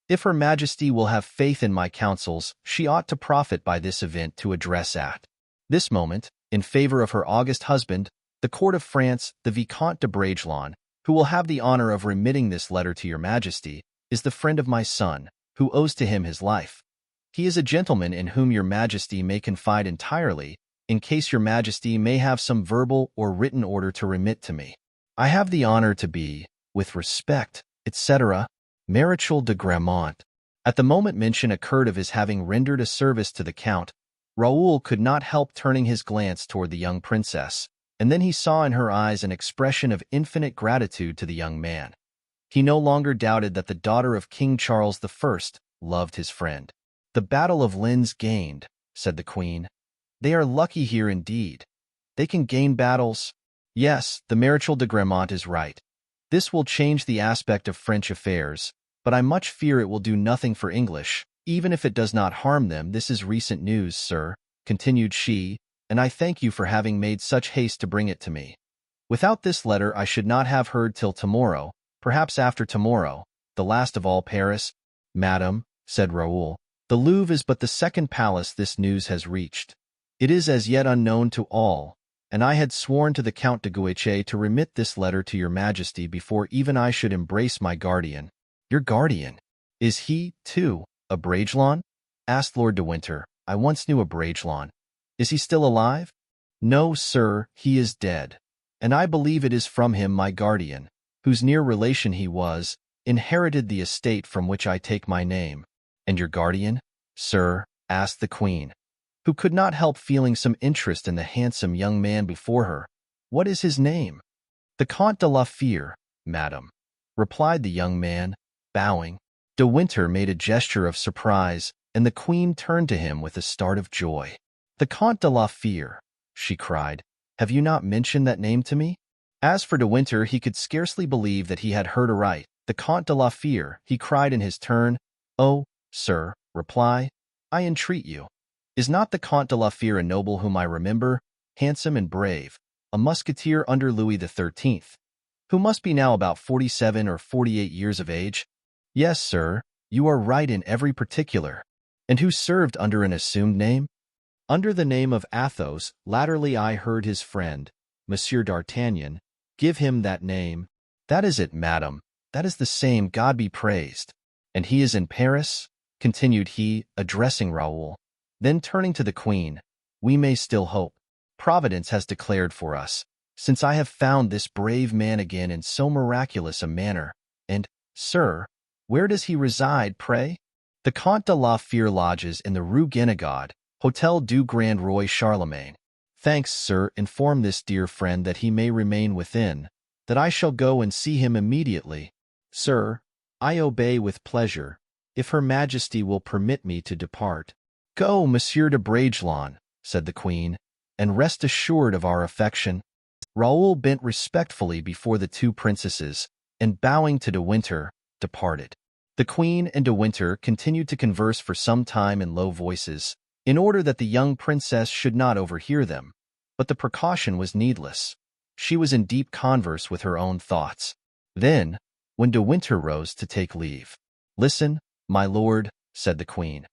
[SPEAKER 1] If Her Majesty will have faith in my counsels, she ought to profit by this event to address at this moment, in favor of her august husband, the court of France, the Vicomte de Bragelonne, who will have the honor of remitting this letter to your Majesty, is the friend of my son, who owes to him his life. He is a gentleman in whom your Majesty may confide entirely, in case your Majesty may have some verbal or written order to remit to me. I have the honor to be, with respect, etc., Marechal de Grimaud." At the moment mention occurred of his having rendered a service to the Count, Raoul could not help turning his glance toward the young princess, and then he saw in her eyes an expression of infinite gratitude to the young man. He no longer doubted that the daughter of King Charles I loved his friend. "The Battle of Lens gained," said the queen. "They are lucky here indeed. They can gain battles." "Yes, the Marechal de Grimaud is right. This will change the aspect of French affairs, but I much fear it will do nothing for English, even if it does not harm them. This is recent news, sir," continued she, "and I thank you for having made such haste to bring it to me. Without this letter I should not have heard till tomorrow, perhaps after tomorrow, the last of all Paris." "Madam," said Raoul, "the Louvre is but the second palace this news has reached. It is as yet unknown to all, and I had sworn to the Count de Guiche to remit this letter to your Majesty before even I should embrace my guardian." "Your guardian? Is he, too, a Bragelonne?" asked Lord de Winter. "I once knew a Bragelonne. Is he still alive?" "No, sir, he is dead, and I believe it is from him my guardian, whose near relation he was, inherited the estate from which I take my name." "And your guardian, sir?" asked the queen, who could not help feeling some interest in the handsome young man before her. "What is his name?" "The Comte de la Fere, madam," replied the young man, bowing. De Winter made a gesture of surprise, and the queen turned to him with a start of joy. "The Comte de la Fere," she cried. "Have you not mentioned that name to me?" As for De Winter, he could scarcely believe that he had heard aright. "The Comte de la Fere," he cried in his turn. "Oh, sir, reply, I entreat you. Is not the Comte de la Fere a noble whom I remember, handsome and brave, a musketeer under Louis XIII, who must be now about 47 or 48 years of age?" "Yes, sir, you are right in every particular." "And who served under an assumed name?" "Under the name of Athos. Latterly I heard his friend, Monsieur d'Artagnan, give him that name." "That is it, madam. That is the same, God be praised." "And he is in Paris?" continued he, addressing Raoul. Then turning to the queen, "We may still hope. Providence has declared for us, since I have found this brave man again in so miraculous a manner. And, sir, where does he reside, pray?" "The Comte de la Fere lodges in the Rue Guénégaud, Hôtel du Grand Roi Charlemagne." "Thanks, sir. Inform this dear friend that he may remain within, that I shall go and see him immediately." "Sir, I obey with pleasure, if Her Majesty will permit me to depart." "Go, Monsieur de Bragelonne," said the queen, "and rest assured of our affection." Raoul bent respectfully before the two princesses, and bowing to De Winter, departed. The queen and De Winter continued to converse for some time in low voices, in order that the young princess should not overhear them, but the precaution was needless. She was in deep converse with her own thoughts. Then, when De Winter rose to take leave, "Listen, my lord," said the queen.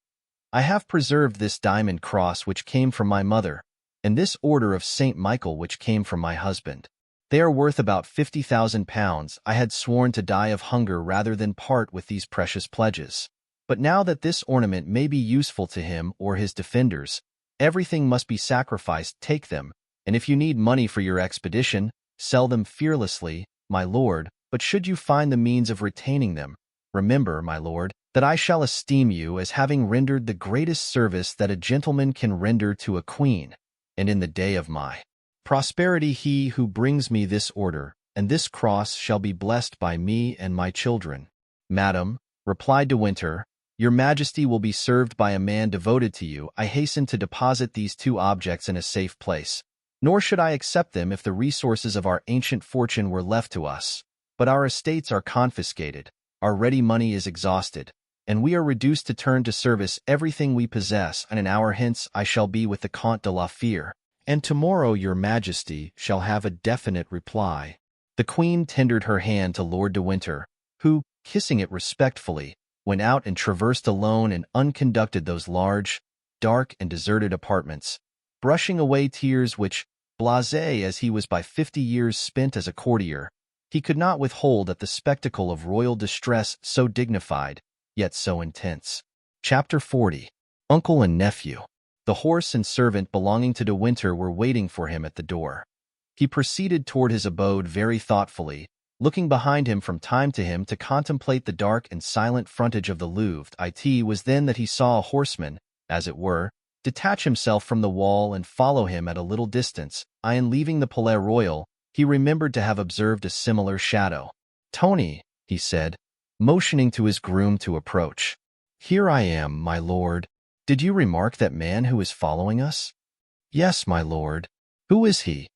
[SPEAKER 1] "I have preserved this diamond cross which came from my mother, and this order of St. Michael which came from my husband. They are worth about 50,000 pounds. I had sworn to die of hunger rather than part with these precious pledges. But now that this ornament may be useful to him or his defenders, everything must be sacrificed. Take them, and if you need money for your expedition, sell them fearlessly, my lord, but should you find the means of retaining them, remember, my lord, that I shall esteem you as having rendered the greatest service that a gentleman can render to a queen, and in the day of my prosperity he who brings me this order and this cross shall be blessed by me and my children. Madam, replied De Winter, your majesty will be served by a man devoted to you. I hasten to deposit these two objects in a safe place. Nor should I accept them if the resources of our ancient fortune were left to us. But our estates are confiscated, our ready money is exhausted, and we are reduced to turn to service everything we possess, and an hour hence I shall be with the Comte de la Fere, and tomorrow your majesty shall have a definite reply. The queen tendered her hand to Lord de Winter, who, kissing it respectfully, went out and traversed alone and unconducted those large, dark, and deserted apartments, brushing away tears which, blasé as he was by 50 years spent as a courtier, he could not withhold at the spectacle of royal distress so dignified, yet so intense. Chapter 40. Uncle and Nephew. The horse and servant belonging to De Winter were waiting for him at the door. He proceeded toward his abode very thoughtfully, looking behind him from time to time to contemplate the dark and silent frontage of the Louvre. It was then that he saw a horseman, as it were, detach himself from the wall and follow him at a little distance. In leaving the Palais Royal, he remembered to have observed a similar shadow. Tony, he said, motioning to his groom to approach. Here I am, my lord. Did you remark that man who is following us? Yes, my lord. Who is he?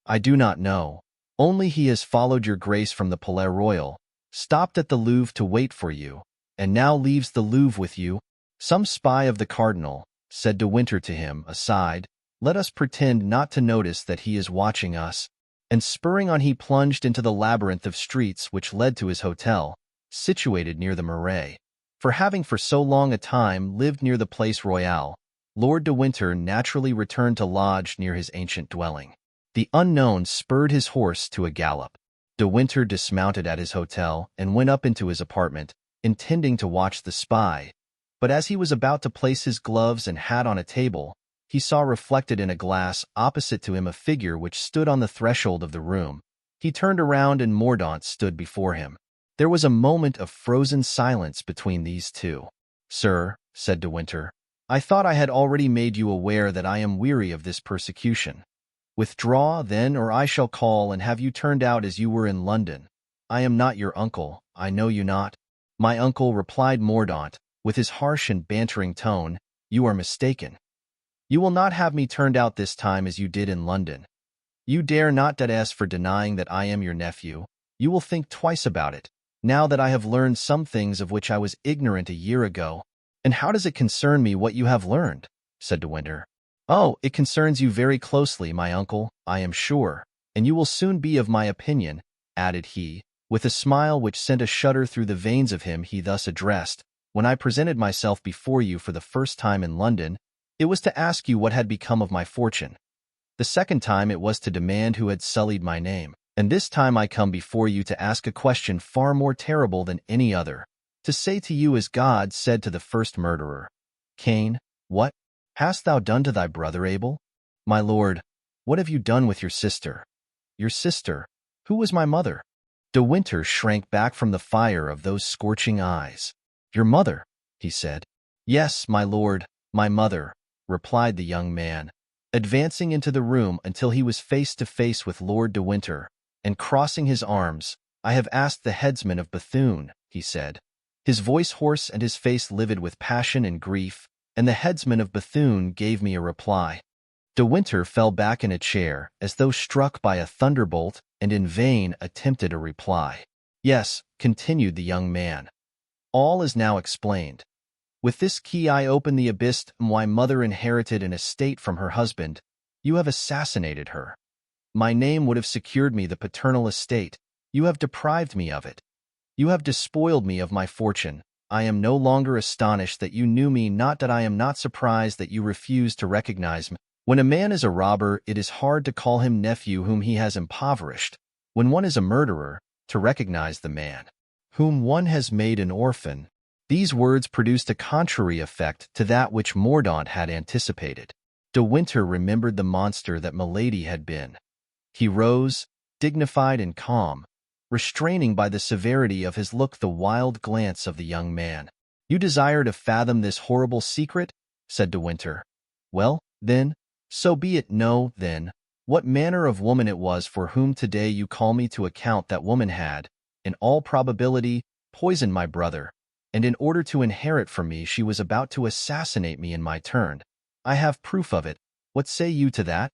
[SPEAKER 1] I do not know. Only he has followed your grace from the Palais Royal, stopped at the Louvre to wait for you, and now leaves the Louvre with you. Some spy of the cardinal, said De Winter to him, aside. Let us pretend not to notice that he is watching us. And spurring on he plunged into the labyrinth of streets which led to his hotel, situated near the Marais. For having for so long a time lived near the Place Royale, Lord de Winter naturally returned to lodge near his ancient dwelling. The unknown spurred his horse to a gallop. De Winter dismounted at his hotel and went up into his apartment, intending to watch the spy. But as he was about to place his gloves and hat on a table, he saw reflected in a glass opposite to him a figure which stood on the threshold of the room. He turned around and Mordaunt stood before him. There was a moment of frozen silence between these two. Sir, said De Winter, I thought I had already made you aware that I am weary of this persecution. Withdraw, then, or I shall call and have you turned out as you were in London. I am not your uncle, I know you not. My uncle, replied Mordaunt, with his harsh and bantering tone, you are mistaken. You will not have me turned out this time as you did in London. You dare not for denying that I am your nephew. You will think twice about it, now that I have learned some things of which I was ignorant a year ago. And how does it concern me what you have learned? Said De Winter. Oh, it concerns you very closely, my uncle, I am sure, and you will soon be of my opinion, added he, with a smile which sent a shudder through the veins of him he thus addressed. When I presented myself before you for the first time in London, it was to ask you what had become of my fortune. The second time it was to demand who had sullied my name, and this time I come before you to ask a question far more terrible than any other, to say to you as God said to the first murderer, Cain, what hast thou done to thy brother Abel? My lord, what have you done with your sister? Your sister? Who was my mother? De Winter shrank back from the fire of those scorching eyes. Your mother, he said. Yes, my lord, my mother, replied the young man, advancing into the room until he was face to face with Lord de Winter, and crossing his arms. I have asked the headsman of Bethune, he said, his voice hoarse and his face livid with passion and grief, and the headsman of Bethune gave me a reply. De Winter fell back in a chair, as though struck by a thunderbolt, and in vain attempted a reply. Yes, continued the young man. All is now explained. With this key I open the abyss. My mother inherited an estate from her husband. You have assassinated her. My name would have secured me the paternal estate. You have deprived me of it. You have despoiled me of my fortune. I am no longer astonished that you knew me, not that I am not surprised that you refused to recognize me. When a man is a robber, it is hard to call him nephew whom he has impoverished. When one is a murderer, to recognize the man whom one has made an orphan. These words produced a contrary effect to that which Mordaunt had anticipated. De Winter remembered the monster that Milady had been. He rose, dignified and calm, restraining by the severity of his look the wild glance of the young man. You desire to fathom this horrible secret? Said De Winter. Well, then, So be it. Know, then, what manner of woman it was for whom today you call me to account. That woman had, in all probability, poisoned my brother, and in order to inherit from me she was about to assassinate me in my turn. I have proof of it. What say you to that?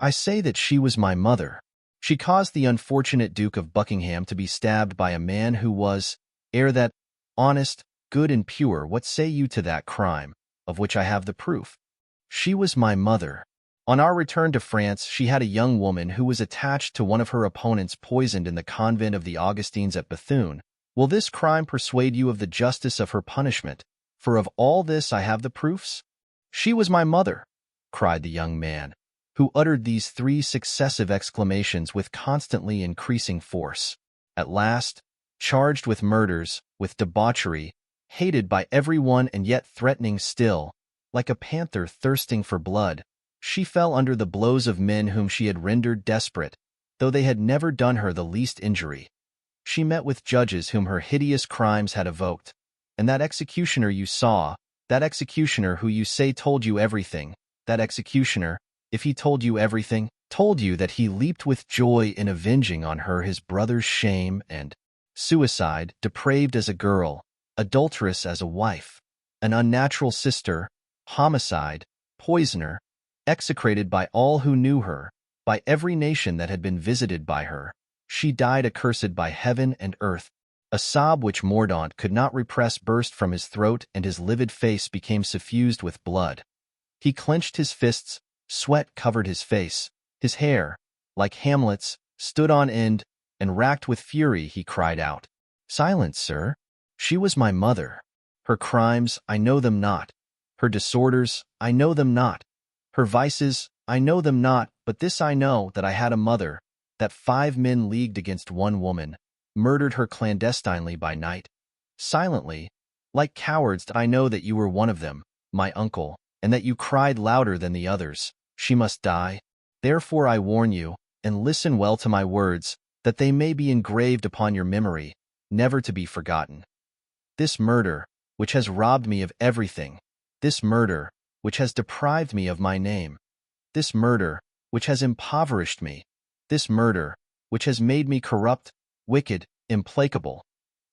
[SPEAKER 1] I say that she was my mother. She caused the unfortunate Duke of Buckingham to be stabbed by a man who was, ere that, honest, good and pure. What say you to that crime, of which I have the proof? She was my mother. On our return to France, she had a young woman who was attached to one of her opponents poisoned in the convent of the Augustines at Bethune. Will this crime persuade you of the justice of her punishment? For of all this I have the proofs. She was my mother, cried the young man, who uttered these 3 successive exclamations with constantly increasing force. At last, charged with murders, with debauchery, hated by everyone and yet threatening still, like a panther thirsting for blood, she fell under the blows of men whom she had rendered desperate, though they had never done her the least injury. She met with judges whom her hideous crimes had evoked, and that executioner you saw, that executioner who you say told you everything, that executioner, if he told you everything, told you that he leaped with joy in avenging on her his brother's shame and suicide, depraved as a girl, adulteress as a wife, an unnatural sister, homicide, poisoner, execrated by all who knew her, by every nation that had been visited by her. She died accursed by heaven and earth. A sob which Mordaunt could not repress burst from his throat, and his livid face became suffused with blood. He clenched his fists, sweat covered his face, his hair, like Hamlet's, stood on end, and racked with fury he cried out, "Silence, sir! She was my mother. Her crimes, I know them not. Her disorders, I know them not. Her vices, I know them not, but this I know, that I had a mother, that 5 men leagued against one woman, murdered her clandestinely by night. Silently, like cowards, I know that you were one of them, my uncle, and that you cried louder than the others, 'She must die.' Therefore I warn you, and listen well to my words, that they may be engraved upon your memory, never to be forgotten. This murder, which has robbed me of everything, this murder, which has deprived me of my name, this murder, which has impoverished me, this murder, which has made me corrupt, wicked, implacable,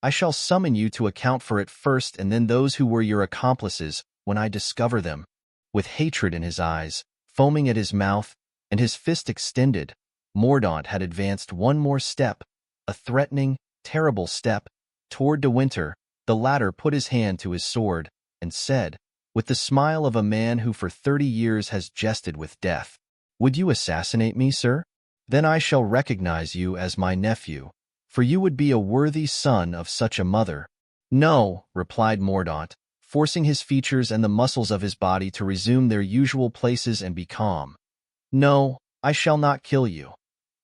[SPEAKER 1] I shall summon you to account for it first, and then those who were your accomplices, when I discover them." With hatred in his eyes, foaming at his mouth, and his fist extended, Mordaunt had advanced one more step, a threatening, terrible step, toward De Winter. The latter put his hand to his sword, and said, with the smile of a man who for 30 years has jested with death, "Would you assassinate me, sir? Then I shall recognize you as my nephew, for you would be a worthy son of such a mother." "No," replied Mordaunt, forcing his features and the muscles of his body to resume their usual places and be calm. "No, I shall not kill you.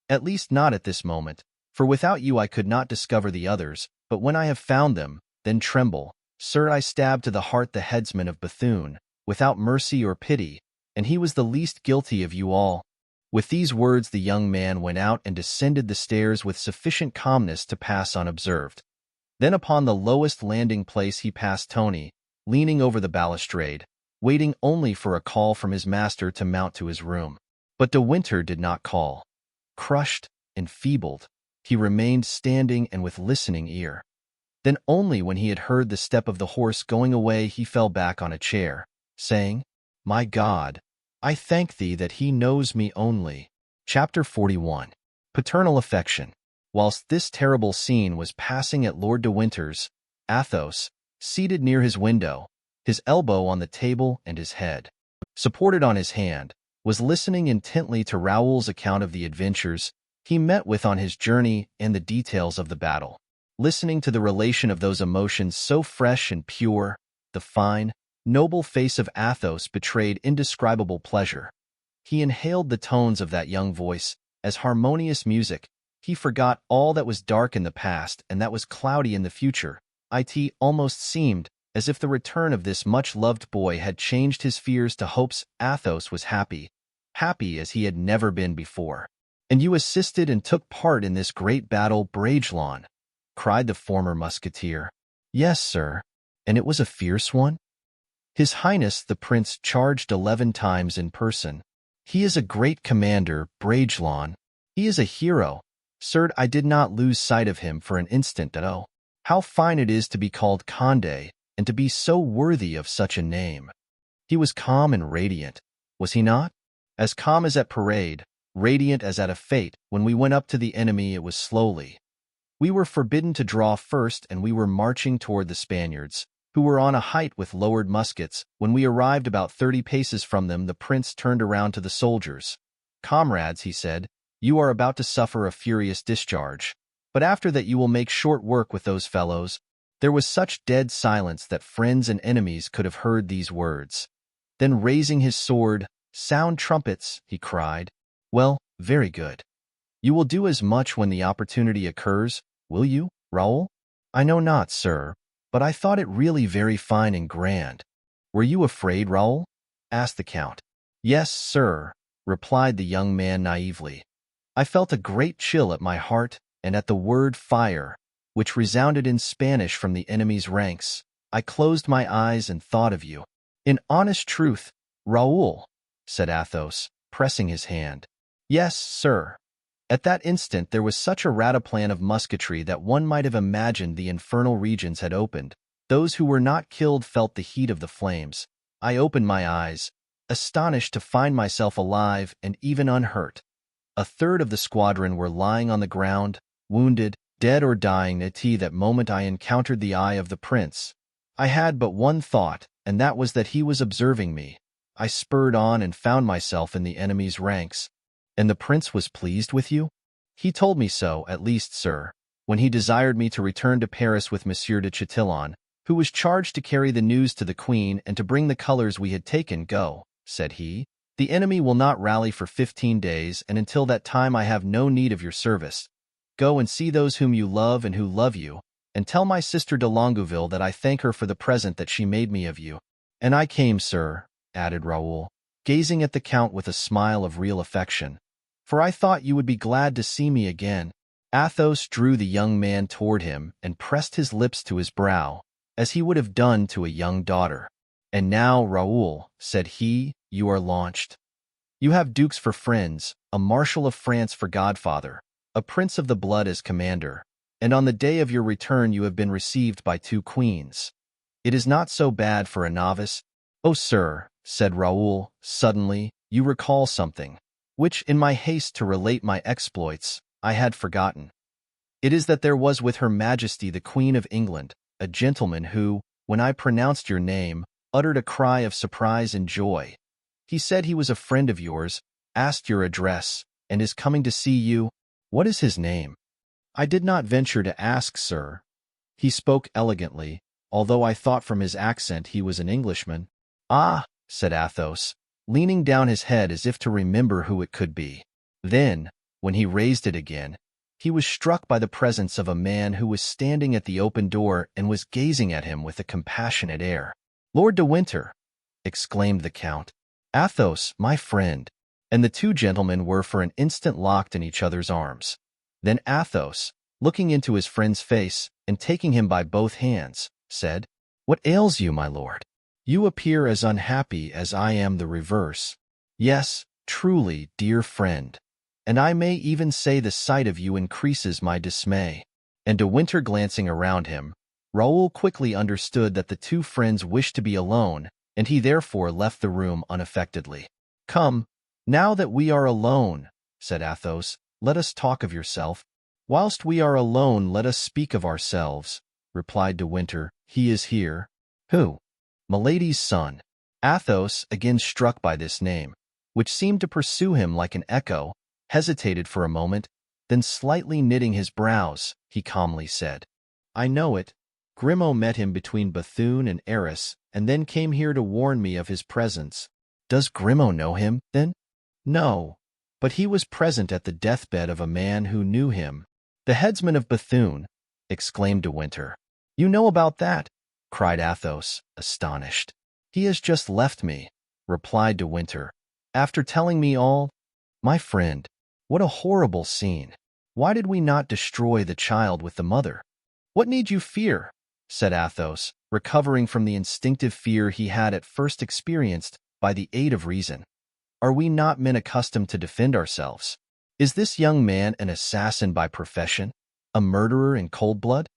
[SPEAKER 1] At least not at this moment, for without you I could not discover the others, but when I have found them, then tremble. Sir, I stabbed to the heart the headsman of Bethune, without mercy or pity, and he was the least guilty of you all." With these words the young man went out and descended the stairs with sufficient calmness to pass unobserved. Then upon the lowest landing place he passed Tony, leaning over the balustrade, waiting only for a call from his master to mount to his room. But De Winter did not call. Crushed, enfeebled, he remained standing and with listening ear. Then only when he had heard the step of the horse going away he fell back on a chair, saying, "My God, I thank thee that he knows me only." Chapter 41. Paternal Affection. Whilst this terrible scene was passing at Lord de Winter's, Athos, seated near his window, his elbow on the table and his head supported on his hand, was listening intently to Raoul's account of the adventures he met with on his journey and the details of the battle. Listening to the relation of those emotions so fresh and pure, the fine, noble face of Athos betrayed indescribable pleasure. He inhaled the tones of that young voice as harmonious music. He forgot all that was dark in the past and that was cloudy in the future. It almost seemed as if the return of this much-loved boy had changed his fears to hopes. Athos was happy, happy as he had never been before. "And you assisted and took part in this great battle, Bragelonne?" cried the former musketeer. "Yes, sir. And it was a fierce one?" "His Highness the Prince charged 11 times in person."
[SPEAKER 2] He is a great commander, Bragelonne. He is a hero. Sir, I did not lose sight of him for an instant. Oh, how fine it is to be called Condé, and to be so worthy of such a name. He was calm and radiant, was he not? As calm as at parade, radiant as at a fete. When we went up to the enemy, it was slowly. We were forbidden to draw first, and we were marching toward the Spaniards, who were on a height with lowered muskets. When we arrived about 30 paces from them, the prince turned around to the soldiers. "Comrades," he said, "you are about to suffer a furious discharge, but after that you will make short work with those fellows." There was such dead silence that friends and enemies could have heard these words. Then raising his sword, "Sound trumpets," he cried. "Well, very good. You will do as much when the opportunity occurs, will you, Raoul?" "I know not, sir, but I thought it really very fine and grand." "Were you afraid, Raoul?" asked the count. "Yes, sir," replied the young man naively. "I felt a great chill at my heart, and at the word fire, which resounded in Spanish from the enemy's ranks, I closed my eyes and thought of you." "In honest truth, Raoul," said Athos, pressing his hand. "Yes, sir." At that instant there was such a rataplan of musketry that one might have imagined the infernal regions had opened. Those who were not killed felt the heat of the flames. I opened my eyes, astonished to find myself alive and even unhurt. A third of the squadron were lying on the ground, wounded, dead or dying. At that moment I encountered the eye of the prince. I had but one thought, and that was that he was observing me. I spurred on and found myself in the enemy's ranks. "And the prince was pleased with you?" "He told me so, at least, sir, when he desired me to return to Paris with Monsieur de Chatillon, who was charged to carry the news to the queen and to bring the colors we had taken. Go," said he. "The enemy will not rally for 15 days, and until that time I have no need of your service. Go and see those whom you love and who love you, and tell my sister de Longueville that I thank her for the present that she made me of you." "And I came, sir," added Raoul, gazing at the count with a smile of real affection, "for I thought you would be glad to see me again." Athos drew the young man toward him and pressed his lips to his brow, as he would have done to a young daughter. "And now, Raoul," said he, "you are launched. You have dukes for friends, a marshal of France for godfather, a prince of the blood as commander, and on the day of your return you have been received by 2 queens. It is not so bad for a novice." "Oh, sir," said Raoul, suddenly, "you recall something, which, in my haste to relate my exploits, I had forgotten. It is that there was with Her Majesty the Queen of England, a gentleman who, when I pronounced your name, uttered a cry of surprise and joy. He said he was a friend of yours, asked your address, and is coming to see you." "What is his name?" "I did not venture to ask, sir. He spoke elegantly, although I thought from his accent he was an Englishman." "Ah," said Athos, leaning down his head as if to remember who it could be. Then, when he raised it again, he was struck by the presence of a man who was standing at the open door and was gazing at him with a compassionate air. "Lord de Winter!" exclaimed the count. "Athos, my friend!" And the 2 gentlemen were for an instant locked in each other's arms. Then Athos, looking into his friend's face and taking him by both hands, said, "What ails you, my lord? You appear as unhappy as I am the reverse." "Yes, truly, dear friend, and I may even say the sight of you increases my dismay." And De Winter glancing around him, Raoul quickly understood that the 2 friends wished to be alone, and he therefore left the room unaffectedly. "Come, now that we are alone," said Athos, "let us talk of yourself." "Whilst we are alone, let us speak of ourselves," replied De Winter. "He is here." "Who?" "Milady's son." Athos, again struck by this name, which seemed to pursue him like an echo, hesitated for a moment, then slightly knitting his brows, he calmly said, "I know it. Grimaud met him between Bethune and Arras, and then came here to warn me of his presence." "Does Grimaud know him, then?" "No, but he was present at the deathbed of a man who knew him." "The headsman of Bethune!" exclaimed De Winter. "You know about that?" cried Athos, astonished. "He has just left me," replied De Winter, "after telling me all." "My friend, what a horrible scene! Why did we not destroy the child with the mother?" "What need you fear?" said Athos, recovering from the instinctive fear he had at first experienced by the aid of reason. Are we not men accustomed to defend ourselves? Is this young man an assassin by profession, a murderer in cold blood?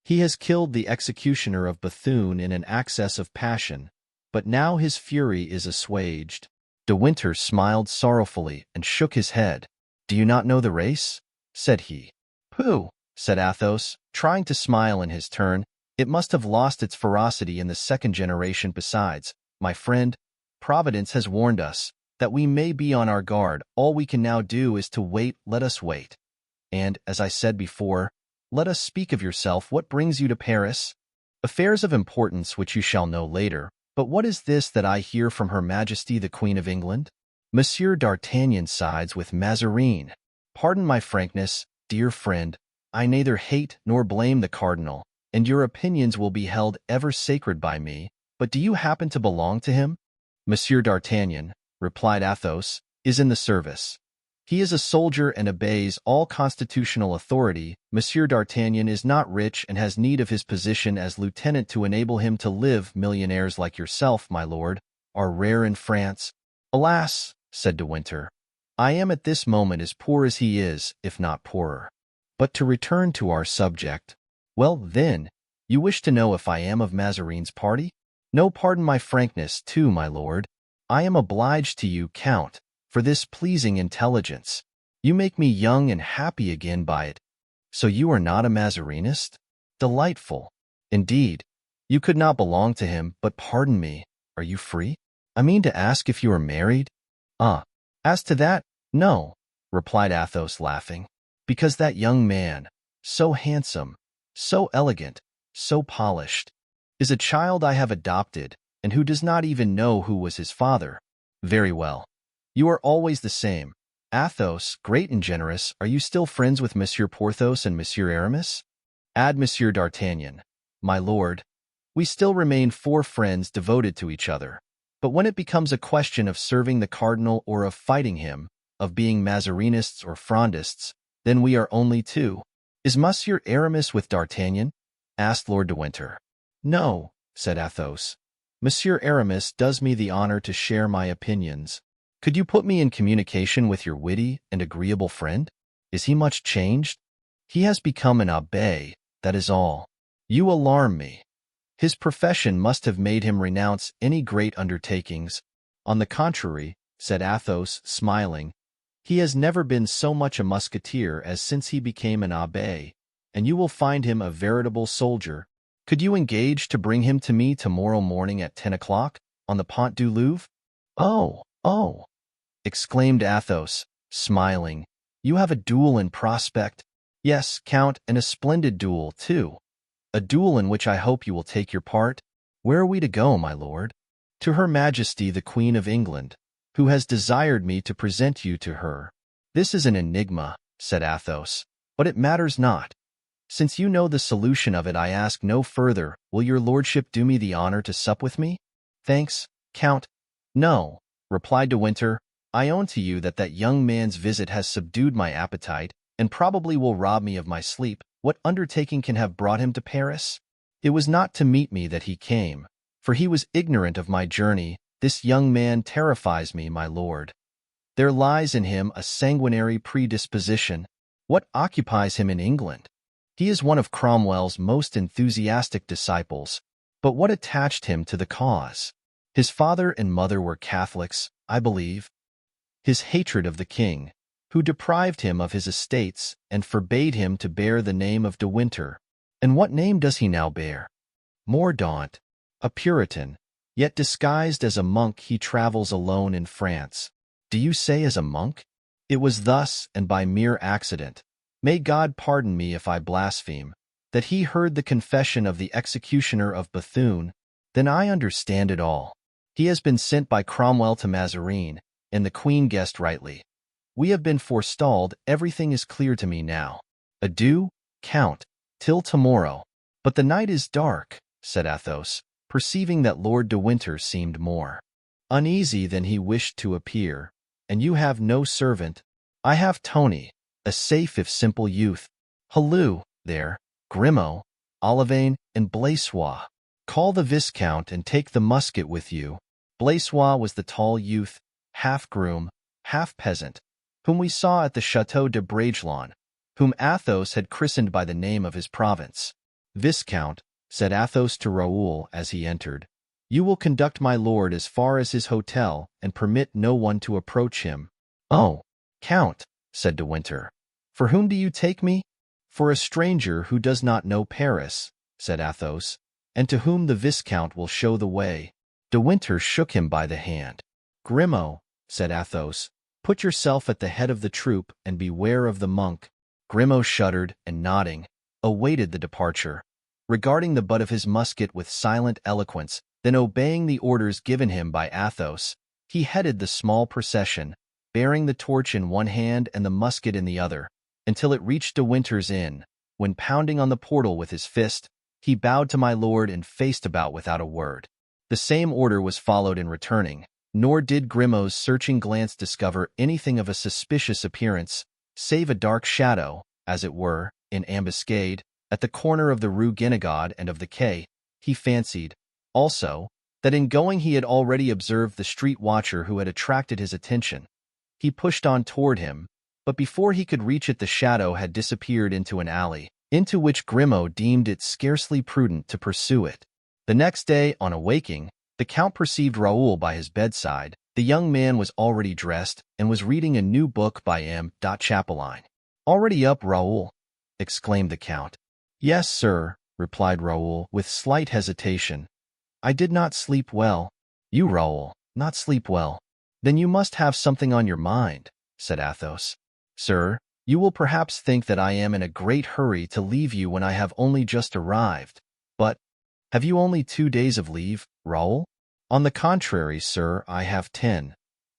[SPEAKER 2] He has killed the executioner of Bethune in an access of passion, but now his fury is assuaged. De Winter smiled sorrowfully and shook his head. Do you not know the race? Said he. Pooh, said Athos, trying to smile in his turn. It must have lost its ferocity in the second generation besides. My friend, Providence has warned us that we may be on our guard. All we can now do is to wait. Let us wait. And, as I said before, let us speak of yourself. What brings you to Paris? Affairs of importance which you shall know later. But what is this that I hear from Her Majesty the Queen of England? Monsieur d'Artagnan sides with Mazarin. Pardon my frankness, dear friend. I neither hate nor blame the cardinal, and your opinions will be held ever sacred by me. But do you happen to belong to him? Monsieur d'Artagnan, replied Athos, is in the service. He is a soldier and obeys all constitutional authority. Monsieur d'Artagnan is not rich and has need of his position as lieutenant to enable him to live. Millionaires like yourself, my lord, are rare in France. Alas, said De Winter, I am at this moment as poor as he is, if not poorer. But to return to our subject, well, then, you wish to know if I am of Mazarin's party? No, pardon my frankness, too, my lord. I am obliged to you, Count, for this pleasing intelligence. You make me young and happy again by it. So you are not a Mazarinist? Delightful. Indeed, you could not belong to him, but pardon me, are you free? I mean to ask if you are married? As to that, no, replied Athos, laughing, because that young man, so handsome, so elegant, so polished, is a child I have adopted, and who does not even know who was his father. Very well. You are always the same. Athos, great and generous, are you still friends with Monsieur Porthos and Monsieur Aramis? Add Monsieur d'Artagnan. My lord, we still remain 4 friends devoted to each other. But when it becomes a question of serving the cardinal or of fighting him, of being Mazarinists or Frondists, then we are only 2. Is Monsieur Aramis with d'Artagnan? Asked Lord de Winter. No, said Athos. Monsieur Aramis does me the honor to share my opinions. Could you put me in communication with your witty and agreeable friend? Is he much changed? He has become an abbé, that is all. You alarm me. His profession must have made him renounce any great undertakings. On the contrary, said Athos, smiling, he has never been so much a musketeer as since he became an abbé, and you will find him a veritable soldier. Could you engage to bring him to me tomorrow morning at 10 o'clock, on the Pont du Louvre? Oh, exclaimed Athos, smiling. You have a duel in prospect? Yes, Count, and a splendid duel, too. A duel in which I hope you will take your part. Where are we to go, my lord? To Her Majesty the Queen of England, who has desired me to present you to her. This is an enigma, said Athos, but it matters not. Since you know the solution of it, I ask no further. Will your lordship do me the honor to sup with me? Thanks, Count. No, replied De Winter. I own to you that young man's visit has subdued my appetite, and probably will rob me of my sleep. What undertaking can have brought him to Paris? It was not to meet me that he came, for he was ignorant of my journey. This young man terrifies me, my lord. There lies in him a sanguinary predisposition. What occupies him in England? He is one of Cromwell's most enthusiastic disciples, but what attached him to the cause? His father and mother were Catholics, I believe. His hatred of the king, who deprived him of his estates and forbade him to bear the name of De Winter. And what name does he now bear? Mordaunt, a Puritan, yet disguised as a monk he travels alone in France. Do you say as a monk? It was thus, and by mere accident, may God pardon me if I blaspheme, that he heard the confession of the executioner of Bethune. Then I understand it all. He has been sent by Cromwell to Mazarin, and the queen guessed rightly. We have been forestalled. Everything is clear to me now. Adieu, Count, till tomorrow. But the night is dark, said Athos, perceiving that Lord de Winter seemed more uneasy than he wished to appear. And you have no servant? I have Tony, a safe if simple youth. Halloo, there, Grimaud, Olivain, and Blaisois. Call the Viscount and take the musket with you. Blaisois was the tall youth,
[SPEAKER 1] half groom, half peasant, whom we saw at the Château de Bragelonne, whom Athos had christened by the name of his province. "Viscount," said Athos to Raoul as he entered, "you will conduct my lord as far as his hotel and permit no one to approach him." "Oh, Count," said De Winter, "for whom do you take me?" "For a stranger who does not know Paris," said Athos, "and to whom the Viscount will show the way." De Winter shook him by the hand. "Grimaud," said Athos, "put yourself at the head of the troop and beware of the monk." Grimaud shuddered and, nodding, awaited the departure, regarding the butt of his musket with silent eloquence. Then, obeying the orders given him by Athos, he headed the small procession, bearing the torch in one hand and the musket in the other, until it reached De Winter's inn, when, pounding on the portal with his fist, he bowed to my lord and faced about without a word. The same order was followed in returning, nor did Grimaud's searching glance discover anything of a suspicious appearance, save a dark shadow, as it were, in ambuscade, at the corner of the Rue Guénégaud and of the quay. He fancied, also, that in going he had already observed the street watcher who had attracted his attention. He pushed on toward him, but before he could reach it the shadow had disappeared into an alley, into which Grimaud deemed it scarcely prudent to pursue it. The next day, on awaking, the Count perceived Raoul by his bedside. The young man was already dressed and was reading a new book by M. Chapelain. "Already up, Raoul?" exclaimed the Count. "Yes, sir," replied Raoul with slight hesitation. "I did not sleep well." "You, Raoul, not sleep well? Then you must have something on your mind," said Athos. "Sir, you will perhaps think that I am in a great hurry to leave you when I have only just arrived. But have you only 2 days of leave, Raoul?" "On the contrary, sir, I have 10.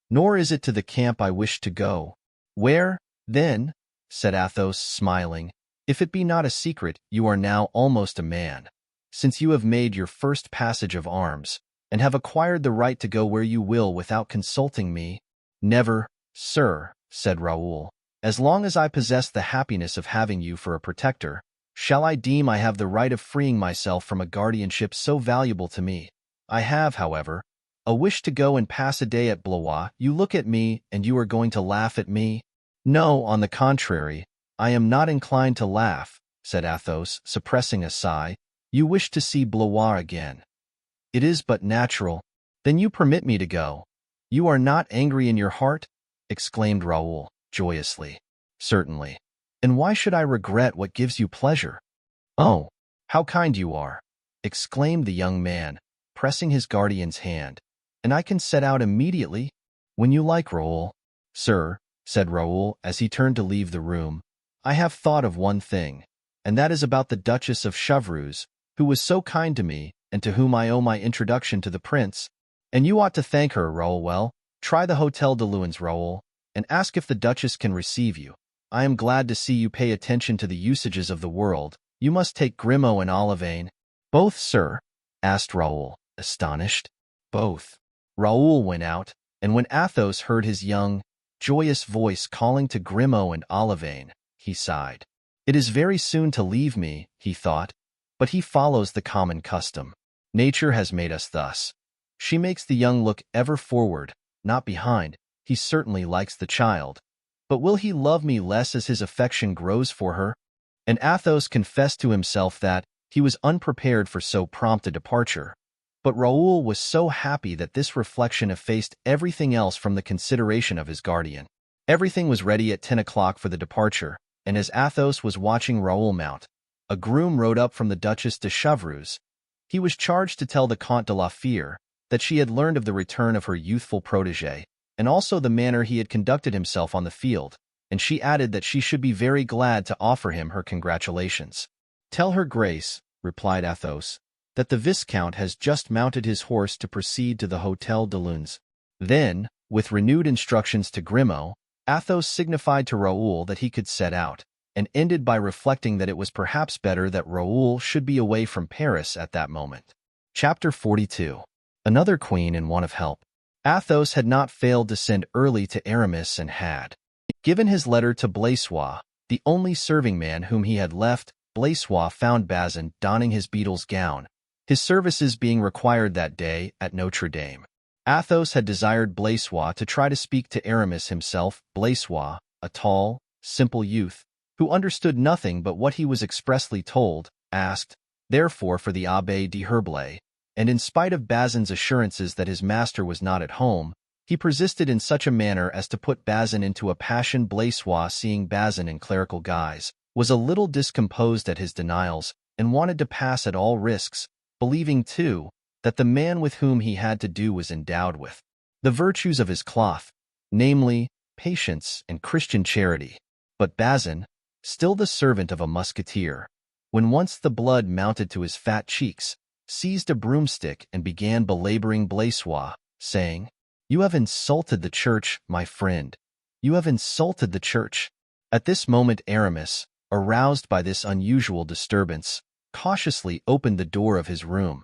[SPEAKER 1] Nor is it to the camp I wish to go." "Where, then?" said Athos, smiling. "If it be not a secret, you are now almost a man, since you have made your first passage of arms, and have acquired the right to go where you will without consulting me." "Never, sir," said Raoul. "As long as I possess the happiness of having you for a protector, shall I deem I have the right of freeing myself from a guardianship so valuable to me. I have, however, a wish to go and pass a day at Blois. You look at me, and you are going to laugh at me." "No, on the contrary, I am not inclined to laugh," said Athos, suppressing a sigh. "You wish to see Blois again. It is but natural. Then you permit me to go. You are not angry in your heart?" exclaimed Raoul, joyously. "Certainly. And why should I regret what gives you pleasure?" "Oh, how kind you are!" exclaimed the young man, pressing his guardian's hand. "And I can set out immediately?" "When you like, Raoul." "Sir," said Raoul as he turned to leave the room, "I have thought of one thing, and that is about the Duchess of Chevreuse, who was so kind to me, and to whom I owe my introduction to the prince. And you ought to thank her, Raoul. Well, try the Hôtel de Luynes, Raoul, and ask if the Duchess can receive you. I am glad to see you pay attention to the usages of the world. You must take Grimaud and Olivain." "Both, sir?" asked Raoul, astonished. "Both." Raoul went out, and when Athos heard his young, joyous voice calling to Grimaud and Olivain, he sighed. "It is very soon to leave me," he thought, "but he follows the common custom. Nature has made us thus. She makes the young look ever forward, not behind. He certainly likes the child. But will he love me less as his affection grows for her?" And Athos confessed to himself that he was unprepared for so prompt a departure. But Raoul was so happy that this reflection effaced everything else from the consideration of his guardian. Everything was ready at 10 o'clock for the departure, and as Athos was watching Raoul mount, a groom rode up from the Duchess de Chevreuse. He was charged to tell the Comte de la Fère that she had learned of the return of her youthful protégé, and also the manner he had conducted himself on the field, and she added that she should be very glad to offer him her congratulations. "Tell her Grace," replied Athos, "that the Viscount has just mounted his horse to proceed to the Hôtel de Luynes." Then, with renewed instructions to Grimaud, Athos signified to Raoul that he could set out, and ended by reflecting that it was perhaps better that Raoul should be away from Paris at that moment. Chapter 42. Another queen in want of help. Athos had not failed to send early to Aramis and had given his letter to Blaisois, the only serving man whom he had left. Blaisois found Bazin donning his beadle's gown, his services being required that day at Notre Dame. Athos had desired Blaisois to try to speak to Aramis himself. Blaisois, a tall, simple youth, who understood nothing but what he was expressly told, asked, therefore, for the Abbé de Herblay, and in spite of Bazin's assurances that his master was not at home, he persisted in such a manner as to put Bazin into a passion. Blaisois, seeing Bazin in clerical guise, was a little discomposed at his denials, and wanted to pass at all risks, believing, too, that the man with whom he had to do was endowed with the virtues of his cloth, namely, patience and Christian charity. But Bazin, still the servant of a musketeer, when once the blood mounted to his fat cheeks, seized a broomstick and began belaboring Blaisois, saying, "You have insulted the church, my friend. You have insulted the church." At this moment Aramis, aroused by this unusual disturbance, cautiously opened the door of his room,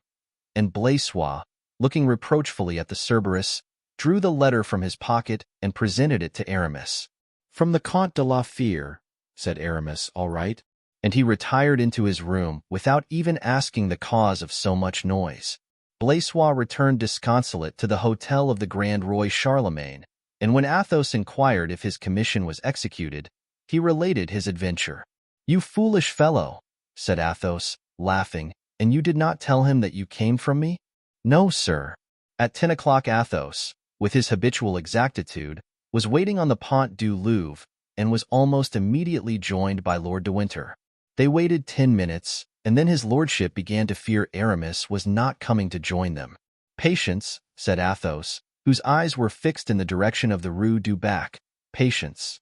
[SPEAKER 1] and Blaisois, looking reproachfully at the Cerberus, drew the letter from his pocket and presented it to Aramis. "From the Comte de la Fere," said Aramis, "all right," and he retired into his room without even asking the cause of so much noise. Blaisois returned disconsolate to the hotel of the Grand Roi Charlemagne, and when Athos inquired if his commission was executed, he related his adventure. "You foolish fellow," said Athos, laughing, "and you did not tell him that you came from me?" "No, sir." At 10 o'clock Athos, with his habitual exactitude, was waiting on the Pont du Louvre, and was almost immediately joined by Lord de Winter. They waited 10 minutes, and then his lordship began to fear Aramis was not coming to join them. "Patience," said Athos, whose eyes were fixed in the direction of the Rue du Bac. "Patience.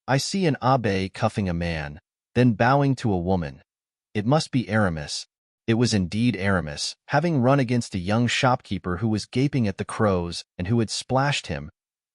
[SPEAKER 1] I see an abbé cuffing a man, then bowing to a woman. It must be Aramis." It was indeed Aramis, having run against a young shopkeeper who was gaping at the crows and who had splashed him.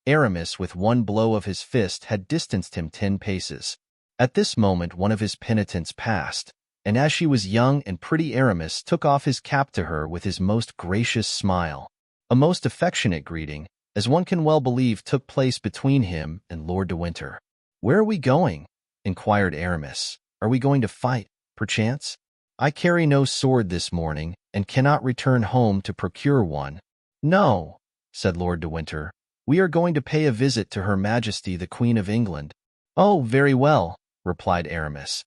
[SPEAKER 1] Aramis, with one blow of his fist, had distanced him 10 paces. At this moment one of his penitents passed, and as she was young and pretty, Aramis took off his cap to her with his most gracious smile. A most affectionate greeting, as one can well believe, took place between him and Lord de Winter. "Where are we going?" inquired Aramis. "Are we going to fight, perchance?" "I carry no sword this morning, and cannot return home to procure one." "No," said Lord de Winter. "We are going to pay a visit to Her Majesty the Queen of England." "Oh, very well," replied Aramis.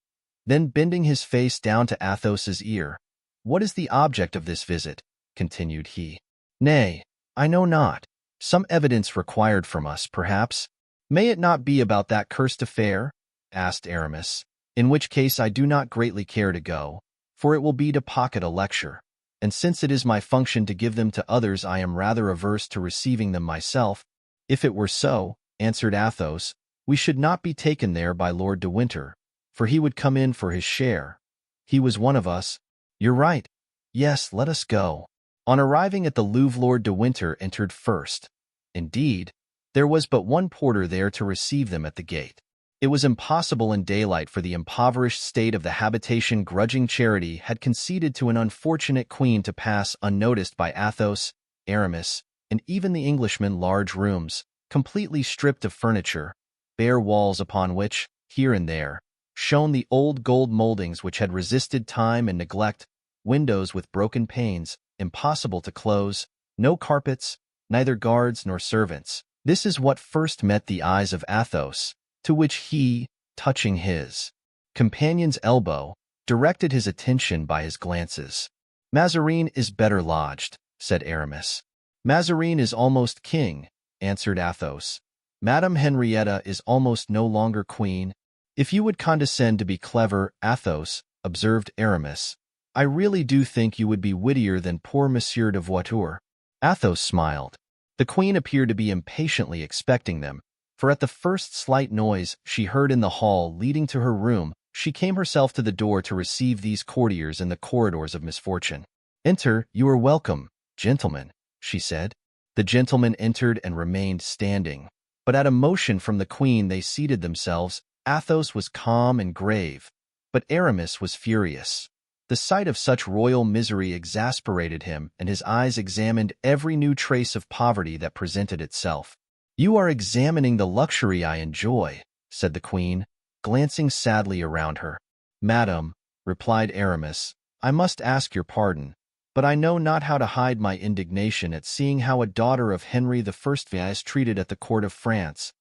[SPEAKER 1] Then, bending his face down to Athos's ear, "What is the object of this visit?" continued he. "Nay, I know not. Some evidence required from us, perhaps." "May it not be about that cursed affair?" asked Aramis. "In which case I do not greatly care to go, for it will be to pocket a lecture, and since it is my function to give them to others, I am rather averse to receiving them myself." "If it were so," answered Athos, "we should not be taken there by Lord de Winter, for he would come in for his share. He was one of us." "You're right. Yes, let us go." On arriving at the Louvre, Lord de Winter entered first. Indeed, there was but one porter there to receive them at the gate. It was impossible in daylight, for the impoverished state of the habitation grudging charity had conceded to an unfortunate queen to pass unnoticed by Athos, Aramis, and even the Englishmen. Large rooms, completely stripped of furniture, bare walls upon which, here and there, shone the old gold moldings which had resisted time and neglect, windows with broken panes, impossible to close, no carpets, neither guards nor servants. This is what first met the eyes of Athos, to which he, touching his companion's elbow, directed his attention by his glances. "Mazarin is better lodged," said Aramis. "Mazarin is almost king," answered Athos. "Madame Henrietta is almost no longer queen." "If you would condescend to be clever, Athos," observed Aramis, "I really do think you would be wittier than poor Monsieur de Voiture." Athos smiled. The queen appeared to be impatiently expecting them, for at the first slight noise she heard in the hall leading to her room, she came herself to the door to receive these courtiers in the corridors of misfortune. "Enter, you are welcome, gentlemen," she said. The gentlemen entered and remained standing, but at a motion from the queen they seated themselves. Athos was calm and grave, but Aramis was furious. The sight of such royal misery exasperated him, and his eyes examined every new trace of poverty that presented itself. "You are examining the luxury I enjoy," said the queen, glancing sadly around her. "Madam," replied Aramis, "I must ask your pardon. but I know not how to hide my indignation at seeing how a daughter of Henry I is treated at the court of France."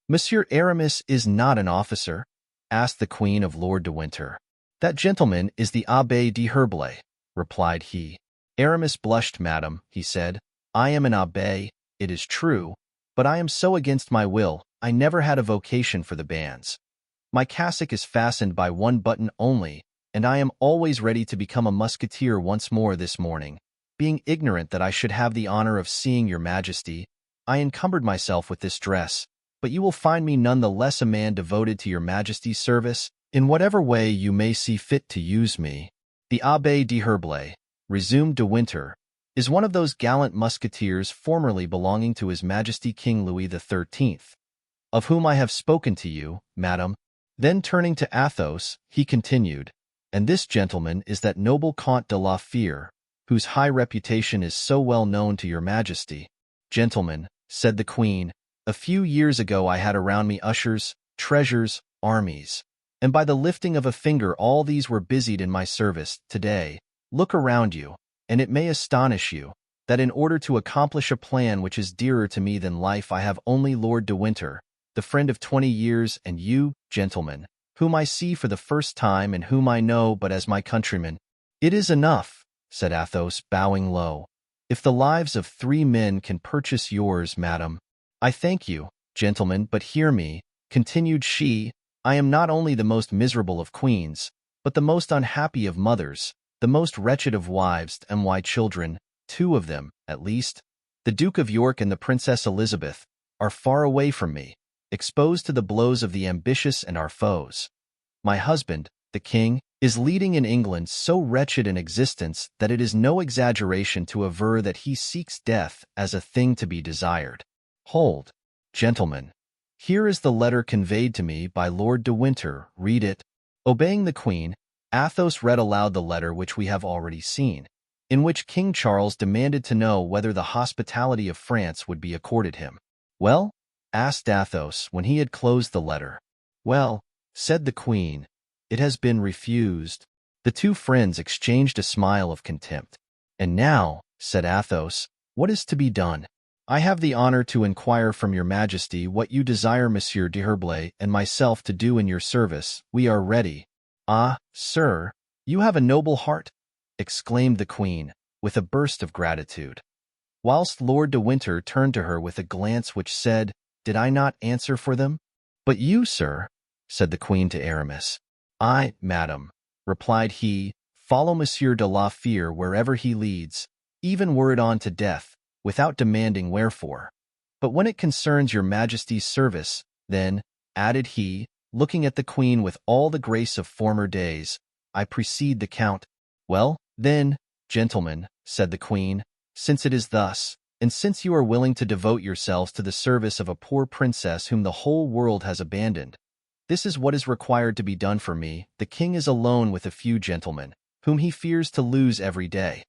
[SPEAKER 1] "Monsieur Aramis is not an officer?" asked the Queen of Lord de Winter. "That gentleman is the Abbé de Herblay," replied he. "Aramis blushed, madam," he said. "I am an abbé, it is true, but I am so against my will, I never had a vocation for the bands. My cassock is fastened by one button only, and I am always ready to become a musketeer once more this morning. Being ignorant that I should have the honor of seeing your majesty, I encumbered myself with this dress, but you will find me none the less a man devoted to your majesty's service, in whatever way you may see fit to use me." "The Abbé de Herblay," resumed de Winter, "is one of those gallant musketeers formerly belonging to His Majesty King Louis XIII, of whom I have spoken to you, madam." Then turning to Athos, he continued, "And this gentleman is that noble Count de la Fère, whose high reputation is so well known to your majesty." "Gentlemen," said the queen, "a few years ago I had around me ushers, treasures, armies, and by the lifting of a finger all these were busied in my service. Today, look around you, and it may astonish you, that in order to accomplish a plan which is dearer to me than life, I have only Lord de Winter, the friend of 20 years, and you, gentlemen, whom I see for the first time and whom I know but as my countrymen." "It is enough," said Athos, bowing low. "If the lives of 3 men can purchase yours, madam." "I thank you, gentlemen, but hear me," continued she. "I am not only the most miserable of queens, but the most unhappy of mothers, the most wretched of wives, and my children, 2 of them, at least, the Duke of York and the Princess Elizabeth, are far away from me, exposed to the blows of the ambitious and our foes. My husband, the king, is leading in England so wretched an existence that it is no exaggeration to aver that he seeks death as a thing to be desired. Hold, gentlemen. Here is the letter conveyed to me by Lord de Winter. Read it." Obeying the queen, Athos read aloud the letter which we have already seen, in which King Charles demanded to know whether the hospitality of France would be accorded him. "Well?" asked Athos when he had closed the letter. "Well," said the queen, "it has been refused." The 2 friends exchanged a smile of contempt. "And now," said Athos, "what is to be done?" "I have the honor to inquire from your majesty what you desire Monsieur de Herblay and myself to do in your service. We are ready." "Ah, sir, you have a noble heart," exclaimed the queen, with a burst of gratitude, whilst Lord de Winter turned to her with a glance which said, "Did I not answer for them?" "But you, sir," said the queen to Aramis. "I, madam," replied he, "follow Monsieur de la Fère wherever he leads, even were it on to death, without demanding wherefore. But when it concerns your majesty's service, then," added he, looking at the queen with all the grace of former days, "I precede the count." "Well, then, gentlemen," said the queen, "since it is thus, and since you are willing to devote yourselves to the service of a poor princess whom the whole world has abandoned, this is what is required to be done for me. The king is alone with a few gentlemen, whom he fears to lose every day,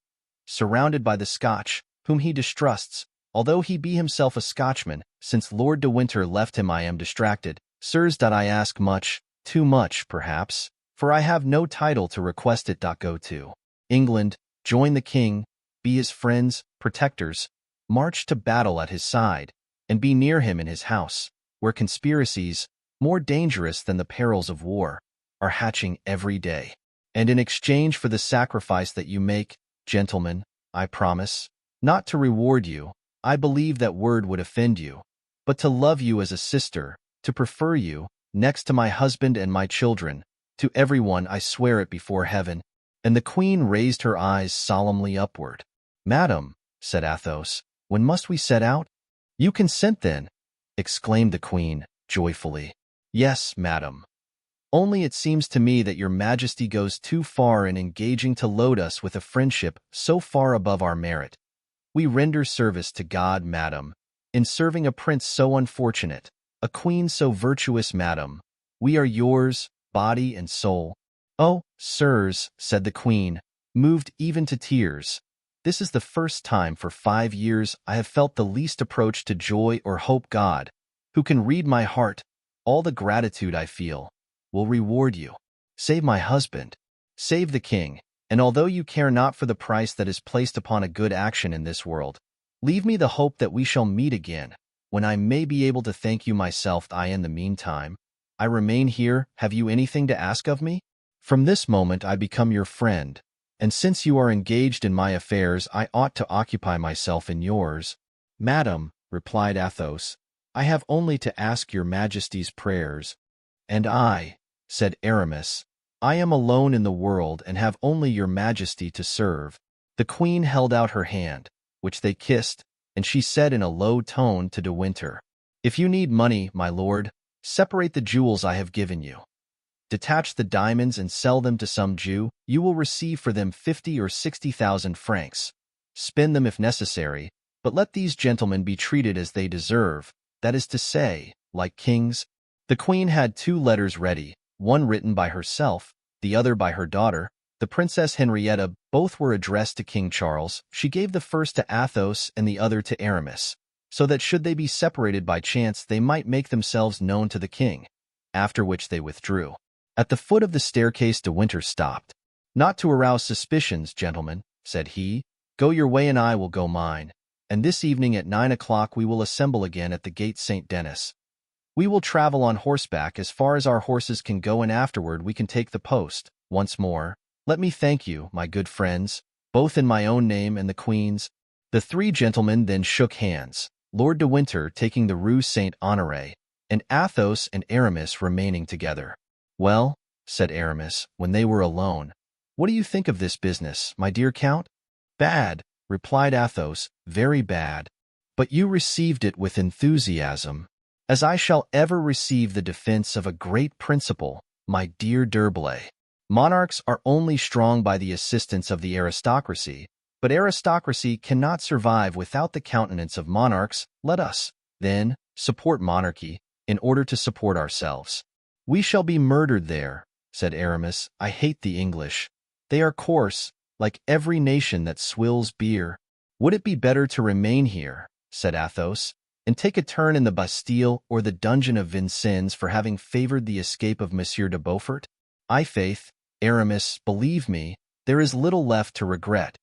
[SPEAKER 1] surrounded by the Scotch, whom he distrusts, although he be himself a Scotchman. Since Lord de Winter left him I am distracted. Sirs, that I ask much, too much, perhaps, for I have no title to request it. Go to England, join the king, be his friends, protectors, march to battle at his side, and be near him in his house, where conspiracies, more dangerous than the perils of war, are hatching every day. And in exchange for the sacrifice that you make, gentlemen, I promise, not to reward you, I believe that word would offend you, but to love you as a sister, to prefer you, next to my husband and my children, to everyone. I swear it before heaven." And the queen raised her eyes solemnly upward. "Madam," said Athos, "when must we set out?" "You consent, then?" exclaimed the queen, joyfully. "Yes, madam. Only it seems to me that your majesty goes too far in engaging to load us with a friendship so far above our merit. We render service to God, madam, in serving a prince so unfortunate, a queen so virtuous, madam. We are yours, body and soul." "Oh, sirs," said the queen, moved even to tears, "this is the first time for 5 years I have felt the least approach to joy or hope. God, who can read my heart, all the gratitude I feel, will reward you. Save my husband, save the king, And although you care not for the price that is placed upon a good action in this world, leave me the hope that we shall meet again, when I may be able to thank you myself. In the meantime, I remain here. Have you anything to ask of me? From this moment I become your friend, and since you are engaged in my affairs, I ought to occupy myself in yours. Madam, replied Athos, I have only to ask your Majesty's prayers. And I, said Aramis, I am alone in the world and have only your Majesty to serve. The queen held out her hand, which they kissed, and she said in a low tone to De Winter, If you need money, my lord, separate the jewels I have given you. Detach the diamonds and sell them to some Jew. You will receive for them 50 or 60,000 francs. Spend them if necessary, but let these gentlemen be treated as they deserve, that is to say, like kings. The queen had 2 letters ready, one written by herself, the other by her daughter, the Princess Henrietta. Both were addressed to King Charles. She gave the first to Athos and the other to Aramis, so that should they be separated by chance, they might make themselves known to the king, after which they withdrew. At the foot of the staircase De Winter stopped. Not to arouse suspicions, gentlemen, said he, go your way and I will go mine, and this evening at 9 o'clock we will assemble again at the Gate St. Denis. We will travel on horseback as far as our horses can go, and afterward we can take the post. Once more, let me thank you, my good friends, both in my own name and the Queen's. The 3 gentlemen then shook hands, Lord de Winter taking the Rue Saint-Honoré, and Athos and Aramis remaining together. Well, said Aramis, when they were alone, what do you think of this business, my dear Count? Bad, replied Athos, very bad. But you received it with enthusiasm, as I shall ever receive the defense of a great principle, my dear D'Herblay. Monarchs are only strong by the assistance of the aristocracy, but aristocracy cannot survive without the countenance of monarchs. Let us, then, support monarchy, in order to support ourselves. We shall be murdered there, said Aramis. I hate the English. They are coarse, like every nation that swills beer. Would it be better to remain here, said Athos, and take a turn in the Bastille or the dungeon of Vincennes for having favored the escape of Monsieur de Beaufort? Faith, Aramis, believe me, there is little left to regret.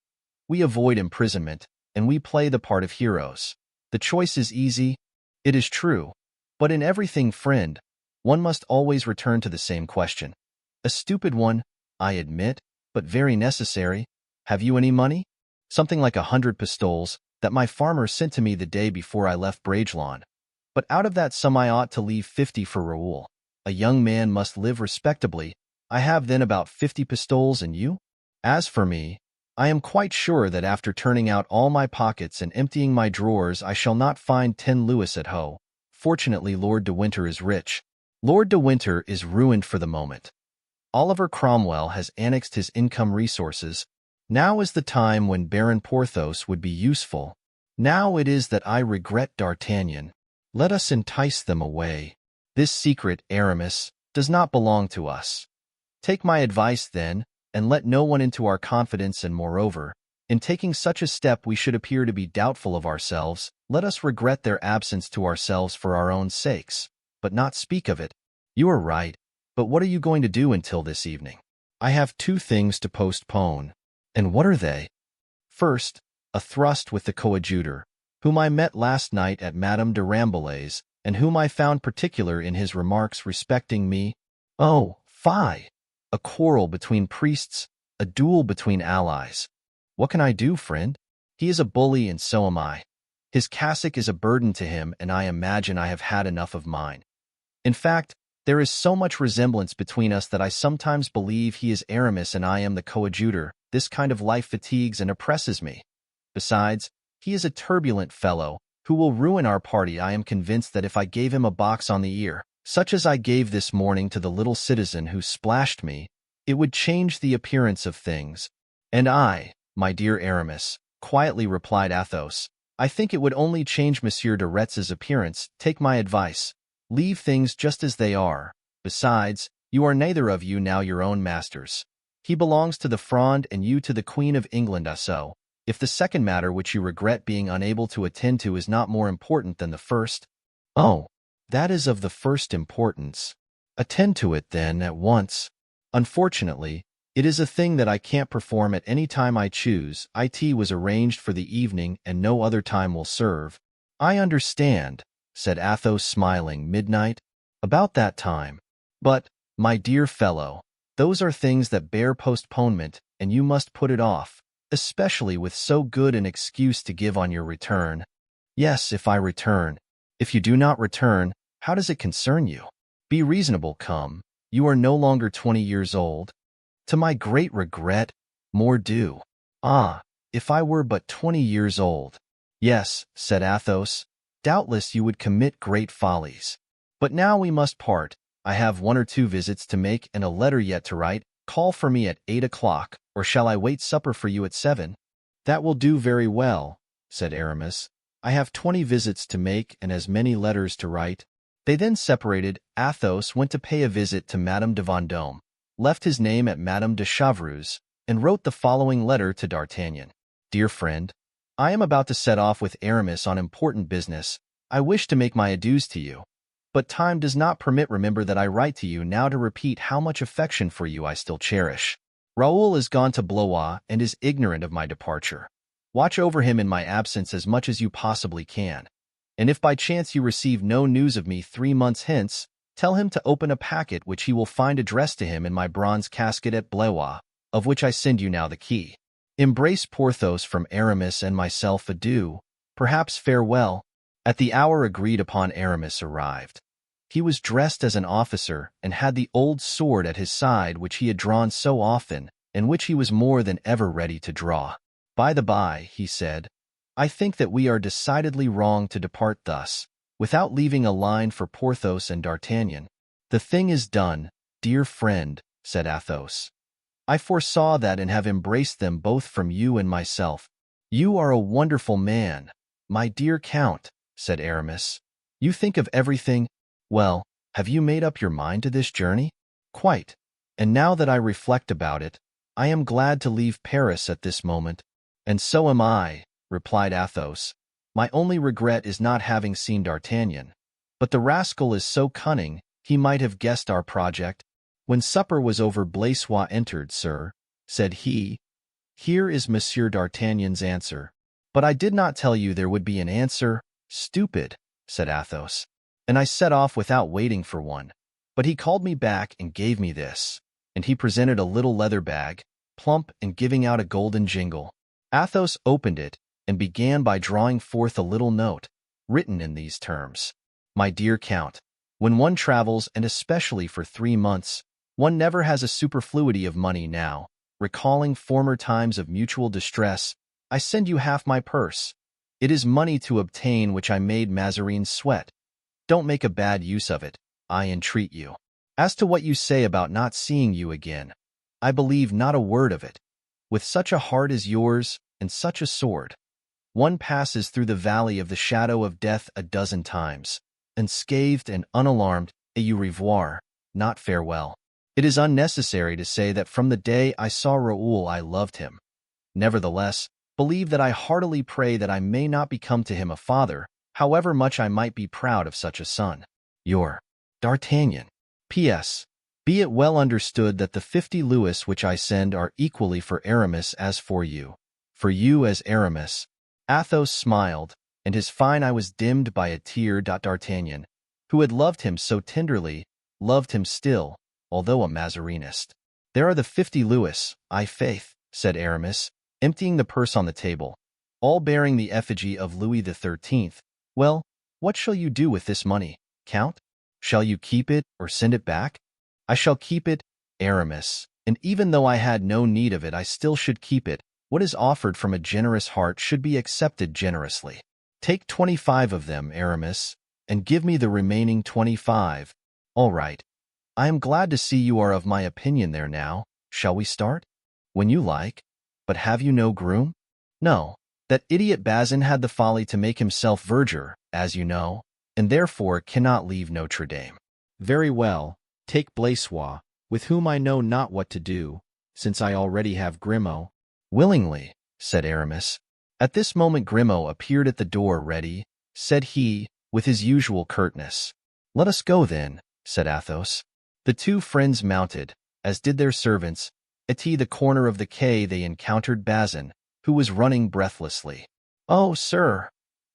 [SPEAKER 1] We avoid imprisonment, and we play the part of heroes. The choice is easy, it is true, but in everything, friend, one must always return to the same question. A stupid one, I admit, but very necessary. Have you any money? Something like 100 pistoles, that my farmer sent to me the day before I left Bragelonne. But out of that sum I ought to leave 50 for Raoul. A young man must live respectably. I have then about 50 pistoles, and you? As for me, I am quite sure that after turning out all my pockets and emptying my drawers, I shall not find 10 louis at Hoe. Fortunately, Lord de Winter is rich. Lord de Winter is ruined for the moment. Oliver Cromwell has annexed his income resources. Now is the time when Baron Porthos would be useful. Now it is that I regret D'Artagnan. Let us entice them away. This secret, Aramis, does not belong to us. Take my advice, then, and let no one into our confidence, and moreover, in taking such a step we should appear to be doubtful of ourselves. Let us regret their absence to ourselves for our own sakes, but not speak of it. You are right, but what are you going to do until this evening? I have 2 things to postpone. And what are they? First, a thrust with the coadjutor, whom I met last night at Madame de Rambouillet's, and whom I found particular in his remarks respecting me. Oh, fie! A quarrel between priests, a duel between allies. What can I do, friend? He is a bully, and so am I. His cassock is a burden to him, and I imagine I have had enough of mine. In fact, there is so much resemblance between us that I sometimes believe he is Aramis and I am the coadjutor. This kind of life fatigues and oppresses me. Besides, he is a turbulent fellow, who will ruin our party. I am convinced that if I gave him a box on the ear, such as I gave this morning to the little citizen who splashed me, it would change the appearance of things. And I, my dear Aramis, quietly replied Athos, I think it would only change Monsieur de Retz's appearance. Take my advice. Leave things just as they are. Besides, you are neither of you now your own masters. He belongs to the Fronde and you to the Queen of England. So, if the second matter which you regret being unable to attend to is not more important than the first, oh, that is of the first importance. Attend to it, then, at once. Unfortunately,
[SPEAKER 2] It is a thing that I can't perform at any time I choose. It was arranged for the evening, and no other time will serve. I understand, said Athos, smiling. Midnight? About that time. But, my dear fellow, those are things that bear postponement, and you must put it off, especially with so good an excuse to give on your return. Yes, if I return. If you do not return, how does it concern you? Be reasonable, come. You are no longer 20 years old. To my great regret, mordieu. Ah, if I were but 20 years old. Yes, said Athos, doubtless you would commit great follies. But now we must part. I have 1 or 2 visits to make and a letter yet to write. Call for me at 8 o'clock, or shall I wait supper for you at 7? That will do very well, said Aramis. I have 20 visits to make and as many letters to write. They then separated. Athos went to pay a visit to Madame de Vendôme, left his name at Madame de Chevreuse, and wrote the following letter to D'Artagnan. Dear friend, I am about to set off with Aramis on important business. I wish to make my adieus to you, but time does not permit. Remember that I write to you now to repeat how much affection for you I still cherish. Raoul is gone to Blois and is ignorant of my departure. Watch over him in my absence as much as you possibly can, and if by chance you receive no news of me 3 months hence, tell him to open a packet which he will find addressed to him in my bronze casket at Blois, of which I send you now the key. Embrace Porthos from Aramis and myself. Adieu, perhaps farewell. At the hour agreed upon, Aramis arrived. He was dressed as an officer and had the old sword at his side which he had drawn so often, and which he was more than ever ready to draw. By the by, he said, I think that we are decidedly wrong to depart thus, without leaving a line for Porthos and D'Artagnan. The thing is done, dear friend, said Athos. I foresaw that and have embraced them both from you and myself. You are a wonderful man, my dear Count, said Aramis. You think of everything. Well, have you made up your mind to this journey? Quite. And now that I reflect about it, I am glad to leave Paris at this moment. And so am I, replied Athos. My only regret is not having seen D'Artagnan. But the rascal is so cunning, he might have guessed our project. When supper was over, Blaisois entered. Sir, said he, here is Monsieur D'Artagnan's answer. But I did not tell you there would be an answer. Stupid, said Athos. And I set off without waiting for one. But he called me back and gave me this. And he presented a little leather bag, plump and giving out a golden jingle. Athos opened it and began by drawing forth a little note, written in these terms. My dear Count, when one travels, and especially for 3 months, one never has a superfluity of money now. Recalling former times of mutual distress, I send you half my purse. It is money to obtain which I made Mazarin sweat. Don't make a bad use of it, I entreat you. As to what you say about not seeing you again, I believe not a word of it. With such a heart as yours, and such a sword, one passes through the valley of the shadow of death a dozen times, unscathed and unalarmed. Au revoir, not farewell. It is unnecessary to say that from the day I saw Raoul I loved him. Nevertheless, believe that I heartily pray that I may not become to him a father, however much I might be proud of such a son. Your D'Artagnan. P.S. Be it well understood that the 50 louis which I send are equally for Aramis as for you. For you as Aramis. Athos smiled, and his fine eye was dimmed by a tear. D'Artagnan, who had loved him so tenderly, loved him still, although a Mazarinist. There are the 50 louis, faith, said Aramis, emptying the purse on the table, all bearing the effigy of Louis XIII. Well, what shall you do with this money, Count? Shall you keep it or send it back? I shall keep it, Aramis, and even though I had no need of it, I still should keep it. What is offered from a generous heart should be accepted generously. Take 25 of them, Aramis, and give me the remaining 25. All right. I am glad to see you are of my opinion there now. Shall we start? When you like. But have you no groom? No. That idiot Bazin had the folly to make himself verger, as you know, and therefore cannot leave Notre Dame. Very well. Take Blaisois, with whom I know not what to do, since I already have Grimaud. Willingly, said Aramis. At this moment Grimaud appeared at the door. Ready, said he, with his usual curtness. Let us go then, said Athos. The two friends mounted, as did their servants, At the corner of the quay they encountered Bazin, who was running breathlessly. "Oh, sir,"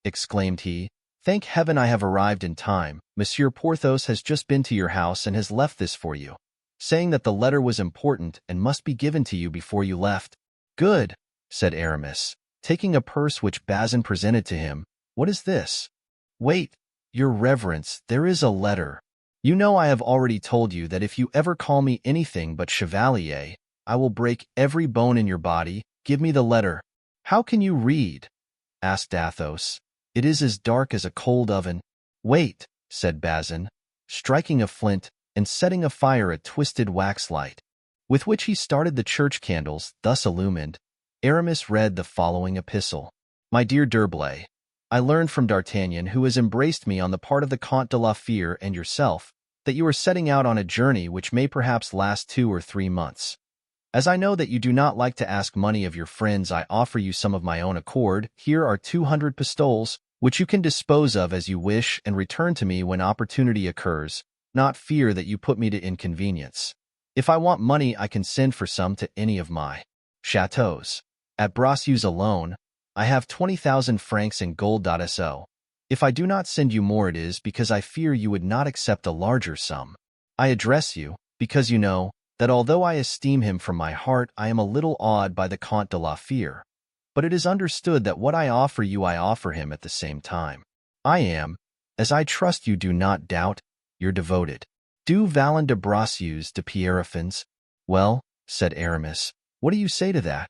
[SPEAKER 2] exclaimed he, "thank heaven I have arrived in time. Monsieur Porthos has just been to your house and has left this for you, saying that the letter was important and must be given to you before you left." "Good," said Aramis, taking a purse which Bazin presented to him. "What is this?" "Wait, your reverence, there is a letter. You know I have already told you that if you ever call me anything but Chevalier, I will break every bone in your body. Give me the letter." "How can you read?" asked Athos. "It is as dark as a cold oven." "Wait," said Bazin, striking a flint and setting afire a twisted waxlight, with which he started the church candles. Thus illumined, Aramis read the following epistle. "My dear D'Herblay, I learned from D'Artagnan, who has embraced me on the part of the Comte de la Fère and yourself, that you are setting out on a journey which may perhaps last 2 or 3 months. As I know that you do not like to ask money of your friends, I offer you some of my own accord. Here are 200 pistoles, which you can dispose of as you wish and return to me when opportunity occurs. Not fear that you put me to inconvenience. If I want money, I can send for some to any of my chateaux. At Bracieux alone, I have 20,000 francs in gold. So, if I do not send you more, it is because I fear you would not accept a larger sum. I address you, because you know that although I esteem him from my heart, I am a little awed by the Comte de la Fère. But it is understood that what I offer you, I offer him at the same time. I am, as I trust you do not doubt, your devoted Du Vallon de Bracieux de Pierrefonds. "Well," said Aramis, "what do you say to that?"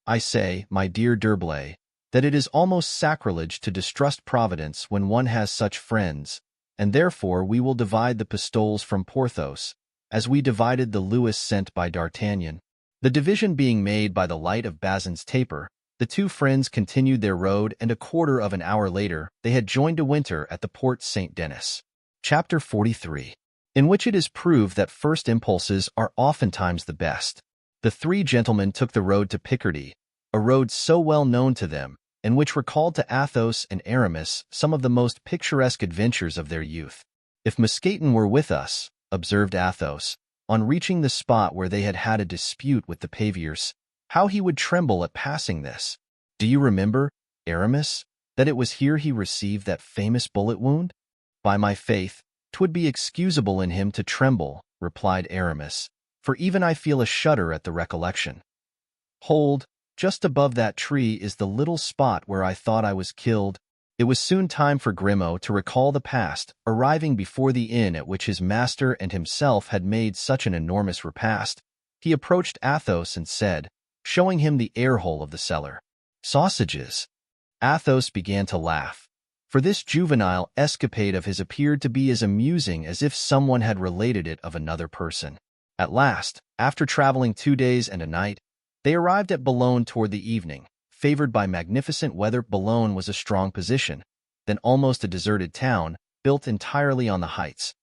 [SPEAKER 2] "I say, my dear D'Herblay, that it is almost sacrilege to distrust Providence when one has such friends, and therefore we will divide the pistoles from Porthos, as we divided the louis sent by D'Artagnan." The division being made by the light of Bazin's taper, the two friends continued their road, and a quarter of an hour later they had joined De Winter at the Port Saint-Denis. Chapter 43, in which it is proved that first impulses are oftentimes the best. The three gentlemen took the road to Picardy, a road so well known to them, and which recalled to Athos and Aramis some of the most picturesque adventures of their youth. "If Mousqueton were with us," observed Athos, on reaching the spot where they had had a dispute with the paviers, "how he would tremble at passing this. Do you remember, Aramis, that it was here he received that famous bullet wound?" "By my faith, 'twould be excusable in him to tremble," replied Aramis, "for even I feel a shudder at the recollection. Hold, just above that tree is the little spot where I thought I was killed." It was soon time for Grimaud to recall the past, arriving before the inn at which his master and himself had made such an enormous repast. He approached Athos and said, showing him the air-hole of the cellar, "Sausages." Athos began to laugh, for this juvenile escapade of his appeared to be as amusing as if someone had related it of another person. At last, after traveling 2 days and a night, they arrived at Boulogne toward the evening. Favored by magnificent weather, Boulogne was a strong position, then almost a deserted town, built entirely on the heights.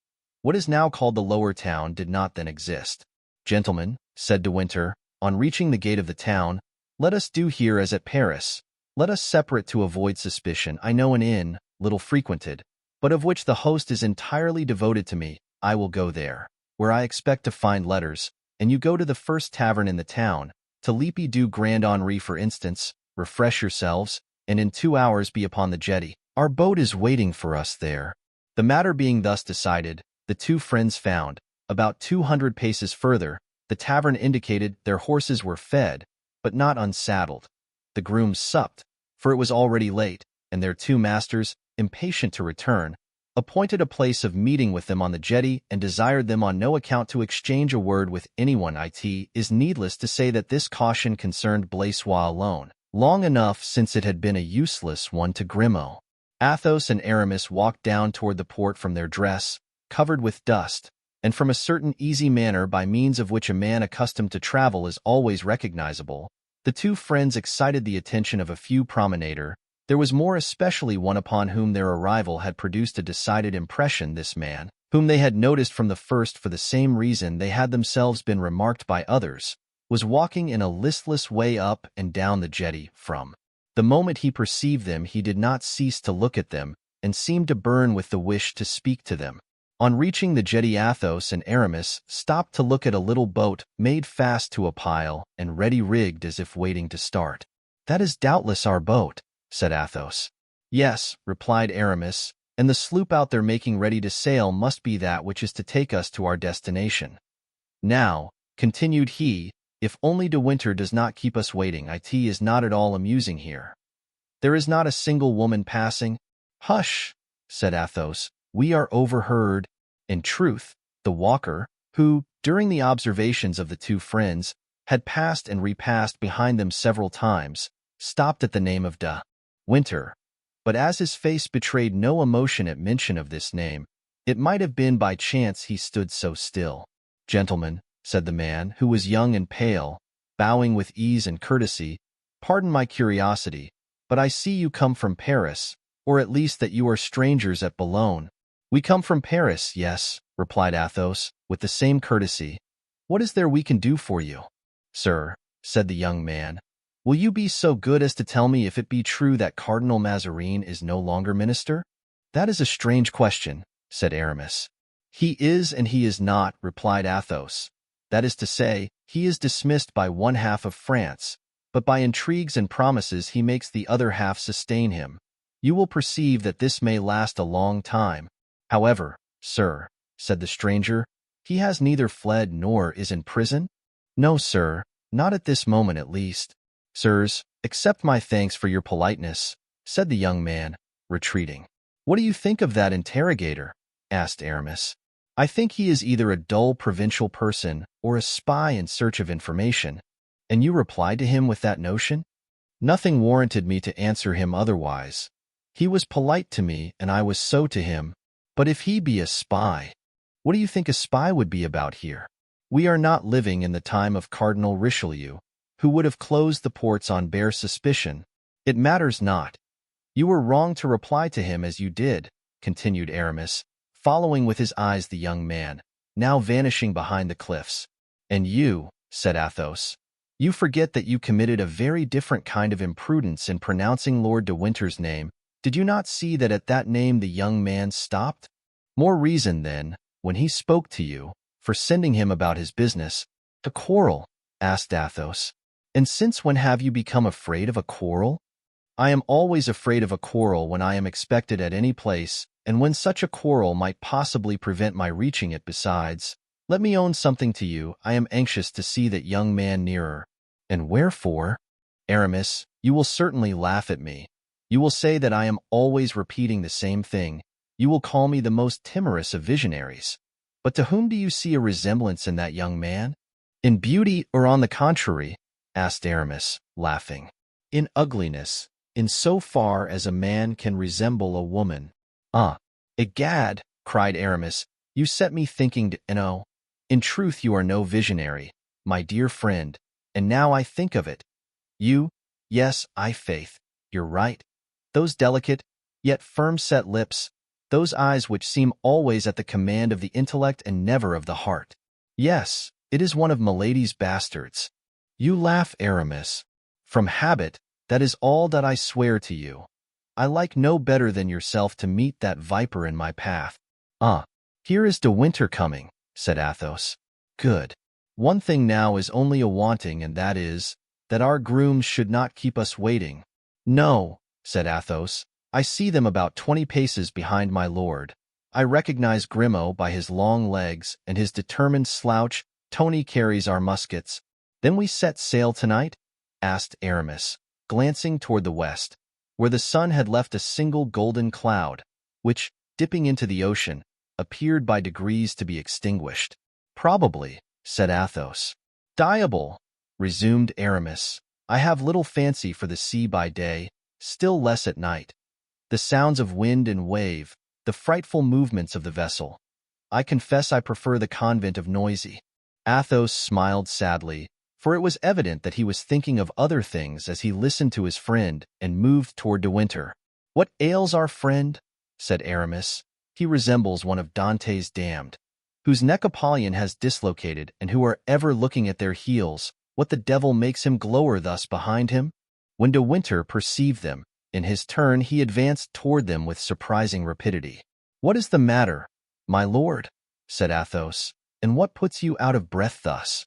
[SPEAKER 2] What is now called the Lower Town did not then exist. "Gentlemen," said De Winter, on reaching the gate of the town, "let us do here as at Paris. Let us separate to avoid suspicion. I know an inn, little frequented, but of which the host is entirely devoted to me. I will go there, where I expect to find letters, and you go to the first tavern in the town, to Lippe du Grand Henri for instance, refresh yourselves, and in 2 hours be upon the jetty. Our boat is waiting for us there." The matter being thus decided, the two friends found, about 200 paces further, the tavern indicated. Their horses were fed, but not unsaddled. The grooms supped, for it was already late, and their two masters, impatient to return, appointed a place of meeting with them on the jetty and desired them on no account to exchange a word with anyone. It is needless to say that this caution concerned Blaisois alone, long enough since it had been a useless one to Grimaud. Athos and Aramis walked down toward the port from their dress, covered with dust, and from a certain easy manner by means of which a man accustomed to travel is always recognizable. The two friends excited the attention of a few promenaders. There was more especially one upon whom their arrival had produced a decided impression. This man, whom they had noticed from the first for the same reason they had themselves been remarked by others, was walking in a listless way up and down the jetty. From the moment he perceived them, he did not cease to look at them, and seemed to burn with the wish to speak to them.
[SPEAKER 1] On reaching the jetty, Athos and Aramis stopped to look at a little boat made fast to a pile and ready-rigged as if waiting to start. "That is doubtless our boat," said Athos. "Yes," replied Aramis, "and the sloop out there making ready to sail must be that which is to take us to our destination. Now," continued he, "if only De Winter does not keep us waiting, it is not at all amusing here. There is not a single woman passing." "Hush," said Athos, "we are overheard." In truth, the walker, who, during the observations of the two friends, had passed and repassed behind them several times, stopped at the name of De Winter. But as his face betrayed no emotion at mention of this name, it might have been by chance he stood so still. "Gentlemen," said the man, who was young and pale, bowing with ease and courtesy, "pardon my curiosity, but I see you come from Paris, or at least that you are strangers at Boulogne." "We come from Paris, yes," replied Athos, with the same courtesy. "What is there we can do for you?" "Sir," said the young man, "will you be so good as to tell me if it be true that Cardinal Mazarin is no longer minister?" "That is a strange question," said Aramis. "He is and he is not," replied Athos. "That is to say, he is dismissed by one half of France, but by intrigues and promises he makes the other half sustain him. You will perceive that this may last a long time. However, sir," said the stranger, "he has neither fled nor is in prison?" "No, sir, not at this moment at least." "Sirs, accept my thanks for your politeness," said the young man, retreating. "What do you think of that interrogator?" asked Aramis. "I think he is either a dull provincial person or a spy in search of information." "And you replied to him with that notion?" "Nothing warranted me to answer him otherwise. He was polite to me, and I was so to him. But if he be a spy, what do you think a spy would be about here? We are not living in the time of Cardinal Richelieu, who would have closed the ports on bare suspicion. It matters not. You were wrong to reply to him as you did," continued Aramis, following with his eyes the young man, now vanishing behind the cliffs. "And you," said Athos, "you forget that you committed a very different kind of imprudence in pronouncing Lord de Winter's name. Did you not see that at that name the young man stopped? More reason, then, when he spoke to you, for sending him about his business." "A quarrel?" asked Athos. "And since when have you become afraid of a quarrel?" "I am always afraid of a quarrel when I am expected at any place, and when such a quarrel might possibly prevent my reaching it. Besides, let me own something to you, I am anxious to see that young man nearer." "And wherefore?" "Aramis, you will certainly laugh at me. You will say that I am always repeating the same thing. You will call me the most timorous of visionaries. But to whom do you see a resemblance in that young man? In beauty, or on the contrary?" asked Aramis, laughing. "In ugliness, in so far as a man can resemble a woman." "Ah, egad," cried Aramis, "you set me thinking no. In truth you are no visionary, my dear friend, and now I think of it. Yes, faith, you're right. Those delicate, yet firm-set lips, those eyes which seem always at the command of the intellect and never of the heart. Yes, it is one of Milady's bastards." "You laugh, Aramis. From habit, that is all that I swear to you. I like no better than yourself to meet that viper in my path." "Ah, here is De Winter coming," said Athos. "Good. One thing now is only a wanting, and that is, that our grooms should not keep us waiting." "No," said Athos, "I see them about 20 paces behind my lord. I recognize Grimaud by his long legs and his determined slouch. Tony carries our muskets." "Then we set sail tonight?" asked Aramis, glancing toward the west, where the sun had left a single golden cloud, which, dipping into the ocean, appeared by degrees to be extinguished. "Probably," said Athos. "Diable," resumed Aramis, "I have little fancy for the sea by day, still less at night. The sounds of wind and wave, the frightful movements of the vessel. I confess I prefer the convent of Oise." Athos smiled sadly, for it was evident that he was thinking of other things as he listened to his friend and moved toward De Winter. "What ails our friend?" said Aramis. "He resembles one of Dante's damned, whose neck Apollyon has dislocated and who are ever looking at their heels. What the devil makes him glower thus behind him?" When De Winter perceived them, in his turn he advanced toward them with surprising rapidity. "What is the matter?"
[SPEAKER 2] "My lord," said Athos, "and what puts you out of breath thus?"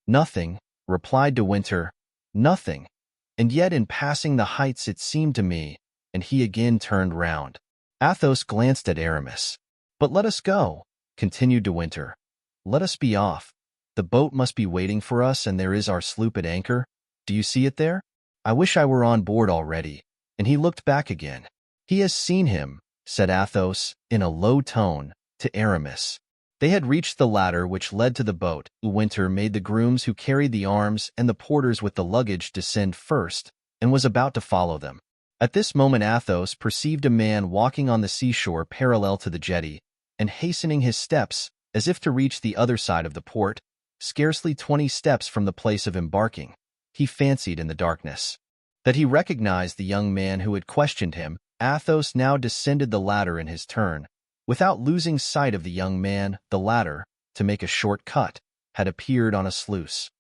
[SPEAKER 2] "Nothing," replied De Winter, "nothing. And yet in passing the heights it seemed to me," and he again turned round. Athos glanced at Aramis. "But let us go," continued De Winter. "Let us be off. The boat must be waiting for us, and there is our sloop at anchor. Do you see it there? I wish I were on board already." And he looked back again. "He has seen him," said Athos, in a low tone, to Aramis. They had reached the ladder which led to the boat. De Winter made the grooms who carried the arms and the porters with the luggage descend first, and was about to follow them. At this moment Athos perceived a man walking on the seashore parallel to the jetty, and hastening his steps, as if to reach the other side of the port, scarcely 20 steps from the place of embarking. He fancied in the darkness that he recognized the young man who had questioned him. Athos now descended the ladder in his turn. Without losing sight of the young man, the latter, to make a short cut, had appeared on a sluice.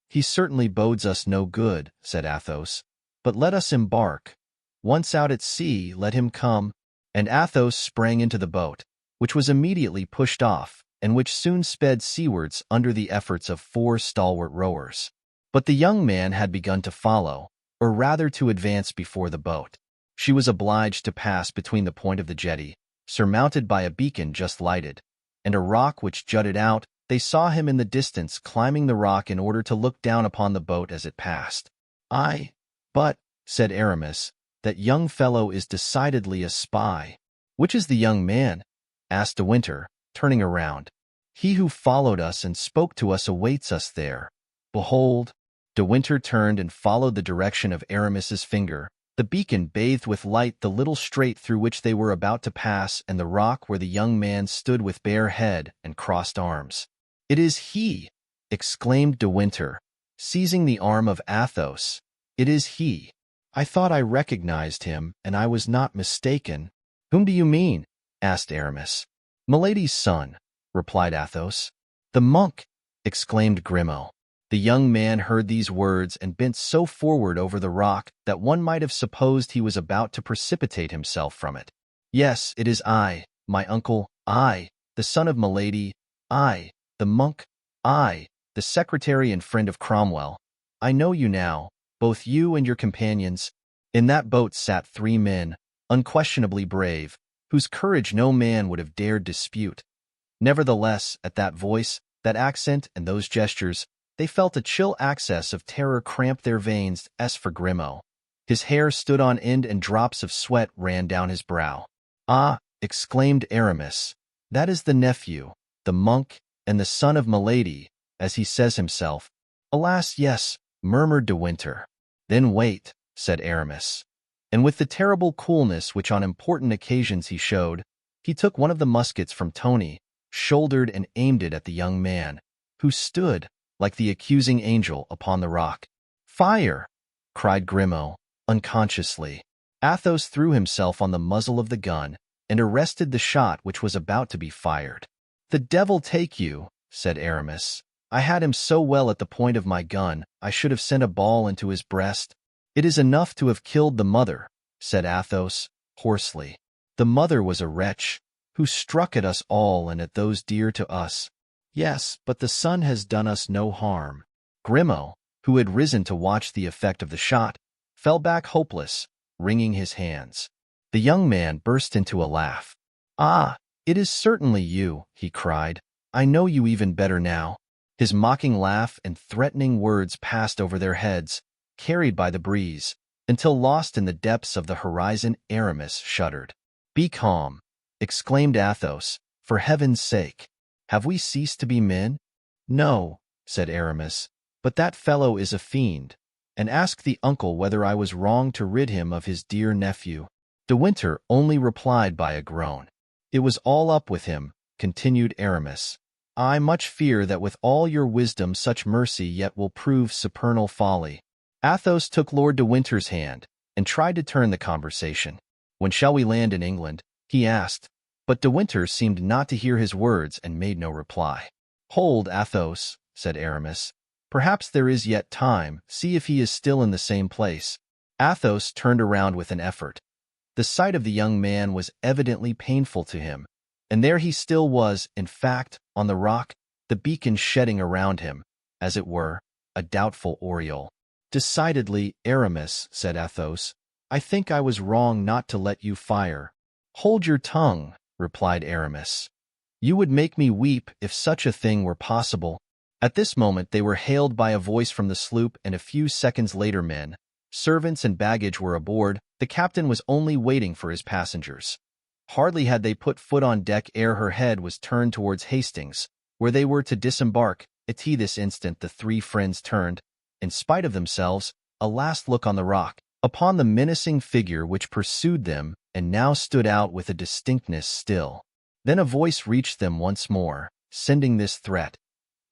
[SPEAKER 2] "He certainly bodes us no good," said Athos, "but let us embark. Once out at sea, let him come." And Athos sprang into the boat, which was immediately pushed off, and which soon sped seawards under the efforts of 4 stalwart rowers. But the young man had begun to follow, or rather to advance before the boat. She was obliged to pass between the point of the jetty, surmounted by a beacon just lighted, and a rock which jutted out. They saw him in the distance climbing the rock in order to look down upon the boat as it passed. "But," said Aramis, "that young fellow is decidedly a spy." "Which is the young man?" asked De Winter, turning around. "He who followed us and spoke to us awaits us there. Behold." De Winter turned and followed the direction of Aramis's finger. The beacon bathed with light the little strait through which they were about to pass, and the rock where the young man stood with bare head and crossed arms. "It is he!" exclaimed De Winter, seizing the arm of Athos. "It is he! I thought I recognized him, and I was not mistaken." "Whom do you mean?" asked Aramis. "Milady's son," replied Athos. "The monk!" exclaimed Grimaud. The young man heard these words and bent so forward over the rock that one might have supposed he was about to precipitate himself from it. "Yes, it is I, my uncle, I, the son of Milady, I, the monk, I, the secretary and friend of Cromwell. I know you now, both you and your companions." In that boat sat 3 men, unquestionably brave, whose courage no man would have dared dispute. Nevertheless, at that voice, that accent, and those gestures, they felt a chill access of terror cramp their veins. As for Grimaud, his hair stood on end and drops of sweat ran down his brow. "Ah," exclaimed Aramis, "that is the nephew, the monk, and the son of Milady, as he says himself." "Alas, yes," murmured De Winter. "Then wait," said Aramis. And with the terrible coolness which on important occasions he showed, he took one of the muskets from Tony, shouldered and aimed it at the young man, who stood, like the accusing angel, upon the rock. "Fire!" cried Grimaud, unconsciously. Athos threw himself on the muzzle of the gun and arrested the shot which was about to be fired. "The devil take you," said Aramis. "I had him so well at the point of my gun, I should have sent a ball into his breast." "It is enough to have killed the mother," said Athos, hoarsely. "The mother was a wretch, who struck at us all and at those dear to us." "Yes, but the son has done us no harm." Grimaud, who had risen to watch the effect of the shot, fell back hopeless, wringing his hands. The young man burst into a laugh. "Ah, it is certainly you," he cried. "I know you even better now." His mocking laugh and threatening words passed over their heads, carried by the breeze, until lost in the depths of the horizon. Aramis shuddered. "Be calm," exclaimed Athos, "for heaven's sake. Have we ceased to be men?" "No," said Aramis, "but that fellow is a fiend, and ask the uncle whether I was wrong to rid him of his dear nephew." De Winter only replied by a groan. "It was all up with him," continued Aramis. "I much fear that with all your wisdom such mercy yet will prove supernal folly." Athos took Lord de Winter's hand and tried to turn the conversation. "When shall we land in England?" he asked. But de Winter seemed not to hear his words and made no reply. "Hold, Athos," said Aramis. "Perhaps there is yet time. See if he is still in the same place." Athos turned around with an effort. The sight of the young man was evidently painful to him,
[SPEAKER 1] And there he still was, in fact, on the rock, the beacon shedding around him, as it were, a doubtful aureole. "Decidedly, Aramis," said Athos, "I think I was wrong not to let you fire." "Hold your tongue," replied Aramis. "You would make me weep if such a thing were possible." At this moment they were hailed by a voice from the sloop, and a few seconds later men, servants and baggage were aboard. The captain was only waiting for his passengers. Hardly had they put foot on deck ere her head was turned towards Hastings, where they were to disembark. At this instant the three friends turned, in spite of themselves, a last look on the rock, upon the menacing figure which pursued them and now stood out with a distinctness still. Then a voice reached them once more, sending this threat: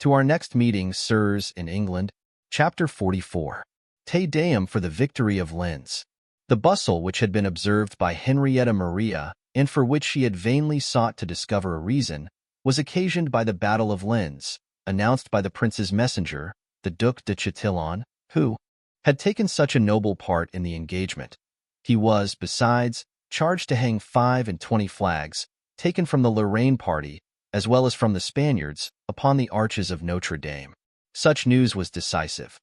[SPEAKER 1] "To our next meeting, sirs, in England." Chapter 44. Te Deum for the victory of Lens. The bustle which had been observed by Henrietta Maria, and for which she had vainly sought to discover a reason, was occasioned by the Battle of Lens, announced by the prince's messenger, the Duc de Chatillon, who had taken such a noble part in the engagement. He was, besides, charged to hang 25 flags, taken from the Lorraine party, as well as from the Spaniards, upon the arches of Notre Dame. Such news was decisive.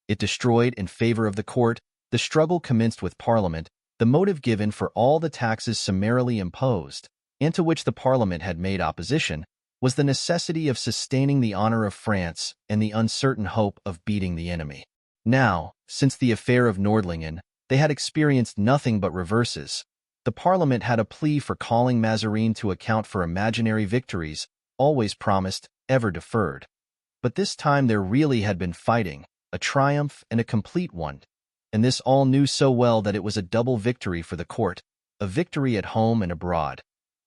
[SPEAKER 1] It destroyed, in favor of the court, the struggle commenced with Parliament, the motive given for all the taxes summarily imposed, and to which the Parliament had made opposition, was the necessity of sustaining the honor of France and the uncertain hope of beating the enemy. Now, since the affair of Nordlingen, they had experienced nothing but reverses. The Parliament had a plea for calling Mazarin to account for imaginary victories, always promised, ever deferred. But this time there really had been fighting, a triumph and a complete one, and this all knew so well that it was a double victory for the court, a victory at home and abroad.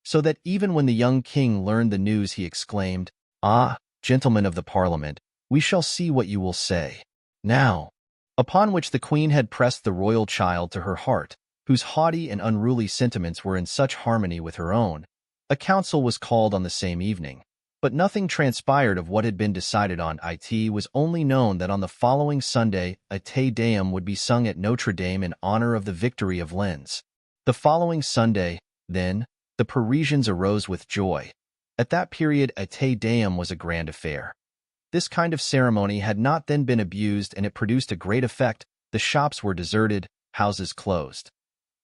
[SPEAKER 1] So that even when the young king learned the news he exclaimed, "Ah, gentlemen of the Parliament, we shall see what you will say now." Upon which the queen had pressed the royal child to her heart, whose haughty and unruly sentiments were in such harmony with her own. A council was called on the same evening, but nothing transpired of what had been decided on. It was only known that on the following Sunday a Te Deum would be sung at Notre Dame in honor of the victory of Lens. The following Sunday, then, the Parisians arose with joy. At that period a Te Deum was a grand affair. This kind of ceremony had not then been abused, and it produced a great effect. The shops were deserted, houses closed.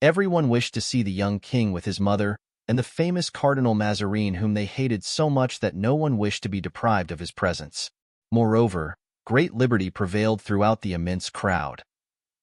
[SPEAKER 1] Everyone wished to see the young king with his mother, and the famous Cardinal Mazarin, whom they hated so much that no one wished to be deprived of his presence. Moreover, great liberty prevailed throughout the immense crowd.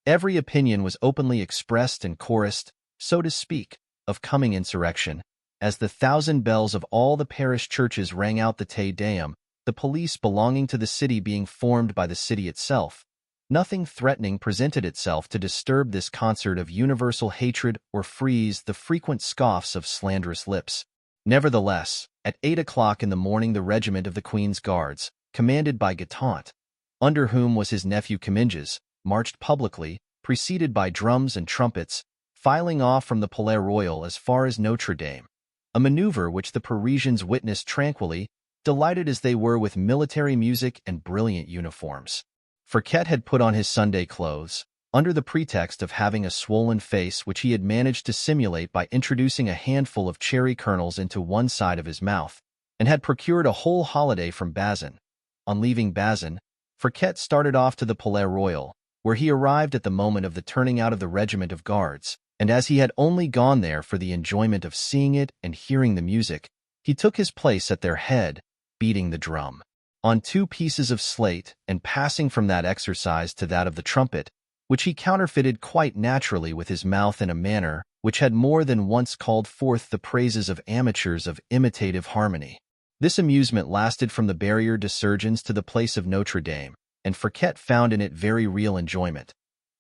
[SPEAKER 1] Every opinion was openly expressed and chorused, so to speak, of coming insurrection. As the 1,000 bells of all the parish churches rang out the Te Deum, the police belonging to the city being formed by the city itself, nothing threatening presented itself to disturb this concert of universal hatred or freeze the frequent scoffs of slanderous lips. Nevertheless, at 8 o'clock in the morning the regiment of the Queen's Guards, commanded by Guitant, under whom was his nephew Comminges, marched publicly, preceded by drums and trumpets, filing off from the Palais Royal as far as Notre Dame, a maneuver which the Parisians witnessed tranquilly, delighted as they were with military music and brilliant uniforms. Fouquet had put on his Sunday clothes, under the pretext of having a swollen face which he had managed to simulate by introducing a handful of cherry kernels into one side of his mouth, and had procured a whole holiday from Bazin. On leaving Bazin, Fouquet started off to the Palais Royal, where he arrived at the moment of the turning out of the regiment of guards, and as he had only gone there for the enjoyment of seeing it and hearing the music, he took his place at their head, beating the drum on 2 pieces of slate, and passing from that exercise to that of the trumpet, which he counterfeited quite naturally with his mouth in a manner which had more than once called forth the praises of amateurs of imitative harmony. This amusement lasted from the Barrière des Surgeons to the place of Notre Dame, and Fouquet found in it very real enjoyment.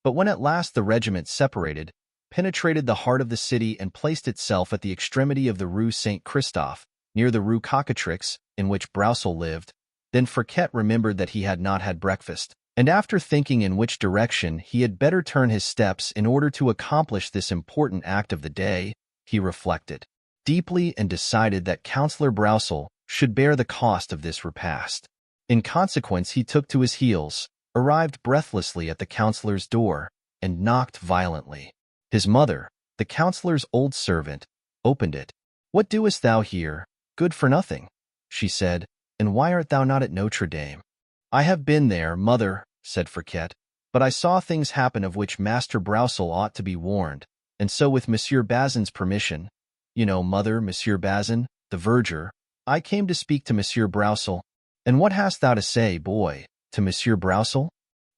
[SPEAKER 1] But when at last the regiment separated, penetrated the heart of the city, and placed itself at the extremity of the Rue Saint-Christophe, near the Rue Cocatrix, in which Broussel lived, then Fouquet remembered that he had not had breakfast, and after thinking in which direction he had better turn his steps in order to accomplish this important act of the day, he reflected deeply and decided that Councillor Broussel should bear the cost of this repast. In consequence he took to his heels, arrived breathlessly at the councillor's door, and knocked violently. His mother, the councillor's old servant, opened it. "What doest thou here?" Good for nothing, she said, and why art thou not at Notre Dame? I have been there, mother, said Fouquet, but I saw things happen of which Master Broussel ought to be warned, and so with Monsieur Bazin's permission, you know, mother, Monsieur Bazin, the verger, I came to speak to Monsieur Broussel. And what hast thou to say, boy, to Monsieur Broussel?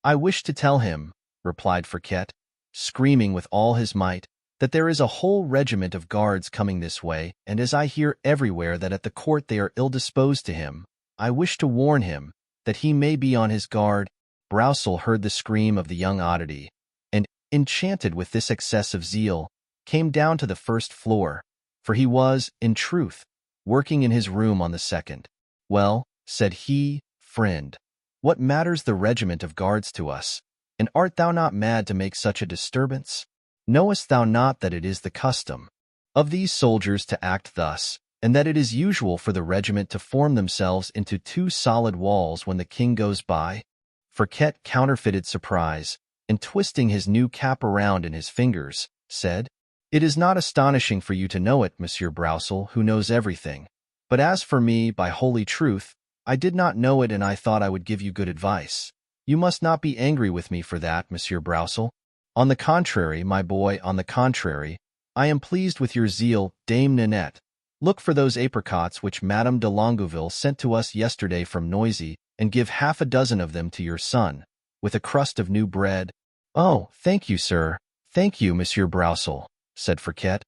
[SPEAKER 1] I wish to tell him, replied Fouquet, screaming with all his might, that there is a whole regiment of guards coming this way, and as I hear everywhere that at the court they are ill-disposed to him, I wish to warn him, that he may be on his guard. Broussel heard the scream of the young oddity, and, enchanted with this excess of zeal, came down to the first floor, for he was, in truth, working in his room on the second. Well, said he, friend, what matters the regiment of guards to us? And art thou not mad to make such a disturbance? Knowest thou not that it is the custom of these soldiers to act thus, and that it is usual for the regiment to form themselves into two solid walls when the king goes by? Fouquet counterfeited surprise, and twisting his new cap around in his fingers, said, It is not astonishing for you to know it, Monsieur Broussel, who knows everything. But as for me, by holy truth, I did not know it, and I thought I would give you good advice. You must not be angry with me for that, Monsieur Broussel. On the contrary, my boy, on the contrary, I am pleased with your zeal, Dame Nanette. Look for those apricots which Madame de Longueville sent to us yesterday from Oise, and give half a dozen of them to your son, with a crust of new bread. Oh, thank you, sir. Thank you, Monsieur Broussel, said Fouquet.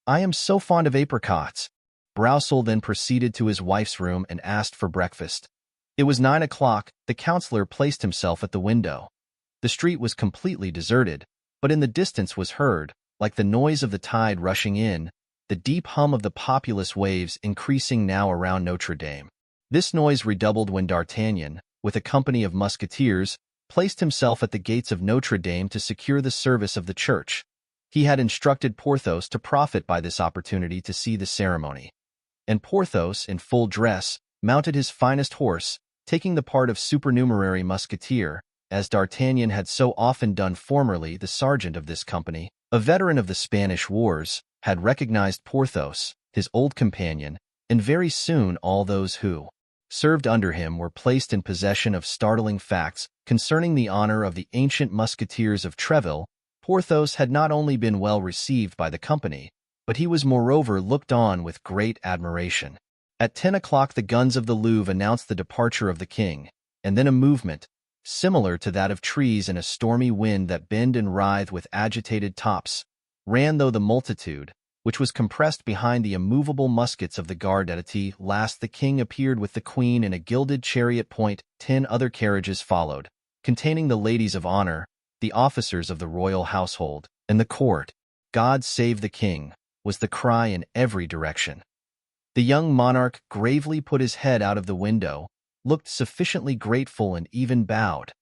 [SPEAKER 1] I am so fond of apricots. Broussel then proceeded to his wife's room and asked for breakfast. It was 9 o'clock. The councillor placed himself at the window. The street was completely deserted, but in the distance was heard, like the noise of the tide rushing in, the deep hum of the populous waves increasing now around Notre Dame. This noise redoubled when D'Artagnan, with a company of musketeers, placed himself at the gates of Notre Dame to secure the service of the church. He had instructed Porthos to profit by this opportunity to see the ceremony. And Porthos, in full dress, mounted his finest horse, taking the part of supernumerary musketeer, as D'Artagnan had so often done formerly. The sergeant of this company, a veteran of the Spanish wars, had recognized Porthos, his old companion, and very soon all those who served under him were placed in possession of startling facts concerning the honor of the ancient musketeers of Treville. Porthos had not only been well received by the company, but he was moreover looked on with great admiration. At 10 o'clock the guns of the Louvre announced the departure of the king, and then a movement, similar to that of trees in a stormy wind that bend and writhe with agitated tops, ran through the multitude, which was compressed behind the immovable muskets of the guard d'État. Last the king appeared with the queen in a gilded chariot. 10 other carriages followed, containing the ladies of honor, the officers of the royal household, and the court. God save the king, was the cry in every direction. The young monarch gravely put his head out of the window, looked sufficiently grateful, and even bowed,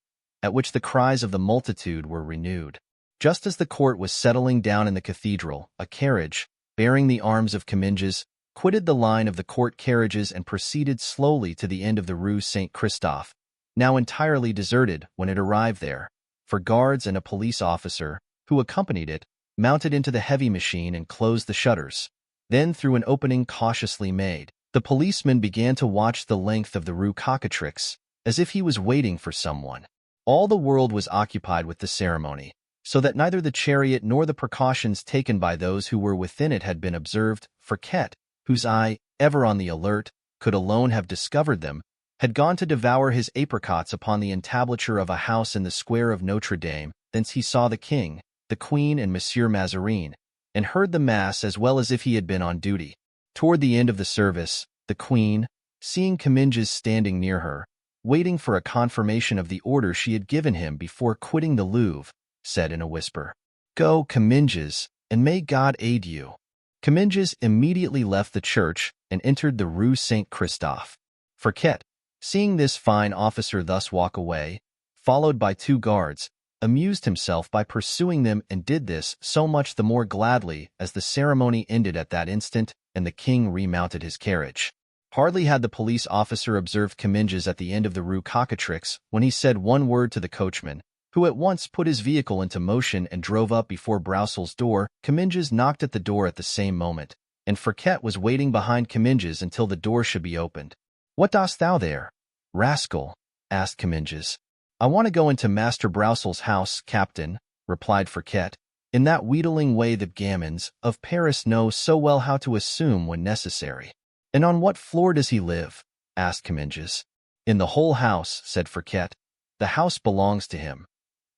[SPEAKER 1] at which the cries of the multitude were renewed. Just as the court was settling down in the cathedral, a carriage, bearing the arms of Comminges, quitted the line of the court carriages and proceeded slowly to the end of the Rue Saint-Christophe, now entirely deserted when it arrived there, for guards and a police officer, who accompanied it, mounted into the heavy machine and closed the shutters. Then, through an opening cautiously made, the policeman began to watch the length of the Rue Cockatrix, as if he was waiting for someone. All the world was occupied with the ceremony, so that neither the chariot nor the precautions taken by those who were within it had been observed. Fouquet, whose eye, ever on the alert, could alone have discovered them, had gone to devour his apricots upon the entablature of a house in the square of Notre Dame. Thence he saw the king, the queen, and Monsieur Mazarin, and heard the mass as well as if he had been on duty. Toward the end of the service, the queen, seeing Comminges standing near her, waiting for a confirmation of the order she had given him before quitting the Louvre, said in a whisper, "Go, Comminges, and may God aid you." Comminges immediately left the church and entered the Rue Saint-Christophe. Fouquet, seeing this fine officer thus walk away, followed by 2 guards, amused himself by pursuing them, and did this so much the more gladly as the ceremony ended at that instant and the king remounted his carriage. Hardly had the police officer observed Comminges at the end of the Rue Cockatrix when he said one word to the coachman, who at once put his vehicle into motion and drove up before Broussel's door. Comminges knocked at the door at the same moment, and Friquet was waiting behind Comminges until the door should be opened. "What dost thou there, rascal?" asked Comminges. "I want to go into Master Brousel's house, captain," replied Friquet, in that wheedling way the gamins of Paris know so well how to assume when necessary. "And on what floor does he live?" asked Comminges. "In the whole house," said Friquet. "The house belongs to him.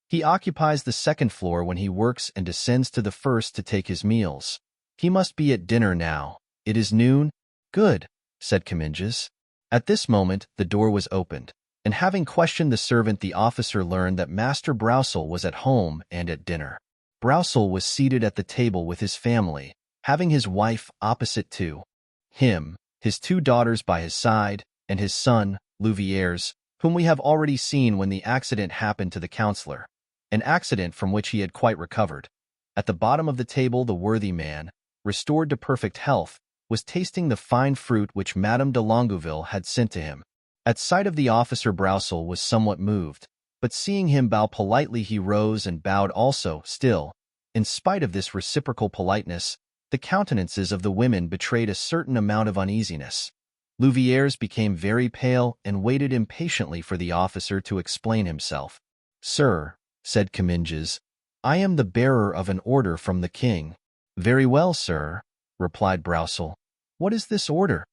[SPEAKER 1] He occupies the second floor when he works and descends to the first to take his meals. He must be at dinner now. It is noon." "Good," said Comminges. At this moment the door was opened, and having questioned the servant, the officer learned that Master Brousel was at home and at dinner. Brousel was seated at the table with his family, having his wife opposite to him, his two daughters by his side, and his son, Louviers, whom we have already seen when the accident happened to the councillor, an accident from which he had quite recovered. At the bottom of the table the worthy man, restored to perfect health, was tasting the fine fruit which Madame de Longueville had sent to him. At sight of the officer Brousel was somewhat moved, but seeing him bow politely he rose and bowed also. Still, in spite of this reciprocal politeness, the countenances of the women betrayed a certain amount of uneasiness. Louviers became very pale and waited impatiently for the officer to explain himself. "Sir," said Comminges, "I am the bearer of an order from the king." "Very well, sir," replied Brousel. "What is this order?"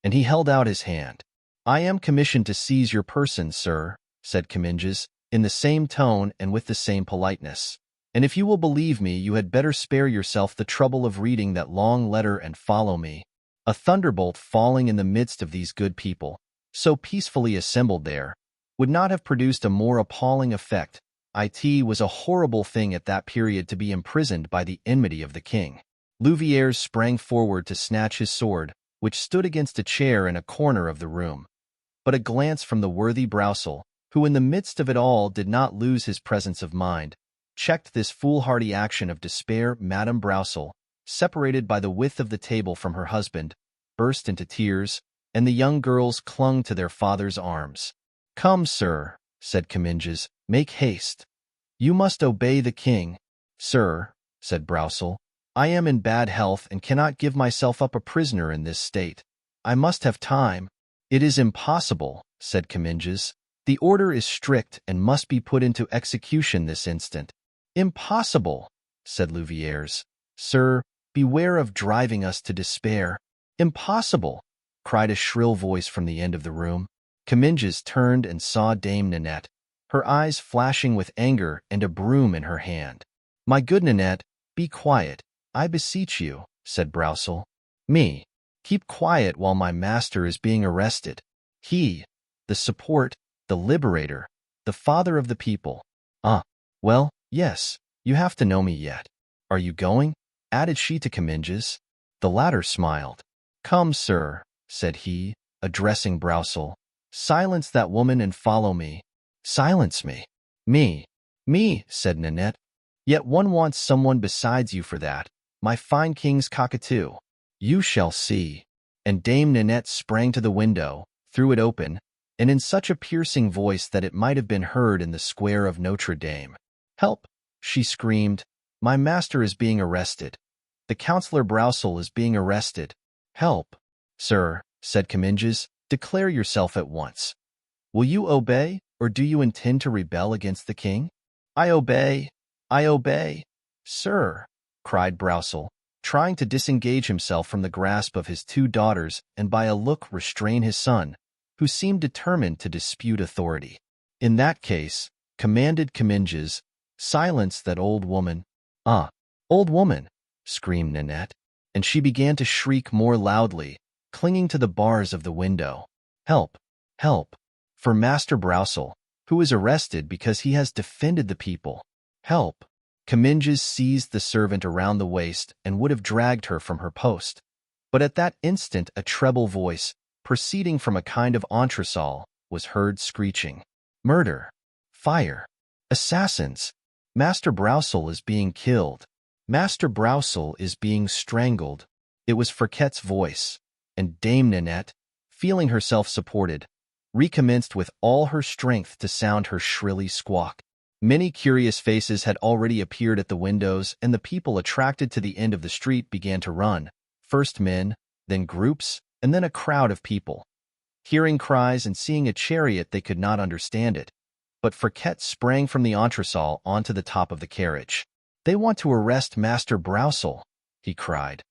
[SPEAKER 1] And he held out his hand. "I am commissioned to seize your person, sir," said Comminges, in the same tone and with the same politeness. "And if you will believe me, you had better spare yourself the trouble of reading that long letter and follow me." A thunderbolt falling in the midst of these good people, so peacefully assembled there, would not have produced a more appalling effect. It was a horrible thing at that period to be imprisoned by the enmity of the king. Louviers sprang forward to snatch his sword, which stood against a chair in a corner of the room. But a glance from the worthy Brousel, who in the midst of it all did not lose his presence of mind, checked this foolhardy action of despair. Madame Brousel, separated by the width of the table from her husband, burst into tears, and the young girls clung to their father's arms. "Come, sir," said Comminges, "make haste. You must obey the king." "Sir," said Brousel, "I am in bad health and cannot give myself up a prisoner in this state. I must have time." "It is impossible," said Comminges. "The order is strict and must be put into execution this instant." "Impossible," said Louviers. "Sir, beware of driving us to despair." "Impossible," cried a shrill voice from the end of the room. Comminges turned and saw Dame Nanette, her eyes flashing with anger and a broom in her hand. "My good Nanette, be quiet, I beseech you," said Brousel. "Me, keep quiet while my master is being arrested. He, the support, the liberator, the father of the people. Ah, well, yes, you have to know me yet. Are you going?" added she to Comminges. The latter smiled. "Come, sir," said he, addressing Brousel. "Silence that woman and follow me." "Silence me." Me, said Nanette. "Yet one wants someone besides you for that, my fine king's cockatoo." "You shall see." And Dame Nanette sprang to the window, threw it open, and in such a piercing voice that it might have been heard in the square of Notre Dame. "Help!" she screamed. "My master is being arrested. The Councillor Brousel is being arrested. Help!" "Sir," said Comminges, "declare yourself at once. Will you obey, or do you intend to rebel against the king?" I obey, sir," cried Brousel, trying to disengage himself from the grasp of his two daughters and by a look restrain his son, who seemed determined to dispute authority. "In that case," commanded Comminges, "silence that old woman." "Ah, old woman!" screamed Nanette, and she began to shriek more loudly, clinging to the bars of the window. "Help! Help! For Master Brousel, who is arrested because he has defended the people. Help!" Comminges seized the servant around the waist and would have dragged her from her post. But at that instant a treble voice, proceeding from a kind of entresol, was heard screeching. "Murder! Fire! Assassins! Master Brousel is being killed! Master Brousel is being strangled!" It was Friquet's voice, and Dame Nanette, feeling herself supported, recommenced with all her strength to sound her shrilly squawk. Many curious faces had already appeared at the windows, and the people attracted to the end of the street began to run, First men, then groups, and then a crowd of people. Hearing cries and seeing a chariot, they could not understand it. But Fouquet sprang from the entresol onto the top of the carriage. "They want to arrest Master Broussel," he cried.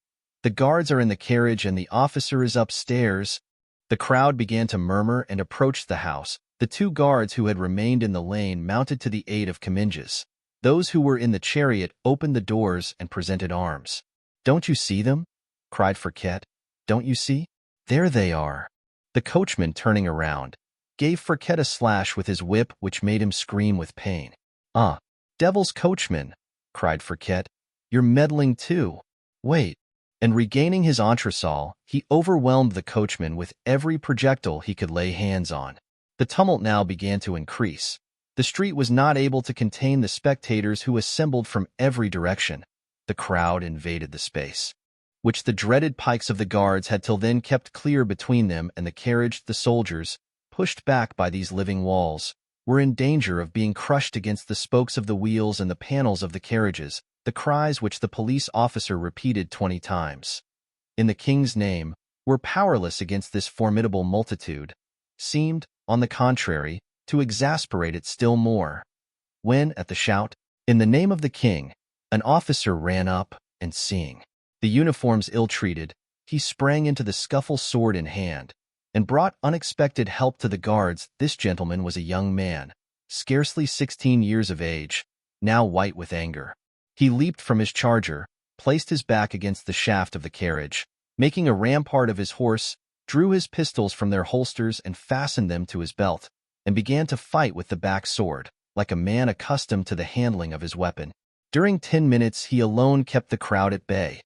[SPEAKER 1] "The guards are in the carriage and the officer is upstairs." The crowd began to murmur and approached the house. The two guards who had remained in the lane mounted to the aid of Comminges. Those who were in the chariot opened the doors and presented arms. "Don't you see them?" cried Fouquet. "Don't you see? There they are." The coachman, turning around, gave Fouquet a slash with his whip which made him scream with pain. "Ah, devil's coachman!" cried Fouquet. "You're meddling too. Wait." And regaining his entresol, he overwhelmed the coachman with every projectile he could lay hands on. The tumult now began to increase. The street was not able to contain the spectators who assembled from every direction. The crowd invaded the space, which the dreaded pikes of the guards had till then kept clear between them and the carriage. The soldiers, pushed back by these living walls, were in danger of being crushed against the spokes of the wheels and the panels of the carriages. The cries which the police officer repeated 20 times, "In the king's name," were powerless against this formidable multitude, seemed, on the contrary, to exasperate it still more. When, at the shout, "In the name of the king," an officer ran up, and seeing the uniforms ill-treated, he sprang into the scuffle sword in hand, and brought unexpected help to the guards. This gentleman was a young man, scarcely 16 years of age, now white with anger. He leaped from his charger, placed his back against the shaft of the carriage, making a rampart of his horse, drew his pistols from their holsters and fastened them to his belt, and began to fight with the back sword, like a man accustomed to the handling of his weapon. During 10 minutes he alone kept the crowd at bay.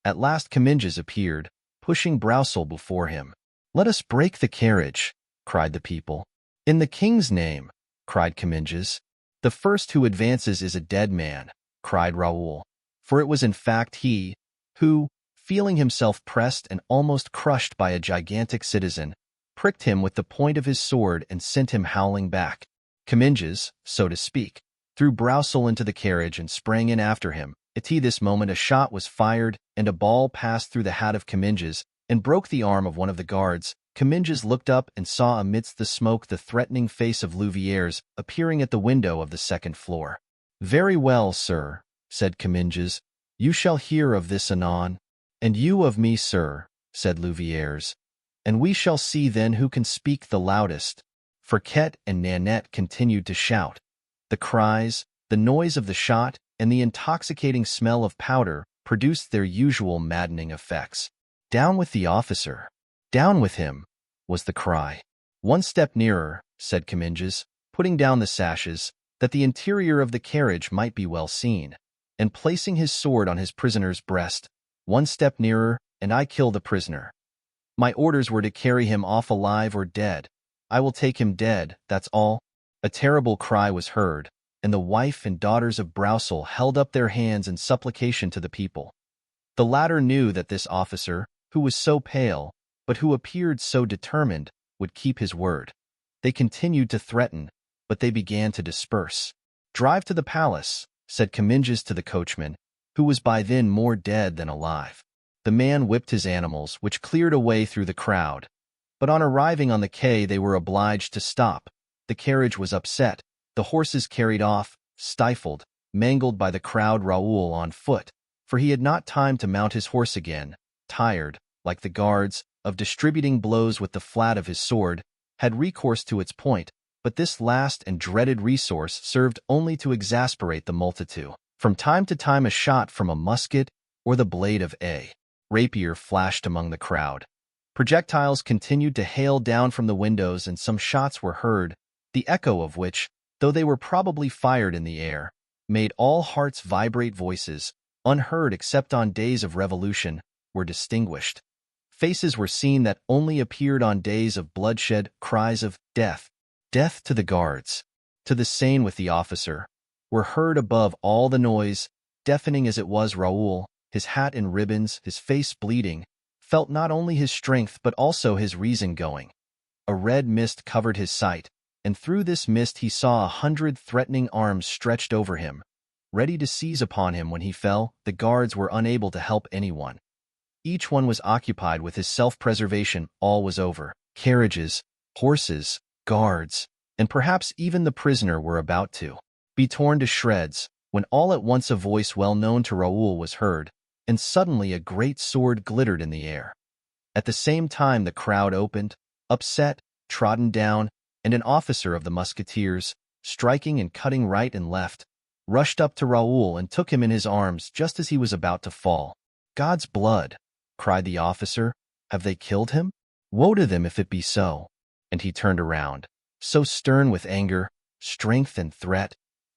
[SPEAKER 1] At last Comminges appeared, pushing Broussel before him. "Let us break the carriage," cried the people. "In the king's name," cried Comminges. "The first who advances is a dead man," cried Raoul, for it was in fact he, who, feeling himself pressed and almost crushed by a gigantic citizen, pricked him with the point of his sword and sent him howling back. Comminges, so to speak, threw Broussel into the carriage and sprang in after him. At this moment a shot was fired, and a ball passed through the hat of Comminges and broke the arm of one of the guards. Comminges looked up and saw amidst the smoke the threatening face of Louviers appearing at the window of the second floor. "Very well, sir," said Comminges, "you shall hear of this anon." "And you of me, sir," said Louviers, "and we shall see then who can speak the loudest." Fouquet and Nanette continued to shout. The cries, the noise of the shot, and the intoxicating smell of powder produced their usual maddening effects. "Down with the officer! Down with him!" was the cry. "One step nearer," said Comminges, putting down the sashes, that the interior of the carriage might be well seen, and placing his sword on his prisoner's breast. "One step nearer, and I kill the prisoner. My orders were to carry him off alive or dead. I will take him dead, that's all." A terrible cry was heard, and the wife and daughters of Broussel held up their hands in supplication to the people. The latter knew that this officer, who was so pale, but who appeared so determined, would keep his word. They continued to threaten, but they began to disperse. "Drive to the palace," said Comminges to the coachman, who was by then more dead than alive. The man whipped his animals, which cleared a way through the crowd. But on arriving on the quay they were obliged to stop. The carriage was upset, the horses carried off, stifled, mangled by the crowd. Raoul on foot, for he had not time to mount his horse again, tired, like the guards, of distributing blows with the flat of his sword, had recourse to its point, but this last and dreaded resource served only to exasperate the multitude. From time to time a shot from a musket or the blade of a rapier flashed among the crowd. Projectiles continued to hail down from the windows, and some shots were heard, the echo of which, though they were probably fired in the air, made all hearts vibrate. Voices, unheard except on days of revolution, were distinguished. Faces were seen that only appeared on days of bloodshed. Cries of "Death! Death to the guards! To the Seine with the officer!" were heard above all the noise. Deafening as it was, Raoul, his hat in ribbons, his face bleeding, felt not only his strength but also his reason going. A red mist covered his sight, and through this mist he saw 100 threatening arms stretched over him, ready to seize upon him when he fell. The guards were unable to help anyone.
[SPEAKER 2] Each one was occupied with his self-preservation. All was over. Carriages, horses, guards, and perhaps even the prisoner were about to be torn to shreds, when all at once a voice well known to Raoul was heard, and suddenly a great sword glittered in the air. At the same time the crowd opened, upset, trodden down, and an officer of the musketeers, striking and cutting right and left, rushed up to Raoul and took him in his arms just as he was about to fall. "God's blood!" cried the officer. "Have they killed him? Woe to them if it be so." And he turned around, so stern with anger, strength, and threat,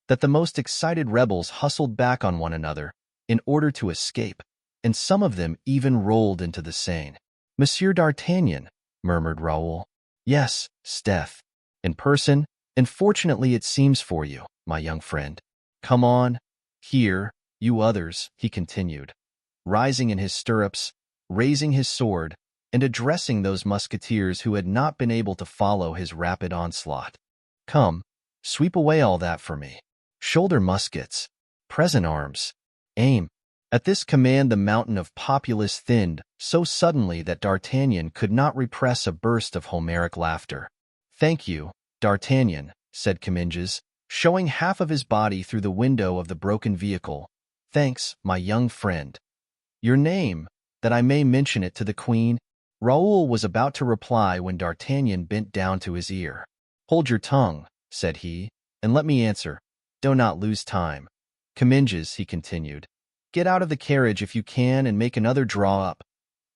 [SPEAKER 2] that the most excited rebels hustled back on one another in order to escape, and some of them even rolled into the Seine. "Monsieur d'Artagnan," murmured Raoul. "Yes, Steph, in person, and fortunately it seems for you, my young friend. Come on, here, you others," he continued, rising in his stirrups, raising his sword, and addressing those musketeers who had not been able to follow his rapid onslaught. "Come, sweep away all that for me. Shoulder muskets, present arms, aim." At this command the mountain of populace thinned so suddenly that D'Artagnan could not repress a burst of Homeric laughter. "Thank you, D'Artagnan," said Comminges, showing half of his body through the window of the broken vehicle. "Thanks, my young friend. Your name, that I may mention it to the Queen?" Raoul was about to reply when D'Artagnan bent down to his ear. "Hold your tongue," said he, "and let me answer. Do not lose time. Comminges," he continued, "get out of the carriage if you can and make another draw up.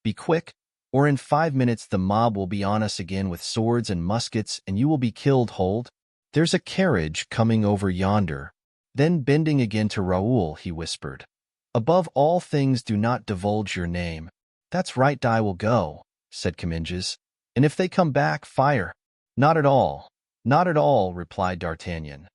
[SPEAKER 2] Be quick, or in 5 minutes the mob will be on us again with swords and muskets, and you will be killed. Hold. There's a carriage coming over yonder." Then bending again to Raoul, he whispered, "Above all things do not divulge your name." "That's right, I will go," said Comminges, "and if they come back, fire." "Not at all, not at all," replied D'Artagnan.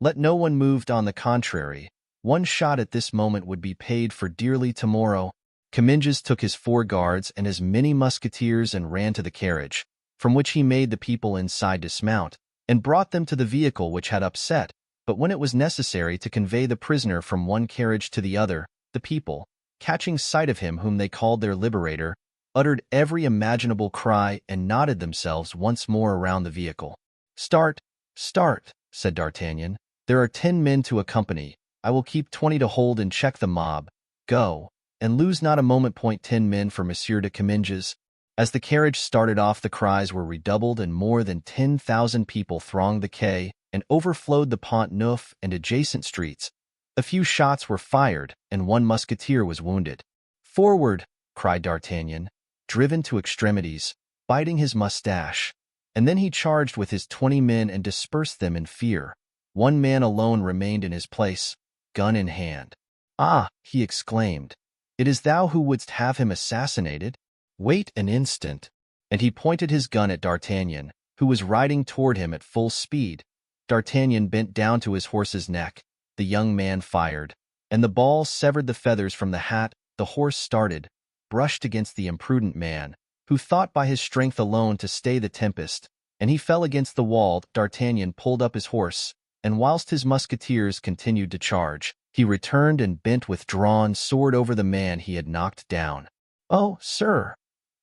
[SPEAKER 2] "Let no one move. On the contrary, one shot at this moment would be paid for dearly tomorrow." Comminges took his 4 guards and as many musketeers and ran to the carriage, from which he made the people inside dismount, and brought them to the vehicle which had upset. But when it was necessary to convey the prisoner from one carriage to the other, the people, catching sight of him whom they called their liberator, uttered every imaginable cry and knotted themselves once more around the vehicle. "Start, start," said D'Artagnan. "There are 10 men to accompany. I will keep 20 to hold and check the mob. Go, and lose not a moment. 10 men for Monsieur de Comminges." As the carriage started off, the cries were redoubled, and more than 10,000 people thronged the quay and overflowed the Pont Neuf and adjacent streets. A few shots were fired, and 1 musketeer was wounded. "Forward!" cried D'Artagnan, driven to extremities, biting his mustache, and then he charged with his 20 men and dispersed them in fear. 1 man alone remained in his place, gun in hand. "Ah!" he exclaimed, "it is thou who wouldst have him assassinated? Wait an instant." And he pointed his gun at D'Artagnan, who was riding toward him at full speed. D'Artagnan bent down to his horse's neck. The young man fired, and the ball severed the feathers from the hat. The horse started, brushed against the imprudent man, who thought by his strength alone to stay the tempest, and he fell against the wall. D'Artagnan pulled up his horse, and whilst his musketeers continued to charge, he returned and bent with drawn sword over the man he had knocked down. "Oh, sir!"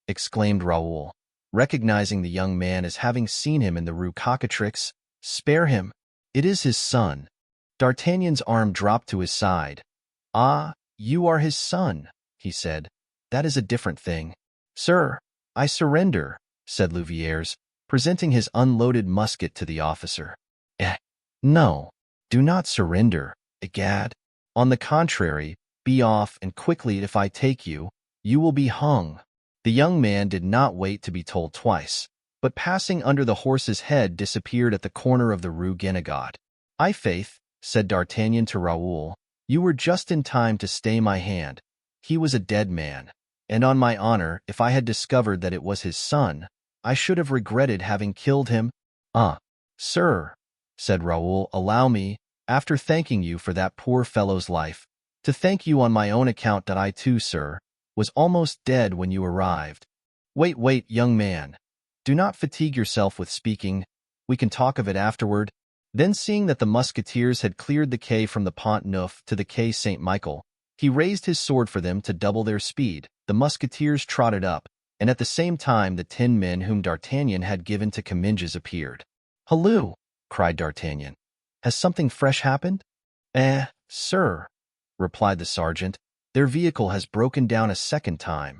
[SPEAKER 2] exclaimed Raoul, recognizing the young man as having seen him in the Rue Cocatrix. "Spare him. It is his son." D'Artagnan's arm dropped to his side. "Ah, you are his son," he said. "That is a different thing." "Sir, I surrender," said Louviers, presenting his unloaded musket to the officer. No, do not surrender, egad. On the contrary, be off, and quickly. If I take you, you will be hung." The young man did not wait to be told twice, but passing under the horse's head disappeared at the corner of the Rue Guénégaud. "Faith," said D'Artagnan to Raoul, "you were just in time to stay my hand. He was a dead man, and on my honor, if I had discovered that it was his son, I should have regretted having killed him." "Ah, sir," said Raoul, "allow me, after thanking you for that poor fellow's life, to thank you on my own account. That I too, sir, was almost dead when you arrived." Wait, young man. Do not fatigue yourself with speaking. We can talk of it afterward." Then, seeing that the musketeers had cleared the quay from the Pont Neuf to the Quai Saint-Michel,
[SPEAKER 1] He raised his sword for them to double their speed. The musketeers trotted up, and at the same time the 10 men whom D'Artagnan had given to Comminges appeared. "Halloo!" cried D'Artagnan. "Has something fresh happened?" Sir," replied the sergeant, "their vehicle has broken down a second time.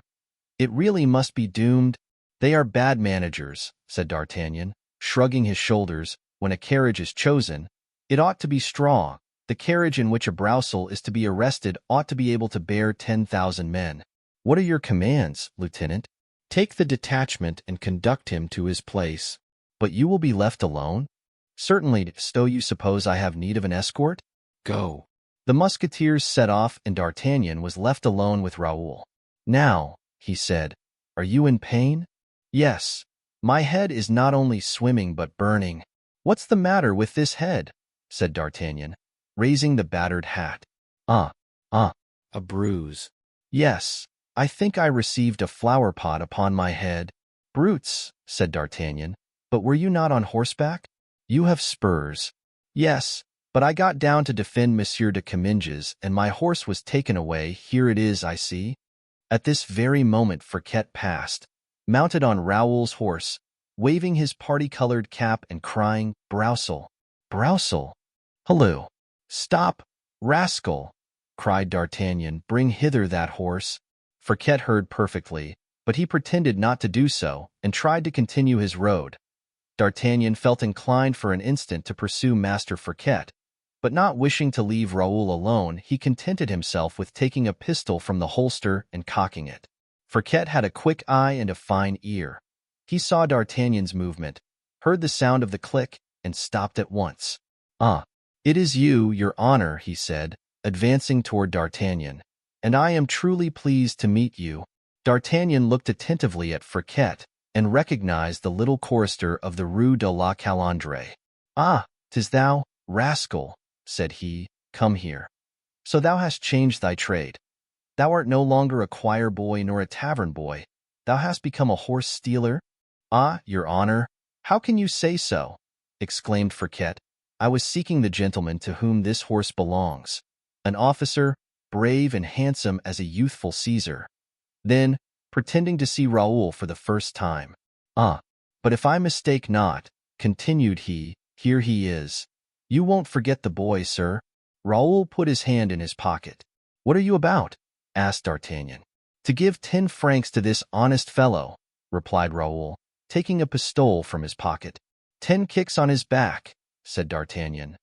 [SPEAKER 1] It really must be doomed." "They are bad managers," said D'Artagnan, shrugging his shoulders. "When a carriage is chosen, it ought to be strong. The carriage in which a Broussel is to be arrested ought to be able to bear 10,000 men. What are your commands, Lieutenant?" "Take the detachment and conduct him to his place." "But you will be left alone?" "Certainly. So you suppose I have need of an escort? Go." The musketeers set off, and D'Artagnan was left alone with Raoul. "Now," he said, "are you in pain?" "Yes. My head is not only swimming but burning." "What's the matter with this head?" said D'Artagnan, raising the battered hat. A bruise." "Yes, I think I received a flower pot upon my head." "Brutes," said D'Artagnan, "but were you not on horseback?" "You have spurs." "Yes, but I got down to defend Monsieur de Comminges, and my horse was taken away. Here it is, I see." At this very moment Fouquet passed, mounted on Raoul's horse, waving his party-colored cap and crying, "Broussel! Broussel! Halloo! Stop, rascal!" cried D'Artagnan. "Bring hither that horse." Fouquet heard perfectly, but he pretended not to do so, and tried to continue his road. D'Artagnan felt inclined for an instant to pursue Master Fouquet, but not wishing to leave Raoul alone, he contented himself with taking a pistol from the holster and cocking it. Fouquet had a quick eye and a fine ear. He saw D'Artagnan's movement, heard the sound of the click, and stopped at once. "It is you, your honor," he said, advancing toward D'Artagnan, "and I am truly pleased to meet you." D'Artagnan looked attentively at Fouquet, and recognized the little chorister of the Rue de la Calandre. "'Tis thou, rascal," said he, "come here. So thou hast changed thy trade. Thou art no longer a choir boy nor a tavern boy. Thou hast become a horse stealer?" "Your honor, how can you say so?" exclaimed Fouquet. "I was seeking the gentleman to whom this horse belongs, an officer, brave and handsome as a youthful Caesar." Then, pretending to see Raoul for the first time, "But if I mistake not," continued he, "here he is. You won't forget the boy, sir?" Raoul put his hand in his pocket. "What are you about?" asked D'Artagnan. "To give 10 francs to this honest fellow," replied Raoul, taking a pistole from his pocket. 10 kicks on his back," said D'Artagnan.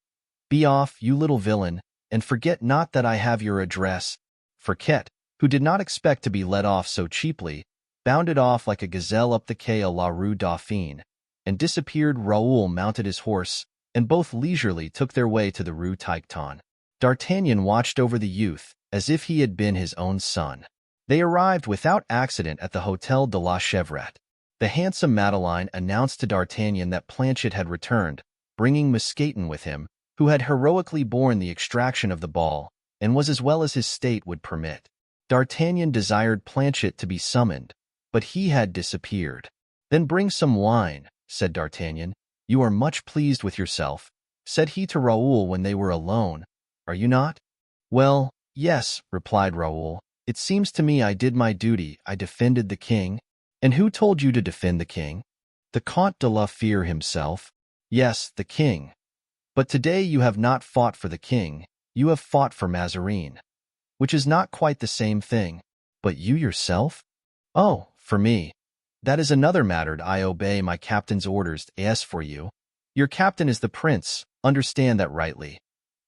[SPEAKER 1] "Be off, you little villain, and forget not that I have your address." Fouquet, who did not expect to be let off so cheaply, bounded off like a gazelle up the quai à la Rue Dauphine, and disappeared. Raoul mounted his horse, and both leisurely took their way to the Rue Tiquetonne. D'Artagnan watched over the youth as if he had been his own son. They arrived without accident at the Hôtel de la Chevrette. The handsome Madeleine announced to D'Artagnan that Planchet had returned, bringing Mousqueton with him, who had heroically borne the extraction of the ball, and was as well as his state would permit. D'Artagnan desired Planchet to be summoned, but he had disappeared. "Then bring some wine," said D'Artagnan. "You are much pleased with yourself," said he to Raoul when they were alone. "Are you not?" "Well, yes," replied Raoul. "It seems to me I did my duty. I defended the king." "And who told you to defend the king?" "The Comte de la Fère himself." "Yes, the king. But today you have not fought for the king. You have fought for Mazarin, which is not quite the same thing." "But you yourself?" "Oh, for me. That is another matter. I obey my captain's orders. As for you, your captain is the prince. Understand that rightly.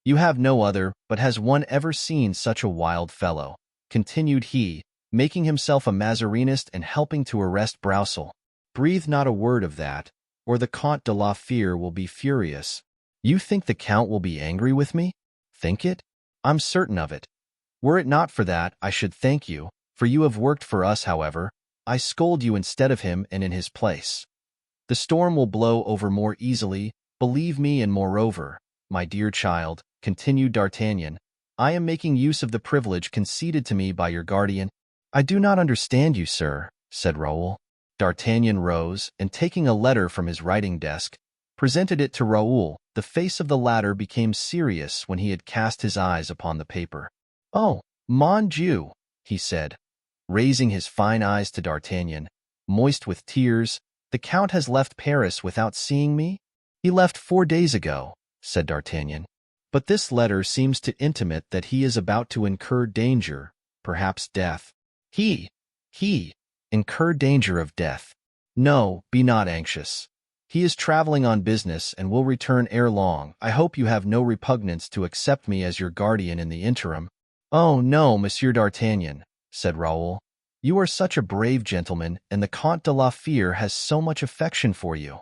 [SPEAKER 1] You have no other, but has one ever seen such a wild fellow?" continued he, making himself a Mazarinist and helping to arrest Broussel. "Breathe not a word of that, or the Comte de la Fère will be furious." "You think the count will be angry with me?" "Think it? I'm certain of it. Were it not for that, I should thank you, for you have worked for us. However, I scold you instead of him and in his place. The storm will blow over more easily, believe me, and moreover, my dear child," continued D'Artagnan, "I am making use of the privilege conceded to me by your guardian." "I do not understand you, sir," said Raoul. D'Artagnan rose, and taking a letter from his writing desk, presented it to Raoul. The face of the latter became serious when he had cast his eyes upon the paper. "Oh,"
[SPEAKER 2] Mon Dieu, he said, raising his fine eyes to D'Artagnan, moist with tears, the Count has left Paris without seeing me? He left 4 days ago, said D'Artagnan. But this letter seems to intimate that he is about to incur danger, perhaps death. He, incur danger of death. No, be not anxious. He is traveling on business and will return ere long. I hope you have no repugnance to accept me as your guardian in the interim. Oh, no, Monsieur d'Artagnan, said Raoul. You are such a brave gentleman, and the Comte de la Fere has so much affection for you.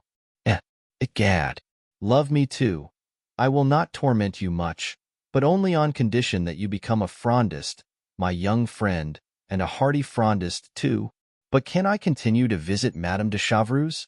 [SPEAKER 2] Egad, love me too. I will not torment you much, but only on condition that you become a Frondist, my young friend, and a hearty Frondist too. But can I continue to visit Madame de Chevreuse?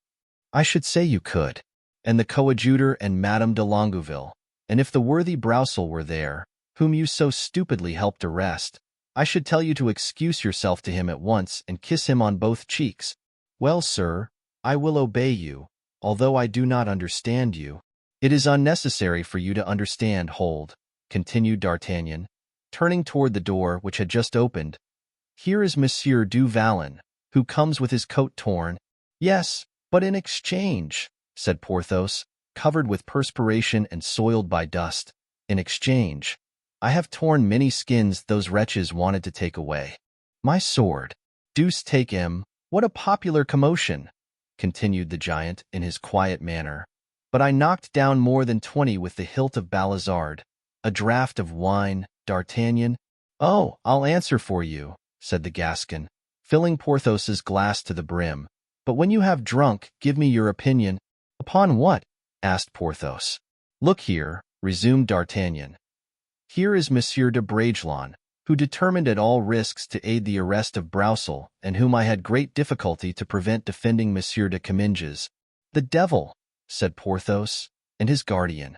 [SPEAKER 2] I should say you could, and the coadjutor and Madame de Longueville, and if the worthy Broussel were there, whom you so stupidly helped arrest, I should tell you to excuse yourself to him at once and kiss him on both cheeks. Well, sir, I will obey you, although I do not understand you. It is unnecessary for you to understand, Hold, continued D'Artagnan, turning toward the door which had just opened. Here is Monsieur du Vallon, who comes with his coat torn. Yes, but in exchange, said Porthos, covered with perspiration and soiled by dust. In exchange, I have torn many skins those wretches wanted to take away. My sword. Deuce take him, what a popular commotion, continued the giant in his quiet manner. But I knocked down more than 20 with the hilt of Balizard. A draught of wine, D'Artagnan. Oh, I'll answer for you, said the Gascon, filling Porthos's glass to the brim. But when you have drunk, give me your opinion. Upon what? Asked Porthos. Look here, resumed D'Artagnan. Here is Monsieur de Bragelonne, who determined at all risks to aid the arrest of Broussel, and whom I had great difficulty to prevent defending Monsieur de Comminges. The devil, said Porthos, and his guardian.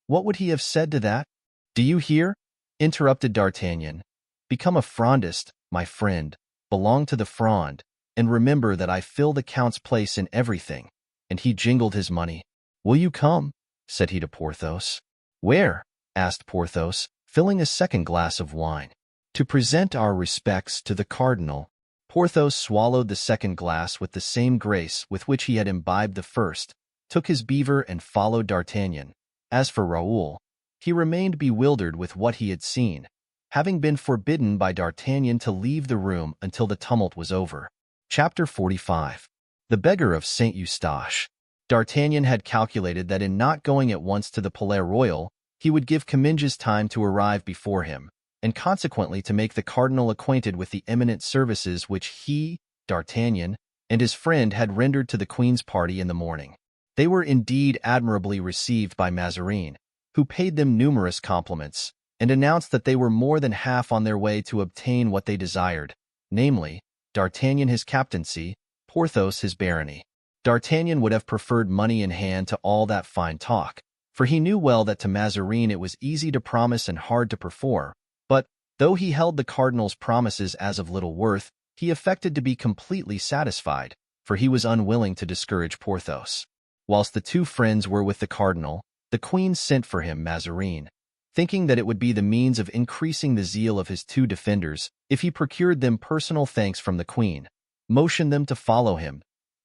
[SPEAKER 2] What would he have said to that? Do you hear? Interrupted D'Artagnan. Become a Frondist, my friend, belong to the Fronde, and remember that I fill the Count's place in everything. And he jingled his money. Will you come? Said he to Porthos. Where? Asked Porthos, filling a second glass of wine. To present our respects to the cardinal. Porthos swallowed the second glass with the same grace with which he had imbibed the first, took his beaver and followed D'Artagnan. As for Raoul, he remained bewildered with what he had seen, having been forbidden by D'Artagnan to leave the room until the tumult was over. Chapter 45. The Beggar of Saint Eustache. D'Artagnan had calculated that in not going at once to the Palais Royal, he would give Comminges time to arrive before him, and consequently to make the cardinal acquainted with the eminent services which he, D'Artagnan, and his friend had rendered to the Queen's party in the morning. They were indeed admirably received by Mazarin, who paid them numerous compliments, and announced that they were more than half on their way to obtain what they desired, namely, D'Artagnan his captaincy, Porthos his barony. D'Artagnan would have preferred money in hand to all that fine talk, for he knew well that to Mazarin it was easy to promise and hard to perform, but, though he held the cardinal's promises as of little worth, he affected to be completely satisfied, for he was unwilling to discourage Porthos. Whilst the two friends were with the cardinal, the queen sent for him Mazarin, thinking that it would be the means of increasing the zeal of his two defenders if he procured them personal thanks from the queen, motioned them to follow him.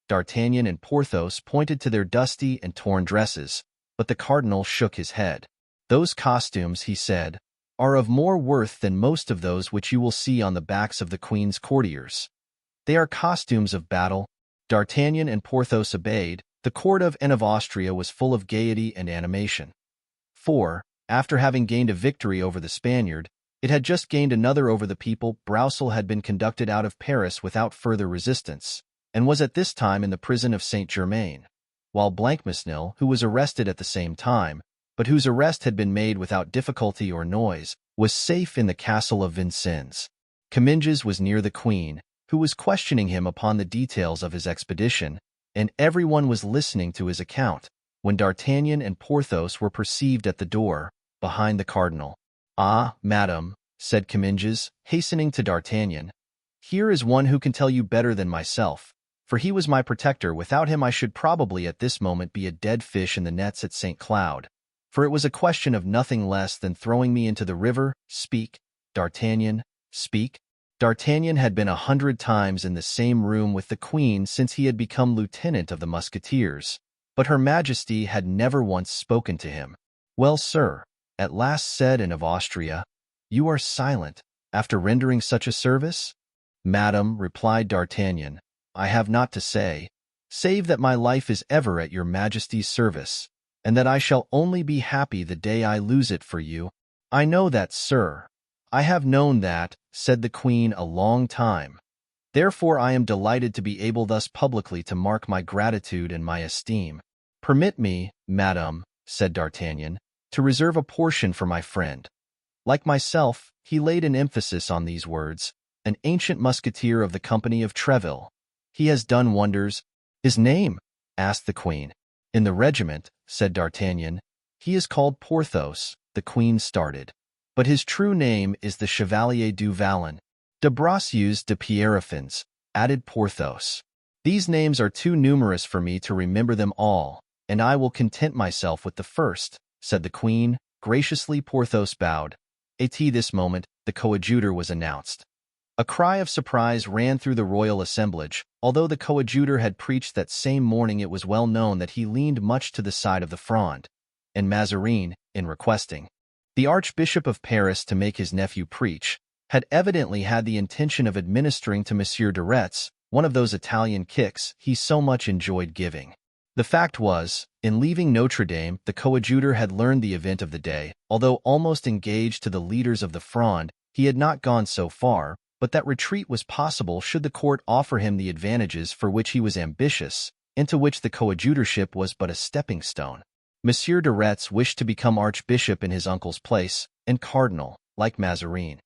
[SPEAKER 2] D'Artagnan and Porthos pointed to their dusty and torn dresses, but the cardinal shook his head. Those costumes, he said, are of more worth than most of those which you will see on the backs of the queen's courtiers. They are costumes of battle. D'Artagnan and Porthos obeyed. The court of Anne of Austria was full of gaiety and animation. For, after having gained a victory over the Spaniard, it had just gained another over the people. Broussel had been conducted out of Paris without further resistance, and was at this time in the prison of Saint-Germain, while Blancmesnil, who was arrested at the same time, but whose arrest had been made without difficulty or noise, was safe in the castle of Vincennes. Comminges was near the queen, who was questioning him upon the details of his expedition, and everyone was listening to his account, when D'Artagnan and Porthos were perceived at the door, behind the cardinal. Ah, madam, said Comminges, hastening to D'Artagnan, here is one who can tell you better than myself, for he was my protector. Without him I should probably at this moment be a dead fish in the nets at St. Cloud, for it was a question of nothing less than throwing me into the river. Speak, D'Artagnan,
[SPEAKER 1] Speak. D'Artagnan had been 100 times in the same room with the Queen since he had become lieutenant of the Musketeers, but Her Majesty had never once spoken to him. "Well, sir," at last said Anne of Austria, "you are silent, after rendering such a service?" "Madam," replied D'Artagnan, "I have naught to say, save that my life is ever at your Majesty's service, and that I shall only be happy the day I lose it for you." "I know that, sir. I have known that," said the Queen, "a long time. Therefore I am delighted to be able thus publicly to mark my gratitude and my esteem." "Permit me, madam," said D'Artagnan, "to reserve a portion for my friend." Like myself, he laid an emphasis on these words, an ancient musketeer of the Company of Treville. "He has done wonders." "His name?" asked the Queen. "In the regiment," said D'Artagnan, "he is called Porthos." The Queen started. "But his true name is the Chevalier du Vallon." "De Bracieux de Pierrefonds," added Porthos. "These names are too numerous for me to remember them all, and I will content myself with the first," said the Queen. Graciously Porthos bowed. At this moment, the coadjutor was announced. A cry of surprise ran through the royal assemblage. Although the coadjutor had preached that same morning, it was well known that he leaned much to the side of the Fronde, and Mazarin, in requesting the Archbishop of Paris to make his nephew preach, had evidently had the intention of administering to Monsieur de Retz one of those Italian kicks he so much enjoyed giving. The fact was, in leaving Notre Dame, the coadjutor had learned the event of the day. Although almost engaged to the leaders of the Fronde, he had not gone so far, but that retreat was possible should the court offer him the advantages for which he was ambitious, into which the coadjutorship was but a stepping stone. Monsieur de Retz wished to become archbishop in his uncle's place, and cardinal, like Mazarin.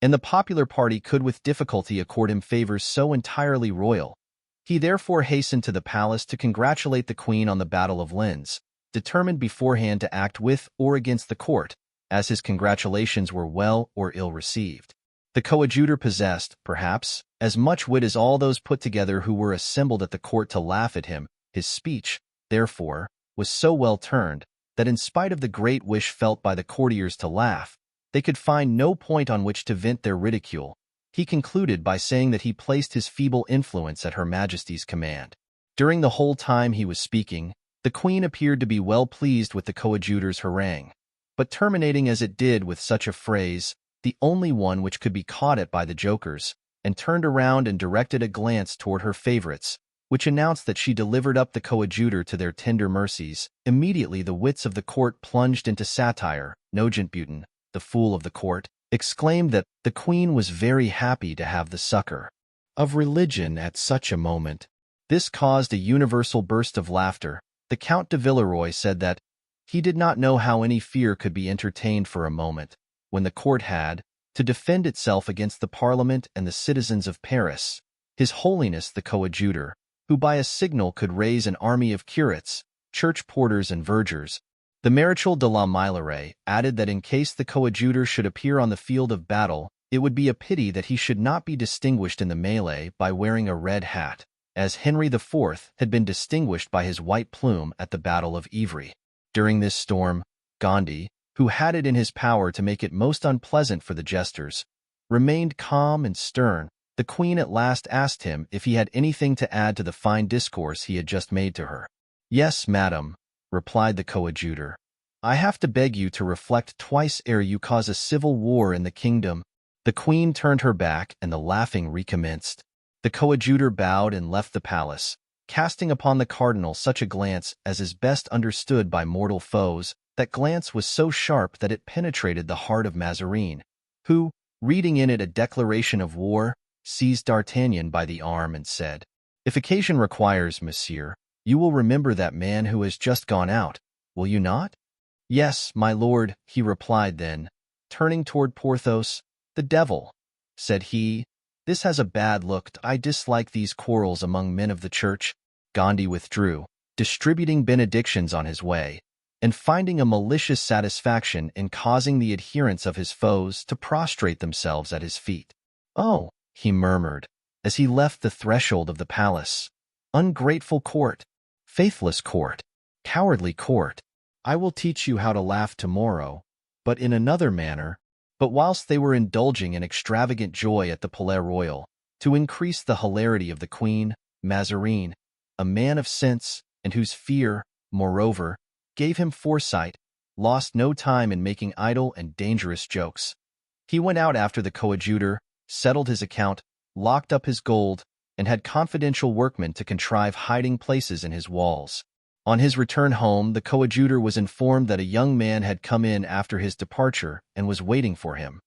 [SPEAKER 1] And the popular party could with difficulty accord him favors so entirely royal. He therefore hastened to the palace to congratulate the Queen on the Battle of Lens, determined beforehand to act with or against the court, as his congratulations were well or ill received. The coadjutor possessed, perhaps, as much wit as all those put together who were assembled at the court to laugh at him. His speech, therefore, was so well turned that in spite of the great wish felt by the courtiers to laugh, they could find no point on which to vent their ridicule. He concluded by saying that he placed his feeble influence at Her Majesty's command. During the whole time he was speaking, the Queen appeared to be well pleased with the coadjutor's harangue, but terminating as it did with such a phrase, the only one which could be caught at by the jokers, and turned around and directed a glance toward her favorites, which announced that she delivered up the coadjutor to their tender mercies. Immediately the wits of the court plunged into satire. Nogent Bouton, the fool of the court, exclaimed that the Queen was very happy to have the succor of religion at such a moment. This caused a universal burst of laughter. The Count de Villeroy said that he did not know how any fear could be entertained for a moment, when the court had to defend itself against the Parliament and the citizens of Paris. His Holiness the coadjutor, who by a signal could raise an army of curates, church porters, and vergers. The Marechal de la Meilleraie added that in case the coadjutor should appear on the field of battle, it would be a pity that he should not be distinguished in the mêlée by wearing a red hat, as Henry IV had been distinguished by his white plume at the Battle of Ivry. During this storm, Gondy, who had it in his power to make it most unpleasant for the jesters, remained calm and stern. The Queen at last asked him if he had anything to add to the fine discourse he had just made to her. "Yes, madam," replied the coadjutor. "I have to beg you to reflect twice ere you cause a civil war in the kingdom." The Queen turned her back, and the laughing recommenced. The coadjutor bowed and left the palace, casting upon the cardinal such a glance as is best understood by mortal foes. That glance was so sharp that it penetrated the heart of Mazarin, who, reading in it a declaration of war, seized D'Artagnan by the arm and said, "If occasion requires, monsieur, you will remember that man who has just gone out, will you not?" "Yes, my lord," he replied. Then, turning toward Porthos, "The devil," said he, "this has a bad look. I dislike these quarrels among men of the church." Gondy withdrew, distributing benedictions on his way, and finding a malicious satisfaction in causing the adherents of his foes to prostrate themselves at his feet. "Oh," he murmured, as he left the threshold of the palace, "ungrateful court, faithless court, cowardly court, I will teach you how to laugh tomorrow, but in another manner." But whilst they were indulging in extravagant joy at the Palais Royal, to increase the hilarity of the queen, Mazarin, a man of sense and whose fear, moreover, gave him foresight, lost no time in making idle and dangerous jokes. He went out after the coadjutor, settled his account, locked up his gold, and had confidential workmen to contrive hiding places in his walls. On his return home, the coadjutor was informed that a young man had come in after his departure and was waiting for him.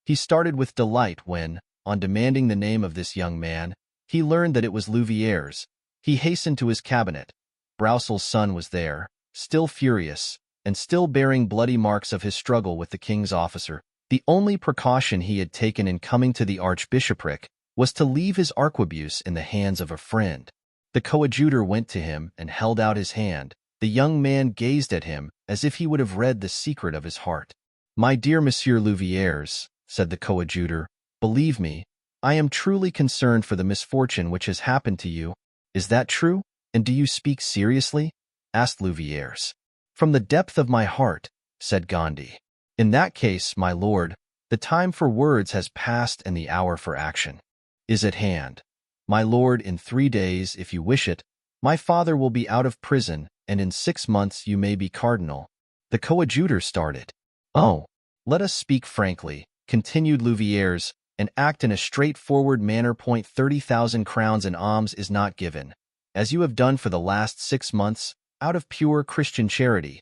[SPEAKER 1] He started with delight when, on demanding the name of this young man, he learned that it was Louvieres. He hastened to his cabinet. Broussels' son was there, still furious, and still bearing bloody marks of his struggle with the king's officer. The only precaution he had taken in coming to the archbishopric was to leave his arquebuse in the hands of a friend. The coadjutor went to him and held out his hand. The young man gazed at him as if he would have read the secret of his heart. "My dear Monsieur Louvieres," said the coadjutor, "believe me, I am truly concerned for the misfortune which has happened to you." "Is that true? And do you speak seriously?" asked Louvieres. "From the depth of my heart," said Gondy. "In that case, my lord, the time for words has passed and the hour for action is at hand. My lord, in 3 days, if you wish it, my father will be out of prison, and in 6 months you may be cardinal." The coadjutor started. "Oh, let us speak frankly," continued Louvieres, "and act in a straightforward manner. 30,000 crowns in alms is not given, as you have done for the last 6 months, out of pure Christian charity.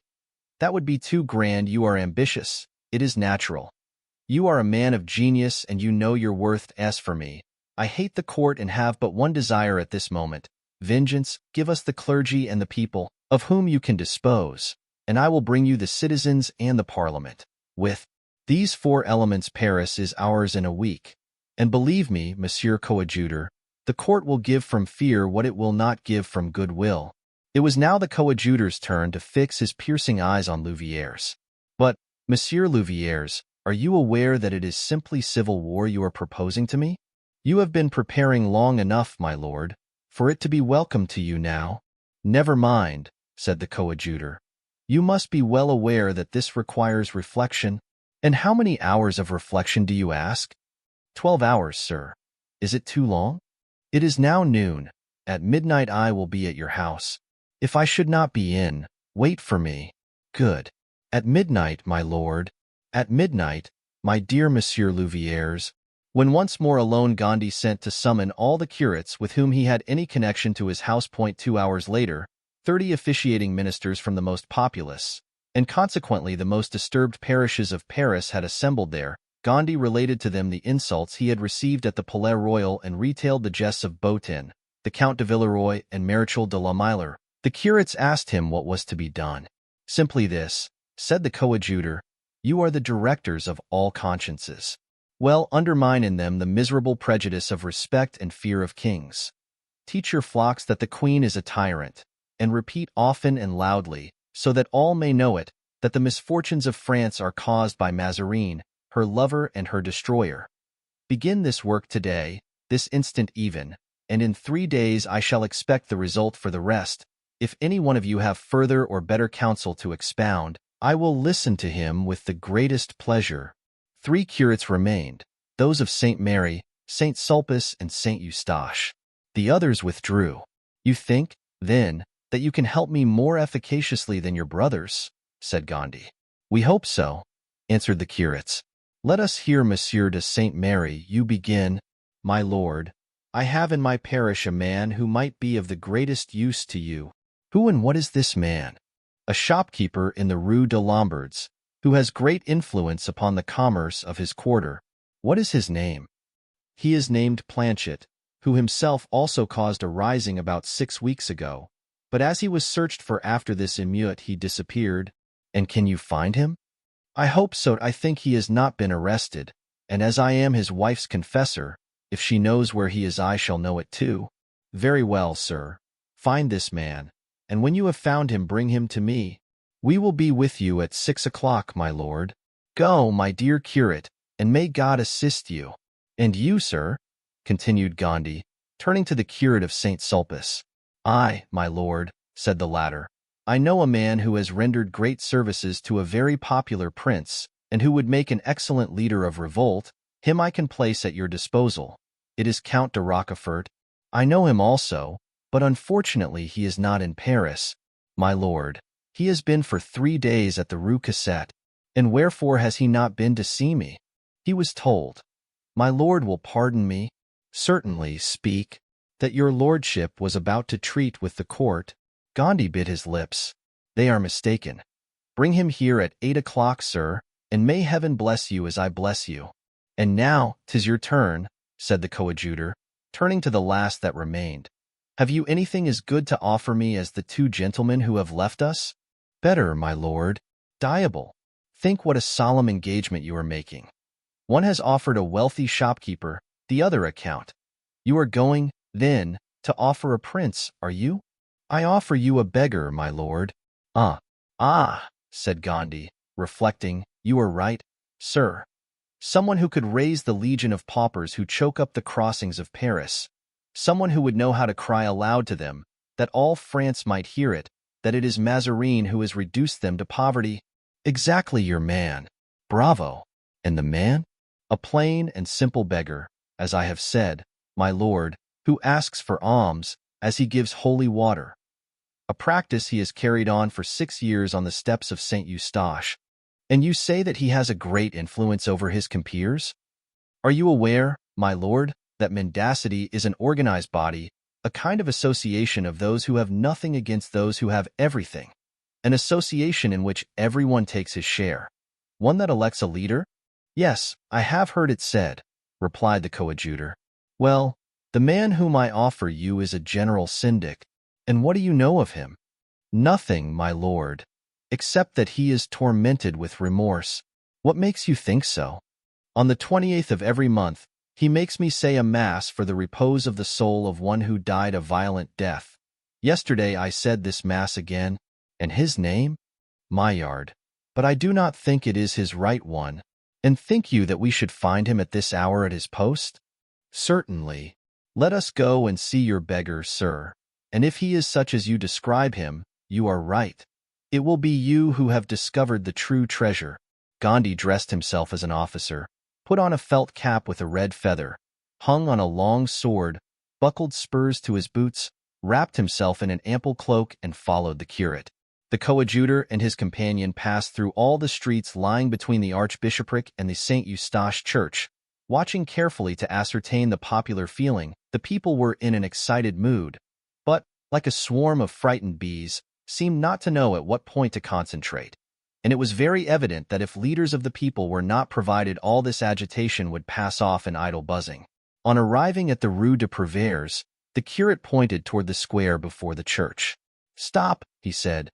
[SPEAKER 1] That would be too grand. You are ambitious. It is natural. You are a man of genius, and you know your worth. As for me, I hate the court and have but one desire at this moment: vengeance. Give us the clergy and the people, of whom you can dispose, and I will bring you the citizens and the parliament. With these 4 elements, Paris is ours in a week. And believe me, Monsieur Coadjutor, the court will give from fear what it will not give from good will." It was now the coadjutor's turn to fix his piercing eyes on Louvieres. "But, Monsieur Louvieres, are you aware that it is simply civil war you are proposing to me? You have been preparing long enough, my lord, for it to be welcome to you now." "Never mind," said the coadjutor. "You must be well aware that this requires reflection." "And how many hours of reflection do you ask?" 12 hours, sir. Is it too long? It is now noon. At midnight I will be at your house. If I should not be in, wait for me. Good. At midnight, my lord. At midnight, my dear Monsieur Louvieres. When once more alone, Gondy sent to summon all the curates with whom he had any connection to his house. 2 hours later, 30 officiating ministers from the most populous, and consequently the most disturbed parishes of Paris had assembled there. Gondy related to them the insults he had received at the Palais Royal and retailed the jests of Beautin, the Count de Villeroy, and Marechal de la Miller. The curates asked him what was to be done. "Simply this," said the coadjutor, "you are the directors of all consciences. Well, undermine in them the miserable prejudice of respect and fear of kings. Teach your flocks that the queen is a tyrant, and repeat often and loudly, so that all may know it, that the misfortunes of France are caused by Mazarin, her lover and her destroyer. Begin this work today, this instant even, and in 3 days I shall expect the result. For the rest, if any one of you have further or better counsel to expound, I will listen to him with the greatest pleasure." 3 curates remained, those of St. Mary, St. Sulpice, and St. Eustache. The others withdrew. "You think, then, that you can help me more efficaciously than your brothers?" said Gondy. "We hope so," answered the curates. "Let us hear, Monsieur de St. Mary. You begin." "My lord, I have in my parish a man who might be of the greatest use to you." "Who and what is this man?" "A shopkeeper in the Rue de Lombards, who has great influence upon the commerce of his quarter." "What is his name?" "He is named Planchet, who himself also caused a rising about 6 weeks ago. But as he was searched for after this emeute, he disappeared." "And can you find him?" "I hope so. I think he has not been arrested, and as I am his wife's confessor, if she knows where he is I shall know it too." "Very well, sir. Find this man, and when you have found him bring him to me. We will be with you at 6 o'clock, my lord. Go, my dear curate, and may God assist you." "And you, sir?" continued Gondy, turning to the curate of St. Sulpice. "I, my lord," said the latter. "I know a man who has rendered great services to a very popular prince, and who would make an excellent leader of revolt, him I can place at your disposal. It is Count de Rochefort. I know him also, but unfortunately he is not in Paris, my lord. He has been for 3 days at the Rue Cassette. And wherefore has he not been to see me? He was told. My lord will pardon me. Certainly, speak. That your lordship was about to treat with the court. Gondy bit his lips. They are mistaken. Bring him here at 8 o'clock, sir, and may heaven bless you as I bless you. And now, 'tis your turn, said the coadjutor, turning to the last that remained. Have you anything as good to offer me as the 2 gentlemen who have left us? Better, my lord. Diable. Think what a solemn engagement you are making. One has offered a wealthy shopkeeper, the other a count. You are going, then, to offer a prince, are you? I offer you a beggar, my lord. Ah, said Gondy, reflecting, you are right, sir. Someone who could raise the legion of paupers who choke up the crossings of Paris. Someone who would know how to cry aloud to them, that all France might hear it, that it is Mazarin who has reduced them to poverty. Exactly your man. Bravo. And the man? A plain and simple beggar, as I have said, my lord, who asks for alms, as he gives holy water. A practice he has carried on for 6 years on the steps of St. Eustache. And you say that he has a great influence over his compeers? Are you aware, my lord, that mendacity is an organized body, a kind of association of those who have nothing against those who have everything? An association in which everyone takes his share. One that elects a leader? Yes, I have heard it said, replied the coadjutor. Well, the man whom I offer you is a general syndic. And what do you know of him? Nothing, my lord, except that he is tormented with remorse. What makes you think so? On the 28th of every month, he makes me say a mass for the repose of the soul of one who died a violent death. Yesterday I said this mass again, and his name? Maillard. But I do not think it is his right one. And think you that we should find him at this hour at his post? Certainly. Let us go and see your beggar, sir. And if he is such as you describe him, you are right. It will be you who have discovered the true treasure. Gondy dressed himself as an officer, put on a felt cap with a red feather, hung on a long sword, buckled spurs to his boots, wrapped himself in an ample cloak, and followed the curate. The coadjutor and his companion passed through all the streets lying between the archbishopric and the St. Eustache church. Watching carefully to ascertain the popular feeling, the people were in an excited mood, but, like a swarm of frightened bees, seemed not to know at what point to concentrate. And it was very evident that if leaders of the people were not provided, all this agitation would pass off in idle buzzing. On arriving at the Rue de Prouvaires, the curate pointed toward the square before the church. Stop, he said.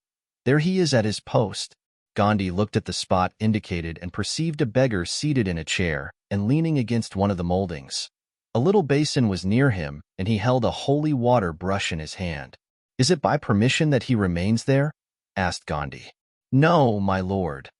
[SPEAKER 1] There he is at his post. Gondy looked at the spot indicated and perceived a beggar seated in a chair and leaning against one of the moldings. A little basin was near him, and he held a holy water brush in his hand. Is it by permission that he remains there? Asked Gondy. No, my lord.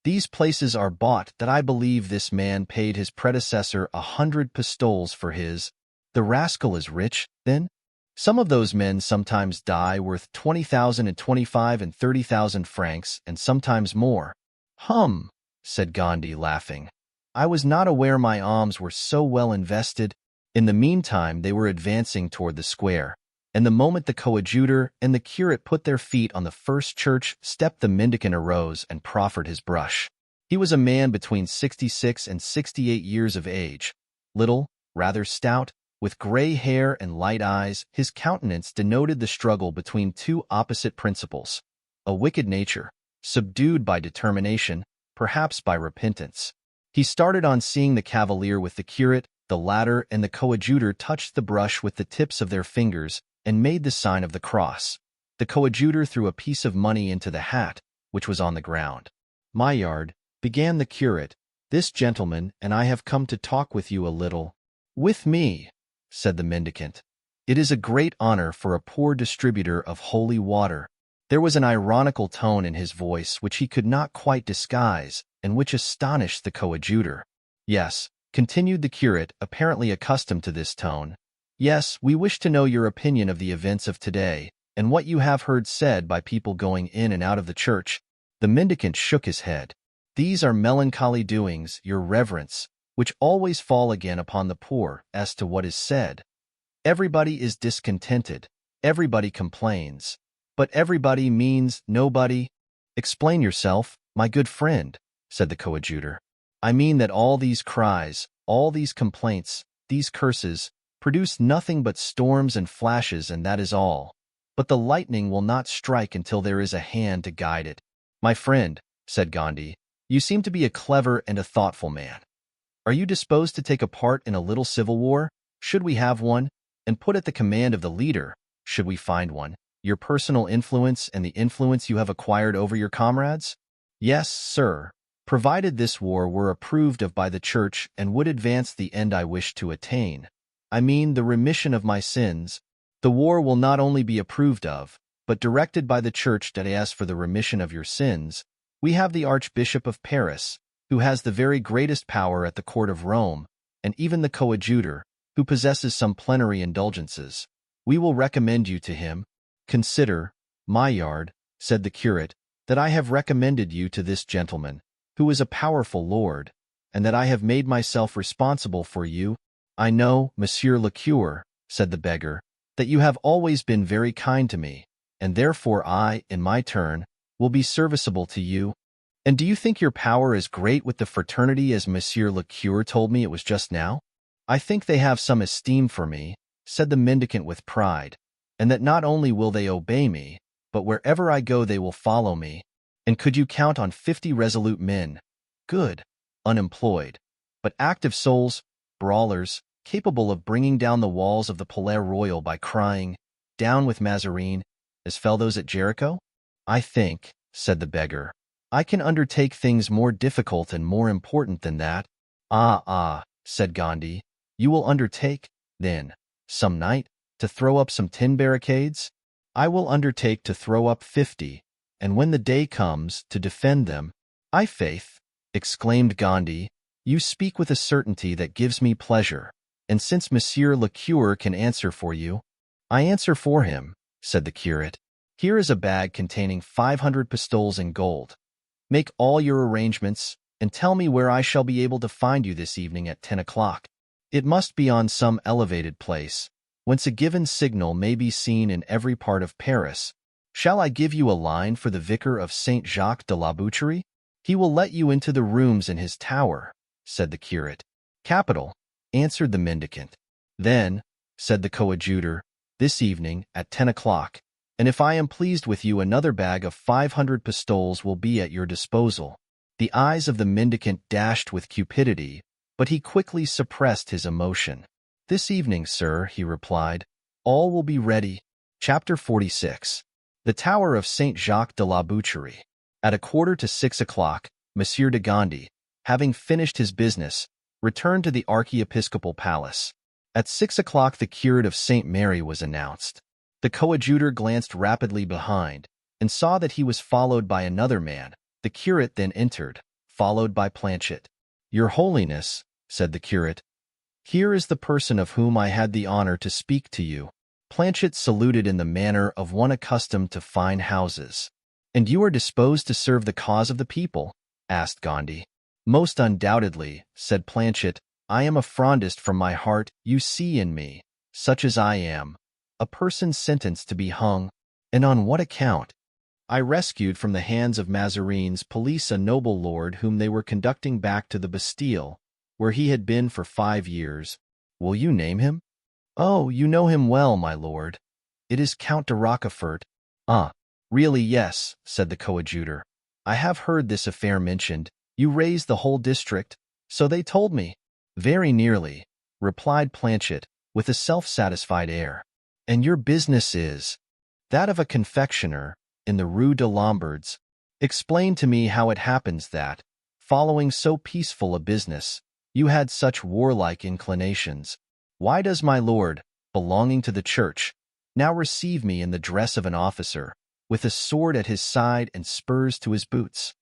[SPEAKER 1] These places are bought that I believe this man paid his predecessor 100 pistoles for his. The rascal is rich, then? Some of those men sometimes die worth 20,000 and 25 and 30,000 francs, and sometimes more. Hum, said Gondy, laughing. I was not aware my alms were so well invested. In the meantime they were advancing toward the square, and the moment the coadjutor and the curate put their feet on the first church step, the mendicant arose and proffered his brush. He was a man between 66 and 68 years of age, little, rather stout, with gray hair and light eyes. His countenance denoted the struggle between 2 opposite principles, a wicked nature, subdued by determination, perhaps by repentance. He started on seeing the cavalier with the curate. The latter and the coadjutor touched the brush with the tips of their fingers and made the sign of the cross. The coadjutor threw a piece of money into the hat, which was on the ground. Maillard, began the curate, this gentleman and I have come to talk with you a little. With me, said the mendicant. It is a great honor for a poor distributor of holy water. There was an ironical tone in his voice which he could not quite disguise, and which astonished the coadjutor. Yes, continued the curate, apparently accustomed to this tone. Yes, we wish to know your opinion of the events of today, and what you have heard said by people going in and out of the church. The mendicant shook his head. These are melancholy doings, your reverence, which always fall again upon the poor. As to what is said, everybody is discontented, everybody complains, but everybody means nobody. Explain yourself, my good friend, said the coadjutor. I mean that all these cries, all these complaints, these curses, produce nothing but storms and flashes, and that is all. But the lightning will not strike until there is a hand to guide it. My friend, said Gandhi, you seem to be a clever and a thoughtful man. Are you disposed to take a part in a little civil war, should we have one, and put at the command of the leader, should we find one, your personal influence and the influence you have acquired over your comrades? Yes, sir, provided this war were approved of by the Church and would advance the end I wish to attain. I mean the remission of my sins. The war will not only be approved of, but directed by the Church. As for the remission of your sins, we have the Archbishop of Paris, who has the very greatest power at the court of Rome, and even the coadjutor, who possesses some plenary indulgences. We will recommend you to him. Consider, Maillard, said the curate, that I have recommended you to this gentleman, who is a powerful lord, and that I have made myself responsible for you. I know, Monsieur le Curé, said the beggar, that you have always been very kind to me, and therefore I, in my turn, will be serviceable to you. And do you think your power is great with the fraternity as Monsieur le Curé told me it was just now? I think they have some esteem for me, said the mendicant with pride, and that not only will they obey me, but wherever I go they will follow me. And could you count on 50 resolute men, good, unemployed, but active souls, brawlers, capable of bringing down the walls of the Palais Royal by crying, "Down with Mazarin," as fell those at Jericho? I think, said the beggar, I can undertake things more difficult and more important than that. Ah, said Gandhi, you will undertake, then, some night, to throw up some tin barricades? I will undertake to throw up 50, and when the day comes, to defend them. I faith, exclaimed Gandhi, you speak with a certainty that gives me pleasure, and since Monsieur le Curé can answer for you, I answer for him, said the curate. Here is a bag containing 500 pistoles in gold. Make all your arrangements, and tell me where I shall be able to find you this evening at 10 o'clock. It must be on some elevated place, whence a given signal may be seen in every part of Paris. Shall I give you a line for the vicar of Saint Jacques de la Boucherie? He will let you into the rooms in his tower, said the curate. Capital, answered the mendicant. Then, said the coadjutor, this evening at 10 o'clock, and if I am pleased with you, another bag of 500 pistoles will be at your disposal. The eyes of the mendicant dashed with cupidity, but he quickly suppressed his emotion. This evening, sir, he replied, all will be ready. Chapter 46. The Tower of Saint Jacques de la Boucherie. At 5:45 o'clock, Monsieur de Gondi, having finished his business, returned to the archiepiscopal palace. At 6 o'clock the curate of St. Mary was announced. The coadjutor glanced rapidly behind, and saw that he was followed by another man. The curate then entered, followed by Planchet. Your Holiness, said the curate, here is the person of whom I had the honor to speak to you. Planchet saluted in the manner of one accustomed to fine houses. And you are disposed to serve the cause of the people? Asked Gandhi. Most undoubtedly, said Planchet. I am a Frondist from my heart. You see in me, such as I am, a person sentenced to be hung. And on what account? I rescued from the hands of Mazarin's police a noble lord whom they were conducting back to the Bastille, where he had been for 5 years. Will you name him? Oh, you know him well, my lord. It is Count de Rochefort. Ah, really, yes, said the coadjutor. I have heard this affair mentioned. You raised the whole district, so they told me. Very nearly, replied Planchet, with a self-satisfied air. And your business is? That of a confectioner, in the Rue de Lombards. Explain to me how it happens that, following so peaceful a business, you had such warlike inclinations. Why does my lord, belonging to the church, now receive me in the dress of an officer, with a sword at his side and spurs to his boots?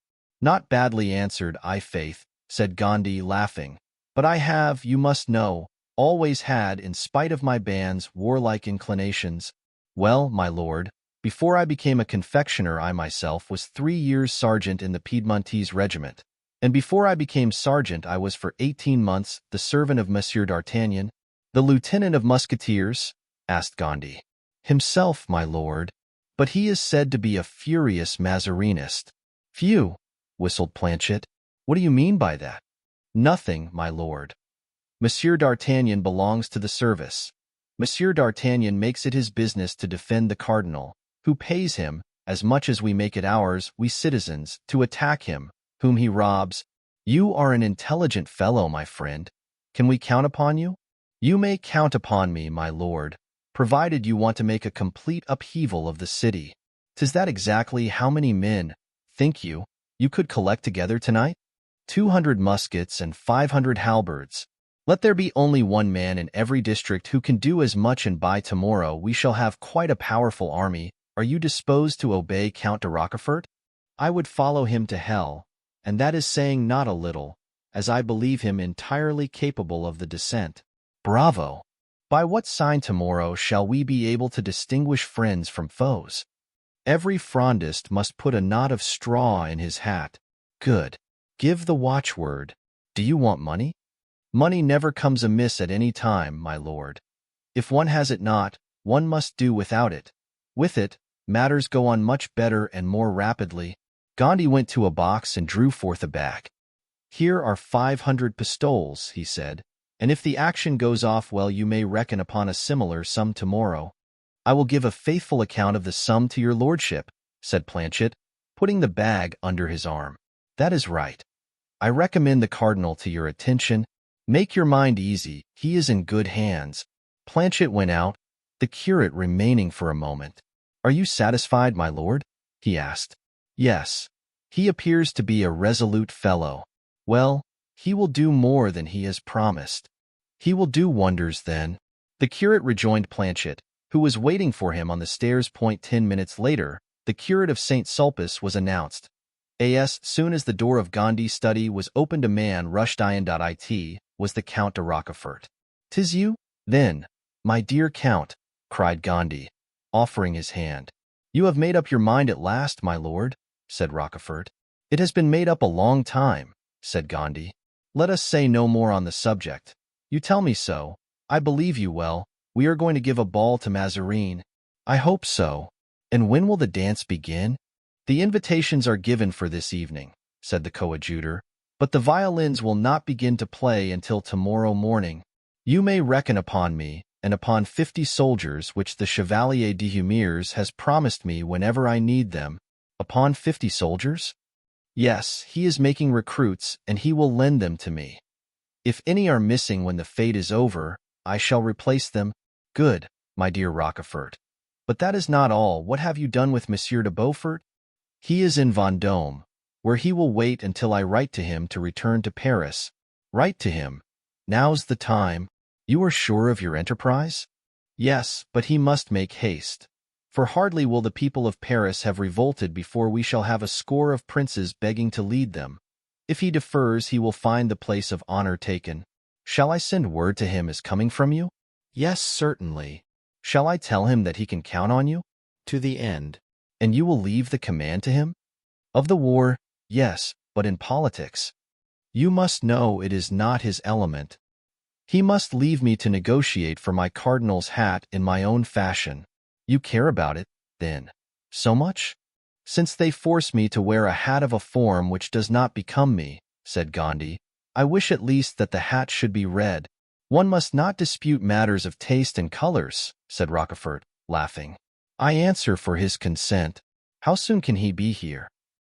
[SPEAKER 1] Not badly answered, I faith, said Gandhi, laughing. But I have, you must know, always had, in spite of my bands, warlike inclinations. Well, my lord, before I became a confectioner, I myself was 3 years sergeant in the Piedmontese regiment. And before I became sergeant, I was for 18 months the servant of Monsieur d'Artagnan, the lieutenant of musketeers?" asked Gondy. "Himself, my lord. But he is said to be a furious Mazarinist." "Phew," whistled Planchet. "What do you mean by that?" "Nothing, my lord. Monsieur d'Artagnan belongs to the service. Monsieur d'Artagnan makes it his business to defend the cardinal, who pays him, as much as we make it ours, we citizens, to attack him, whom he robs. You are an intelligent fellow, my friend. Can we count upon you?" "You may count upon me, my lord, provided you want to make a complete upheaval of the city." "'Tis that exactly how many men, think you, you could collect together tonight?" 200 muskets and 500 halberds. Let there be only one man in every district who can do as much, and by tomorrow we shall have quite a powerful army. Are you disposed to obey Count de Rochefort?" "I would follow him to hell, and that is saying not a little, as I believe him entirely capable of the descent." "Bravo! By what sign tomorrow shall we be able to distinguish friends from foes?" "Every Frondist must put a knot of straw in his hat." "Good. Give the watchword. Do you want money?" "Money never comes amiss at any time, my lord. If one has it not, one must do without it. With it, matters go on much better and more rapidly." Gondy went to a box and drew forth a bag. "Here are 500 pistoles," he said, "and if the action goes off well you may reckon upon a similar sum tomorrow." "I will give a faithful account of the sum to your lordship," said Planchet, putting the bag under his arm. "That is right. I recommend the cardinal to your attention. Make your mind easy, he is in good hands." Planchet went out, the curate remaining for a moment. "Are you satisfied, my lord?" he asked. "Yes. He appears to be a resolute fellow. Well, he will do more than he has promised." "He will do wonders, then." The curate rejoined Planchet, who was waiting for him on the stairs. 10 minutes later, the curate of St. Sulpice was announced. As soon as the door of Gondy's study was opened, a man rushed in. It was the Count de Rochefort. "'Tis you, then, my dear Count," cried Gondy, offering his hand. "You have made up your mind at last, my lord," said Rochefort. "It has been made up a long time," said Gondy. "Let us say no more on the subject. You tell me so. I believe you well. We are going to give a ball to Mazarin." "I hope so. And when will the dance begin?" "The invitations are given for this evening," said the coadjutor, "but the violins will not begin to play until tomorrow morning. You may reckon upon me, and upon 50 soldiers which the Chevalier de Humieres has promised me whenever I need them." "Upon 50 soldiers?" "Yes, he is making recruits, and he will lend them to me. If any are missing when the fete is over, I shall replace them." "Good, my dear Rochefort. But that is not all. What have you done with Monsieur de Beaufort?" "He is in Vendôme, where he will wait until I write to him to return to Paris." "Write to him? Now's the time. You are sure of your enterprise?" "Yes, but he must make haste, for hardly will the people of Paris have revolted before we shall have a score of princes begging to lead them. If he defers, he will find the place of honor taken. Shall I send word to him as coming from you?" "Yes, certainly." "Shall I tell him that he can count on you?" "To the end." "And you will leave the command to him?" "Of the war, yes, but in politics, you must know it is not his element. He must leave me to negotiate for my cardinal's hat in my own fashion." "You care about it, then, so much?" "Since they force me to wear a hat of a form which does not become me," said Gondy, "I wish at least that the hat should be red." "One must not dispute matters of taste and colors," said Rochefort, laughing. "I answer for his consent. How soon can he be here?"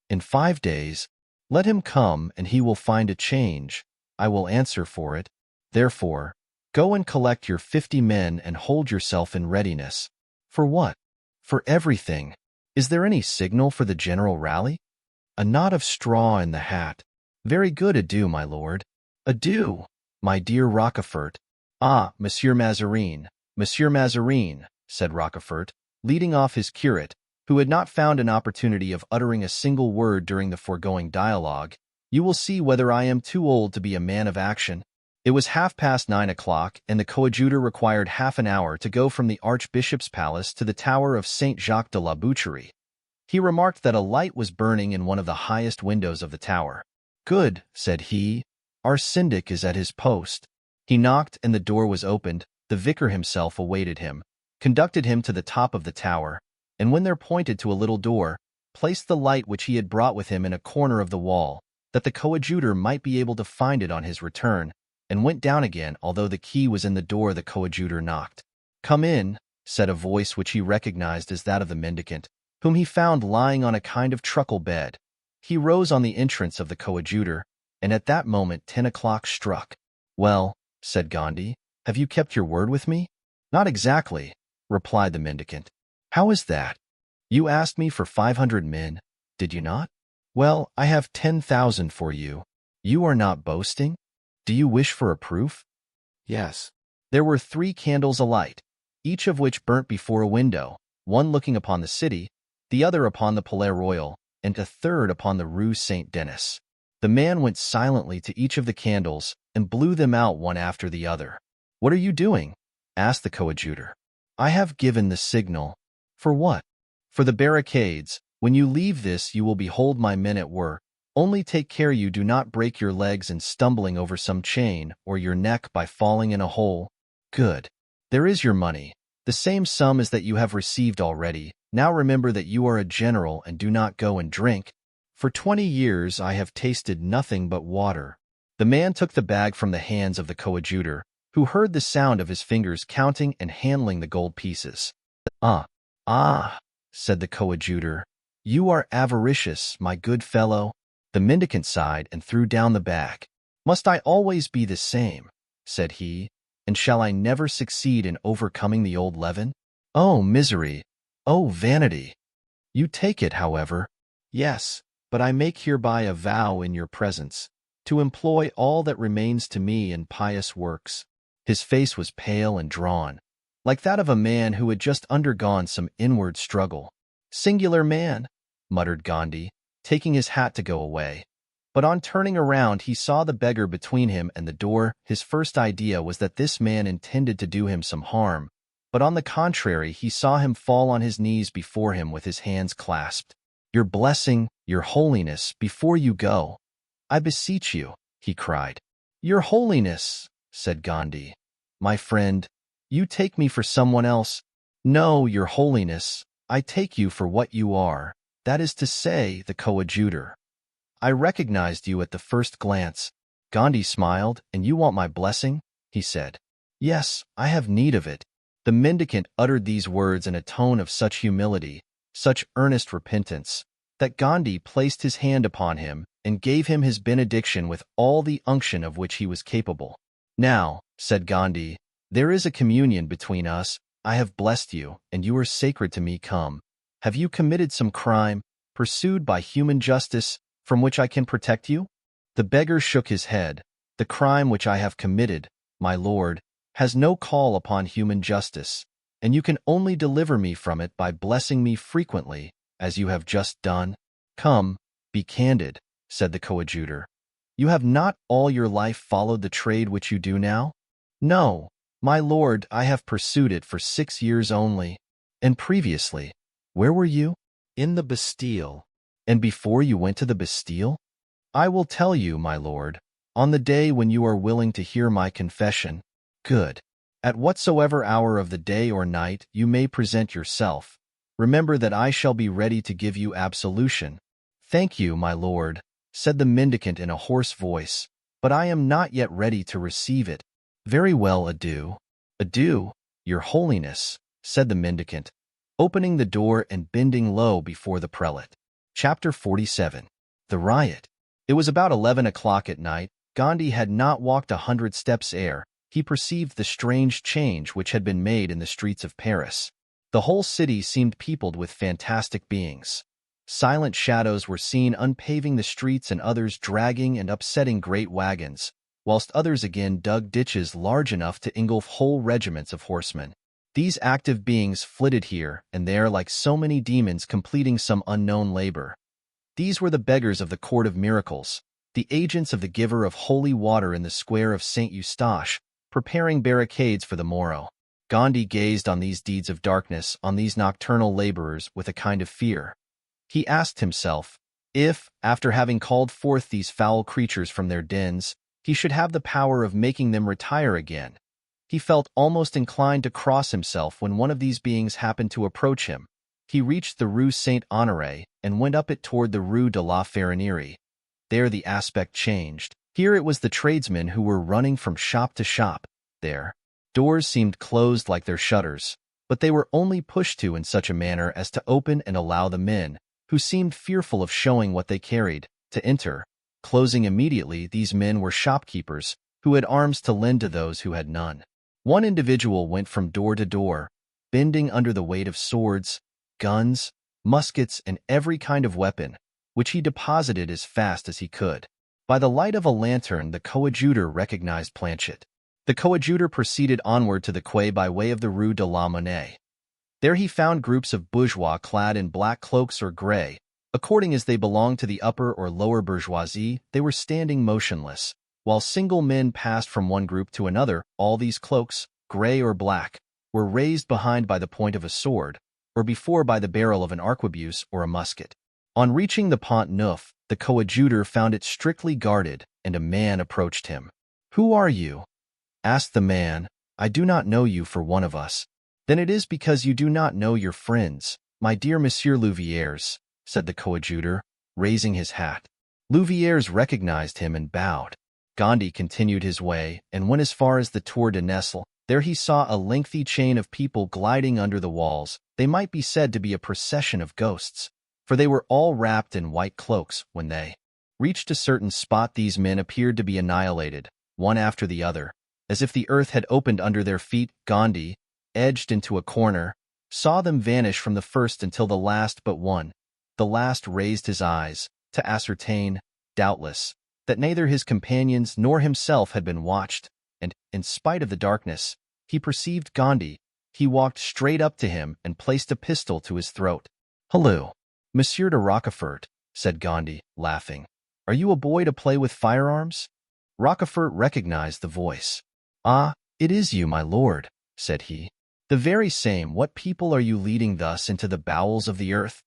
[SPEAKER 1] "In 5 days. Let him come, and he will find a change. I will answer for it. Therefore, go and collect your 50 men and hold yourself in readiness." "For what?" "For everything. Is there any signal for the general rally?" "A knot of straw in the hat." "Very good. Adieu, my lord." "Adieu, my dear Rochefort." "Ah, Monsieur Mazarin, Monsieur Mazarin," said Rochefort, leading off his curate, who had not found an opportunity of uttering a single word during the foregoing dialogue, "you will see whether I am too old to be a man of action." It was 9:30, and the coadjutor required half an hour to go from the archbishop's palace to the tower of Saint Jacques de la Boucherie. He remarked that a light was burning in one of the highest windows of the tower. "Good," said he. "Our syndic is at his post." He knocked and the door was opened. The vicar himself awaited him, conducted him to the top of the tower, and when there pointed to a little door, placed the light which he had brought with him in a corner of the wall, that the coadjutor might be able to find it on his return, and went down again, although the key was in the door. The coadjutor knocked. "Come in," said a voice which he recognized as that of the mendicant, whom he found lying on a kind of truckle bed. He rose on the entrance of the coadjutor, and at that moment 10 o'clock struck. "Well," said Gondy, "have you kept your word with me?" "Not exactly," replied the mendicant. "How is that? You asked me for 500 men, did you not? Well, I have 10,000 for you. You are not boasting? Do you wish for a proof?"
[SPEAKER 2] "Yes."
[SPEAKER 1] There were 3 candles alight, each of which burnt before a window, one looking upon the city, the other upon the Palais Royal, and a third upon the Rue Saint-Denis. The man went silently to each of the candles and blew them out one after the other. "What are you doing?" asked the coadjutor. "I have given the signal." "For what?" "For the barricades. When you leave this, you will behold my men at work. Only take care you do not break your legs in stumbling over some chain, or your neck by falling in a hole." "Good. There is your money, the same sum as that you have received already. Now remember that you are a general and do not go and drink. For 20 years I have tasted nothing but water." The man took the bag from the hands of the coadjutor, who heard the sound of his fingers counting and handling the gold pieces. Ah, said the coadjutor, "you are avaricious, my good fellow." The mendicant sighed and threw down the bag. "Must I always be the same?" said he, "and shall I never succeed in overcoming the old leaven? Oh, misery! Oh, vanity! You take it, however. Yes, but I make hereby a vow in your presence, to employ all that remains to me in pious works." His face was pale and drawn, like that of a man who had just undergone some inward struggle. "Singular man," muttered Gondy, taking his hat to go away. But on turning around, he saw the beggar between him and the door. His first idea was that this man intended to do him some harm, but on the contrary, he saw him fall on his knees before him with his hands clasped. "Your blessing, your holiness, before you go, I beseech you," he cried. "Your holiness," said Gondy. "My friend, you take me for someone else." "No, your holiness, I take you for what you are, that is to say, the coadjutor. I recognized you at the first glance." Gondy smiled. "And you want my blessing?" he said. "Yes, I have need of it." The mendicant uttered these words in a tone of such humility, such earnest repentance, that Gondy placed his hand upon him and gave him his benediction with all the unction of which he was capable. "Now," said Gondy, "there is a communion between us. I have blessed you, and you are sacred to me. Come. Have you committed some crime, pursued by human justice, from which I can protect you?" The beggar shook his head. "The crime which I have committed, my lord, has no call upon human justice, and you can only deliver me from it by blessing me frequently, as you have just done." "Come, be candid," said the coadjutor. "You have not all your life followed the trade which you do now?" "No, my lord, I have pursued it for 6 years only." "And previously, where were you?" "In the Bastille." "And before you went to the Bastille?" "I will tell you, my lord, on the day when you are willing to hear my confession." "Good. At whatsoever hour of the day or night you may present yourself, remember that I shall be ready to give you absolution." "Thank you, my lord," said the mendicant in a hoarse voice, "but I am not yet ready to receive it." "Very well, adieu." "Adieu, your holiness," said the mendicant, opening the door and bending low before the prelate. Chapter 47. The Riot. It was about 11 o'clock at night. Gondy had not walked 100 steps ere he perceived the strange change which had been made in the streets of Paris. The whole city seemed peopled with fantastic beings. Silent shadows were seen unpaving the streets and others dragging and upsetting great wagons, whilst others again dug ditches large enough to engulf whole regiments of horsemen. These active beings flitted here and there like so many demons completing some unknown labor. These were the beggars of the Court of Miracles, the agents of the giver of holy water in the square of St. Eustache, preparing barricades for the morrow. Gondy gazed on these deeds of darkness, on these nocturnal laborers, with a kind of fear. He asked himself, If, after having called forth these foul creatures from their dens, he should have the power of making them retire again, he felt almost inclined to cross himself when one of these beings happened to approach him. He reached the Rue Saint-Honoré and went up it toward the Rue de la Ferronnerie. There the aspect changed. Here it was the tradesmen who were running from shop to shop. There, doors seemed closed like their shutters, but they were only pushed to in such a manner as to open and allow the men, who seemed fearful of showing what they carried, to enter. Closing immediately, these men were shopkeepers, who had arms to lend to those who had none. One individual went from door to door, bending under the weight of swords, guns, muskets, and every kind of weapon, which he deposited as fast as he could. By the light of a lantern, the coadjutor recognized Planchet. The coadjutor proceeded onward to the quay by way of the Rue de la Monnaie. There he found groups of bourgeois clad in black cloaks or gray. According as they belonged to the upper or lower bourgeoisie, they were standing motionless, while single men passed from one group to another. All these cloaks, gray or black, were raised behind by the point of a sword, or before by the barrel of an arquebuse or a musket. On reaching the Pont Neuf, the coadjutor found it strictly guarded, and a man approached him. "Who are you?" asked the man. "I do not know you for one of us." "Then it is because you do not know your friends, my dear Monsieur Louviers," said the coadjutor, raising his hat. Louviers recognized him and bowed. Gondy continued his way, and went as far as the Tour de Nesle. There he saw a lengthy chain of people gliding under the walls. They might be said to be a procession of ghosts, for they were all wrapped in white cloaks. When they reached a certain spot, these men appeared to be annihilated, one after the other, as if the earth had opened under their feet. Gondy, edged into a corner, saw them vanish from the first until the last but one. The last raised his eyes, to ascertain, doubtless, that neither his companions nor himself had been watched, and, in spite of the darkness, he perceived Gondy. He walked straight up to him and placed a pistol to his throat. "Hello, Monsieur de Rochefort," said Gondy, laughing. "Are you a boy to play with firearms?" Rochefort recognized the voice. "Ah, it is you, my lord," said he. "The very same. What people are you leading thus into the bowels of the earth?"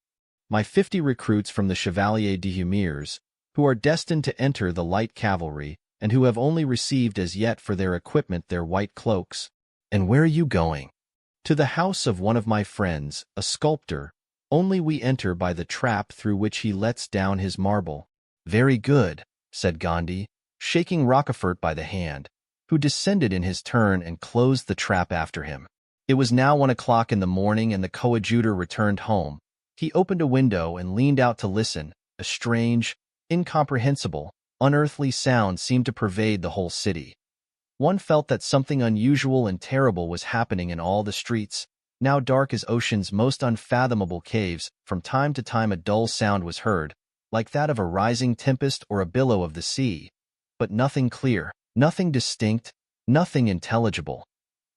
[SPEAKER 1] "My 50 recruits from the Chevalier de Humieres, who are destined to enter the light cavalry, and who have only received as yet for their equipment their white cloaks." "And where are you going?" "To the house of one of my friends, a sculptor, only we enter by the trap through which he lets down his marble." "Very good," said Gondy, shaking Rochefort by the hand, who descended in his turn and closed the trap after him. It was now 1 o'clock in the morning, and the coadjutor returned home. He opened a window and leaned out to listen. A strange, incomprehensible, unearthly sound seemed to pervade the whole city. One felt that something unusual and terrible was happening in all the streets, now dark as ocean's most unfathomable caves. From time to time a dull sound was heard, like that of a rising tempest or a billow of the sea, but nothing clear, nothing distinct, nothing intelligible.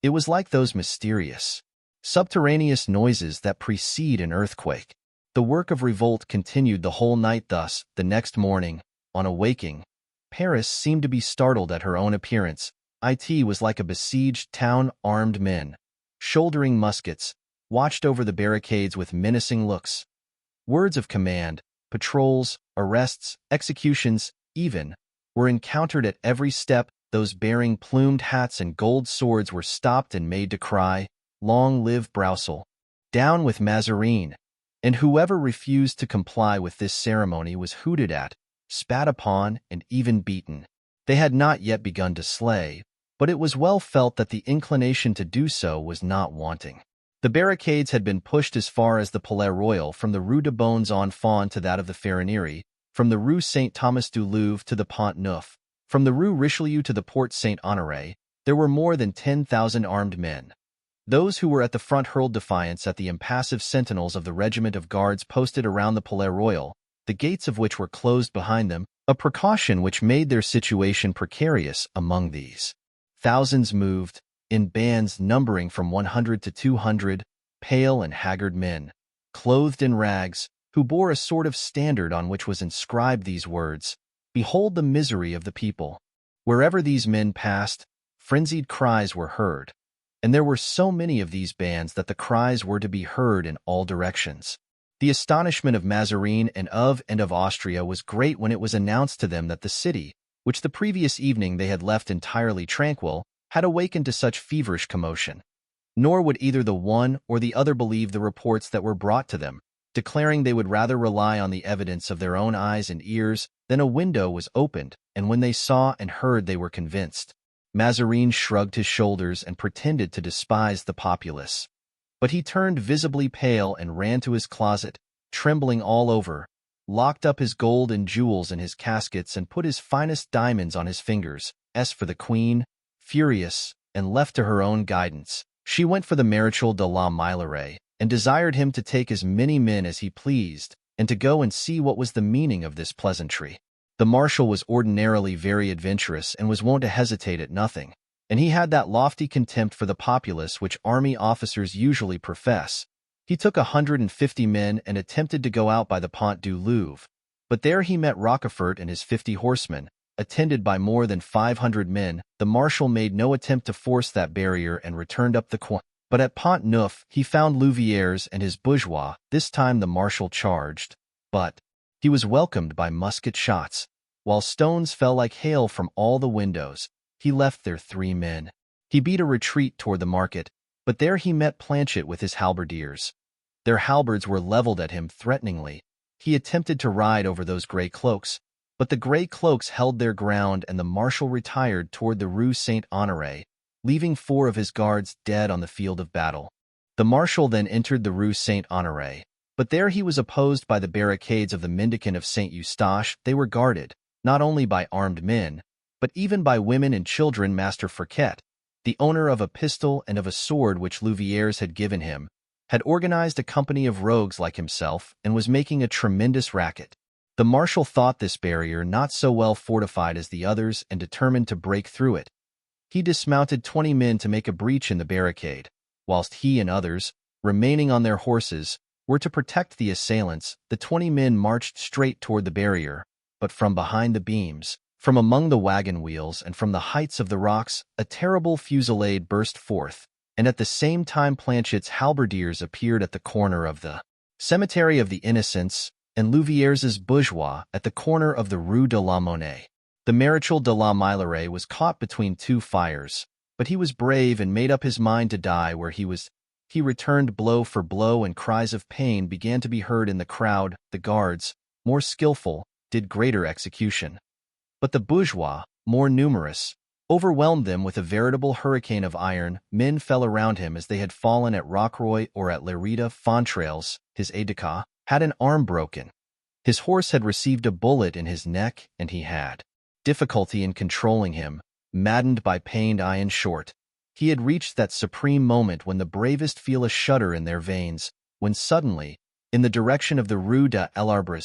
[SPEAKER 1] It was like those mysterious, subterraneous noises that precede an earthquake. The work of revolt continued the whole night thus. The next morning, on awaking, Paris seemed to be startled at her own appearance. It was like a besieged town. Armed men, shouldering muskets, watched over the barricades with menacing looks. Words of command, patrols, arrests, executions, even, were encountered at every step. Those bearing plumed hats and gold swords were stopped and made to cry, "Long live Broussel! Down with Mazarin!" And whoever refused to comply with this ceremony was hooted at, spat upon, and even beaten. They had not yet begun to slay, but it was well felt that the inclination to do so was not wanting. The barricades had been pushed as far as the Palais Royal, from the Rue de Bons Enfants to that of the Ferronnerie, from the Rue Saint-Thomas du Louvre to the Pont Neuf, from the Rue Richelieu to the Porte Saint-Honoré. There were more than 10,000 armed men. Those who were at the front hurled defiance at the impassive sentinels of the regiment of guards posted around the Palais Royal, the gates of which were closed behind them, a precaution which made their situation precarious. Among these, thousands moved, in bands numbering from 100 to 200, pale and haggard men, clothed in rags, who bore a sort of standard on which was inscribed these words: "Behold the misery of the people." Wherever these men passed, frenzied cries were heard, and there were so many of these bands that the cries were to be heard in all directions. The astonishment of Mazarin and of Austria was great when it was announced to them that the city, which the previous evening they had left entirely tranquil, had awakened to such feverish commotion. Nor would either the one or the other believe the reports that were brought to them, declaring they would rather rely on the evidence of their own eyes and ears than a window was opened, and when they saw and heard they were convinced. Mazarin shrugged his shoulders and pretended to despise the populace. But he turned visibly pale and ran to his closet, trembling all over, locked up his gold and jewels in his caskets and put his finest diamonds on his fingers. As for the queen, furious, and left to her own guidance, she went for the Marechal de la Meilleraie, and desired him to take as many men as he pleased, and to go and see what was the meaning of this pleasantry. The marshal was ordinarily very adventurous and was wont to hesitate at nothing, and he had that lofty contempt for the populace which army officers usually profess. He took 150 men and attempted to go out by the Pont du Louvre, but there he met Rochefort and his 50 horsemen, attended by more than 500 men. The marshal made no attempt to force that barrier and returned up the Quai. But at Pont Neuf he found Louviers and his bourgeois. This time the marshal charged, but he was welcomed by musket shots, while stones fell like hail from all the windows. He left there 3 men. He beat a retreat toward the market, but there he met Planchet with his halberdiers. Their halberds were leveled at him threateningly. He attempted to ride over those gray cloaks, but the gray cloaks held their ground and the marshal retired toward the Rue Saint-Honoré, leaving 4 of his guards dead on the field of battle. The marshal then entered the Rue Saint-Honoré, but there he was opposed by the barricades of the mendicant of Saint-Eustache. They were guarded, not only by armed men, but even by women and children. Master Fouquet, the owner of a pistol and of a sword which Louviers had given him, had organized a company of rogues like himself and was making a tremendous racket. The marshal thought this barrier not so well fortified as the others and determined to break through it. He dismounted 20 men to make a breach in the barricade, whilst he and others, remaining on their horses, were to protect the assailants. The 20 men marched straight toward the barrier, but from behind the beams, from among the wagon wheels and from the heights of the rocks, a terrible fusillade burst forth, and at the same time Planchet's halberdiers appeared at the corner of the Cemetery of the Innocents, and Louviers's bourgeois at the corner of the Rue de la Monnaie. The Marechal de la Meilleraie was caught between 2 fires, but he was brave and made up his mind to die where he was. He returned blow for blow, and cries of pain began to be heard in the crowd. The guards, more skillful, did greater execution. But the bourgeois, more numerous, overwhelmed them with a veritable hurricane of iron. Men fell around him as they had fallen at Rocroi or at Lerida. Fontrailles, his aide-de-camp, had an arm broken. His horse had received a bullet in his neck, and he had difficulty in controlling him, maddened by pain. In short, he had reached that supreme moment when the bravest feel a shudder in their veins, when suddenly, in the direction of the Rue de l'Arbre,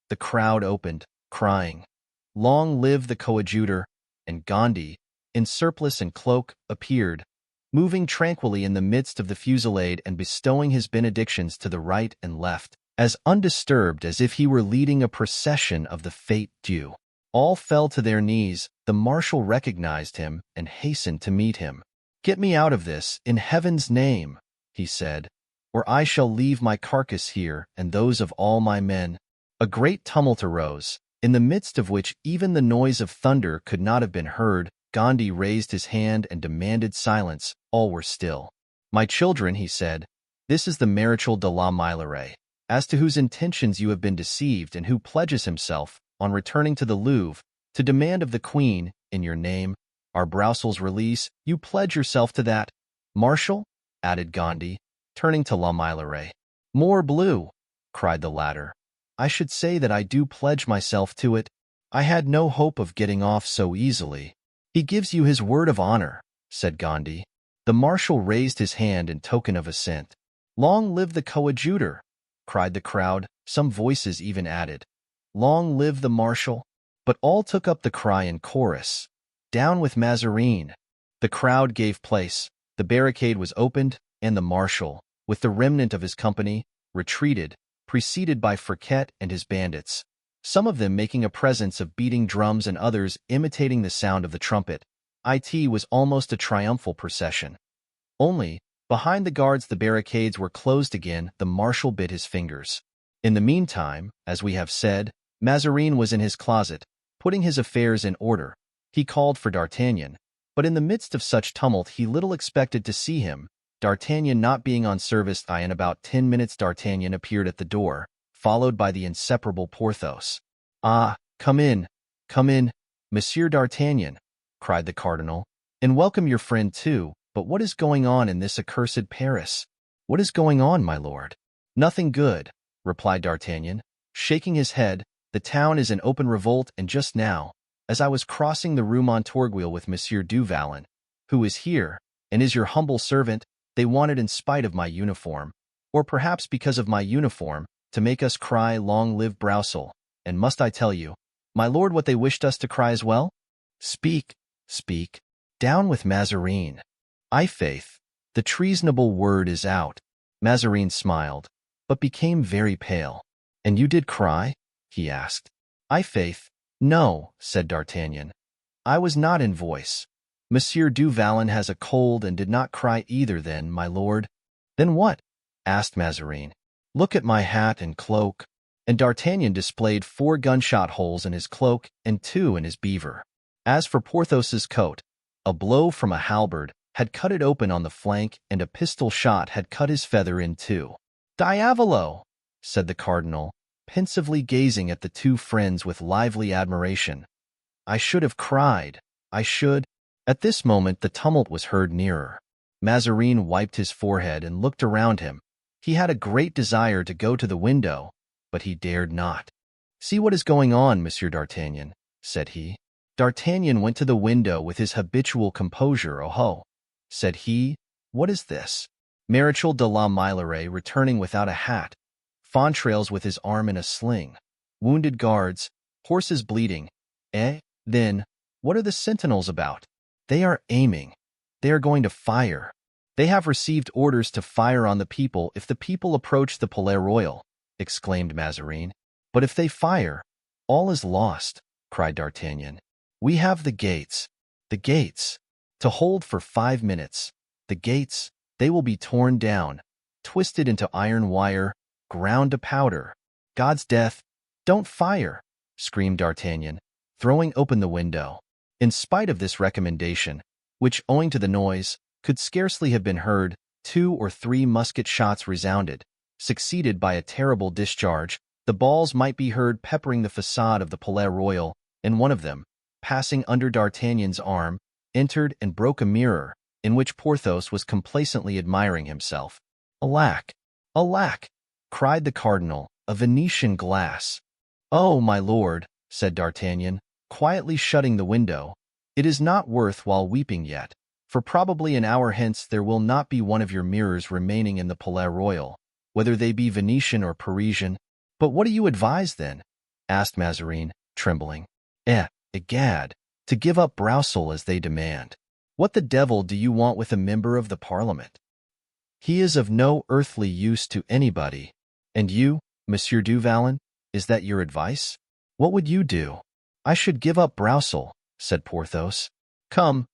[SPEAKER 1] the crowd opened, crying, "Long live the coadjutor," and Gondy, in surplice and cloak, appeared, moving tranquilly in the midst of the fusillade and bestowing his benedictions to the right and left, as undisturbed as if he were leading a procession of the Fête Dieu. All fell to their knees. The marshal recognized him and hastened to meet him. "Get me out of this, in heaven's name," he said, "or I shall leave my carcass here and those of all my men." A great tumult arose, in the midst of which even the noise of thunder could not have been heard. Gondy raised his hand and demanded silence. All were still. "My children," he said, "this is the Marechal de la Meilleraie, as to whose intentions you have been deceived, and who pledges himself, on returning to the Louvre, to demand of the Queen, in your name, our Broussels release. You pledge yourself to that, Marshal?" added Gondy, turning to La Meilleraie. "Morbleu!" cried the latter. "I should say that I do pledge myself to it. I had no hope of getting off so easily." "He gives you his word of honor," said Gondy. The marshal raised his hand in token of assent. "Long live the coadjutor!" cried the crowd. Some voices even added, "Long live the marshal!" But all took up the cry in chorus, "Down with Mazarin!" The crowd gave place, the barricade was opened, and the marshal, with the remnant of his company, retreated, preceded by Fouquet and his bandits, some of them making a presence of beating drums and others imitating the sound of the trumpet. It was almost a triumphal procession. Only, behind the guards the barricades were closed again. The marshal bit his fingers. In the meantime, as we have said, Mazarin was in his closet, putting his affairs in order. He called for D'Artagnan, but in the midst of such tumult he little expected to see him, D'Artagnan not being on service. In about 10 minutes D'Artagnan appeared at the door, followed by the inseparable Porthos. "Ah, come in, Monsieur D'Artagnan," cried the cardinal, "and welcome your friend too. But what is going on in this accursed Paris?" "What is going on, my lord?" "Nothing good," replied D'Artagnan, shaking his head. "The town is in open revolt, and just now, as I was crossing the Rue Montorgueil with Monsieur du Vallon, who is here, and is your humble servant, they wanted, in spite of my uniform, or perhaps because of my uniform, to make us cry, 'Long live Broussel!' And must I tell you, my lord, what they wished us to cry as well?" "Speak, speak. Down with Mazarin." "I' faith, the treasonable word is out." Mazarin smiled, but became very pale. "And you did cry?" he asked. "I' faith, no," said D'Artagnan. "I was not in voice. Monsieur du Vallon has a cold and did not cry either then, my lord." "Then what?" asked Mazarin. "Look at my hat and cloak." And D'Artagnan displayed 4 gunshot holes in his cloak and 2 in his beaver. As for Porthos's coat, a blow from a halberd had cut it open on the flank, and a pistol shot had cut his feather in 2. "Diavolo!" said the cardinal, pensively gazing at the 2 friends with lively admiration. "I should have cried. I should—" At this moment the tumult was heard nearer. Mazarin wiped his forehead and looked around him. He had a great desire to go to the window, but he dared not. "See what is going on, Monsieur D'Artagnan," said he. D'Artagnan went to the window with his habitual composure. "Oho," said he, "what is this? Marechal de la Meilleraie returning without a hat, Fontrailles with his arm in a sling, wounded guards, horses bleeding. Then, what are the sentinels about? They are aiming. They are going to fire. They have received orders to fire on the people if the people approach the Palais Royal," exclaimed Mazarin. "But if they fire, all is lost," cried D'Artagnan. "We have the gates. The gates. To hold for 5 minutes. The gates, they will be torn down, twisted into iron wire, ground to powder. God's death, don't fire!" screamed D'Artagnan, throwing open the window. In spite of this recommendation, which, owing to the noise, could scarcely have been heard, 2 or 3 musket shots resounded, succeeded by a terrible discharge. The balls might be heard peppering the façade of the Palais Royal, and one of them, passing under D'Artagnan's arm, entered and broke a mirror, in which Porthos was complacently admiring himself. "Alack! Alack!" cried the cardinal, "a Venetian glass." "Oh, my lord," said D'Artagnan, quietly shutting the window, "it is not worth while weeping yet, for probably an hour hence there will not be one of your mirrors remaining in the Palais Royal, whether they be Venetian or Parisian." "But what do you advise, then?" asked Mazarin, trembling. Egad, to give up Broussel as they demand. What the devil do you want with a member of the Parliament? He is of no earthly use to anybody. And you, Monsieur du Vallon, is that your advice? What would you do?" "I should give up Broussel," said Porthos. Come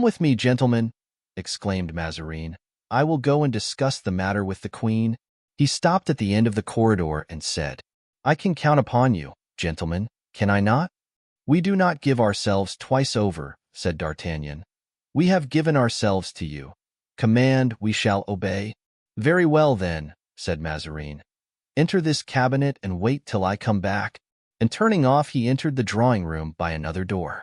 [SPEAKER 1] with me, gentlemen," exclaimed Mazarin. "I will go and discuss the matter with the queen." He stopped at the end of the corridor and said, "I can count upon you, gentlemen, can I not?" "We do not give ourselves twice over," said D'Artagnan. "We have given ourselves to you. Command, we shall obey." "Very well, then," said Mazarin. "Enter this cabinet and wait till I come back." And turning off, he entered the drawing-room by another door.